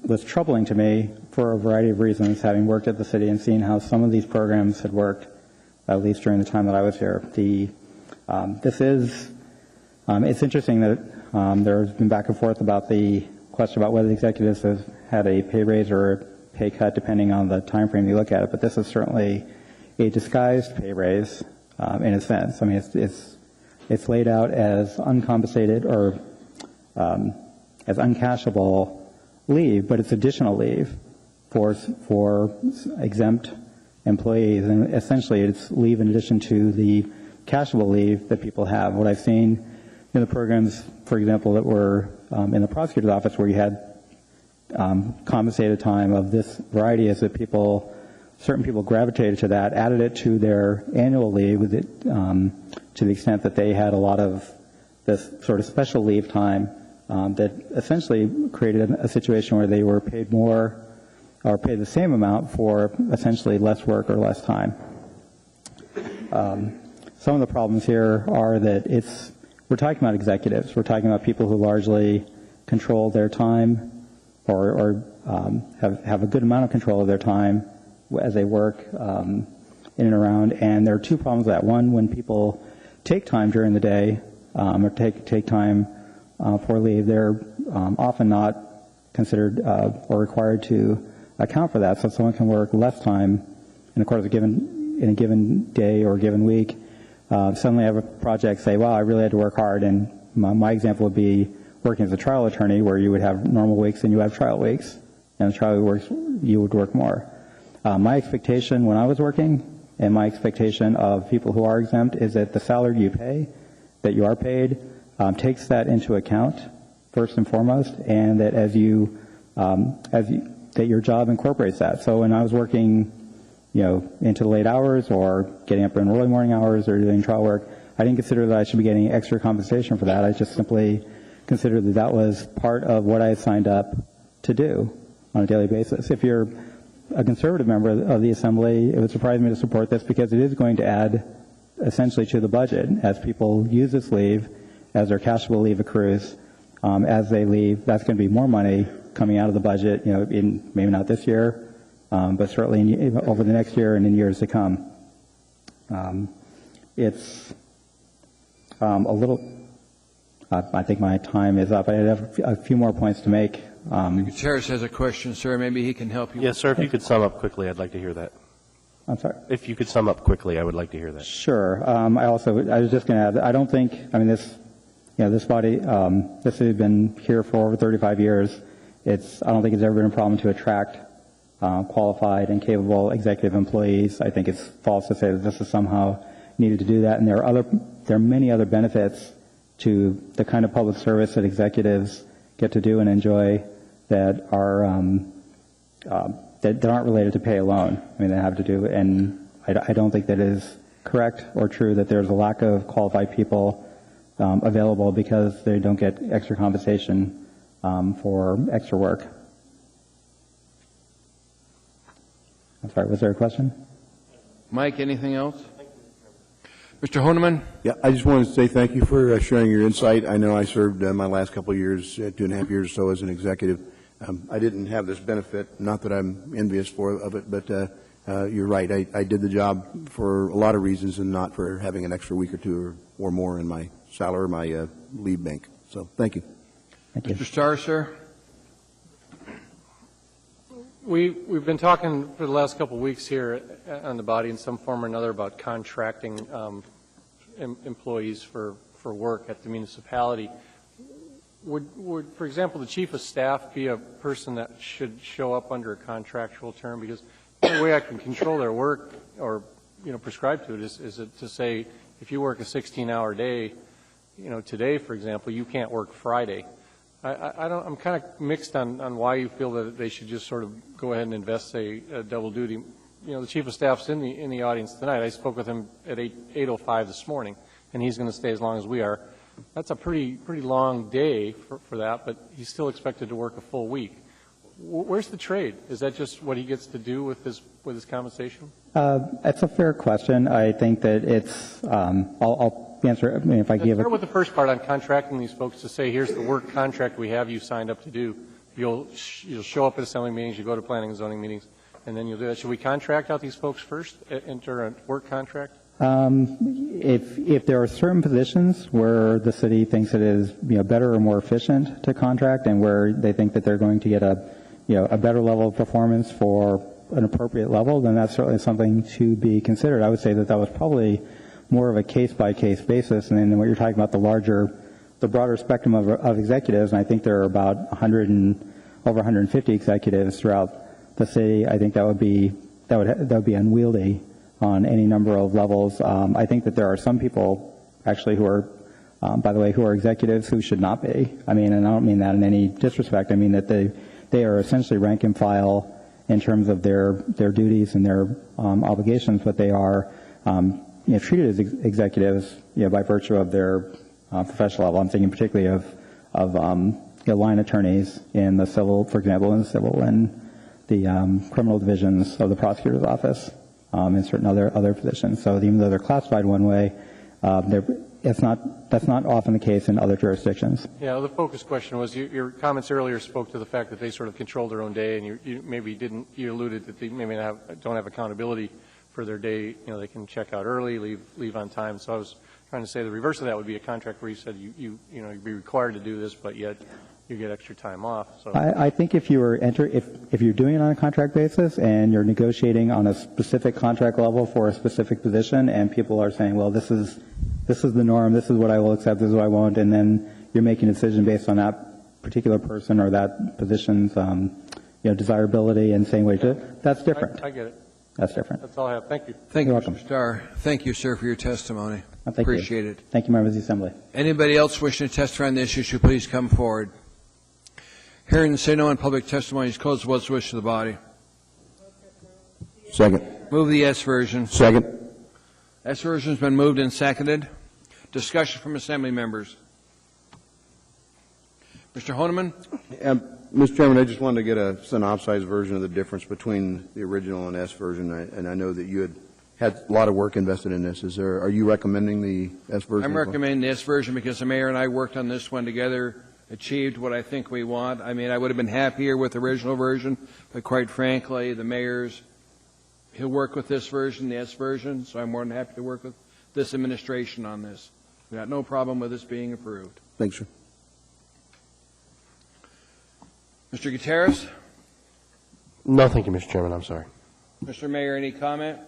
was troubling to me for a variety of reasons, having worked at the city and seen how some of these programs had worked, at least during the time that I was here. It's interesting that there's been back and forth about the question about whether the executives have had a pay raise or a pay cut, depending on the time frame you look at it. But this is certainly a disguised pay raise in a sense. I mean, it's laid out as uncompensated or as uncashable leave, but it's additional leave for exempt employees, and essentially it's leave in addition to the cashable leave that people have. What I've seen in the programs, for example, that were in the prosecutor's office, where you had compensated time of this variety, is that certain people gravitated to that, added it to their annual leave with it, to the extent that they had a lot of this sort of special leave time that essentially created a situation where they were paid more or paid the same amount for essentially less work or less time. Some of the problems here are that we're talking about executives. We're talking about people who largely control their time or have a good amount of control of their time as they work in and around. And there are two problems with that. One, when people take time during the day or take time for leave, they're often not considered or required to account for that. So someone can work less time in a given day or a given week. Suddenly have a project, say, wow, I really had to work hard. And my example would be working as a trial attorney, where you would have normal weeks and you have trial weeks. And the trial weeks, you would work more. My expectation when I was working, and my expectation of people who are exempt, is that the salary you pay, that you are paid, takes that into account first and foremost, and that as that your job incorporates that. So when I was working, into the late hours or getting up in early morning hours or doing trial work, I didn't consider that I should be getting extra compensation for that. I just simply considered that that was part of what I signed up to do on a daily basis. If you're a conservative member of the Assembly, it would surprise me to support this because it is going to add essentially to the budget as people use this leave, as their cashable leave accrues. As they leave, that's going to be more money coming out of the budget, in maybe not this year, but certainly over the next year and in years to come. It's a little, I think my time is up. I have a few more points to make. Gutierrez has a question, sir. Maybe he can help you. Yes, sir. If you could sum up quickly, I'd like to hear that. I'm sorry? If you could sum up quickly, I would like to hear that. Sure. I was just going to add, I don't think, this body, this has been here for over 35 years. I don't think it's ever been a problem to attract qualified and capable executive employees. I think it's false to say that this is somehow needed to do that. And there are many other benefits to the kind of public service that executives get to do and enjoy that that aren't related to pay alone. They have to do, and I don't think that is correct or true that there's a lack of qualified people available because they don't get extra compensation for extra work. I'm sorry, was there a question? Mike, anything else? Mr. Honeman? Yeah, I just wanted to say thank you for sharing your insight. I know I served my last couple of years, 2.5 years or so as an executive. I didn't have this benefit, not that I'm envious of it, but you're right. I did the job for a lot of reasons and not for having an extra week or two or more in my salary or my leave bank. So thank you. Thank you. Mr. Starr, sir? We've been talking for the last couple of weeks here on the body in some form or another about contracting employees for work at the municipality. Would, for example, the chief of staff be a person that should show up under a contractual term? Because the only way I can control their work or, prescribe to it is to say, if you work a 16-hour day, today, for example, you can't work Friday. I'm kind of mixed on why you feel that they should just sort of go ahead and invest, say, double duty. The chief of staff's in the audience tonight. I spoke with him at 8:05 this morning, and he's going to stay as long as we are. That's a pretty long day for that, but he's still expected to work a full week. Where's the trade? Is that just what he gets to do with his compensation? That's a fair question. I think that it's. I'll answer it. If I give. Start with the first part on contracting these folks to say, here's the work contract we have you signed up to do. You'll show up at assembly meetings, you go to planning and zoning meetings, and then you'll do that. Should we contract out these folks first? Enter a work contract? If there are certain positions where the city thinks it is better or more efficient to contract, and where they think that they're going to get a better level of performance for an appropriate level, then that's certainly something to be considered. I would say that was probably more of a case-by-case basis, and then what you're talking about the broader spectrum of executives, and I think there are about over 150 executives throughout the city. I think that would be unwieldy on any number of levels. I think that there are some people actually who are, by the way, who are executives who should not be. And I don't mean that in any disrespect. I mean that they are essentially rank and file in terms of their duties and their obligations, but they are treated as executives by virtue of their professional level. I'm thinking particularly of line attorneys in the civil, for example, in the civil and the criminal divisions of the prosecutor's office. And certain other positions. So even though they're classified one way, that's not often the case in other jurisdictions. Yeah, the focus question was your comments earlier spoke to the fact that they sort of control their own day, and you alluded that they maybe don't have accountability for their day. They can check out early, leave on time. So I was trying to say the reverse of that would be a contract where you said you'd be required to do this, but yet you get extra time off. So I think if you're doing it on a contract basis and you're negotiating on a specific contract level for a specific position, and people are saying, well, this is the norm, this is what I will accept, this is what I won't, and then you're making a decision based on that particular person or that position's desirability and saying, wait, that's different. I get it. That's different. That's all I have. Thank you. Thank you, You're Mr. welcome. Starr. Thank you, sir, for your testimony. Appreciate it. Thank you, members of the Assembly. Anybody else wishing to testify on this issue, please come forward. Hearing and say no on public testimony is closed. What's the wish of the body? Second. Move the S version. Second. S version has been moved and seconded. Discussion from assembly members. Mr. Honeman? Mr. Chairman, I just wanted to get a synopsized version of the difference between the original and S version, and I know that you had a lot of work invested in this. Are you recommending the S version? I'm recommending the S version because the mayor and I worked on this one together, achieved what I think we want. I mean, I would have been happier with the original version, but quite frankly, he'll work with this version, the S version, so I'm more than happy to work with this administration on this. We've got no problem with this being approved. Thanks, sir. Mr. Gutierrez? No, thank you, Mr. Chairman. I'm sorry. Mr. Mayor, any comment?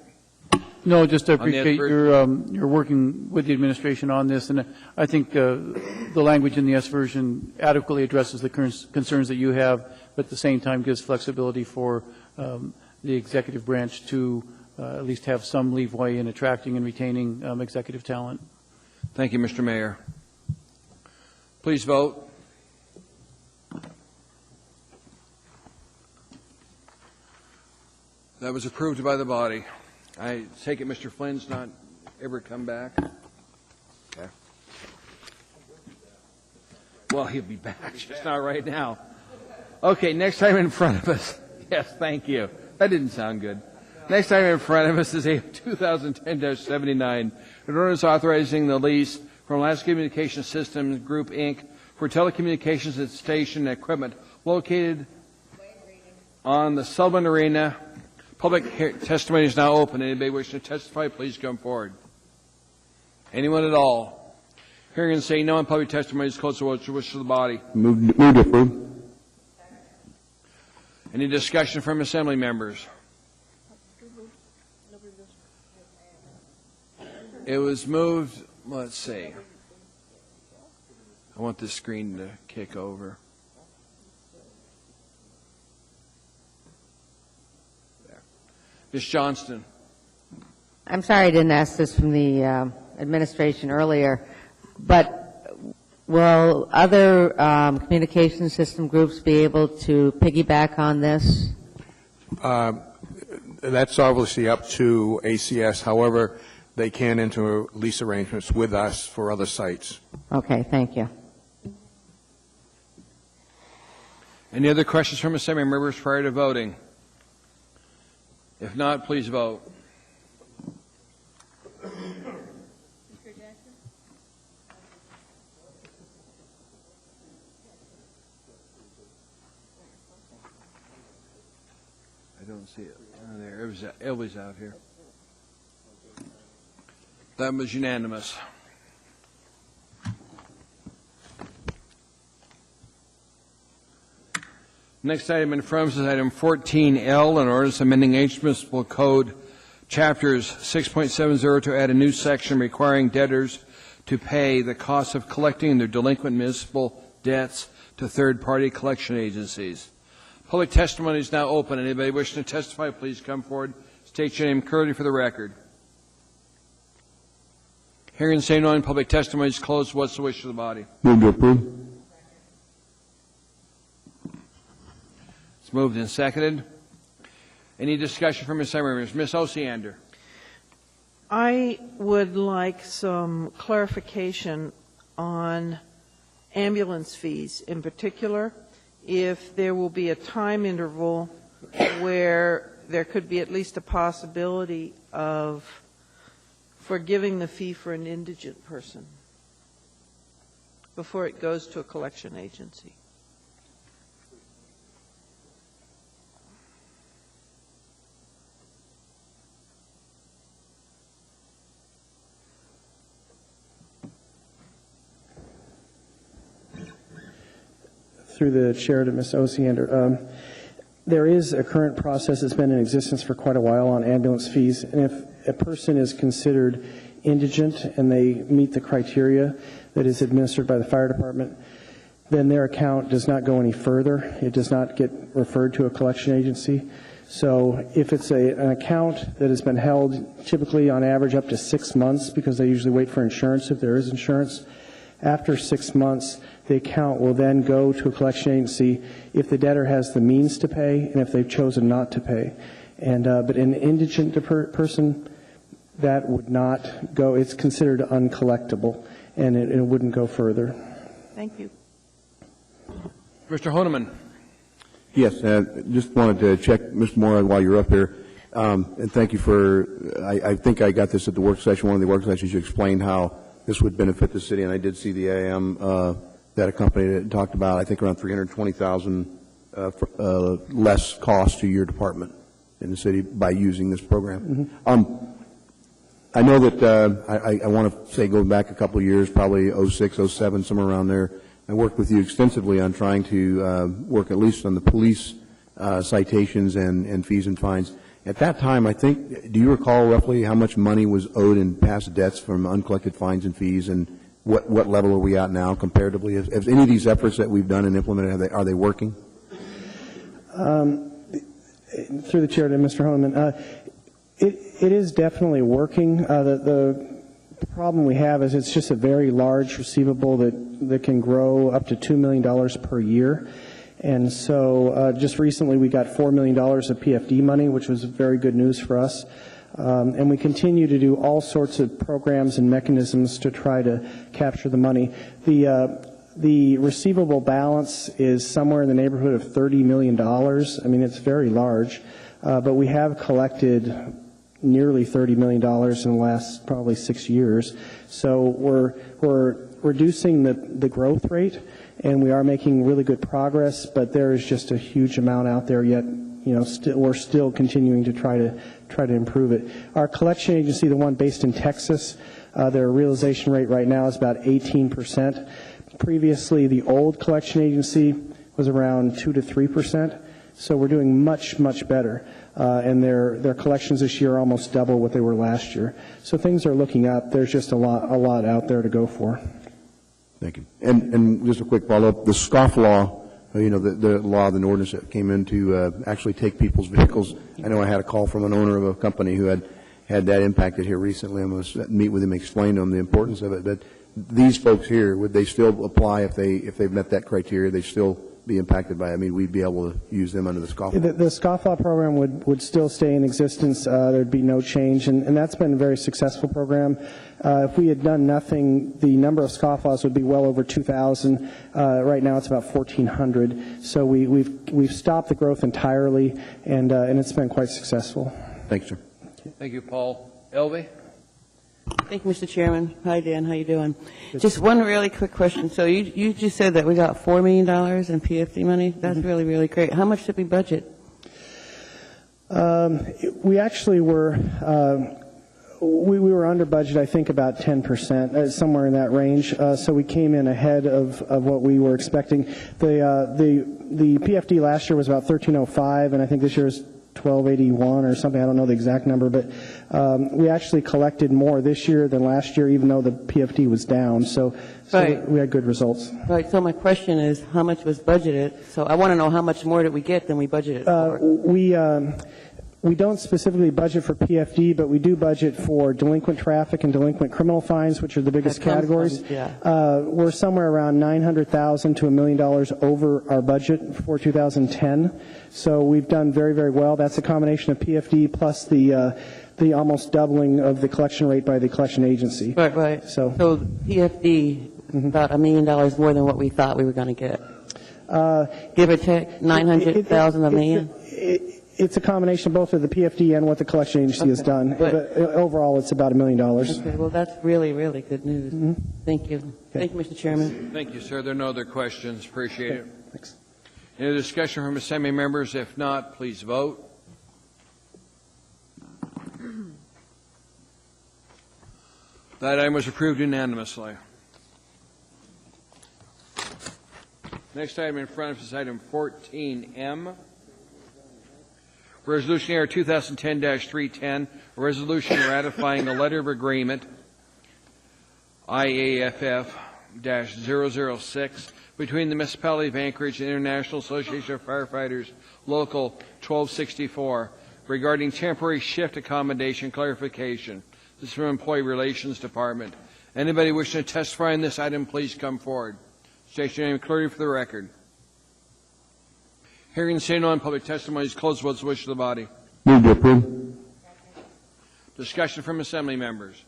No, just On the appreciate your working with the administration on this, and I think the language in the S version adequately addresses the concerns that you have, but at the same time gives flexibility for the executive branch to at least have some leeway in attracting and retaining executive talent. Thank you, Mr. Mayor. Please vote. That was approved by the body. I take it Mr. Flynn's not ever come back? Okay. Well, he'll be back, just not right now. Okay, next item in front of us. Yes, thank you. That didn't sound good. Next item in front of us is a 2010-79, an ordinance authorizing the lease from Alaska Communications Systems Group, Inc. for telecommunications and station equipment located on the Sullivan Arena. Public testimony is now open. Anybody wishing to testify, please come forward. Anyone at all? Hearing and saying no on public testimony is closed. What's the wish of the body? Move to approve. Any discussion from assembly members? It was moved, let's see. I want this screen to kick over. There. Ms. Johnston. I'm sorry I didn't ask this from the administration earlier, but will other communication system groups be able to piggyback on this? That's obviously up to ACS. However, they can enter lease arrangements with us for other sites. Okay, thank you. Any other questions from assembly members prior to voting? If not, please vote. I don't see it. Oh, there. It was out here. That was unanimous. Next item in front of us is item 14L, an ordinance amending H Municipal Code Chapters 6.70 to add a new section requiring debtors to pay the cost of collecting their delinquent municipal debts to third-party collection agencies. Public testimony is now open. Anybody wishing to testify, please come forward. State your name clearly for the record. Hearing and saying no on public testimony is closed. What's the wish of the body? Move to approve. It's moved and seconded. Any discussion from Ms. Members? Ms. Osiander. I would like some clarification on ambulance fees, in particular, if there will be a time interval where there could be at least a possibility of forgiving the fee for an indigent person before it goes to a collection agency. Through the chair to Ms. Osiander, there is a current process that's been in existence for quite a while on ambulance fees, and if a person is considered indigent and they meet the criteria that is administered by the fire department, then their account does not go any further. It does not get referred to a collection agency. So if it's an account that has been held typically on average up to 6 months, because they usually wait for insurance if there is insurance, After 6 months, the account will then go to a collection agency if the debtor has the means to pay and if they've chosen not to pay. But an indigent person, that would not go, it's considered uncollectible, and it wouldn't go further. Thank you. Mr. Honeman. Yes, just wanted to check, Mr. Moore, while you're up here, and thank you for, I think I got this at the work session, one of the work sessions, you explained how this would benefit the city, and I did see the AIM that accompanied it and talked about, I think, around $320,000 less cost to your department in the city by using this program. Mm-hmm. I know that I want to say going back a couple of years, probably 06, 07, somewhere around there, I worked with you extensively on trying to work at least on the police citations and fees and fines. At that time, I think, do you recall roughly how much money was owed in past debts from uncollected fines and fees, and what level are we at now comparatively? Have any of these efforts that we've done and implemented, are they working? Through the chair to Mr. Honeman, it is definitely working. The problem we have is it's just a very large receivable that can grow up to $2 million per year. And so just recently we got $4 million of PFD money, which was very good news for us. And we continue to do all sorts of programs and mechanisms to try to capture the money. The receivable balance is somewhere in the neighborhood of $30 million. I mean, it's very large. But we have collected nearly $30 million in the last probably 6 years. So we're reducing the growth rate, and we are making really good progress, but there is just a huge amount out there yet. We're still continuing to try to improve it. Our collection agency, the one based in Texas, their realization rate right now is about 18%. Previously, the old collection agency was around 2 to 3%. So we're doing much, much better. And their collections this year are almost double what they were last year. So things are looking up. There's just a lot out there to go for. Thank you. And just a quick follow-up. The scoff law, the law, the ordinance that came in to actually take people's vehicles. I know I had a call from an owner of a company who had that impacted here recently. I'm going to meet with him, explain to him the importance of it. But these folks here, would they still apply if they've met that criteria? They still be impacted by it? I mean, we'd be able to use them under the scofflaw. The scofflaw program would still stay in existence. There'd be no change, and that's been a very successful program. If we had done nothing, the number of scofflaws would be well over 2,000. Right now, it's about 1,400. So we've stopped the growth entirely, and it's been quite successful. Thanks, sir. Thank you, Paul. Elvie? Thank you, Mr. Chairman. Hi, Dan. How you doing? Just one really quick question. So you just said that we got $4 million in PFD money. That's really, really great. How much did we budget? We actually were we were under budget, I think, about 10%, somewhere in that range. So we came in ahead of what we were expecting. The PFD last year was about 1,305, and I think this year is 1281 or something. I don't know the exact number, but we actually collected more this year than last year, even though the PFD was down. So Right. we had good results. Right. So my question is, how much was budgeted? So I want to know how much more did we get than we budgeted for? We don't specifically budget for PFD, but we do budget for delinquent traffic and delinquent criminal fines, which are the biggest categories. We're somewhere around $900,000 to $1 million over our budget for 2010. So we've done very, very well. That's a combination of PFD plus the almost doubling of the collection rate by the collection agency. Right. So PFD, about $1 million more than what we thought we were going to get. Give or take, 900,000 a million. It's a combination both of the PFD and what the collection agency has done. But overall, it's about $1 million. Okay, well, that's really, really good news. Thank you. Thank you, Mr. Chairman. Thank you, sir. There are no other questions. Appreciate it. Thanks. Any discussion from Assembly members? If not, please vote. That item was approved unanimously. Next item in front of us is item 14M. Resolution Air 2010-310, a resolution ratifying a letter of agreement, IAFF-006, between the Municipality of Anchorage and International Association of Firefighters, Local 1264, regarding temporary shift accommodation clarification. This is from Employee Relations Department. Anybody wishing to testify on this item, please come forward. State your name clearly for the record. Hearing and seeing no one, public testimony is closed. What's the wish of the body? Move to approve. Discussion from assembly members.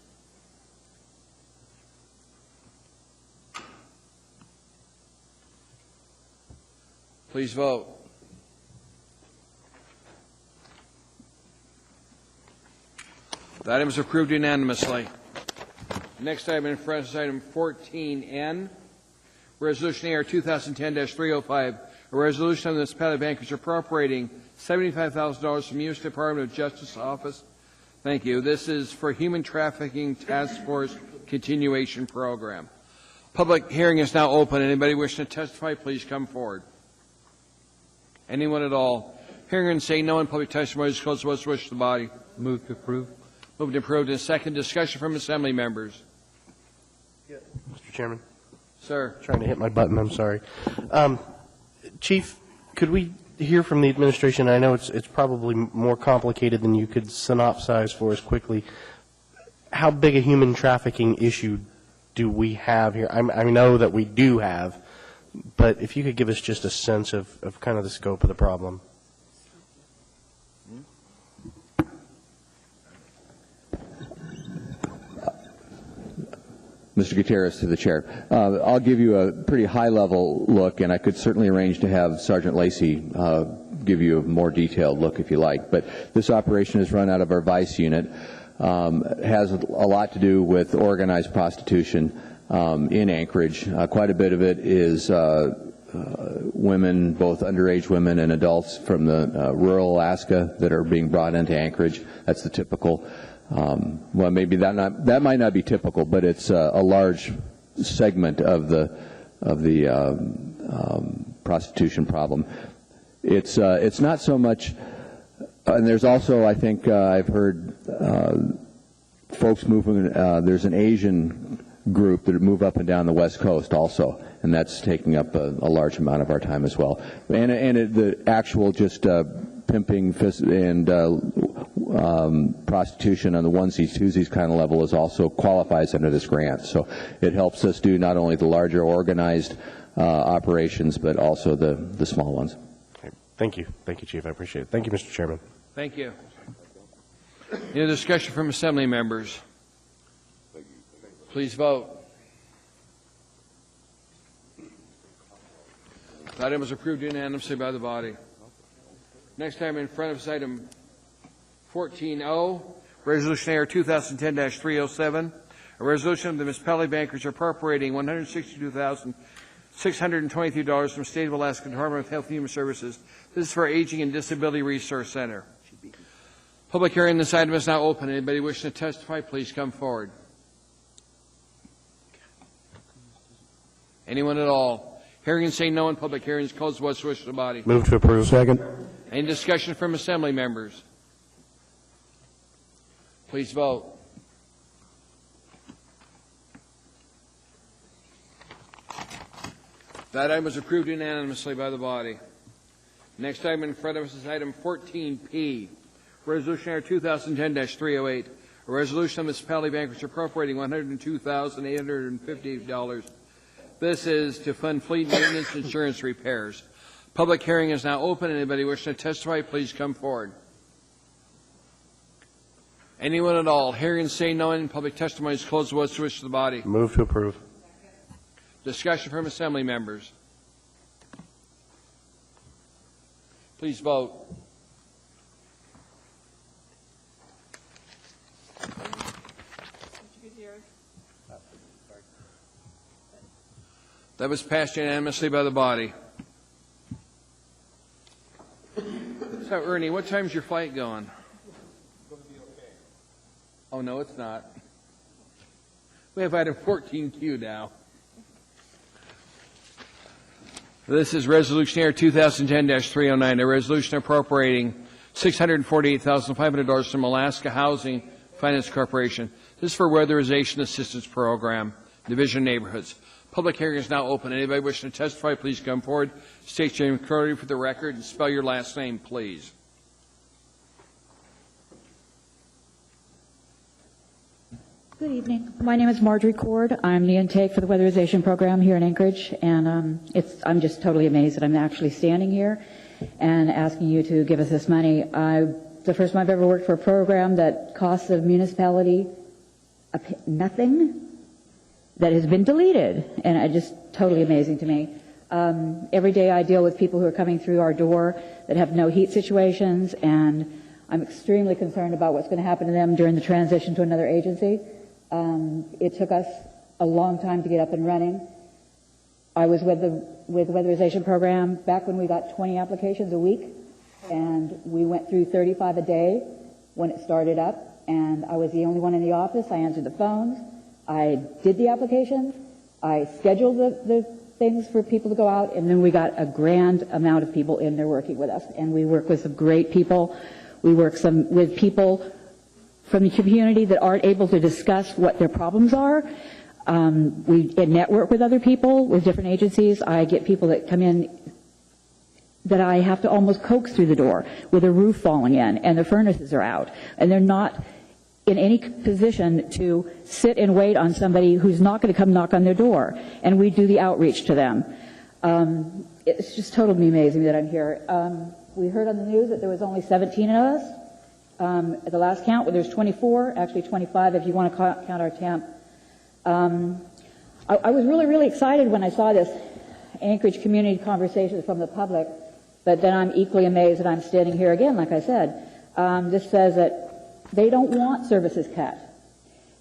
Please vote. The item is approved unanimously. Next item in front is item 14N, Resolution AR 2010-305, a resolution of the municipality of Anchorage appropriating $75,000 from U.S. Department of Justice Office. Thank you. This is for Human Trafficking Task Force Continuation Program. Public hearing is now open. Anybody wishing to testify, please come forward. Anyone at all? Hearing and saying no one, public testimony is closed. What's the wish of the body? Move to approve. Moved and approved. And second, discussion from assembly members. Mr. Chairman? Sir. Trying to hit my button, I'm sorry. Chief, could we hear from the administration? I know it's probably more complicated than you could synopsize for us quickly. How big a human trafficking issue do we have here? I know that we do have, but if you could give us just a sense of kind of the scope of the problem. Mr. Gutierrez, to the chair. I'll give you a pretty high-level look, and I could certainly arrange to have Sergeant Lacey give you a more detailed look if you like. But this operation is run out of our Vice unit. Has a lot to do with organized prostitution in Anchorage. Quite a bit of it is women, both underage women and adults from the rural Alaska that are being brought into Anchorage. That's the typical. Well, maybe that might not be typical, but it's a large segment of the prostitution problem. It's not so much, and there's also, I think I've heard folks moving. There's an Asian group that move up and down the West Coast also, and that's taking up a large amount of our time as well. And the actual just pimping and prostitution on the onesies, twosies kind of level is also qualifies under this grant. So it helps us do not only the larger organized operations, but also the small ones. Okay. Thank you. Thank you, Chief. I appreciate it. Thank you, Mr. Chairman. Thank you. Any discussion from assembly members? Please vote. The item is approved unanimously by the body. Next item in front of us, item 14O, Resolution AR 2010-307, a resolution of the municipality of Anchorage appropriating $162,623 from State of Alaska Department of Health and Human Services. This is for Aging and Disability Resource Center. Public hearing on this item is now open. Anybody wishing to testify, please come forward. Anyone at all? Hearing and saying no one, public hearing is closed. What's the wish of the body? Move to approve. Second. Any discussion from assembly members? Please vote. That item was approved unanimously by the body. Next item in front of us is item 14P, Resolution AR 2010-308, a resolution of the municipality of Anchorage appropriating $102,858. This is to fund fleet maintenance insurance repairs. Public hearing is now open. Anybody wishing to testify, please come forward. Anyone at all? Hearing and saying no one, public testimony is closed. What's the wish of the body? Move to approve. Discussion from assembly members. Please vote. That was passed unanimously by the body. So, Ernie, what time's your flight going? Oh, no, it's not. We have item 14Q now. This is Resolution AR 2010-309, a resolution appropriating $648,500 from Alaska Housing Finance Corporation. This is for Weatherization Assistance Program, Division Neighborhoods. Public hearing is now open. Anybody wishing to testify, please come forward. State your name clearly for the record and spell your last name, please. Good evening. My name is Marjorie Cord. I'm the intake for the weatherization program here in Anchorage, and I'm just totally amazed that I'm actually standing here and asking you to give us this money. The first time I've ever worked for a program that costs the municipality nothing, that has been deleted, and it's just totally amazing to me. Every day I deal with people who are coming through our door that have no heat situations, and I'm extremely concerned about what's going to happen to them during the transition to another agency. It took us a long time to get up and running. I was with the weatherization program back when we got 20 applications a week, and we went through 35 a day when it started up, and I was the only one in the office. I answered the phones. I did the applications. I scheduled the things for people to go out, and then we got a grand amount of people in there working with us, and we work with some great people. We work with people from the community that aren't able to discuss what their problems are. We network with other people, with different agencies. I get people that come in that I have to almost coax through the door with a roof falling in and the furnaces are out, and they're not in any position to sit and wait on somebody who's not going to come knock on their door, and we do the outreach to them. It's just totally amazing that I'm here. We heard on the news that there was only 17 of us. At the last count, there's 24, actually 25 if you want to count our temp. I was really, really excited when I saw this Anchorage Community Conversations from the public, but then I'm equally amazed that I'm standing here again, like I said. This says that they don't want services cut.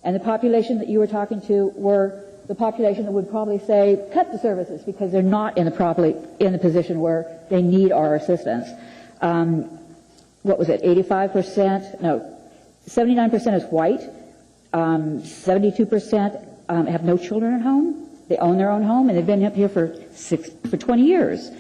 And the population that you were talking to were the population that would probably say, cut the services, because they're not in the position where they need our assistance. What was it, 85%? No, 79% is white. 72% have no children at home. They own their own home, and they've been up here for 20 years.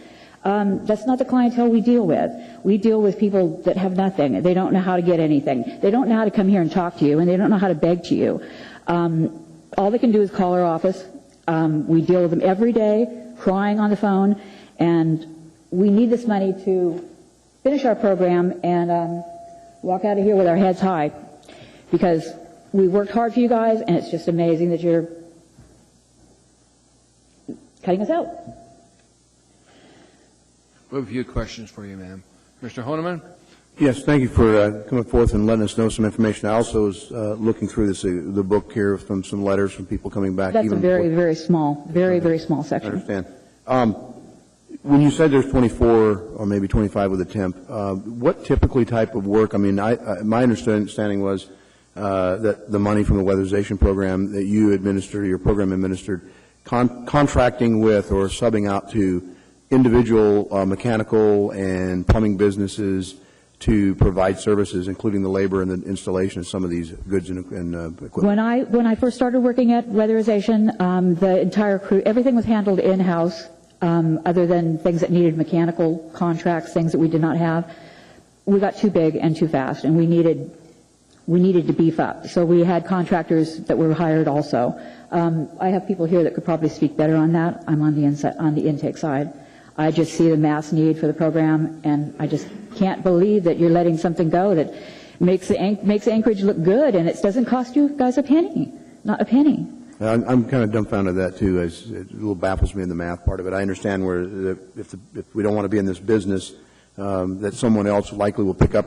That's not the clientele we deal with. We deal with people that have nothing. They don't know how to get anything. They don't know how to come here and talk to you, and they don't know how to beg to you. All they can do is call our office. We deal with them every day, crying on the phone, and we need this money to finish our program and walk out of here with our heads high, because we worked hard for you guys, and it's just amazing that you're cutting us out. We have a few questions for you, ma'am. Mr. Honeman? Yes, thank you for coming forth and letting us know some information. I also was looking through the book here from some letters from people coming back. That's a very, very small, very small section. I understand. When you said there's 24 or maybe 25 with a temp, what typically type of work? I mean, my understanding was that the money from the weatherization program that you administered, your program administered, contracting with or subbing out to individual mechanical and plumbing businesses to provide services, including the labor and the installation of some of these goods and equipment. When I first started working at weatherization, the entire crew, everything was handled in-house, other than things that needed mechanical contracts, things that we did not have. We got too big and too fast, and we needed to beef up. So we had contractors that were hired also. I have people here that could probably speak better on that. I'm on the intake side. I just see the mass need for the program, and I just can't believe that you're letting something go that makes Anchorage look good, and it doesn't cost you guys a penny, not a penny. I'm kind of dumbfounded at that too. It a little baffles me in the math part of it. I understand where if we don't want to be in this business, that someone else likely will pick up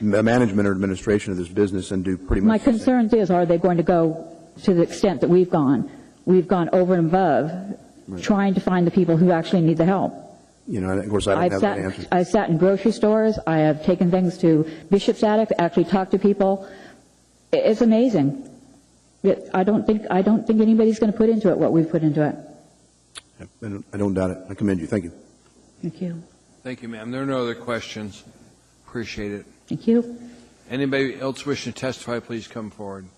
the management or administration of this business and do pretty much. My concern is, are they going to go to the extent that we've gone? We've gone over and above, right, trying to find the people who actually need the help. You know, of course, I don't have that answer. I've sat in grocery stores. I have taken things to Bishop's Attic, actually talked to people. It's amazing. I don't think anybody's going to put into it what we've put into it. I don't doubt it. I commend you. Thank you. Thank you. Thank you, ma'am. There are no other questions. Appreciate it. Thank you. Anybody else wishing to testify, please come forward.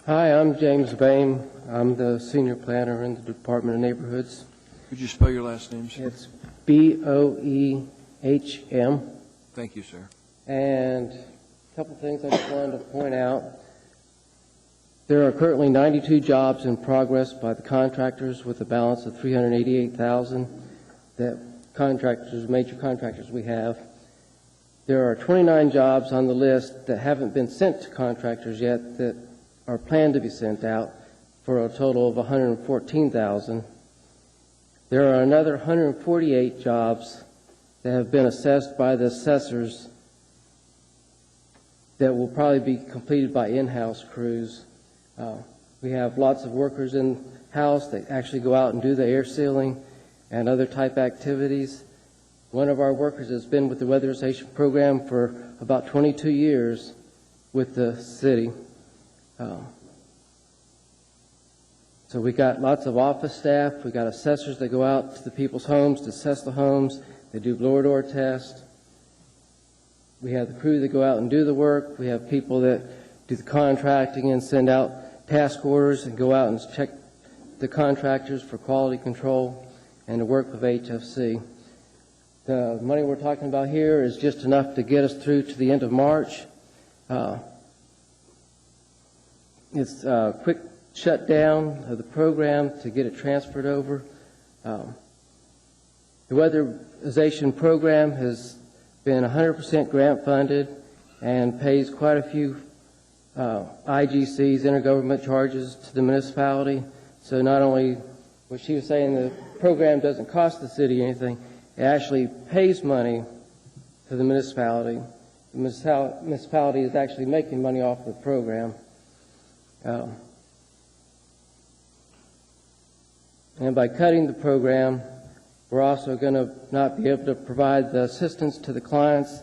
Hi, I'm James Bain. I'm the senior planner in the Department of Neighborhoods. Could you spell your last name, sir? It's Boehm. Thank you, sir. And a couple things I just wanted to point out. There are currently 92 jobs in progress by the contractors with a balance of $388,000 that major contractors we have. there are 29 jobs on the list that haven't been sent to contractors yet that are planned to be sent out for a total of $114,000. There are another 148 jobs that have been assessed by the assessors that will probably be completed by in-house crews. We have lots of workers in-house that actually go out and do the air sealing and other type activities. One of our workers has been with the weatherization program for about 22 years with the city. So we got lots of office staff. We got assessors that go out to the people's homes to assess the homes. They do blower-door tests. We have the crew that go out and do the work. We have people that do the contracting and send out task orders and go out and check the contractors for quality control and to work with HFC. The money we're talking about here is just enough to get us through to the end of March. It's a quick shutdown of the program to get it transferred over. The weatherization program has been 100% grant funded and pays quite a few IGCs, intergovernment charges, to the municipality. So not only, what she was saying, the program doesn't cost the city anything, it actually pays money to the municipality. The municipality is actually making money off the program. And by cutting the program, we're also going to not be able to provide the assistance to the clients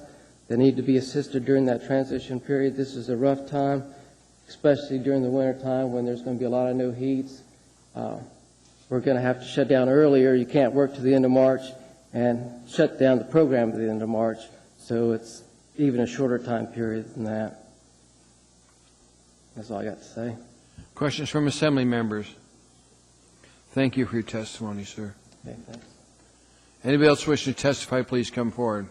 that need to be assisted during that transition period. This is a rough time, especially during the winter time when there's going to be a lot of no heats. We're going to have to shut down earlier. You can't work to the end of March and shut down the program to the end of March. So it's even a shorter time period than that. That's all I got to say. Questions from Assembly members? Thank you for your testimony, sir. Okay, thanks. Anybody else wishing to testify, please come forward.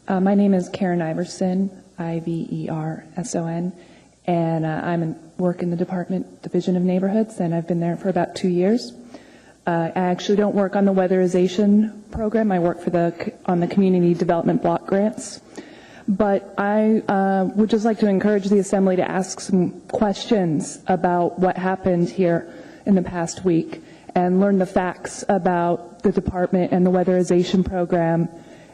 My name is Karen Iverson, Iverson, and I work in the Division of Neighborhoods, and I've been there for about 2 years. I actually don't work on the weatherization program. I work on the community development block grants. But I would just like to encourage the Assembly to ask some questions about what happened here in the past week and learn the facts about the department and the weatherization program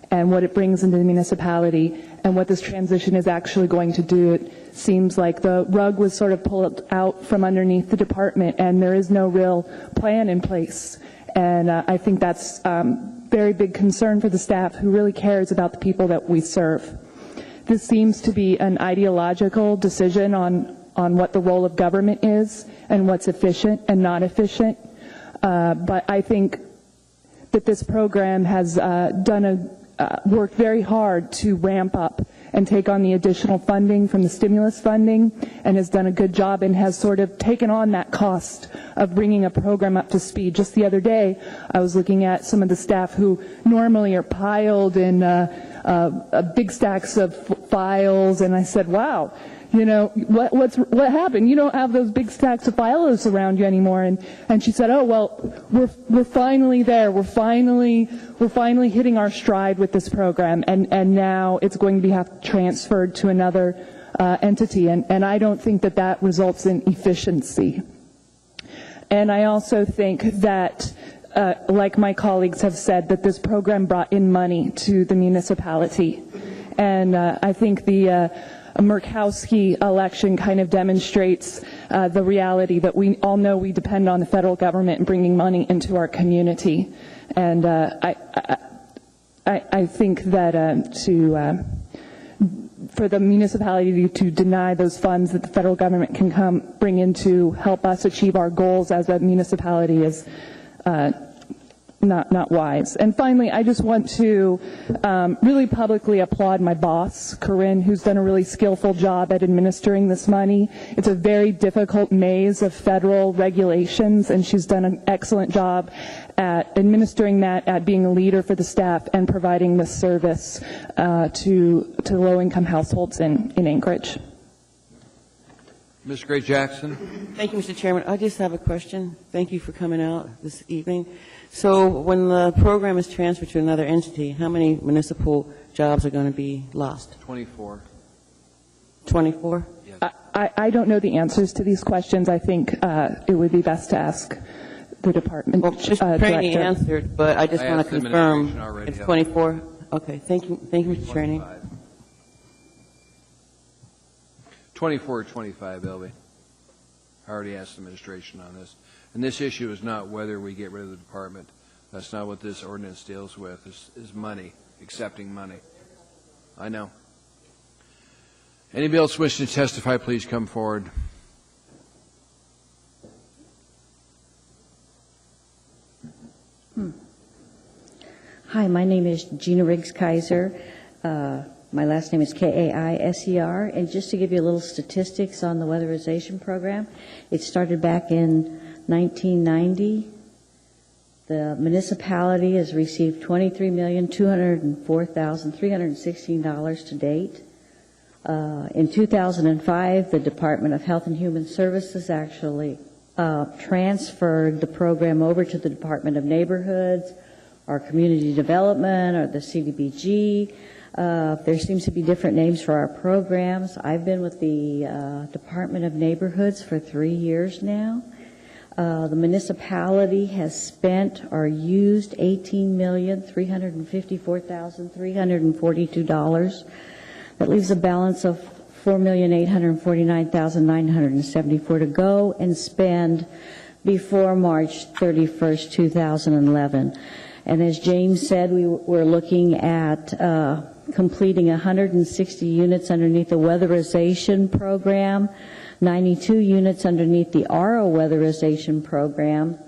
and what it brings into the municipality and what this transition is actually going to do. It seems like the rug was sort of pulled out from underneath the department and there is no real plan in place. And I think that's very big concern for the staff who really cares about the people that we serve. This seems to be an ideological decision on what the role of government is and what's efficient and not efficient. But I think that this program has worked very hard to ramp up and take on the additional funding from the stimulus funding and has done a good job and has sort of taken on that cost of bringing a program up to speed. Just the other day, I was looking at some of the staff who normally are piled in big stacks of files, and I said, wow, you know, what happened? You don't have those big stacks of files around you anymore. And she said, oh, well, we're finally there. We're finally hitting our stride with this program, and now it's going to be transferred to another entity. And I don't think that results in efficiency. And I also think that, like my colleagues have said, that this program brought in money to the municipality. And I think the Murkowski election kind of demonstrates the reality that we all know we depend on the federal government in bringing money into our community. And I think that for the municipality to deny those funds that the federal government can bring in to help us achieve our goals as a municipality is not wise. And finally, I just want to really publicly applaud my boss, Corinne, who's done a really skillful job at administering this money. It's a very difficult maze of federal regulations, and she's done an excellent job at administering that, at being a leader for the staff, and providing this service to low-income households in Anchorage. Ms. Gray Jackson? Thank you, Mr. Chairman. I just have a question. Thank you for coming out this evening. So when the program is transferred to another entity, how many municipal jobs are going to be lost? 24. 24? I don't know the answers to these questions. I think it would be best to ask the department Mr. Trainee director. answered, but I just I want asked to the confirm administration already, it's yeah. 24? Okay, thank you, Mr. Trainee. 24 or 25, Elby. I already asked the administration on this. And this issue is not whether we get rid of the department. That's not what this ordinance deals with, is money, accepting money. I know. Anybody else wishing to testify, please come forward. Hi, my name is Gina Riggs-Kaiser. My last name is Kaiser. And just to give you a little statistics on the weatherization program, it started back in 1990. The municipality has received $23,204,316 to date. In 2005, the Department of Health and Human Services actually transferred the program over to the Department of Neighborhoods, our Community Development, or the CDBG. There seems to be different names for our programs. I've been with the Department of Neighborhoods for 3 years now. The municipality has spent or used $18,354,342. That leaves a balance of $4,849,974 to go and spend before March 31st, 2011. And as James said, we're looking at completing 160 units underneath the weatherization program, 92 units underneath the RO weatherization program.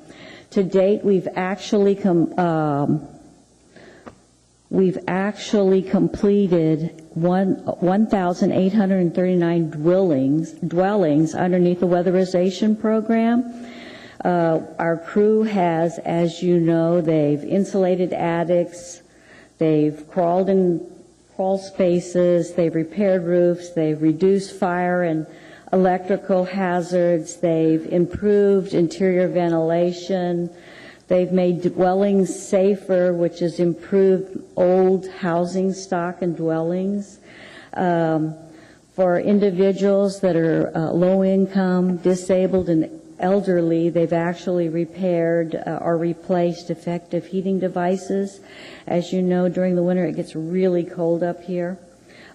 To date, we've actually completed 1,839 dwellings underneath the weatherization program. Our crew has, as you know, they've insulated attics, they've crawled in crawl spaces, they've repaired roofs, they've reduced fire and electrical hazards, they've improved interior ventilation, they've made dwellings safer, which has improved old housing stock and dwellings. For individuals that are low income, disabled, and elderly, they've actually repaired or replaced defective heating devices. As you know, during the winter it gets really cold up here.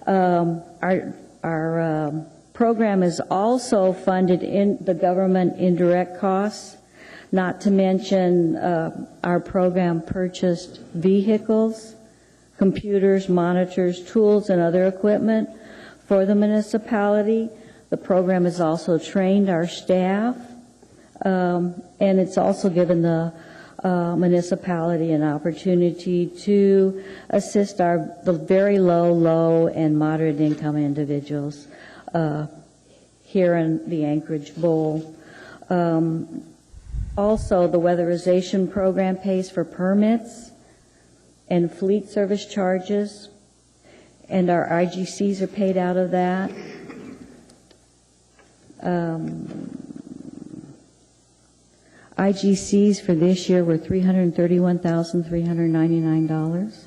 Our program is also funded in the government indirect costs, not to mention our program purchased vehicles, computers, monitors, tools, and other equipment for the municipality. The program has also trained our staff, and it's also given the municipality an opportunity to assist the very low, and moderate income individuals here in the Anchorage Bowl. Also, the weatherization program pays for permits and fleet service charges, and our IGCs are paid out of that. IGCs for this year were $331,399.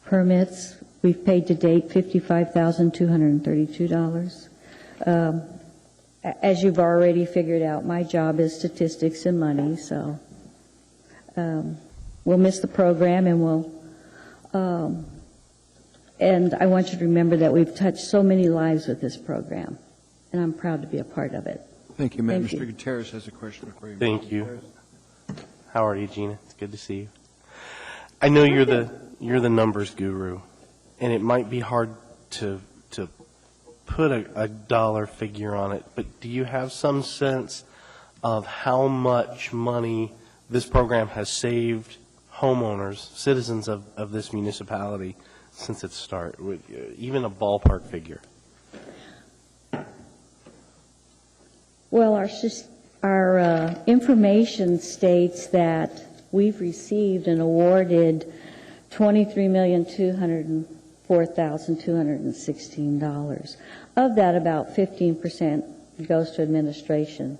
Permits, we've paid to date $55,232. As you've already figured out, my job is statistics and money, so we'll miss the program, and and I want you to remember that we've touched so many lives with this program, and I'm proud to be a part of it. Thank you, ma'am. Thank Mr. you. Gutierrez has a question for you. Thank you. How are you, Gina? It's good to see you. I know you're the numbers guru, and it might be hard to put a dollar figure on it, but do you have some sense of how much money this program has saved homeowners, citizens of this municipality since its start? Even a ballpark figure. Well, our information states that we've received and awarded $23,204,316 $4,216. Of that, about 15% goes to administration.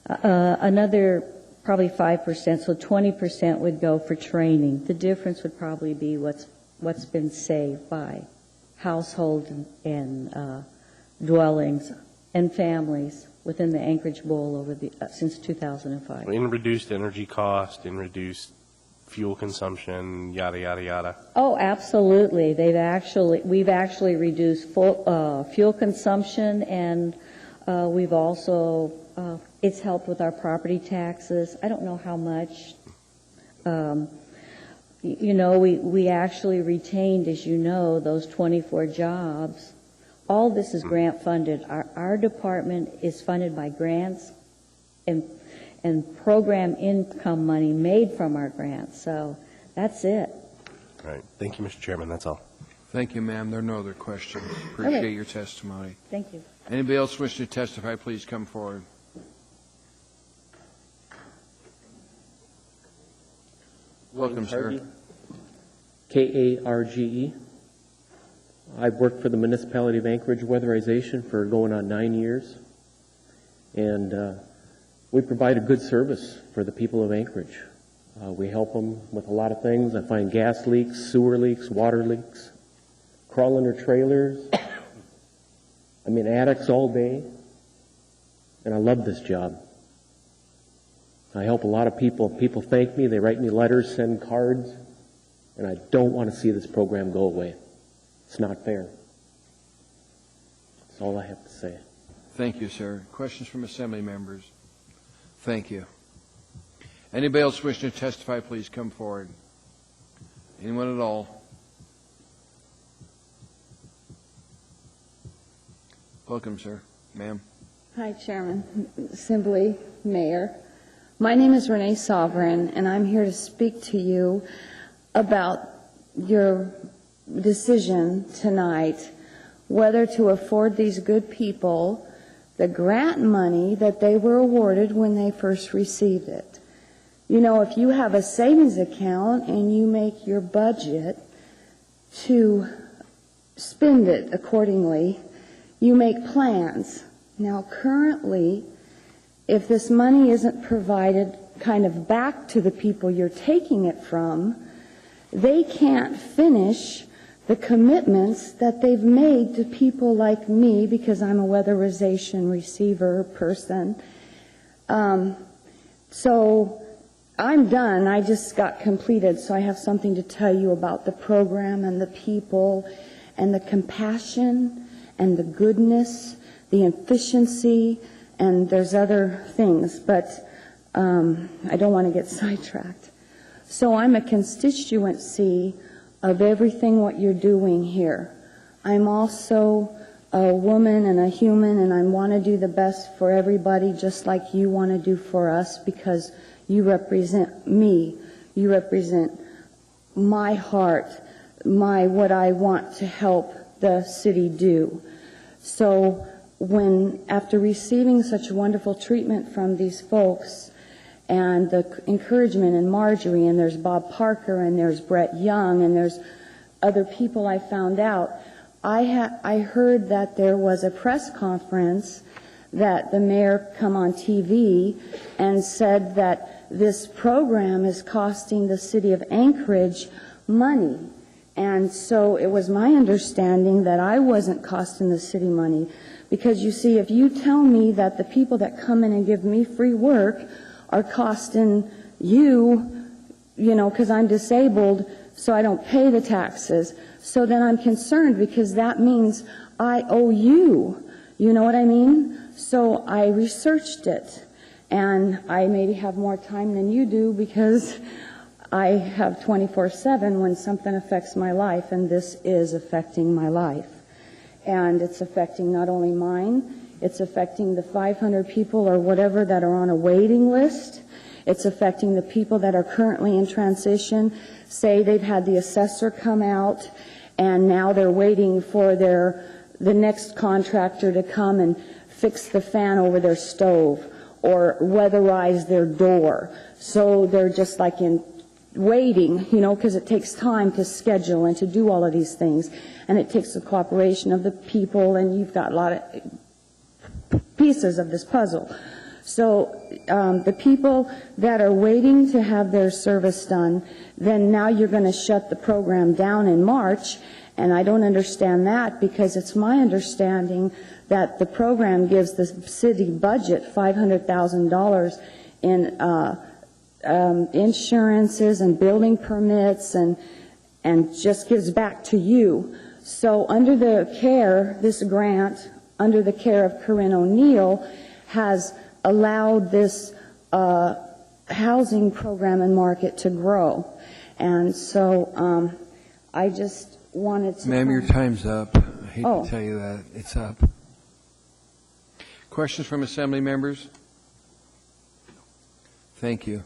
Another probably 5%, so 20% would go for training. The difference would probably be what's been saved by households and dwellings and families within the Anchorage Bowl since 2005. In reduced energy cost, in reduced fuel consumption, yada, yada, yada. Oh, absolutely. We've actually reduced fuel consumption, and we've also, it's helped with our property taxes. I don't know how much. We actually retained, as you know, those 24 jobs. All this is grant funded. Our department is funded by grants and program income money made from our grants. So that's it. All right. Thank you, Mr. Chairman. That's all. Thank you, ma'am. There are no other questions. Appreciate your testimony. Thank you. Anybody else wish to testify, please come forward. Welcome, sir. Karge. I've worked for the municipality of Anchorage weatherization for going on 9 years, and we provide a good service for the people of Anchorage. We help them with a lot of things. I find gas leaks, sewer leaks, water leaks, crawl under trailers. I'm in attics all day, and I love this job. I help a lot of people. People thank me. They write me letters, send cards, and I don't want to see this program go away. It's not fair. That's all I have to say. Thank you, sir. Questions from Assembly members? Thank you. Anybody else wishing to testify, please come forward. Anyone at all? Welcome, sir. Ma'am. Hi, Chairman, Assembly, Mayor. My name is Renee Sovereign, and I'm here to speak to you about your decision tonight whether to afford these good people the grant money that they were awarded when they first received it. You know, if you have a savings account and you make your budget to spend it accordingly, you make plans. Now, currently, if this money isn't provided kind of back to the people you're taking it from, they can't finish the commitments that they've made to people like me, because I'm a weatherization receiver person. So I'm done. I just got completed, so I have something to tell you about the program and the people and the compassion and the goodness, the efficiency, and there's other things, but I don't want to get sidetracked. So I'm a constituency of everything what you're doing here. I'm also a woman and a human, and I want to do the best for everybody just like you want to do for us, because you represent me. You represent my heart, what I want to help the city do. So after receiving such wonderful treatment from these folks, and the encouragement in Marjorie, and there's Bob Parker, and there's Brett Young, and there's other people I found out, I heard that there was a press conference that the mayor come on TV and said that this program is costing the city of Anchorage money. And so it was my understanding that I wasn't costing the city money, because you see, if you tell me that the people that come in and give me free work are costing you, because I'm disabled, so I don't pay the taxes, so then I'm concerned, because that means I owe you. You know what I mean? So I researched it, and I maybe have more time than you do, because I have 24/7 when something affects my life, and this is affecting my life. And it's affecting not only mine, it's affecting the 500 people or whatever that are on a waiting list. It's affecting the people that are currently in transition. Say they've had the assessor come out, and now they're waiting for the next contractor to come and fix the fan over their stove or weatherize their door. So they're just like in waiting, you know, because it takes time to schedule and to do all of these things. And it takes the cooperation of the people, and you've got a lot of pieces of this puzzle. So the people that are waiting to have their service done, then now you're going to shut the program down in March, and I don't understand that, because it's my understanding that the program gives the city budget $500,000 in insurances and building permits and just gives back to you. So under the care, this grant, under the care of Corinne O'Neill, has allowed this housing program and market to grow. And so I just wanted to... Ma'am, your time's up. I hate to tell you that. It's up. Questions from Assembly members? Thank you.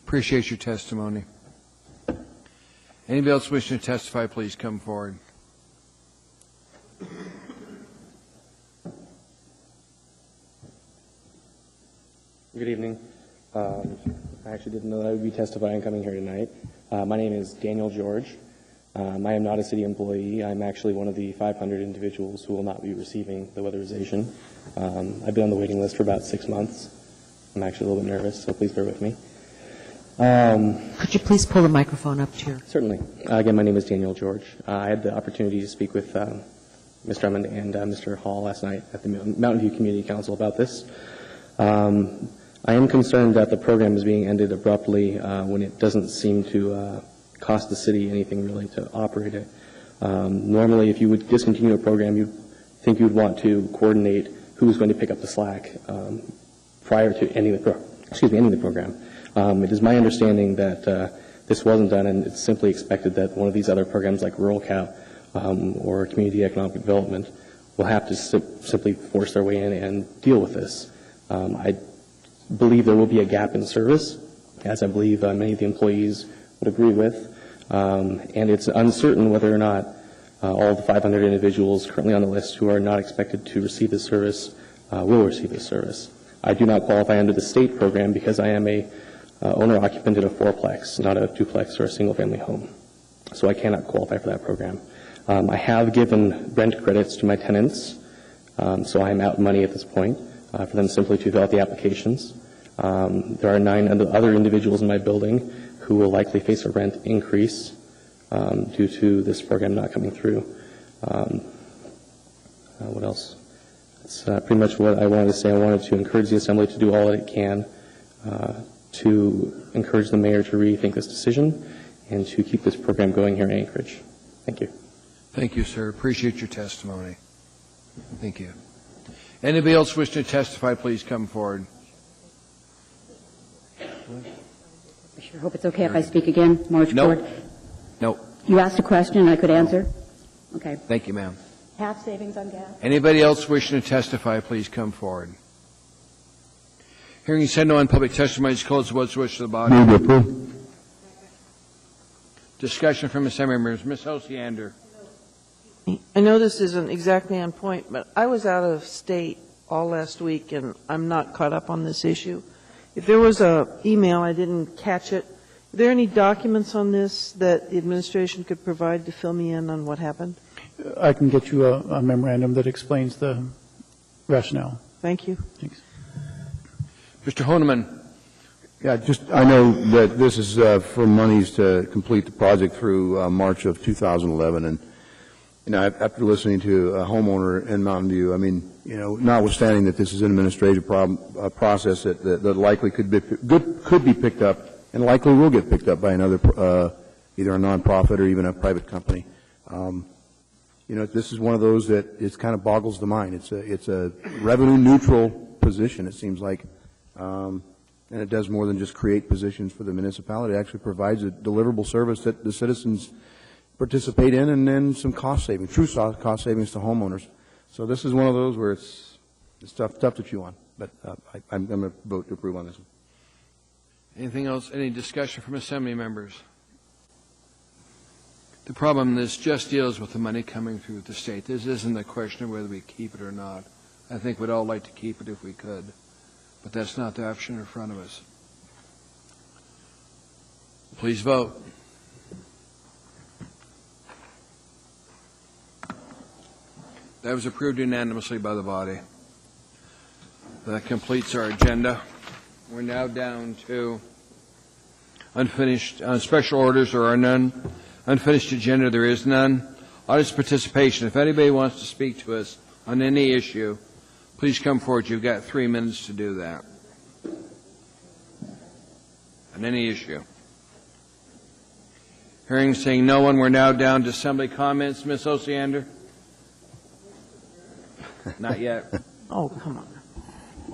Appreciate your testimony. Anybody else wishing to testify, please come forward. Good evening. I actually didn't know that I would be testifying coming here tonight. My name is Daniel George. I am not a city employee. I'm actually one of the 500 individuals who will not be receiving the weatherization. I've been on the waiting list for about 6 months. I'm actually a little bit nervous, so please bear with me. Could you please pull the microphone up to your... Certainly. Again, my name is Daniel George. I had the opportunity to speak with Mr. Drummond and Mr. Hall last night at the Mountain View Community Council about this. I am concerned that the program is being ended abruptly when it doesn't seem to cost the city anything really to operate it. Normally, if you would discontinue a program, you'd think you would want to coordinate who was going to pick up the slack prior to ending the program. It is my understanding that this wasn't done, and it's simply expected that one of these other programs like Rural Cap or Community Economic Development will have to simply force their way in and deal with this. I believe there will be a gap in service, as I believe many of the employees would agree with, and it's uncertain whether or not all the 500 individuals currently on the list who are not expected to receive this service will receive this service. I do not qualify under the state program because I am a owner-occupant in a fourplex, not a duplex or a single-family home. So I cannot qualify for that program. I have given rent credits to my tenants, so I am out money at this point for them simply to fill out the applications. There are 9 other individuals in my building who will likely face a rent increase due to this program not coming through. What else? That's pretty much what I wanted to say. I wanted to encourage the Assembly to do all that it can to encourage the mayor to rethink this decision and to keep this program going here in Anchorage. Thank you. Thank you, sir. Appreciate your testimony. Thank you. Anybody else wish to testify, please come forward. I sure hope it's okay if I speak again. Marge Ford. No. You asked a question I could answer? Okay. Thank you, ma'am. Half savings on gas. Anybody else wishing to testify, please come forward. Hearing said no on public testimony is closed. What's the wish of the body? Move to approve. Discussion from Assembly members. Ms. Osiander. I know this isn't exactly on point, but I was out of state all last week, and I'm not caught up on this issue. If there was an email, I didn't catch it. Are there any documents on this that the administration could provide to fill me in on what happened? I can get you a memorandum that explains the rationale. Thank you. Thanks. Mr. Honeman. Yeah, I know that this is for monies to complete the project through March of 2011, and after listening to a homeowner in Mountain View, I mean, notwithstanding that this is an administrative process that likely could be picked up and likely will get picked up by another, either a nonprofit or even a private company. This is one of those that it kind of boggles the mind. It's a revenue neutral position, it seems like, and it does more than just create positions for the municipality. It actually provides a deliverable service that the citizens participate in, and then some cost savings, true cost savings to homeowners. So this is one of those where it's tough to chew on, but I'm going to vote to approve on this one. Anything else? Any discussion from Assembly members? The problem is just deals with the money coming through the state. This isn't a question of whether we keep it or not. I think we'd all like to keep it if we could, but that's not the option in front of us. Please vote. That was approved unanimously by the body. That completes our agenda. We're now down to unfinished, special orders. There are none. Unfinished agenda, there is none. Audience participation. If anybody wants to speak to us on any issue, please come forward. You've got 3 minutes to do that. On any issue. Hearing, seeing no one, we're now down to assembly comments. Ms. Osiander? Not yet. Oh, come on.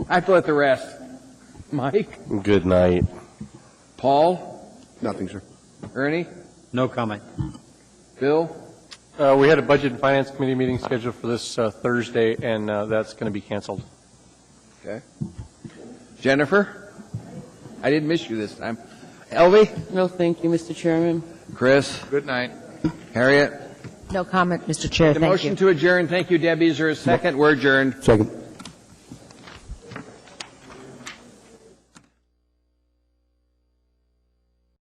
I have to let the rest. Mike? Good night. Paul? Nothing, sir. Ernie? No comment. Bill? We had a Budget and Finance Committee meeting scheduled for this Thursday, and that's going to be canceled. Okay. Jennifer? I didn't miss you this time. Elvie? No, thank you, Mr. Chairman. Chris? Good night. Harriet? No comment, Mr. Chair. The Thank motion you. to adjourn. Thank you, Debbie. Is there a second? We're adjourned. Second.